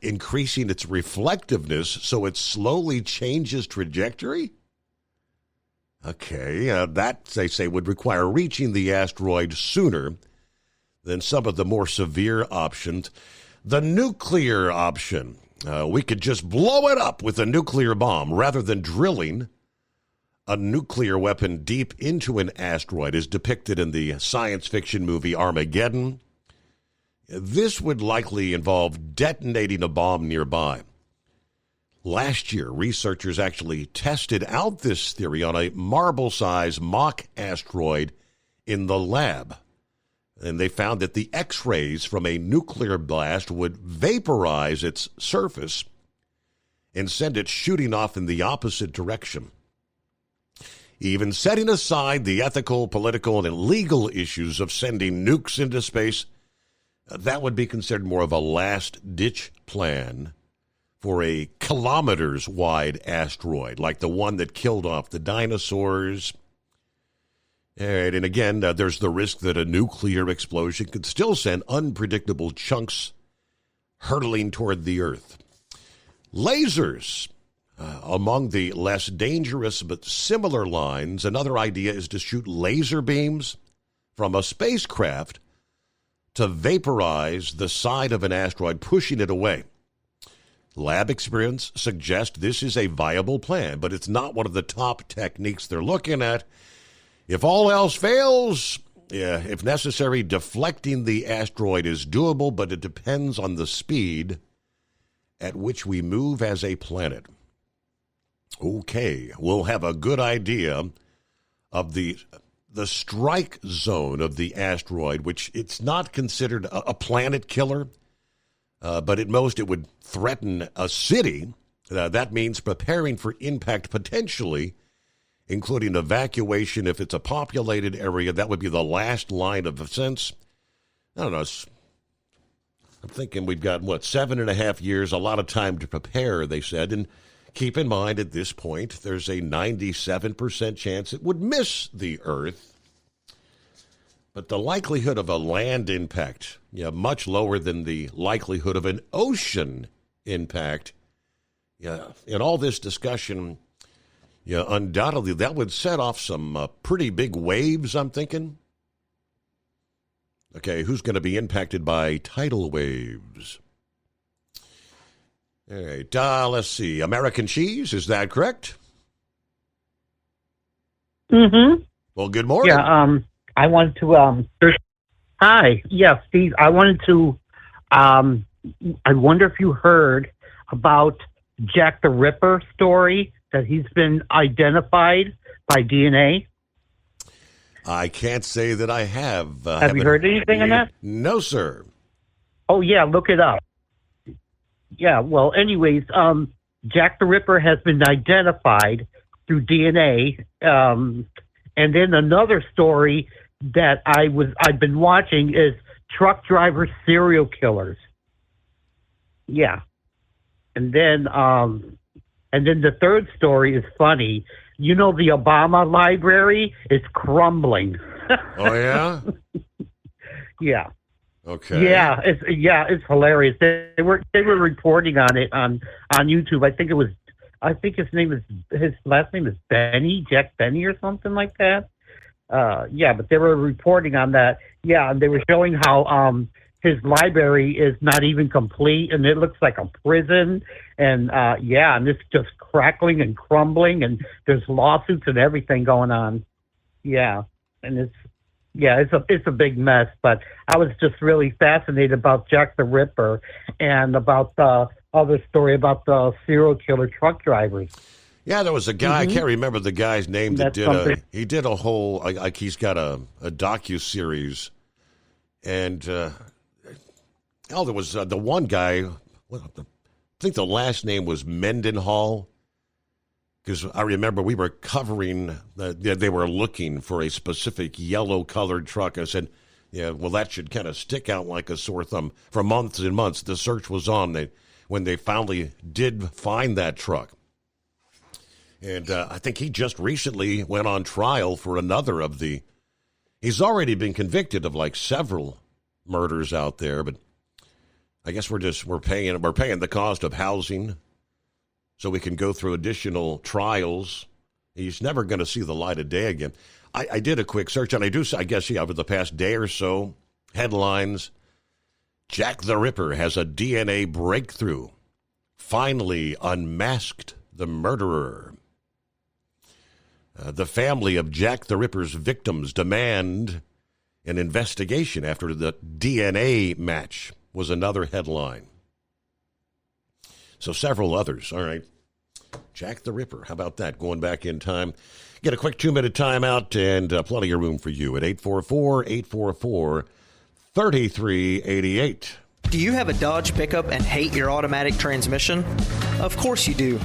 increasing its reflectiveness so it slowly changes trajectory. Okay, that, they say, would require reaching the asteroid sooner than some of the more severe options. The nuclear option, we could just blow it up with a nuclear bomb rather than drilling a nuclear weapon deep into an asteroid, as depicted in the science fiction movie Armageddon. This would likely involve detonating a bomb nearby. Last year, researchers actually tested out this theory on a marble-sized mock asteroid in the lab. And they found that the X-rays from a nuclear blast would vaporize its surface and send it shooting off in the opposite direction. Even setting aside the ethical, political, and legal issues of sending nukes into space, that would be considered more of a last-ditch plan for a kilometers-wide asteroid, like the one that killed off the dinosaurs. And again, there's the risk that a nuclear explosion could still send unpredictable chunks hurtling toward the Earth. Lasers. Among the less dangerous but similar lines, another idea is to shoot laser beams from a spacecraft to vaporize the side of an asteroid, pushing it away. Lab experience suggests this is a viable plan, but it's not one of the top techniques they're looking at. If all else fails, if necessary, deflecting the asteroid is doable, but it depends on the speed at which we move as a planet. Okay, we'll have a good idea of the strike zone of the asteroid, which it's not considered a planet killer, but at most it would threaten a city. That means preparing for impact potentially, including evacuation if it's a populated area. That would be the last line of defense. I don't know. I'm thinking we've got, 7.5 years, a lot of time to prepare, they said. And keep in mind, at this point, there's a 97% chance it would miss the Earth. But the likelihood of a land impact, much lower than the likelihood of an ocean impact. In all this discussion, undoubtedly that would set off some pretty big waves, I'm thinking. Okay, who's going to be impacted by tidal waves? All right, let's see. American cheese, is that correct? Mm-hmm. Well, good morning. Yeah, I wanted to, hi. Yeah, Steve, I wanted to, I wonder if you heard about Jack the Ripper story, that he's been identified by DNA. I can't say that I have. Have you heard anything on that? No, sir. Oh, yeah, look it up. Yeah, well, anyways, Jack the Ripper has been identified through DNA. And then another story that I've been watching is truck driver serial killers. Yeah. And then the third story is funny. You know, the Obama library is crumbling. Oh, yeah? Yeah. Okay. Yeah, it's hilarious. They were reporting on it on YouTube. I think his last name is Benny, Jack Benny or something like that. Yeah, but they were reporting on that. Yeah, and they were showing how his library is not even complete, and it looks like a prison. And and it's just crackling and crumbling, and there's lawsuits and everything going on. Yeah, and it's a big mess. But I was just really fascinated about Jack the Ripper and about the other story about the serial killer truck drivers. Yeah, there was a guy, I can't remember the guy's name, that did a whole, like he's got a docuseries. And, there was the one guy, I think the last name was Mendenhall, because I remember we were covering, they were looking for a specific yellow-colored truck. I said, yeah, well, that should kind of stick out like a sore thumb. For months and months, the search was on when they finally did find that truck. And I think he just recently went on trial for another of he's already been convicted of like several murders out there, but I guess we're paying the cost of housing so we can go through additional trials. He's never going to see the light of day again. I did a quick search, and I guess over the past day or so, headlines, Jack the Ripper has a DNA breakthrough, finally unmasked the murderer. The family of Jack the Ripper's victims demand an investigation after the DNA match was another headline. So several others. All right. Jack the Ripper. How about that? Going back in time. Get a quick 2-minute timeout and plenty of room for you at 844-844-3388. Do you have a Dodge pickup and hate your automatic transmission? Of course you do.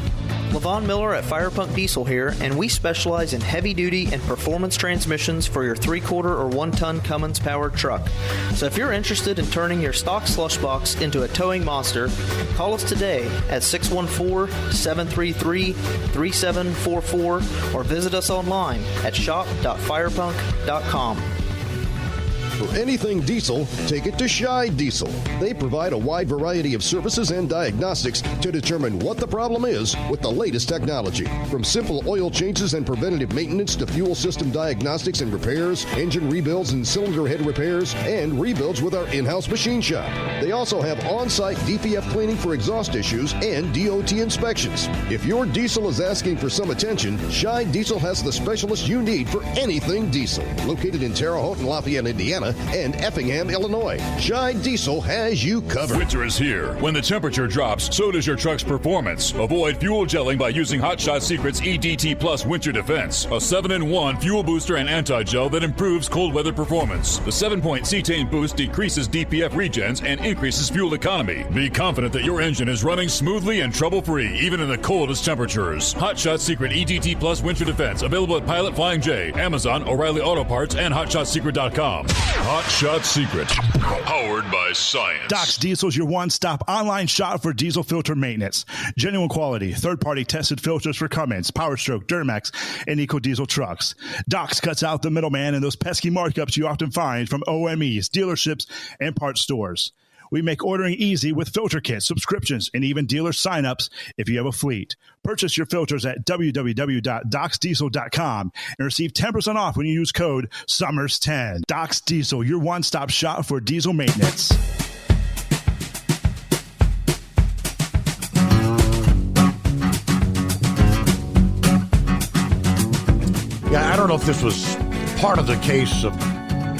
Levon Miller at Fire Punk Diesel here, and we specialize in heavy-duty and performance transmissions for your 3-quarter or 1-ton Cummins-powered truck. So if you're interested in turning your stock slush box into a towing monster, call us today at 614-733-3744 or visit us online at shop.firepunk.com. For anything diesel, take it to Scheid Diesel. They provide a wide variety of services and diagnostics to determine what the problem is with the latest technology. From simple oil changes and preventative maintenance to fuel system diagnostics and repairs, engine rebuilds and cylinder head repairs, and rebuilds with our in-house machine shop. They also have on-site DPF cleaning for exhaust issues and DOT inspections. If your diesel is asking for some attention, Scheid Diesel has the specialist you need for anything diesel. Located in Terre Haute and Lafayette, Indiana, and Effingham, Illinois. Scheid Diesel has you covered. Winter is here. When the temperature drops, so does your truck's performance. Avoid fuel gelling by using Hot Shot Secret's EDT Plus Winter Defense, a 7-in-1 fuel booster and anti-gel that improves cold weather performance. The 7-point cetane boost decreases DPF regens and increases fuel economy. Be confident that your engine is running smoothly and trouble-free, even in the coldest temperatures. Hot Shot Secret EDT Plus Winter Defense, available at Pilot Flying J, Amazon, O'Reilly Auto Parts, and HotShotSecret.com. Hot Shot Secret, powered by science. Doc's Diesel is your one-stop online shop for diesel filter maintenance. Genuine quality, third-party tested filters for Cummins, PowerStroke, Duramax, and EcoDiesel trucks. Doc's cuts out the middleman and those pesky markups you often find from OMEs, dealerships, and parts stores. We make ordering easy with filter kits, subscriptions, and even dealer sign-ups if you have a fleet. Purchase your filters at www.docsdiesel.com and receive 10% off when you use code SUMMERS10. Doc's Diesel, your one-stop shop for diesel maintenance. don't know if this was part of the case of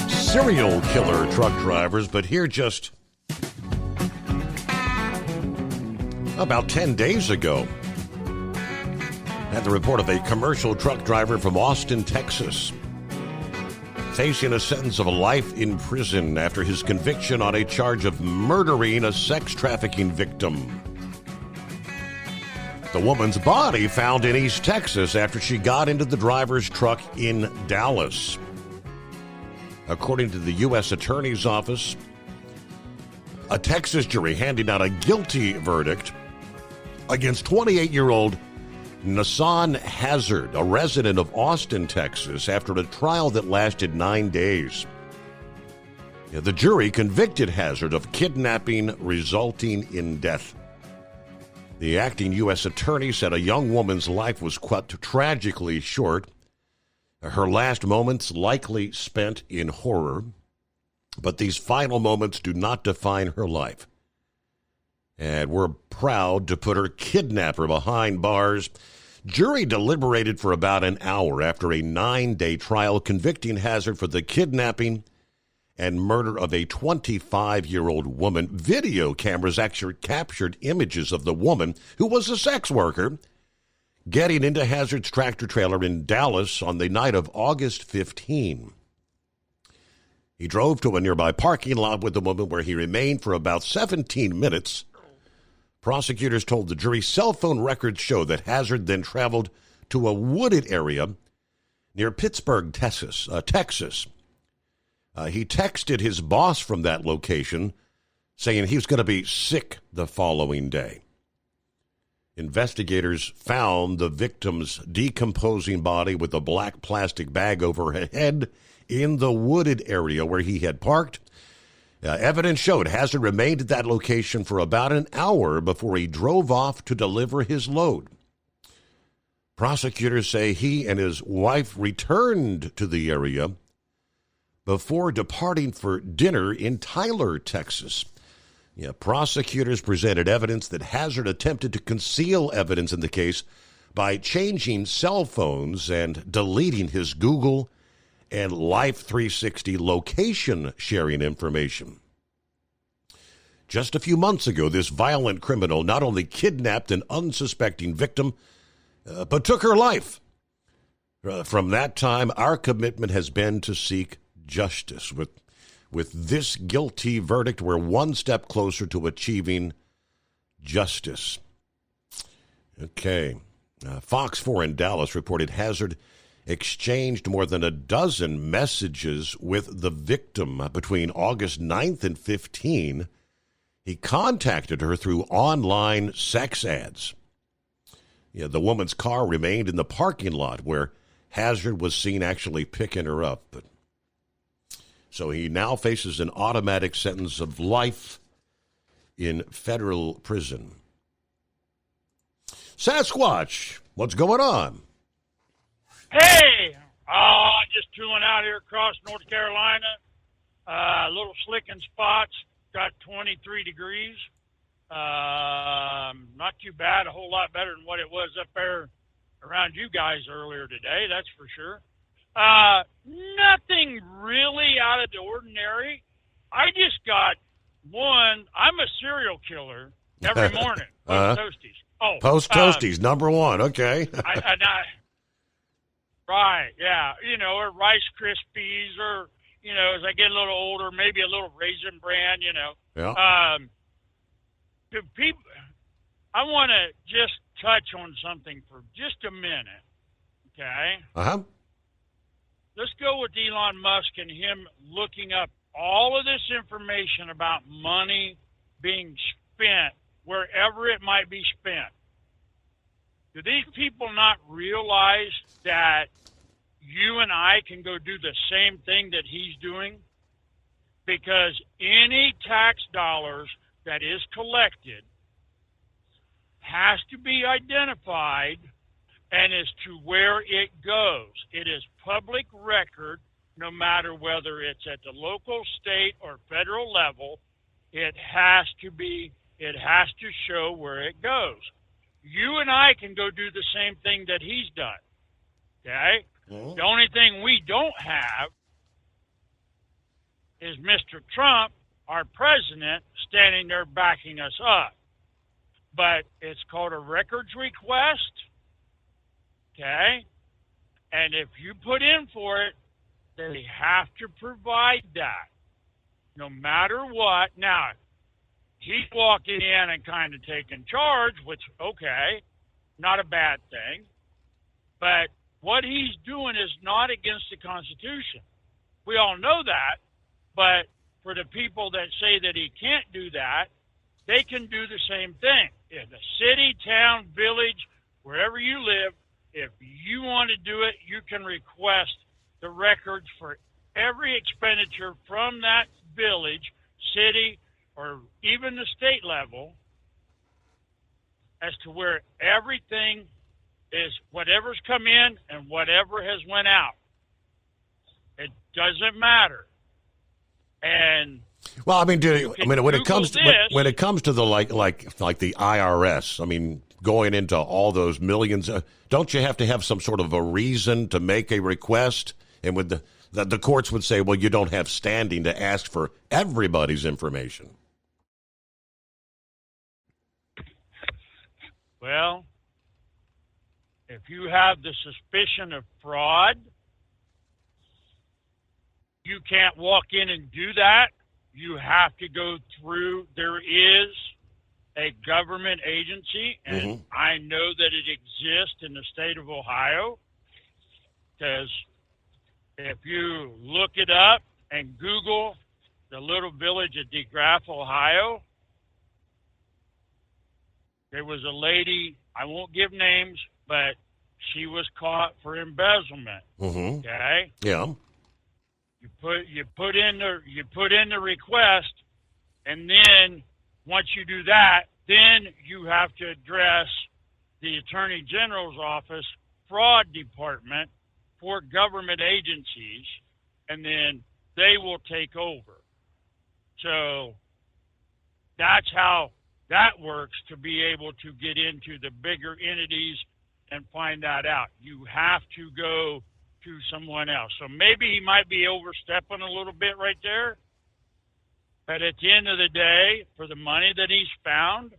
serial killer truck drivers, but here just about 10 days ago, had the report of a commercial truck driver from Austin, Texas, facing a sentence of life in prison after his conviction on a charge of murdering a sex trafficking victim. The woman's body found in East Texas after she got into the driver's truck in Dallas. According to the U.S. Attorney's Office, a Texas jury handing out a guilty verdict against 28-year-old Nassan Hazard, a resident of Austin, Texas, after a trial that lasted 9 days. The jury convicted Hazard of kidnapping resulting in death. The acting U.S. attorney said a young woman's life was cut tragically short, her last moments likely spent in horror, but these final moments do not define her life. And we're proud to put her kidnapper behind bars. Jury deliberated for about an hour after a 9-day trial, convicting Hazard for the kidnapping and murder of a 25-year-old woman. Video cameras actually captured images of the woman, who was a sex worker, getting into Hazard's tractor trailer in Dallas on the night of August 15. He drove to a nearby parking lot with the woman, where he remained for about 17 minutes. Prosecutors told the jury cell phone records show that Hazard then traveled to a wooded area near Pittsburgh, Texas. He texted his boss from that location saying he was going to be sick the following day. Investigators found the victim's decomposing body with a black plastic bag over her head in the wooded area where he had parked. Evidence showed Hazard remained at that location for about an hour before he drove off to deliver his load. Prosecutors say he and his wife returned to the area before departing for dinner in Tyler, Texas. Prosecutors presented evidence that Hazard attempted to conceal evidence in the case by changing cell phones and deleting his Google and Life 360 location sharing information. Just a few months ago, this violent criminal not only kidnapped an unsuspecting victim, but took her life. From that time, our commitment has been to seek justice. With this guilty verdict, we're one step closer to achieving justice. Okay. Fox 4 in Dallas reported Hazard exchanged more than a dozen messages with the victim between August 9th and 15. He contacted her through online sex ads. The woman's car remained in the parking lot where Hazard was seen actually picking her up. So he now faces an automatic sentence of life in federal prison. Sasquatch, what's going on? Hey! I just chilling out here across North Carolina. Little slicking spots, got 23 degrees. Not too bad, a whole lot better than what it was up there around you guys earlier today, that's for sure. Nothing really out of the ordinary. I just got one. I'm a serial killer every morning. Post Toasties. Post Toasties, number one. Okay. Right, yeah. Or Rice Krispies, or, as I get a little older, maybe a little Raisin Bran, Yeah. Do people, I want to just touch on something for just a minute, okay? Uh-huh. Let's go with Elon Musk and him looking up all of this information about money being spent wherever it might be spent. Do these people not realize that you and I can go do the same thing that he's doing? Because any tax dollars that is collected has to be identified and as to where it goes. It is public record, no matter whether it's at the local, state, or federal level. It has to show where it goes. You and I can go do the same thing that he's done, okay? The only thing we don't have is Mr. Trump, our president, standing there backing us up. But it's called a records request, okay? And if you put in for it, they have to provide that, no matter what. Now, he's walking in and kind of taking charge, which, okay, not a bad thing. But what he's doing is not against the Constitution. We all know that. But for the people that say that he can't do that, they can do the same thing. In the city, town, village, wherever you live, if you want to do it, you can request the records for every expenditure from that village, city, or even the state level as to where everything is, whatever's come in and whatever has went out. It doesn't matter. And well, I mean, when it comes to the like the IRS, I mean, going into all those millions, don't you have to have some sort of a reason to make a request? And with the courts would say, well, you don't have standing to ask for everybody's information. Well, if you have the suspicion of fraud, you can't walk in and do that. You have to go through, there is a government agency, and I know that it exists in the state of Ohio, because if you look it up and Google the little village of DeGraff, Ohio, there was a lady, I won't give names, but she was caught for embezzlement. Okay? Yeah. You put in the request, and then once you do that, then you have to address the Attorney General's office fraud department for government agencies, and then they will take over. So that's how that works, to be able to get into the bigger entities and find that out. You have to go to someone else. So maybe he might be overstepping a little bit right there. But at the end of the day, for the money that he's found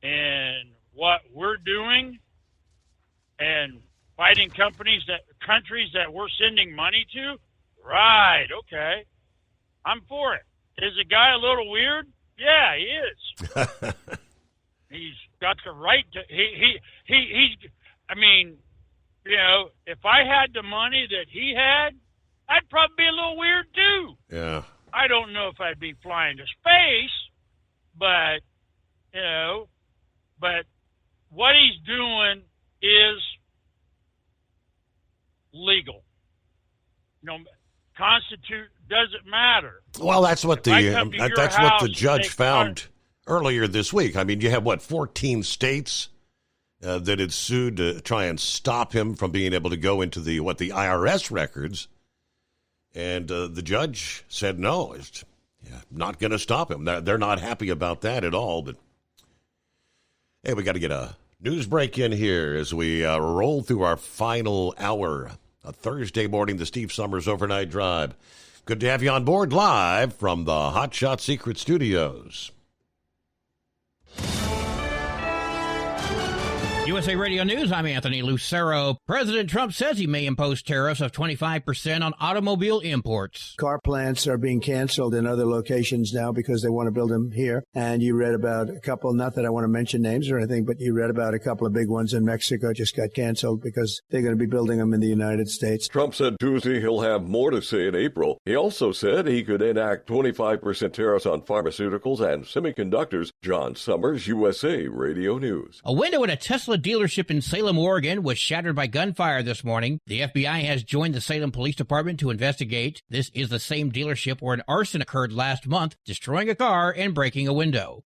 and what we're doing and fighting countries that we're sending money to, right, okay, I'm for it. Is the guy a little weird? Yeah, he is. He's got the right to, I mean, you know, if I had the money that he had, I'd probably be a little weird too. Yeah. I don't know if I'd be flying to space, but, you know, but what he's doing is legal. You know, constitute doesn't matter. Well, that's what the judge found earlier this week. I mean, you have 14 states that had sued to try and stop him from being able to go into the IRS records. And the judge said, no, it's not going to stop him. They're not happy about that at all. But, hey, we got to get a news break in here as we roll through our final hour, a Thursday morning, the Steve Summers Overnight Drive. Good to have you on board live from the Hot Shot Secret Studios. USA Radio News, I'm Anthony Lucero. President Trump says he may impose tariffs of 25% on automobile imports. Car plants are being canceled in other locations now because they want to build them here. And you read about a couple, not that I want to mention names or anything, but you read about a couple of big ones in Mexico just got canceled because they're going to be building them in the United States. Trump said Tuesday he'll have more to say in April. He also said he could enact 25% tariffs on pharmaceuticals and semiconductors. John Summers, USA Radio News. A window at a Tesla dealership in Salem, Oregon was shattered by gunfire this morning. The FBI has joined the Salem Police Department to investigate. This is the same dealership where an arson occurred last month, destroying a car and breaking a window.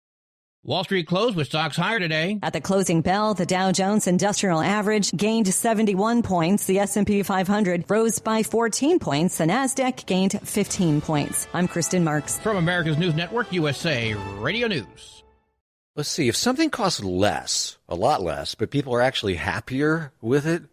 Wall Street closed with stocks higher today. At the closing bell, the Dow Jones Industrial Average gained 71 points. The S&P 500 rose by 14 points. The Nasdaq gained 15 points. I'm Kristen Marks. From America's News Network, USA Radio News. Let's see, if something costs less, a lot less, but people are actually happier with it,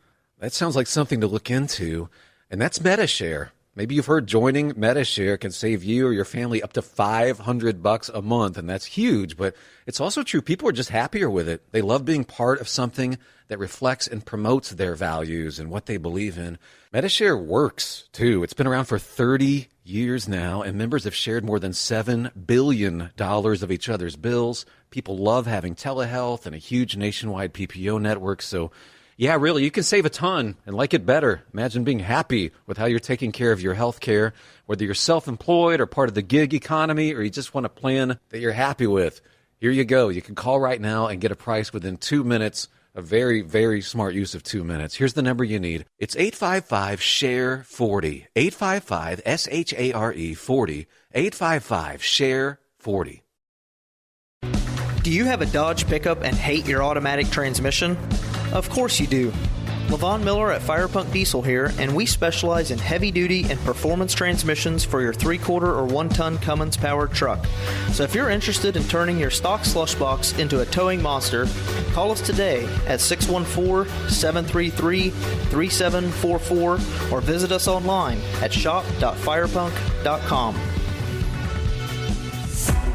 That sounds like something to look into. And that's MetaShare. Maybe you've heard joining MetaShare can save you or your family up to $500 a month, and that's huge. But it's also true. People are just happier with it. They love being part of something that reflects and promotes their values and what they believe in. MetaShare works, too. It's been around for 30 years now, and members have shared more than $7 billion of each other's bills. People love having telehealth and a huge nationwide PPO network, so yeah, really, you can save a ton and like it better. Imagine being happy with how you're taking care of your health care, whether you're self-employed or part of the gig economy, or you just want a plan that you're happy with. Here you go. You can call right now and get a price within 2 minutes. A very, very smart use of 2 minutes. Here's the number you need. It's 855-SHARE-40. 855-SHARE-40. 855-SHARE-40. Do you have a Dodge pickup and hate your automatic transmission? Of course you do. Levon Miller at Firepunk Diesel here, and we specialize in heavy-duty and performance transmissions for your 3-quarter or 1-ton Cummins-powered truck. So if you're interested in turning your stock slush box into a towing monster, call us today at 614-733-3744 or visit us online at shop.firepunk.com.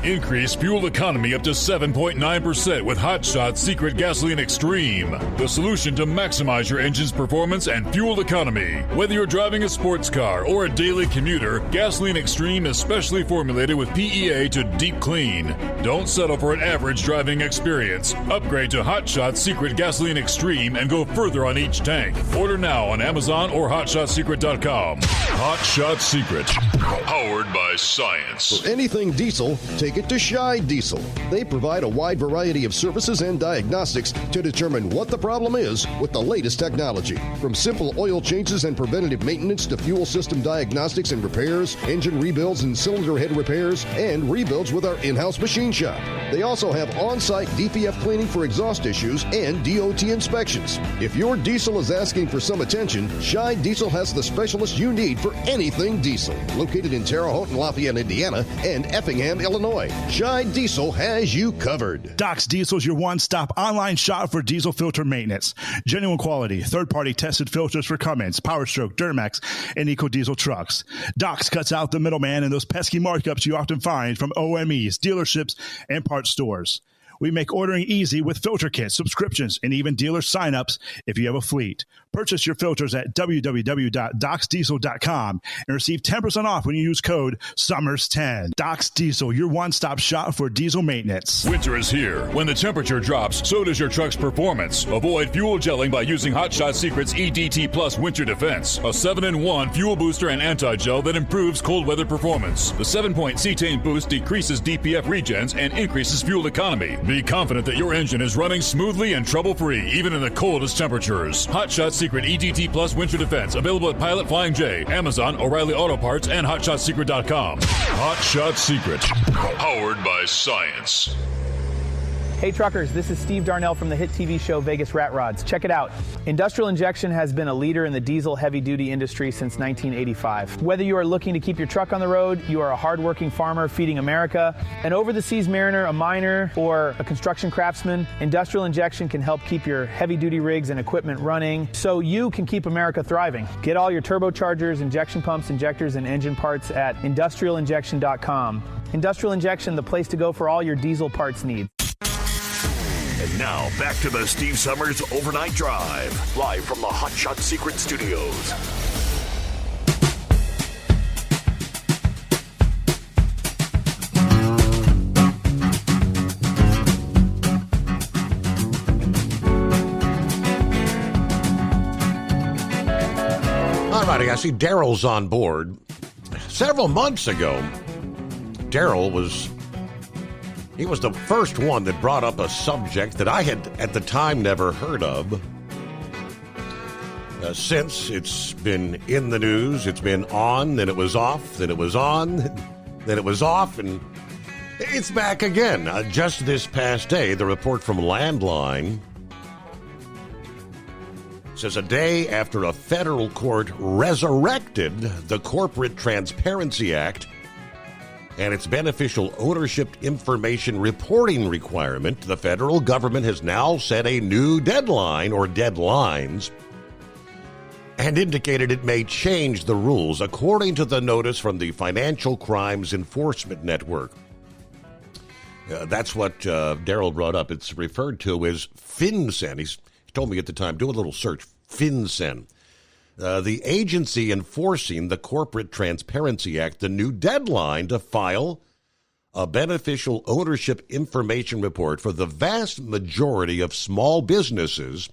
Increase fuel economy up to 7.9% with Hot Shot Secret Gasoline Extreme, the solution to maximize your engine's performance and fuel economy. Whether you're driving a sports car or a daily commuter, Gasoline Extreme is specially formulated with PEA to deep clean. Don't settle for an average driving experience. Upgrade to Hot Shot Secret Gasoline Extreme and go further on each tank. Order now on Amazon or HotShotSecret.com. Hot Shot Secret, powered by science. For anything diesel, take it to Scheid Diesel. They provide a wide variety of services and diagnostics to determine what the problem is with the latest technology. From simple oil changes and preventative maintenance to fuel system diagnostics and repairs, engine rebuilds and cylinder head repairs, and rebuilds with our in-house machine shop. They also have on-site DPF cleaning for exhaust issues and DOT inspections. If your diesel is asking for some attention, Scheid Diesel has the specialist you need for anything diesel. Located in Terre Haute and Lafayette, Indiana, and Effingham, Illinois. Scheid Diesel has you covered. Doc's Diesel is your one-stop online shop for diesel filter maintenance. Genuine quality, third-party tested filters for Cummins, PowerStroke, Duramax, and EcoDiesel trucks. Doc's cuts out the middleman and those pesky markups you often find from OMEs, dealerships, and parts stores. We make ordering easy with filter kits, subscriptions, and even dealer sign-ups if you have a fleet. Purchase your filters at www.docsdiesel.com and receive 10% off when you use code SUMMERS10. Doc's Diesel, your one-stop shop for diesel maintenance. Winter is here. When the temperature drops, so does your truck's performance. Avoid fuel gelling by using Hot Shot Secret's EDT Plus Winter Defense, a 7-in-1 fuel booster and anti-gel that improves cold weather performance. The 7-point cetane boost decreases DPF regens and increases fuel economy. Be confident that your engine is running smoothly and trouble-free, even in the coldest temperatures. Hot Shot Secret EDT Plus Winter Defense, available at Pilot Flying J, Amazon, O'Reilly Auto Parts, and HotShotSecret.com. Hot Shot Secret, powered by science. Hey truckers, this is Steve Darnell from the hit TV show Vegas Rat Rods. Check it out. Industrial Injection has been a leader in the diesel heavy-duty industry since 1985. Whether you are looking to keep your truck on the road, you are a hardworking farmer feeding America, an over-the-seas mariner, a miner, or a construction craftsman, Industrial Injection can help keep your heavy-duty rigs and equipment running so you can keep America thriving. Get all your turbochargers, injection pumps, injectors, and engine parts at industrialinjection.com. Industrial Injection, the place to go for all your diesel parts needs. And now, back to the Steve Summers Overnight Drive, live from the Hot Shot Secret Studios. All righty, I see Daryl's on board. Several months ago, Daryl was the first one that brought up a subject that I had at the time never heard of. Since it's been in the news, it's been on, then it was off, then it was on, then it was off, and it's back again. Just this past day, the report from Landline says a day after a federal court resurrected the Corporate Transparency Act and its beneficial ownership information reporting requirement, the federal government has now set a new deadline or deadlines and indicated it may change the rules, according to the notice from the Financial Crimes Enforcement Network. That's what Daryl brought up. It's referred to as FinCEN. He told me at the time, do a little search, FinCEN. The agency enforcing the Corporate Transparency Act, the new deadline to file a beneficial ownership information report for the vast majority of small businesses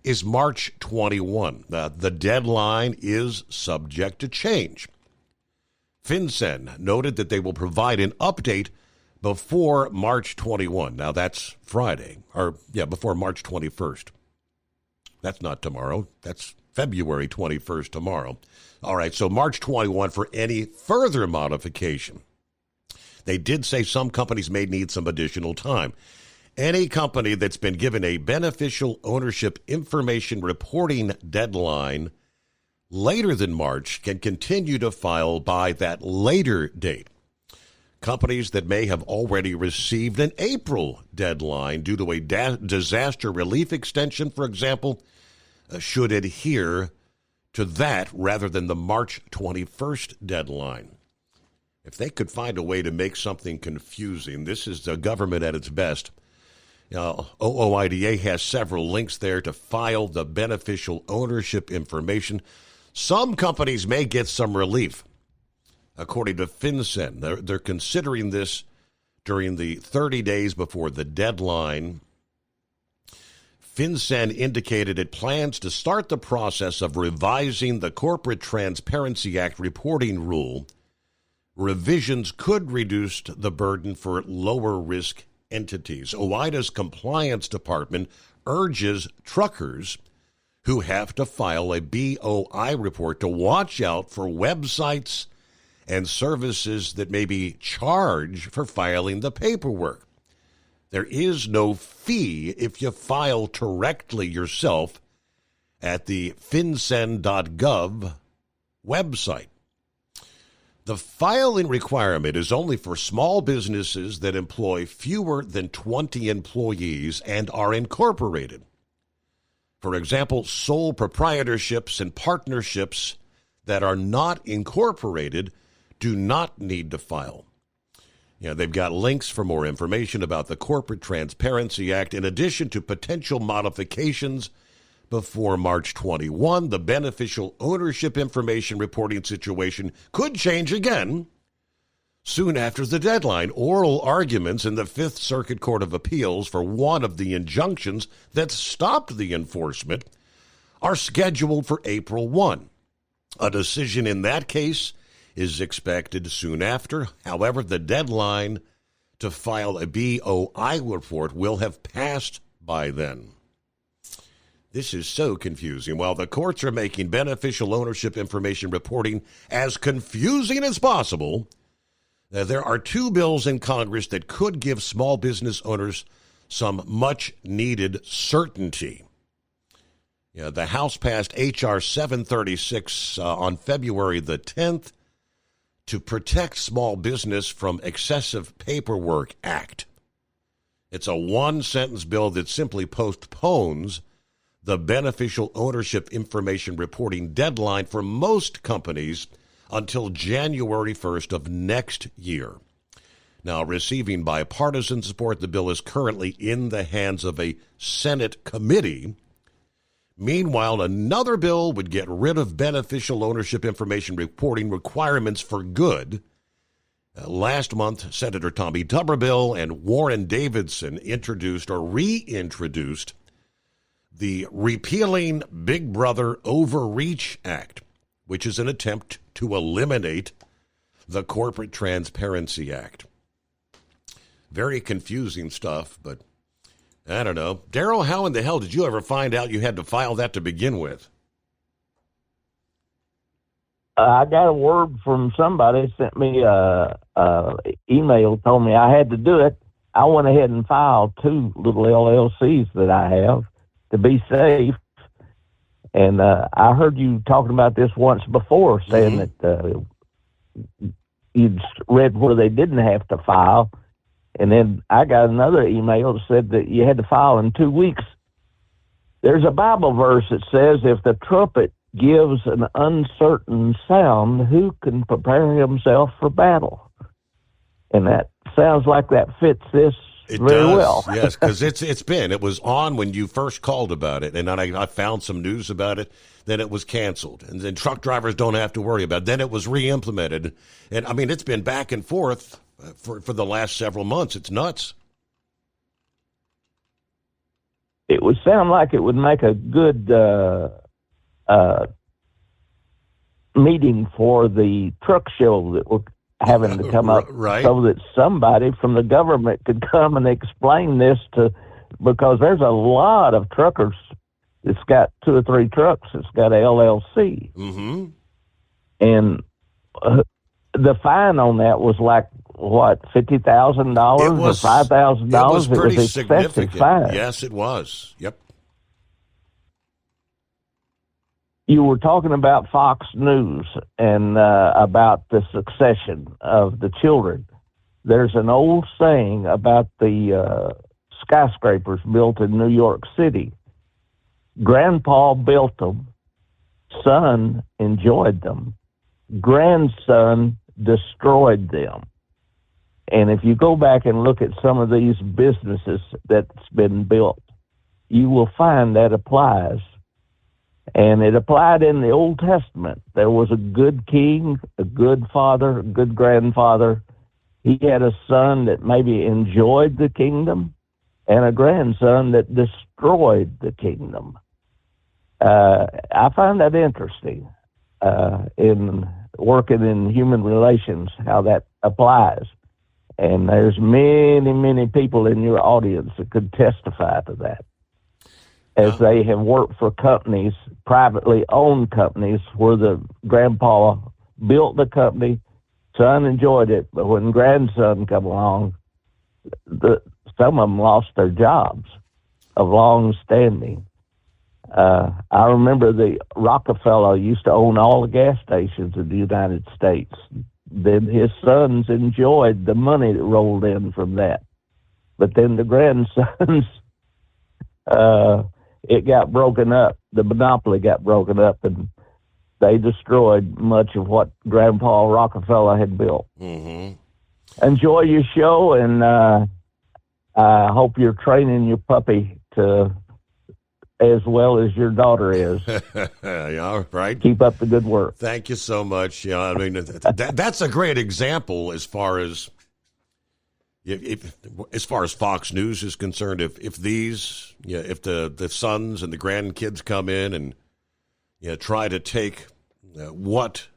is March 21. The deadline is subject to change. FinCEN noted that they will provide an update before March 21. Now, that's Friday, before March 21st. That's not tomorrow. That's February 21st tomorrow. All right, so March 21 for any further modification. They did say some companies may need some additional time. Any company that's been given a beneficial ownership information reporting deadline later than March can continue to file by that later date. Companies that may have already received an April deadline due to a disaster relief extension, for example, should adhere to that rather than the March 21st deadline. If they could find a way to make something confusing, this is the government at its best. OOIDA has several links there to file the beneficial ownership information. Some companies may get some relief. According to FinCEN, they're considering this during the 30 days before the deadline. FinCEN indicated it plans to start the process of revising the Corporate Transparency Act reporting rule. Revisions could reduce the burden for lower-risk entities. OOIDA's compliance department urges truckers who have to file a BOI report to watch out for websites and services that may be charged for filing the paperwork. There is no fee if you file directly yourself at the fincen.gov website. The filing requirement is only for small businesses that employ fewer than 20 employees and are incorporated. For example, sole proprietorships and partnerships that are not incorporated do not need to file. They've got links for more information about the Corporate Transparency Act. In addition to potential modifications before March 21, the beneficial ownership information reporting situation could change again soon after the deadline. Oral arguments in the Fifth Circuit Court of Appeals for one of the injunctions that stopped the enforcement are scheduled for April 1. A decision in that case is expected soon after. However, the deadline to file a BOI report will have passed by then. This is so confusing. While the courts are making beneficial ownership information reporting as confusing as possible, there are two bills in Congress that could give small business owners some much-needed certainty. The House passed H.R. 736 on February the 10th to Protect Small Business from Excessive Paperwork Act. It's a one-sentence bill that simply postpones the beneficial ownership information reporting deadline for most companies until January 1st of next year. Now, receiving bipartisan support, the bill is currently in the hands of a Senate committee. Meanwhile, another bill would get rid of beneficial ownership information reporting requirements for good. Last month, Senator Tommy Tuberville and Warren Davidson introduced or reintroduced the Repealing Big Brother Overreach Act, which is an attempt to eliminate the Corporate Transparency Act. Very confusing stuff, but I don't know. Daryl, how in the hell did you ever find out you had to file that to begin with? I got a word from somebody, sent me a email, told me I had to do it. I went ahead and filed 2 little LLCs that I have to be safe. And I heard you talking about this once before, saying that you'd read where they didn't have to file. And then I got another email that said that you had to file in 2 weeks. There's a Bible verse that says if the trumpet gives an uncertain sound, who can prepare himself for battle? And that sounds like that fits this very does, well. Yes, because it was on when you first called about it, and then I found some news about it. Then it was canceled, and then truck drivers don't have to worry about it. Then it was re-implemented, and I mean it's been back and forth for the last several months. It's nuts. It would sound like it would make a good meeting for the truck show that we're having to come up, right, so that somebody from the government could come and explain this because there's a lot of truckers that's got 2 or 3 trucks that's got a LLC. Mm-hmm. And the fine on that was like, what, $50,000 or $5,000? It was pretty excessive significant. fine. Yes, it was. Yep. You were talking about Fox News and about the succession of the children. There's an old saying about the skyscrapers built in New York City. Grandpa built them. Son enjoyed them. Grandson destroyed them. And if you go back and look at some of these businesses that's been built, you will find that applies. And it applied in the Old Testament. There was a good king, a good father, a good grandfather. He had a son that maybe enjoyed the kingdom and a grandson that destroyed the kingdom. I find that interesting in working in human relations, how that applies. And there's many, many people in your audience that could testify to that, as they have worked for companies, privately owned companies, where the grandpa built the company, son enjoyed it, but when grandson come along, some of them lost their jobs of long standing. I remember the Rockefeller used to own all the gas stations in the United States. Then his sons enjoyed the money that rolled in from that. But then the grandsons, it got broken up. The monopoly got broken up, and they destroyed much of what Grandpa Rockefeller had built. Mm-hmm. Enjoy your show, and I hope you're training your puppy to as well as your daughter is. Yeah, right. Keep up the good work. Thank you so much. Yeah, I mean that's a great example as far as Fox News is concerned. If the sons and the grandkids come in and try to take what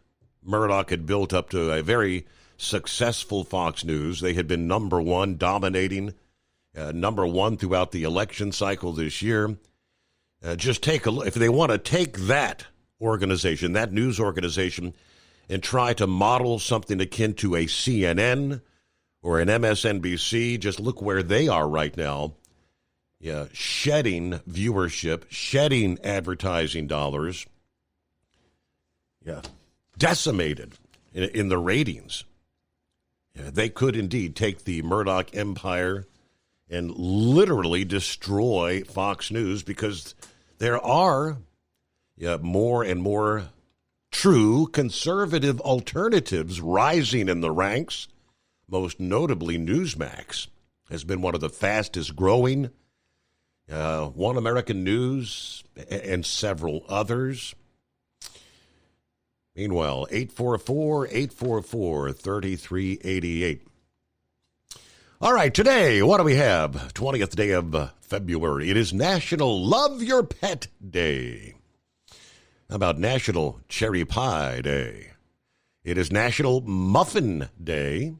Murdoch had built up to a very successful Fox News, they had been number one, dominating number one throughout the election cycle this year. Just take a look. If they want to take that organization, that news organization, and try to model something akin to a CNN or an MSNBC, just look where they are right now. Yeah, shedding viewership, shedding advertising dollars. Yeah, decimated in the ratings. Yeah, they could indeed take the Murdoch empire and literally destroy Fox News, because there are more and more true conservative alternatives rising in the ranks. Most notably, Newsmax has been one of the fastest growing. One American News and several others. Meanwhile, 844-844-3388. All right, today, what do we have? 20th day of February. It is National Love Your Pet Day. How about National Cherry Pie Day? It is National Muffin Day.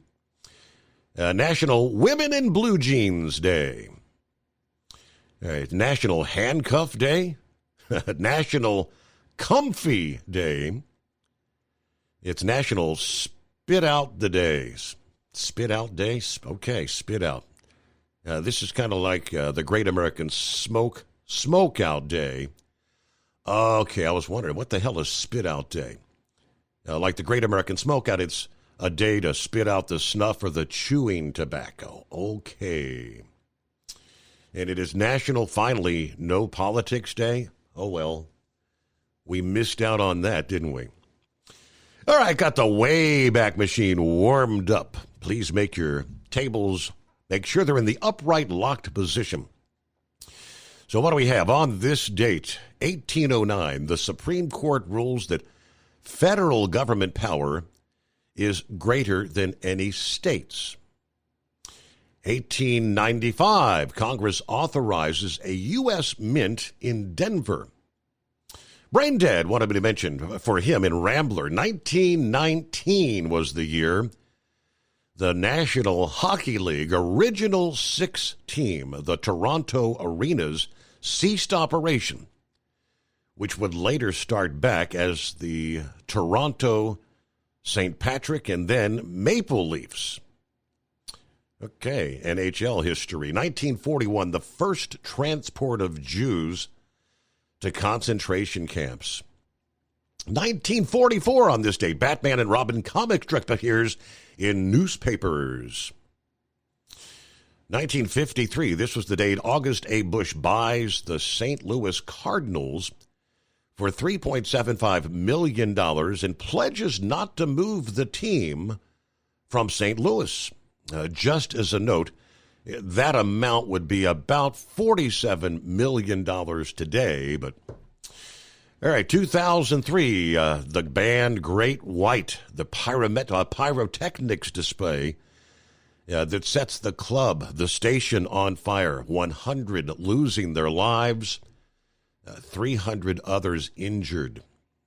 National Women in Blue Jeans Day. National Handcuff Day. National Comfy Day. It's National Spit Out the Days. Spit Out Day? Okay, spit out. This is kind of like the Great American Smoke Out Day. Okay, I was wondering, what the hell is Spit Out Day? Like the Great American Smoke Out, it's a day to spit out the snuff or the chewing tobacco. Okay. And it is National, finally, No Politics Day. Oh, well. We missed out on that, didn't we? All right, got the Wayback Machine warmed up. Please make your tables, make sure they're in the upright locked position. So what do we have? On this date, 1809, the Supreme Court rules that federal government power is greater than any state's. 1895, Congress authorizes a U.S. mint in Denver. Brain Dead wanted me to mention for him in Rambler, 1919 was the year the National Hockey League Original Six team, the Toronto Arenas, ceased operation, which would later start back as the Toronto St. Patrick and then Maple Leafs. Okay, NHL history. 1941, the first transport of Jews to concentration camps. 1944, on this day, Batman and Robin comic strip appears in newspapers. 1953, this was the date August A. Bush buys the St. Louis Cardinals for $3.75 million and pledges not to move the team from St. Louis. Just as a note, that amount would be about $47 million today. But all right, 2003, the band Great White, the pyrotechnics display that sets the club, the station on fire, 100 losing their lives, 300 others injured.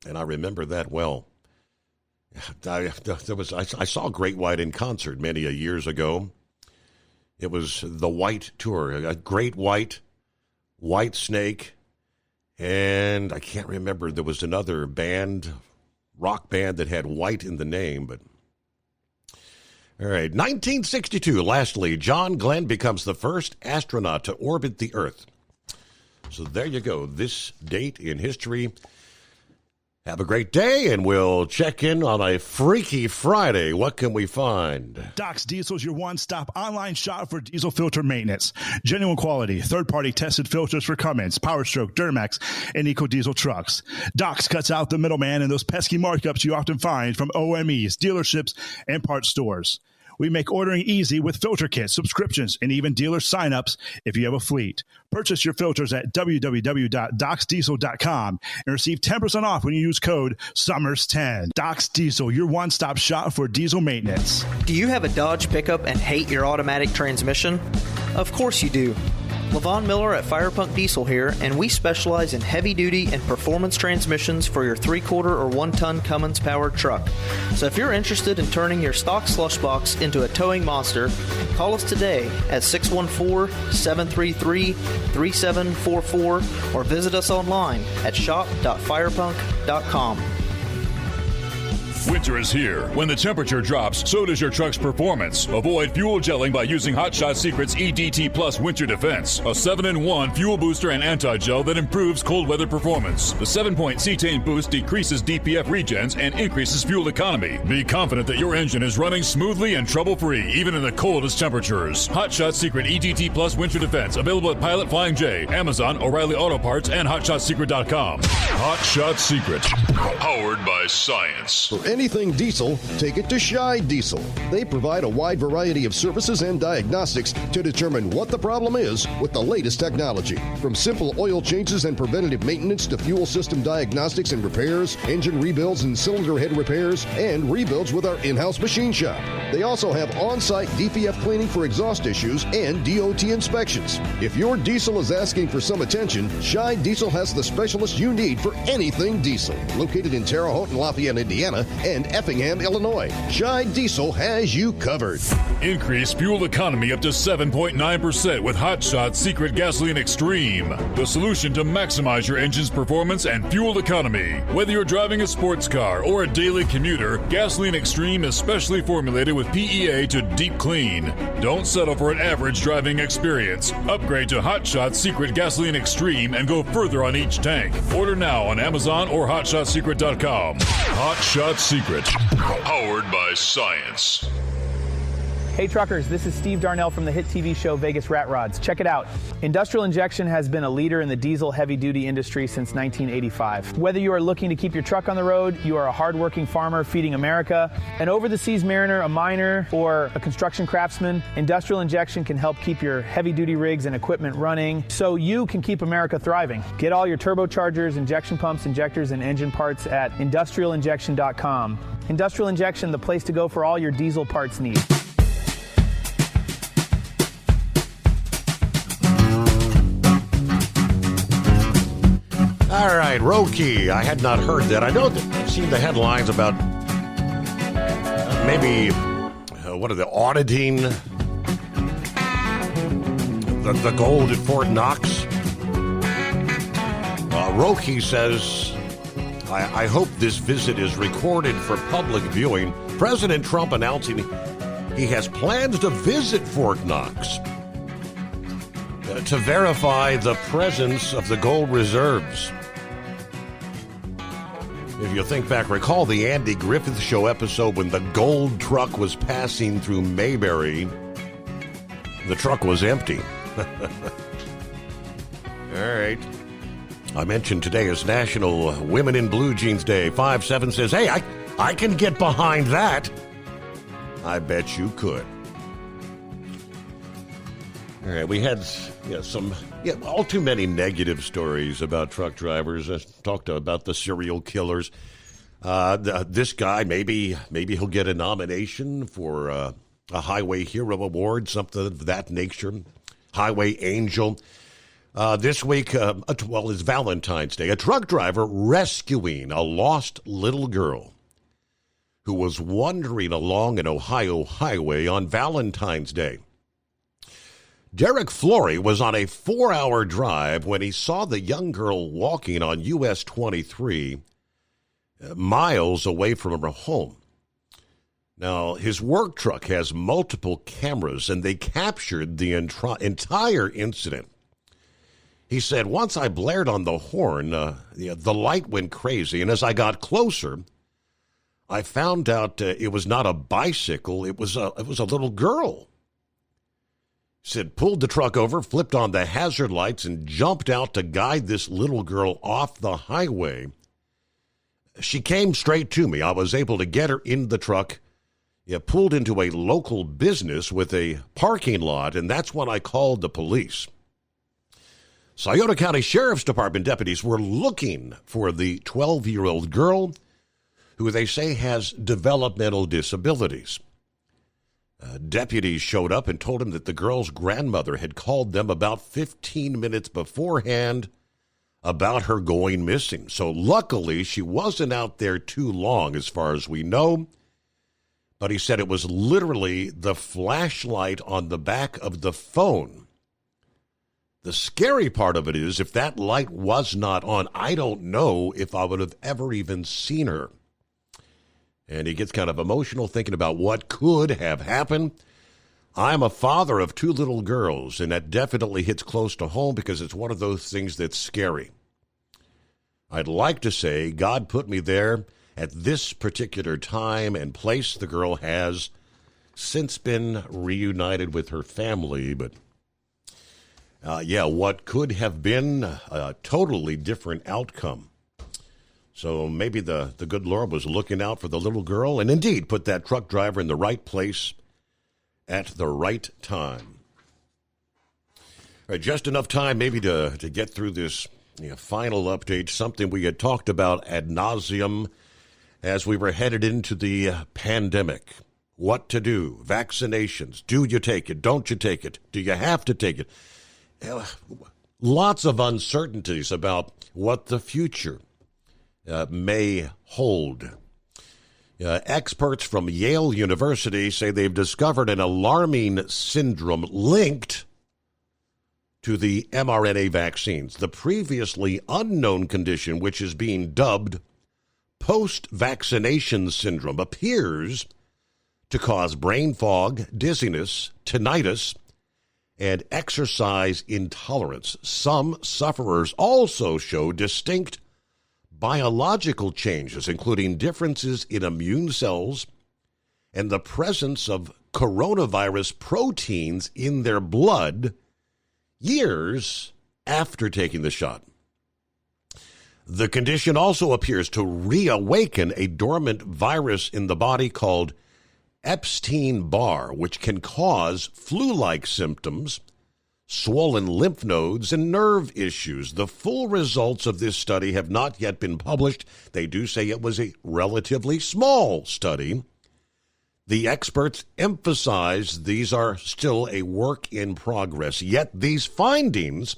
And I remember that well. I saw Great White in concert many years ago. It was the White Tour, Great White, White Snake, and I can't remember. There was another band, rock band that had white in the name. But all right, 1962. Lastly, John Glenn becomes the first astronaut to orbit the Earth. So there you go. This date in history. Have a great day, and we'll check in on a Freaky Friday. What can we find? Doc's Diesel is your one-stop online shop for diesel filter maintenance. Genuine quality, third-party tested filters for Cummins, PowerStroke, Duramax, and EcoDiesel trucks. Doc's cuts out the middleman and those pesky markups you often find from OMEs, dealerships, and parts stores. We make ordering easy with filter kits, subscriptions, and even dealer sign-ups if you have a fleet. Purchase your filters at www.docsdiesel.com and receive 10% off when you use code SUMMERS10. Doc's Diesel, your one-stop shop for diesel maintenance. Do you have a Dodge pickup and hate your automatic transmission? Of course you do. Levon Miller at Firepunk Diesel here, and we specialize in heavy-duty and performance transmissions for your 3-quarter or 1-ton Cummins-powered truck. So if you're interested in turning your stock slush box into a towing monster, call us today at 614-733-3744 or visit us online at shop.firepunk.com. Winter is here. When the temperature drops, so does your truck's performance. Avoid fuel gelling by using Hot Shot Secret's EDT Plus Winter Defense, a 7-in-1 fuel booster and anti-gel that improves cold weather performance. The 7-point cetane boost decreases DPF regens and increases fuel economy. Be confident that your engine is running smoothly and trouble-free, even in the coldest temperatures. Hot Shot Secret EDT Plus Winter Defense, available at Pilot Flying J, Amazon, O'Reilly Auto Parts, and HotShotSecret.com. Hot Shot Secret, powered by science. For anything diesel, take it to Scheid Diesel. They provide a wide variety of services and diagnostics to determine what the problem is with the latest technology. From simple oil changes and preventative maintenance to fuel system diagnostics and repairs, engine rebuilds and cylinder head repairs, and rebuilds with our in-house machine shop. They also have on-site DPF cleaning for exhaust issues and DOT inspections. If your diesel is asking for some attention, Scheid Diesel has the specialist you need for anything diesel. Located in Terre Haute and Lafayette, Indiana, and Effingham, Illinois, Scheid Diesel has you covered. Increase fuel economy up to 7.9% with Hot Shot Secret Gasoline Extreme, the solution to maximize your engine's performance and fuel economy. Whether you're driving a sports car or a daily commuter, Gasoline Extreme is specially formulated with PEA to deep clean. Don't settle for an average driving experience. Upgrade to Hot Shot Secret Gasoline Extreme and go further on each tank. Order now on Amazon or HotShotSecret.com. Hot Shot Secret, powered by science. Hey truckers, this is Steve Darnell from the hit TV show Vegas Rat Rods. Check it out. Industrial Injection has been a leader in the diesel heavy-duty industry since 1985. Whether you are looking to keep your truck on the road, you are a hardworking farmer feeding America, an over-the-seas mariner, a miner, or a construction craftsman, Industrial Injection can help keep your heavy-duty rigs and equipment running so you can keep America thriving. Get all your turbochargers, injection pumps, injectors, and engine parts at industrialinjection.com. Industrial Injection, the place to go for all your diesel parts needs. All right, Roki. I had not heard that. I know that I've seen the headlines about maybe what are they auditing the gold at Fort Knox. Roki says, I hope this visit is recorded for public viewing. President Trump announcing he has plans to visit Fort Knox to verify the presence of the gold reserves. If you think back, recall the Andy Griffith Show episode when the gold truck was passing through Mayberry. The truck was empty. All right. I mentioned today is National Women in Blue Jeans Day. 5-7 says, hey, I can get behind that. I bet you could. All right, we had all too many negative stories about truck drivers. Talked about the serial killers. This guy, maybe he'll get a nomination for a Highway Hero Award, something of that nature. Highway Angel. This week, it's Valentine's Day. A truck driver rescuing a lost little girl who was wandering along an Ohio highway on Valentine's Day. Derek Flory was on a 4-hour drive when he saw the young girl walking on US 23 miles away from her home. Now, his work truck has multiple cameras, and they captured the entire incident. He said, once I blared on the horn, the light went crazy, and as I got closer, I found out it was not a bicycle, it was a little girl. He said, pulled the truck over, flipped on the hazard lights, and jumped out to guide this little girl off the highway. She came straight to me. I was able to get her in the truck, pulled into a local business with a parking lot, and that's when I called the police. Scioto County Sheriff's Department deputies were looking for the 12-year-old girl who they say has developmental disabilities. Deputies showed up and told him that the girl's grandmother had called them about 15 minutes beforehand about her going missing. So luckily, she wasn't out there too long as far as we know. But he said it was literally the flashlight on the back of the phone. The scary part of it is if that light was not on, I don't know if I would have ever even seen her. And he gets kind of emotional thinking about what could have happened. I'm a father of 2 little girls, and that definitely hits close to home because it's one of those things that's scary. I'd like to say God put me there at this particular time and place. The girl has since been reunited with her family, but what could have been a totally different outcome. So maybe the good Lord was looking out for the little girl and indeed put that truck driver in the right place at the right time. All right, just enough time maybe to get through this final update, something we had talked about ad nauseum as we were headed into the pandemic. What to do, vaccinations, do you take it, don't you take it, do you have to take it? Lots of uncertainties about what the future may hold. Experts from Yale University say they've discovered an alarming syndrome linked to the mRNA vaccines. The previously unknown condition, which is being dubbed post-vaccination syndrome, appears to cause brain fog, dizziness, tinnitus, and exercise intolerance. Some sufferers also show distinct biological changes, including differences in immune cells and the presence of coronavirus proteins in their blood years after taking the shot. The condition also appears to reawaken a dormant virus in the body called Epstein-Barr, which can cause flu-like symptoms, swollen lymph nodes, and nerve issues. The full results of this study have not yet been published. They do say it was a relatively small study. The experts emphasize these are still a work in progress, yet these findings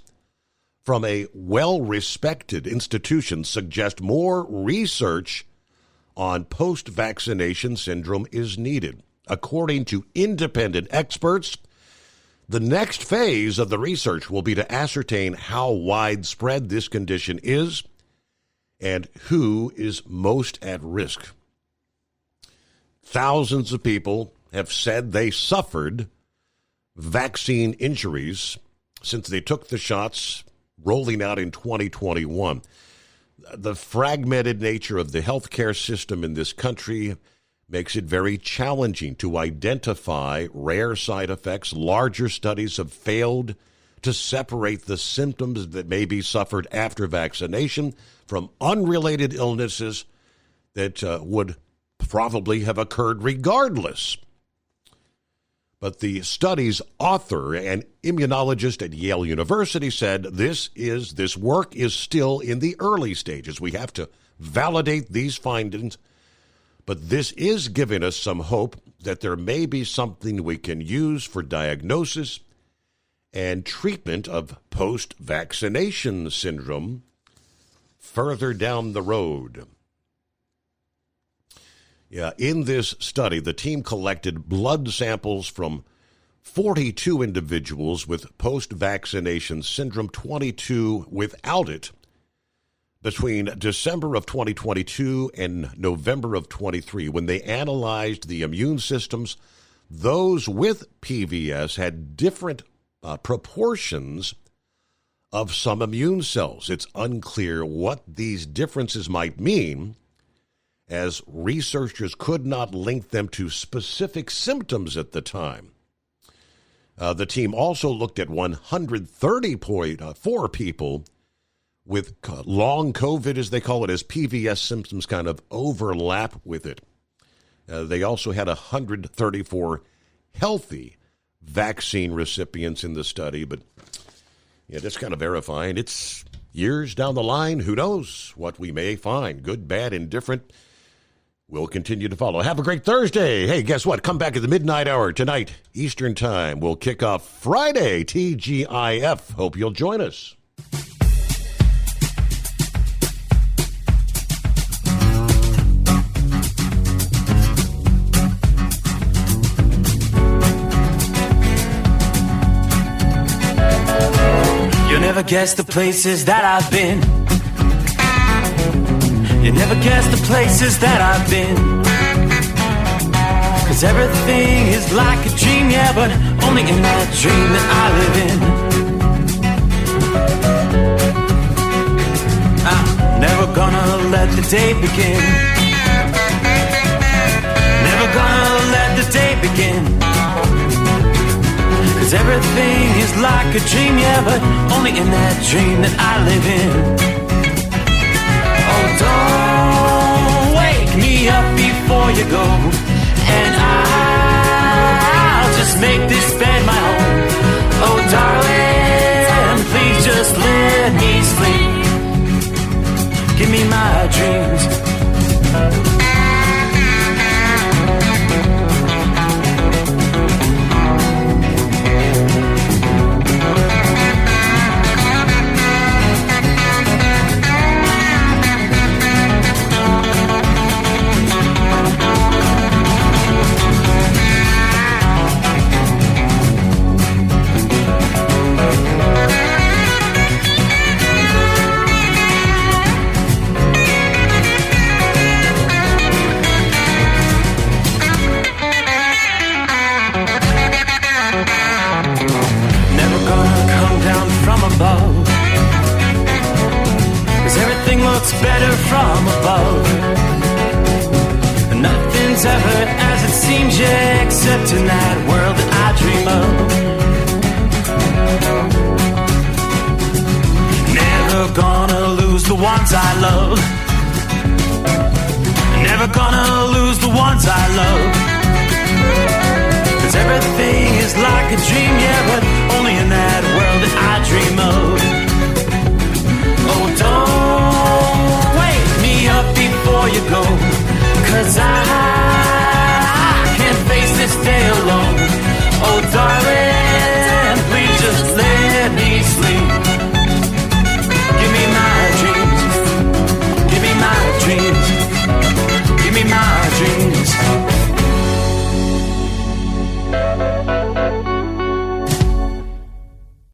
from a well-respected institution suggest more research on post-vaccination syndrome is needed. According to independent experts, the next phase of the research will be to ascertain how widespread this condition is and who is most at risk. Thousands of people have said they suffered vaccine injuries since they took the shots rolling out in 2021. The fragmented nature of the healthcare system in this country makes it very challenging to identify rare side effects. Larger studies have failed to separate the symptoms that may be suffered after vaccination from unrelated illnesses that would probably have occurred regardless. But the study's author, an immunologist at Yale University, said this work is still in the early stages. We have to validate these findings, but this is giving us some hope that there may be something we can use for diagnosis and treatment of post-vaccination syndrome further down the road. Yeah, in this study, the team collected blood samples from 42 individuals with post-vaccination syndrome, 22 without it, between December of 2022 and November of 23. When they analyzed the immune systems, those with PVS had different proportions of some immune cells. It's unclear what these differences might mean, as researchers could not link them to specific symptoms at the time. The team also looked at 130.4 people with long COVID, as they call it, as PVS symptoms kind of overlap with it. They also had 134 healthy vaccine recipients in the study, but yeah, that's kind of verifying. It's years down the line. Who knows what we may find, good, bad, indifferent. We'll continue to follow. Have a great Thursday. Hey, guess what? Come back at the midnight hour tonight, Eastern Time. We'll kick off Friday, TGIF. Hope you'll join us. You'll never guess the places that I've been. You never guess the places that I've been. 'Cause everything is like a dream, yeah, but only in that dream that I live in. I'm never gonna let the day begin. Never gonna let the day begin. 'Cause everything is like a dream, yeah, but only in that dream that I live in. Oh, don't wake me up before you go, and I'll just make this bed my home. Oh, darling, please just let me sleep. Give me my dreams. Better from above. Nothing's ever as it seems, yeah, except tonight. ones I love. Never gonna lose the ones I love. 'Cause everything is like a dream, yeah, but only in that world that I dream of. Oh, don't wake me up before you go, 'cause I